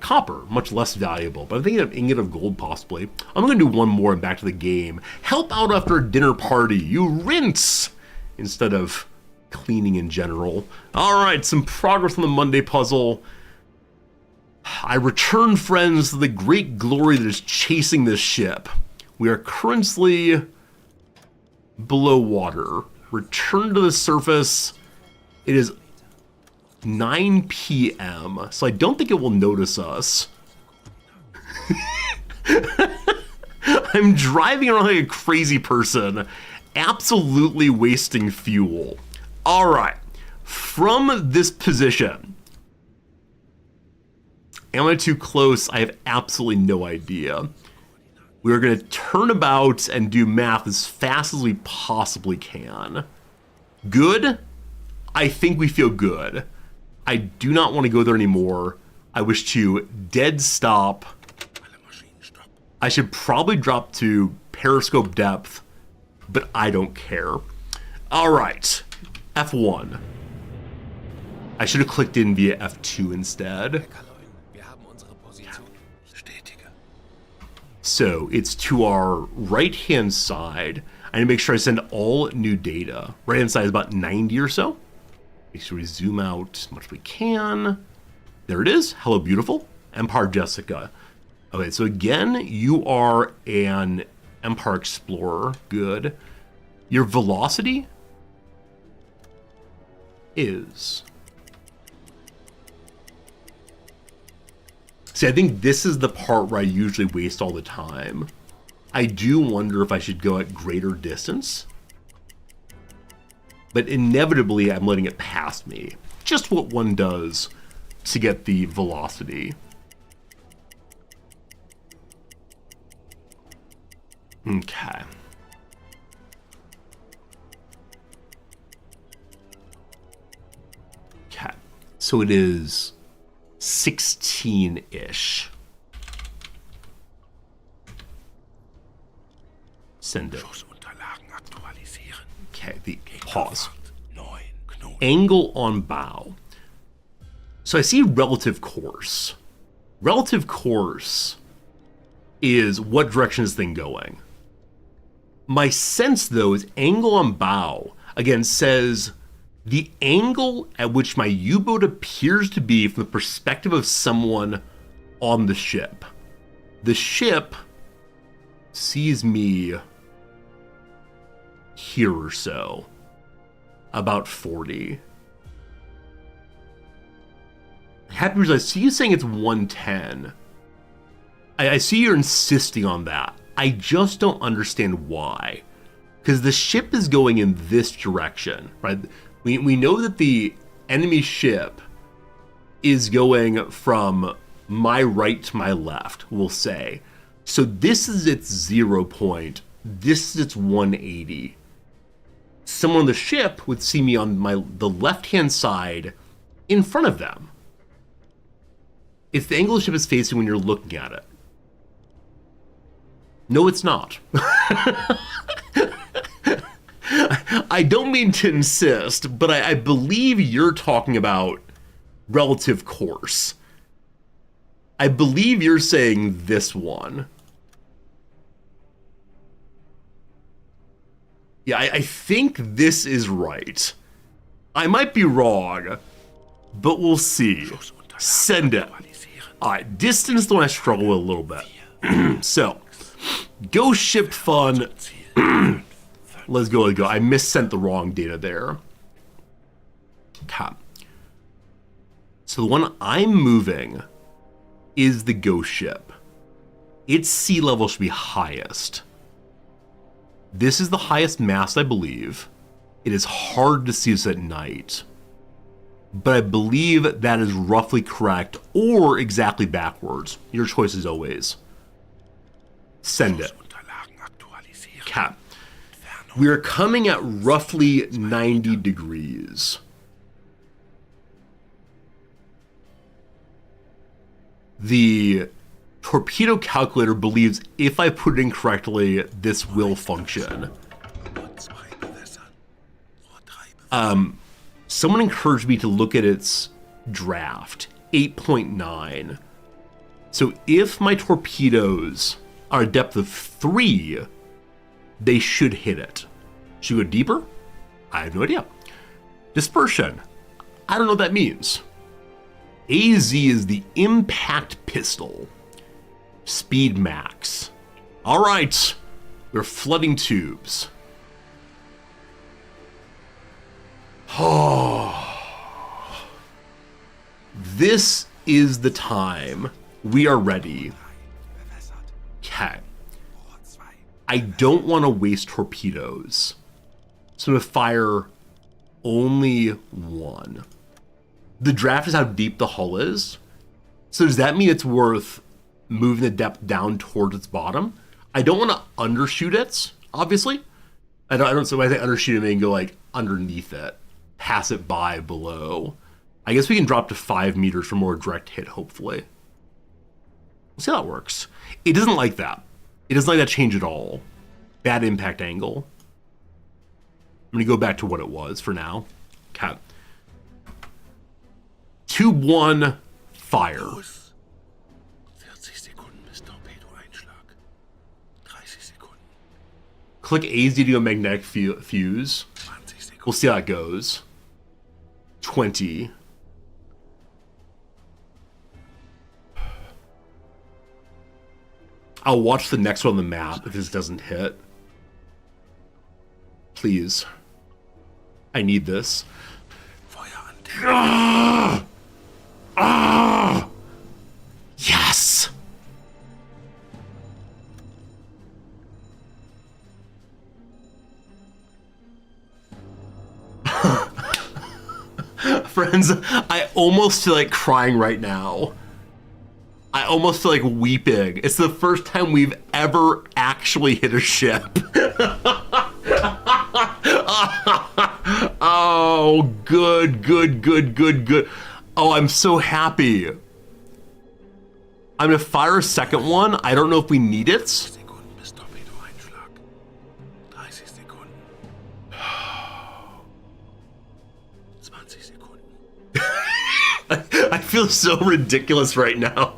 copper, much less valuable. But I'm thinking of ingot of gold, possibly. I'm going to do one more and back to the game. Help out after a dinner party. You rinse instead of cleaning in general. All right, some progress on the Monday puzzle. I return, friends, to the great glory that is chasing this ship. We are currently below water. Return to the surface. It is 9 p.m., so I don't think it will notice us. I'm driving around like a crazy person, absolutely wasting fuel. All right, from this position, am I too close? I have absolutely no idea. We're going to turn about and do math as fast as we possibly can. Good? I think we feel good. I do not want to go there anymore. I wish to dead stop. I should probably drop to periscope depth, but I don't care. All right, F1. I should have clicked in via F2 instead. Wir haben unsere Position. Bestätige. So it's to our right-hand side. I need to make sure I send all new data. Right-hand side is about 90 or so. Make sure we zoom out as much as we can. There it is. Hello, beautiful. Empire Jessica. Okay, so again, you are an Empire Explorer. Good. Your velocity is... See, I think this is the part where I usually waste all the time. I do wonder if I should go at greater distance. But inevitably, I'm letting it pass me. Just what one does to get the velocity. Okay. Okay. So it is 16-ish. Send it. Okay, the pause. Angle on bow. So I see relative course. Relative course is what direction is this thing going. My sense, though, is angle on bow, again, says the angle at which my U-boat appears to be from the perspective of someone on the ship. The ship sees me here or so, about 40. Happy Rizzo, I see you saying it's 110. I see you're insisting on that. I just don't understand why. Because the ship is going in this direction, right? We know that the enemy ship is going from my right to my left, we'll say. So this is its 0 point. This is its 180. Someone on the ship would see me on the left-hand side in front of them. It's the angle the ship is facing when you're looking at it. No, it's not. I don't mean to insist, but I believe you're talking about relative course. I believe you're saying this one. Yeah, I think this is right. I might be wrong, but we'll see. Send it. All right, distance is the one I struggle with a little bit. So, ghost ship fun. Let's go. I missent the wrong data there. Okay. So the one I'm moving is the ghost ship. Its sea level should be highest. This is the highest mast, I believe. It is hard to see this at night. But I believe that is roughly correct or exactly backwards. Your choice is always. Send it. Okay. We are coming at roughly 90 degrees. The torpedo calculator believes if I put it in correctly, this will function. Someone encouraged me to look at its draft, 8.9. So if my torpedoes are a depth of 3, they should hit it. Should we go deeper? I have no idea. Dispersion. I don't know what that means. AZ is the impact pistol. Speed max. All right. We're flooding tubes. Oh. This is the time. We are ready. Okay. I don't want to waste torpedoes. So I'm going to fire only one. The draft is how deep the hull is. So does that mean it's worth moving the depth down towards its bottom? I don't want to undershoot it, obviously. I don't so when I say undershoot it, I mean go like underneath it. Pass it by below. I guess we can drop to 5 meters for more direct hit, hopefully. We'll see how that works. It doesn't like that. It doesn't like that change at all. Bad impact angle. I'm going to go back to what it was for now. Okay. 2-1, fire. 40 Sekunden bis Torpedoeinschlag. 30 Sekunden. Click AZ to do a magnetic fuse. 20 Sekunden. We'll see how it goes. 20. I'll watch the next one on the map if this doesn't hit. Please. I need this. Feuer an. Yes! Friends, I almost feel like crying right now. I almost feel like weeping. It's the first time we've ever actually hit a ship. Oh, good, good, good, good, good. Oh, I'm so happy. I'm gonna fire a second one. I don't know if we need it. Sekunden bis Torpedoeinschlag. 30 Sekunden. 20 Sekunden. I feel so ridiculous right now.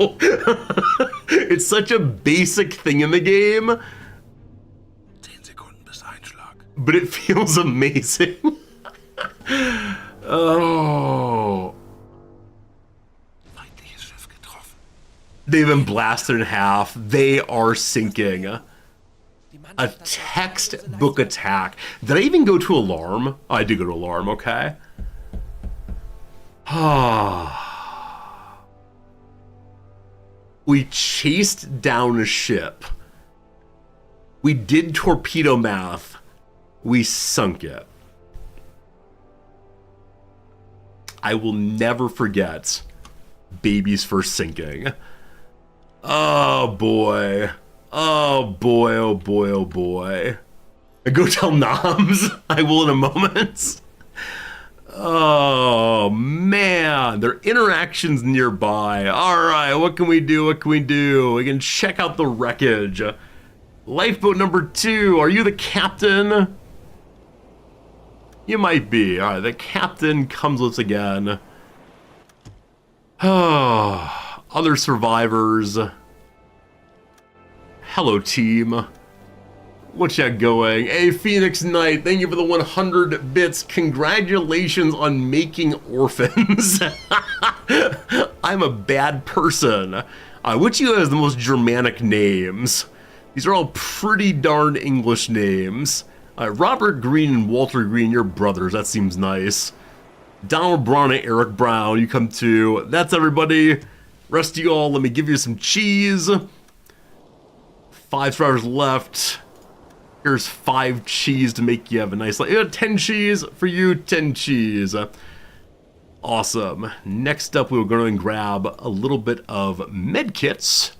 It's such a basic thing in the game, 10 Sekunden bis Einschlag. but it feels amazing. Oh. Feindliches Schiff getroffen. They've been blasted in half. They are sinking. A textbook attack. Did I even go to alarm? Oh, I did go to alarm, okay. We chased down a ship. We did torpedo math. We sunk it. I will never forget baby's first sinking. Oh boy. Oh boy, oh boy, oh boy. Go tell Noms. I will in a moment. Oh man, there are interactions nearby. Alright, what can we do? What can we do? We can check out the wreckage. Lifeboat number 2, are you the captain? You might be. Alright, the captain comes with us again. Oh, other survivors. Hello, team. What you going? Hey, Phoenix Knight, thank you for the 100 bits. Congratulations on making orphans. I'm a bad person. Which of you has the most Germanic names? These are all pretty darn English names. Robert Green and Walter Green, you're brothers. That seems nice. Donald Brown and Eric Brown, you come too. That's everybody. Rest of you all, let me give you some cheese. 5 survivors left. Here's 5 cheese to make you have a nice life. 10 cheese for you, 10 cheese. Awesome. Next up, we're going to grab a little bit of med kits.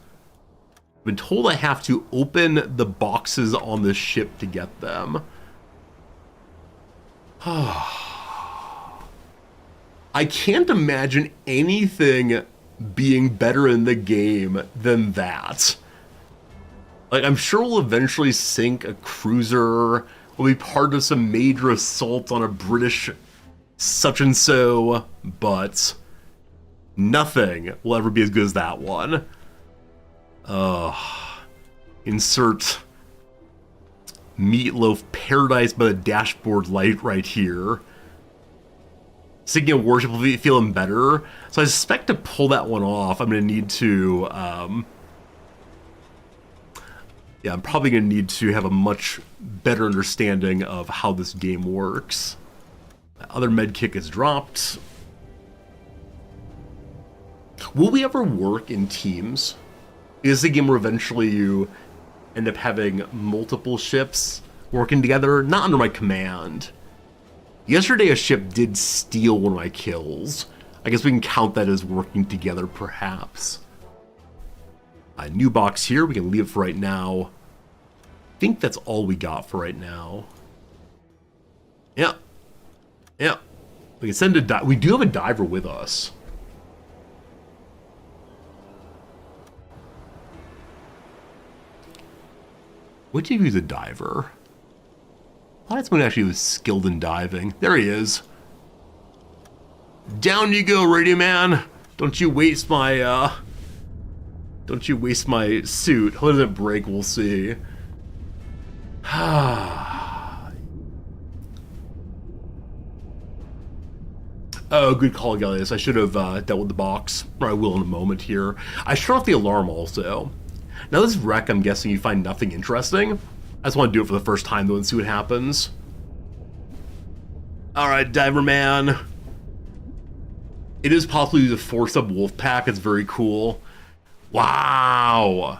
I've been told I have to open the boxes on the ship to get them. I can't imagine anything being better in the game than that. Like, I'm sure we'll eventually sink a cruiser, we'll be part of some major assault on a British such and so, but nothing will ever be as good as that one. Insert Meatloaf Paradise by the dashboard light right here. Sinking a warship will be feeling better, so I suspect to pull that one off, I'm going to need to, yeah, I'm probably going to need to have a much better understanding of how this game works. Other med kit is dropped. Will we ever work in teams? Is the game where eventually you end up having multiple ships working together? Not under my command. Yesterday a ship did steal one of my kills. I guess we can count that as working together, perhaps. A new box here, we can leave it for right now. I think that's all we got for right now. Yeah. Yeah. We can send a we do have a diver with us. Which of you is a diver? I thought that's one actually was skilled in diving. There he is. Down you go, Radio Man. Don't you waste my suit. How does it break? We'll see. Oh, good call, Gallius. I should have dealt with the box. Or I will in a moment here. I shut off the alarm also. Now this wreck, I'm guessing you find nothing interesting. I just want to do it for the first time though and see what happens. Alright, Diver Man. It is possibly the force-up wolf pack. It's very cool. Wow.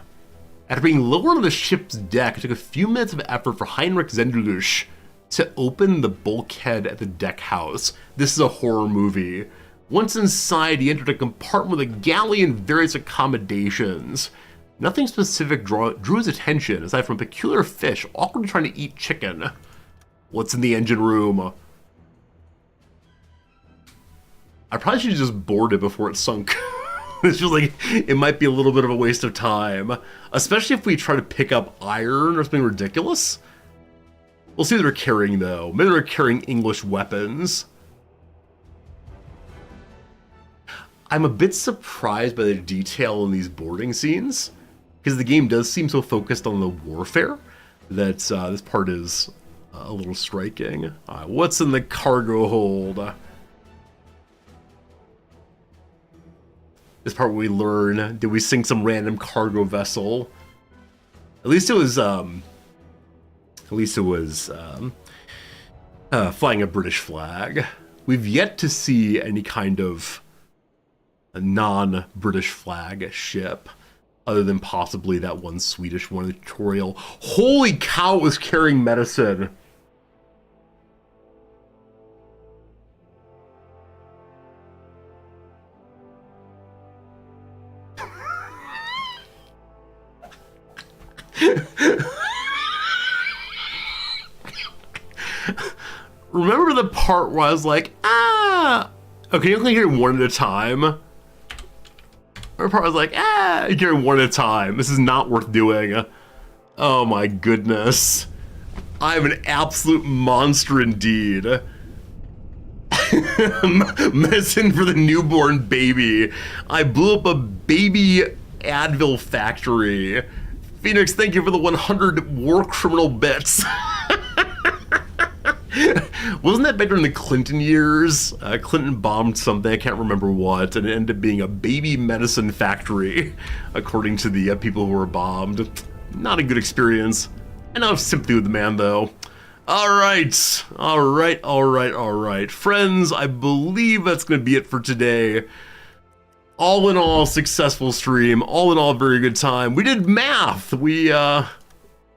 After being lowered on the ship's deck, it took a few minutes of effort for Heinrich Zendelusch to open the bulkhead at the deck house. This is a horror movie. Once inside, he entered a compartment with a galley and various accommodations. Nothing specific drew his attention, aside from a peculiar fish awkwardly trying to eat chicken. What's in the engine room? I probably should have just board it before it sunk. It's just like, it might be a little bit of a waste of time. Especially if we try to pick up iron or something ridiculous. We'll see what they're carrying though. Maybe they're carrying English weapons. I'm a bit surprised by the detail in these boarding scenes, because the game does seem so focused on the warfare that this part is a little striking. What's in the cargo hold? This part where we learn, did we sink some random cargo vessel? At least it was flying a British flag. We've yet to see any kind of a non-British flag ship, other than possibly that one Swedish one, the tutorial. Holy cow, it was carrying medicine. Remember the part where I was like, ah! Okay, you can hear one at a time. Remember the part I was like, ah! You hear one at a time. This is not worth doing. Oh my goodness. I'm an absolute monster indeed. Medicine for the newborn baby. I blew up a baby Advil factory. Phoenix, thank you for the 100 war criminal bits. Wasn't that back during the Clinton years? Clinton bombed something, I can't remember what, and it ended up being a baby medicine factory, according to the people who were bombed. Not a good experience. I now have sympathy with the man, though. Alright, friends, I believe that's going to be it for today. All in all, successful stream. All in all, very good time. We did math. We, I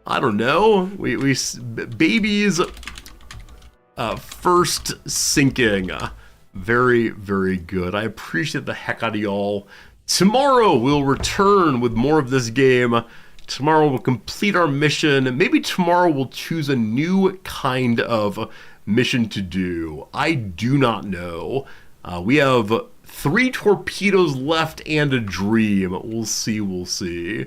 don't know. We babies, first sinking. Very, very good. I appreciate the heck out of y'all. Tomorrow, we'll return with more of this game. Tomorrow, we'll complete our mission. Maybe tomorrow, we'll choose a new kind of mission to do. I do not know. We have 3 torpedoes left and a dream. We'll see.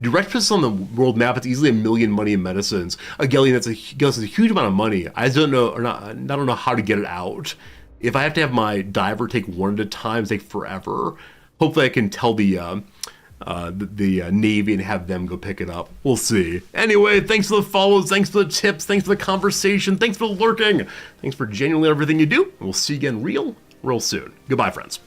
Direct purchase on the world map, it's easily 1 million money in medicines. Again, that's a huge amount of money. I just don't know, I don't know how to get it out. If I have to have my diver take one at a time, it's take forever. Hopefully I can tell the Navy and have them go pick it up. We'll see. Anyway, thanks for the follows, thanks for the tips, thanks for the conversation, thanks for lurking, thanks for genuinely everything you do, and we'll see you again real soon. Goodbye, friends.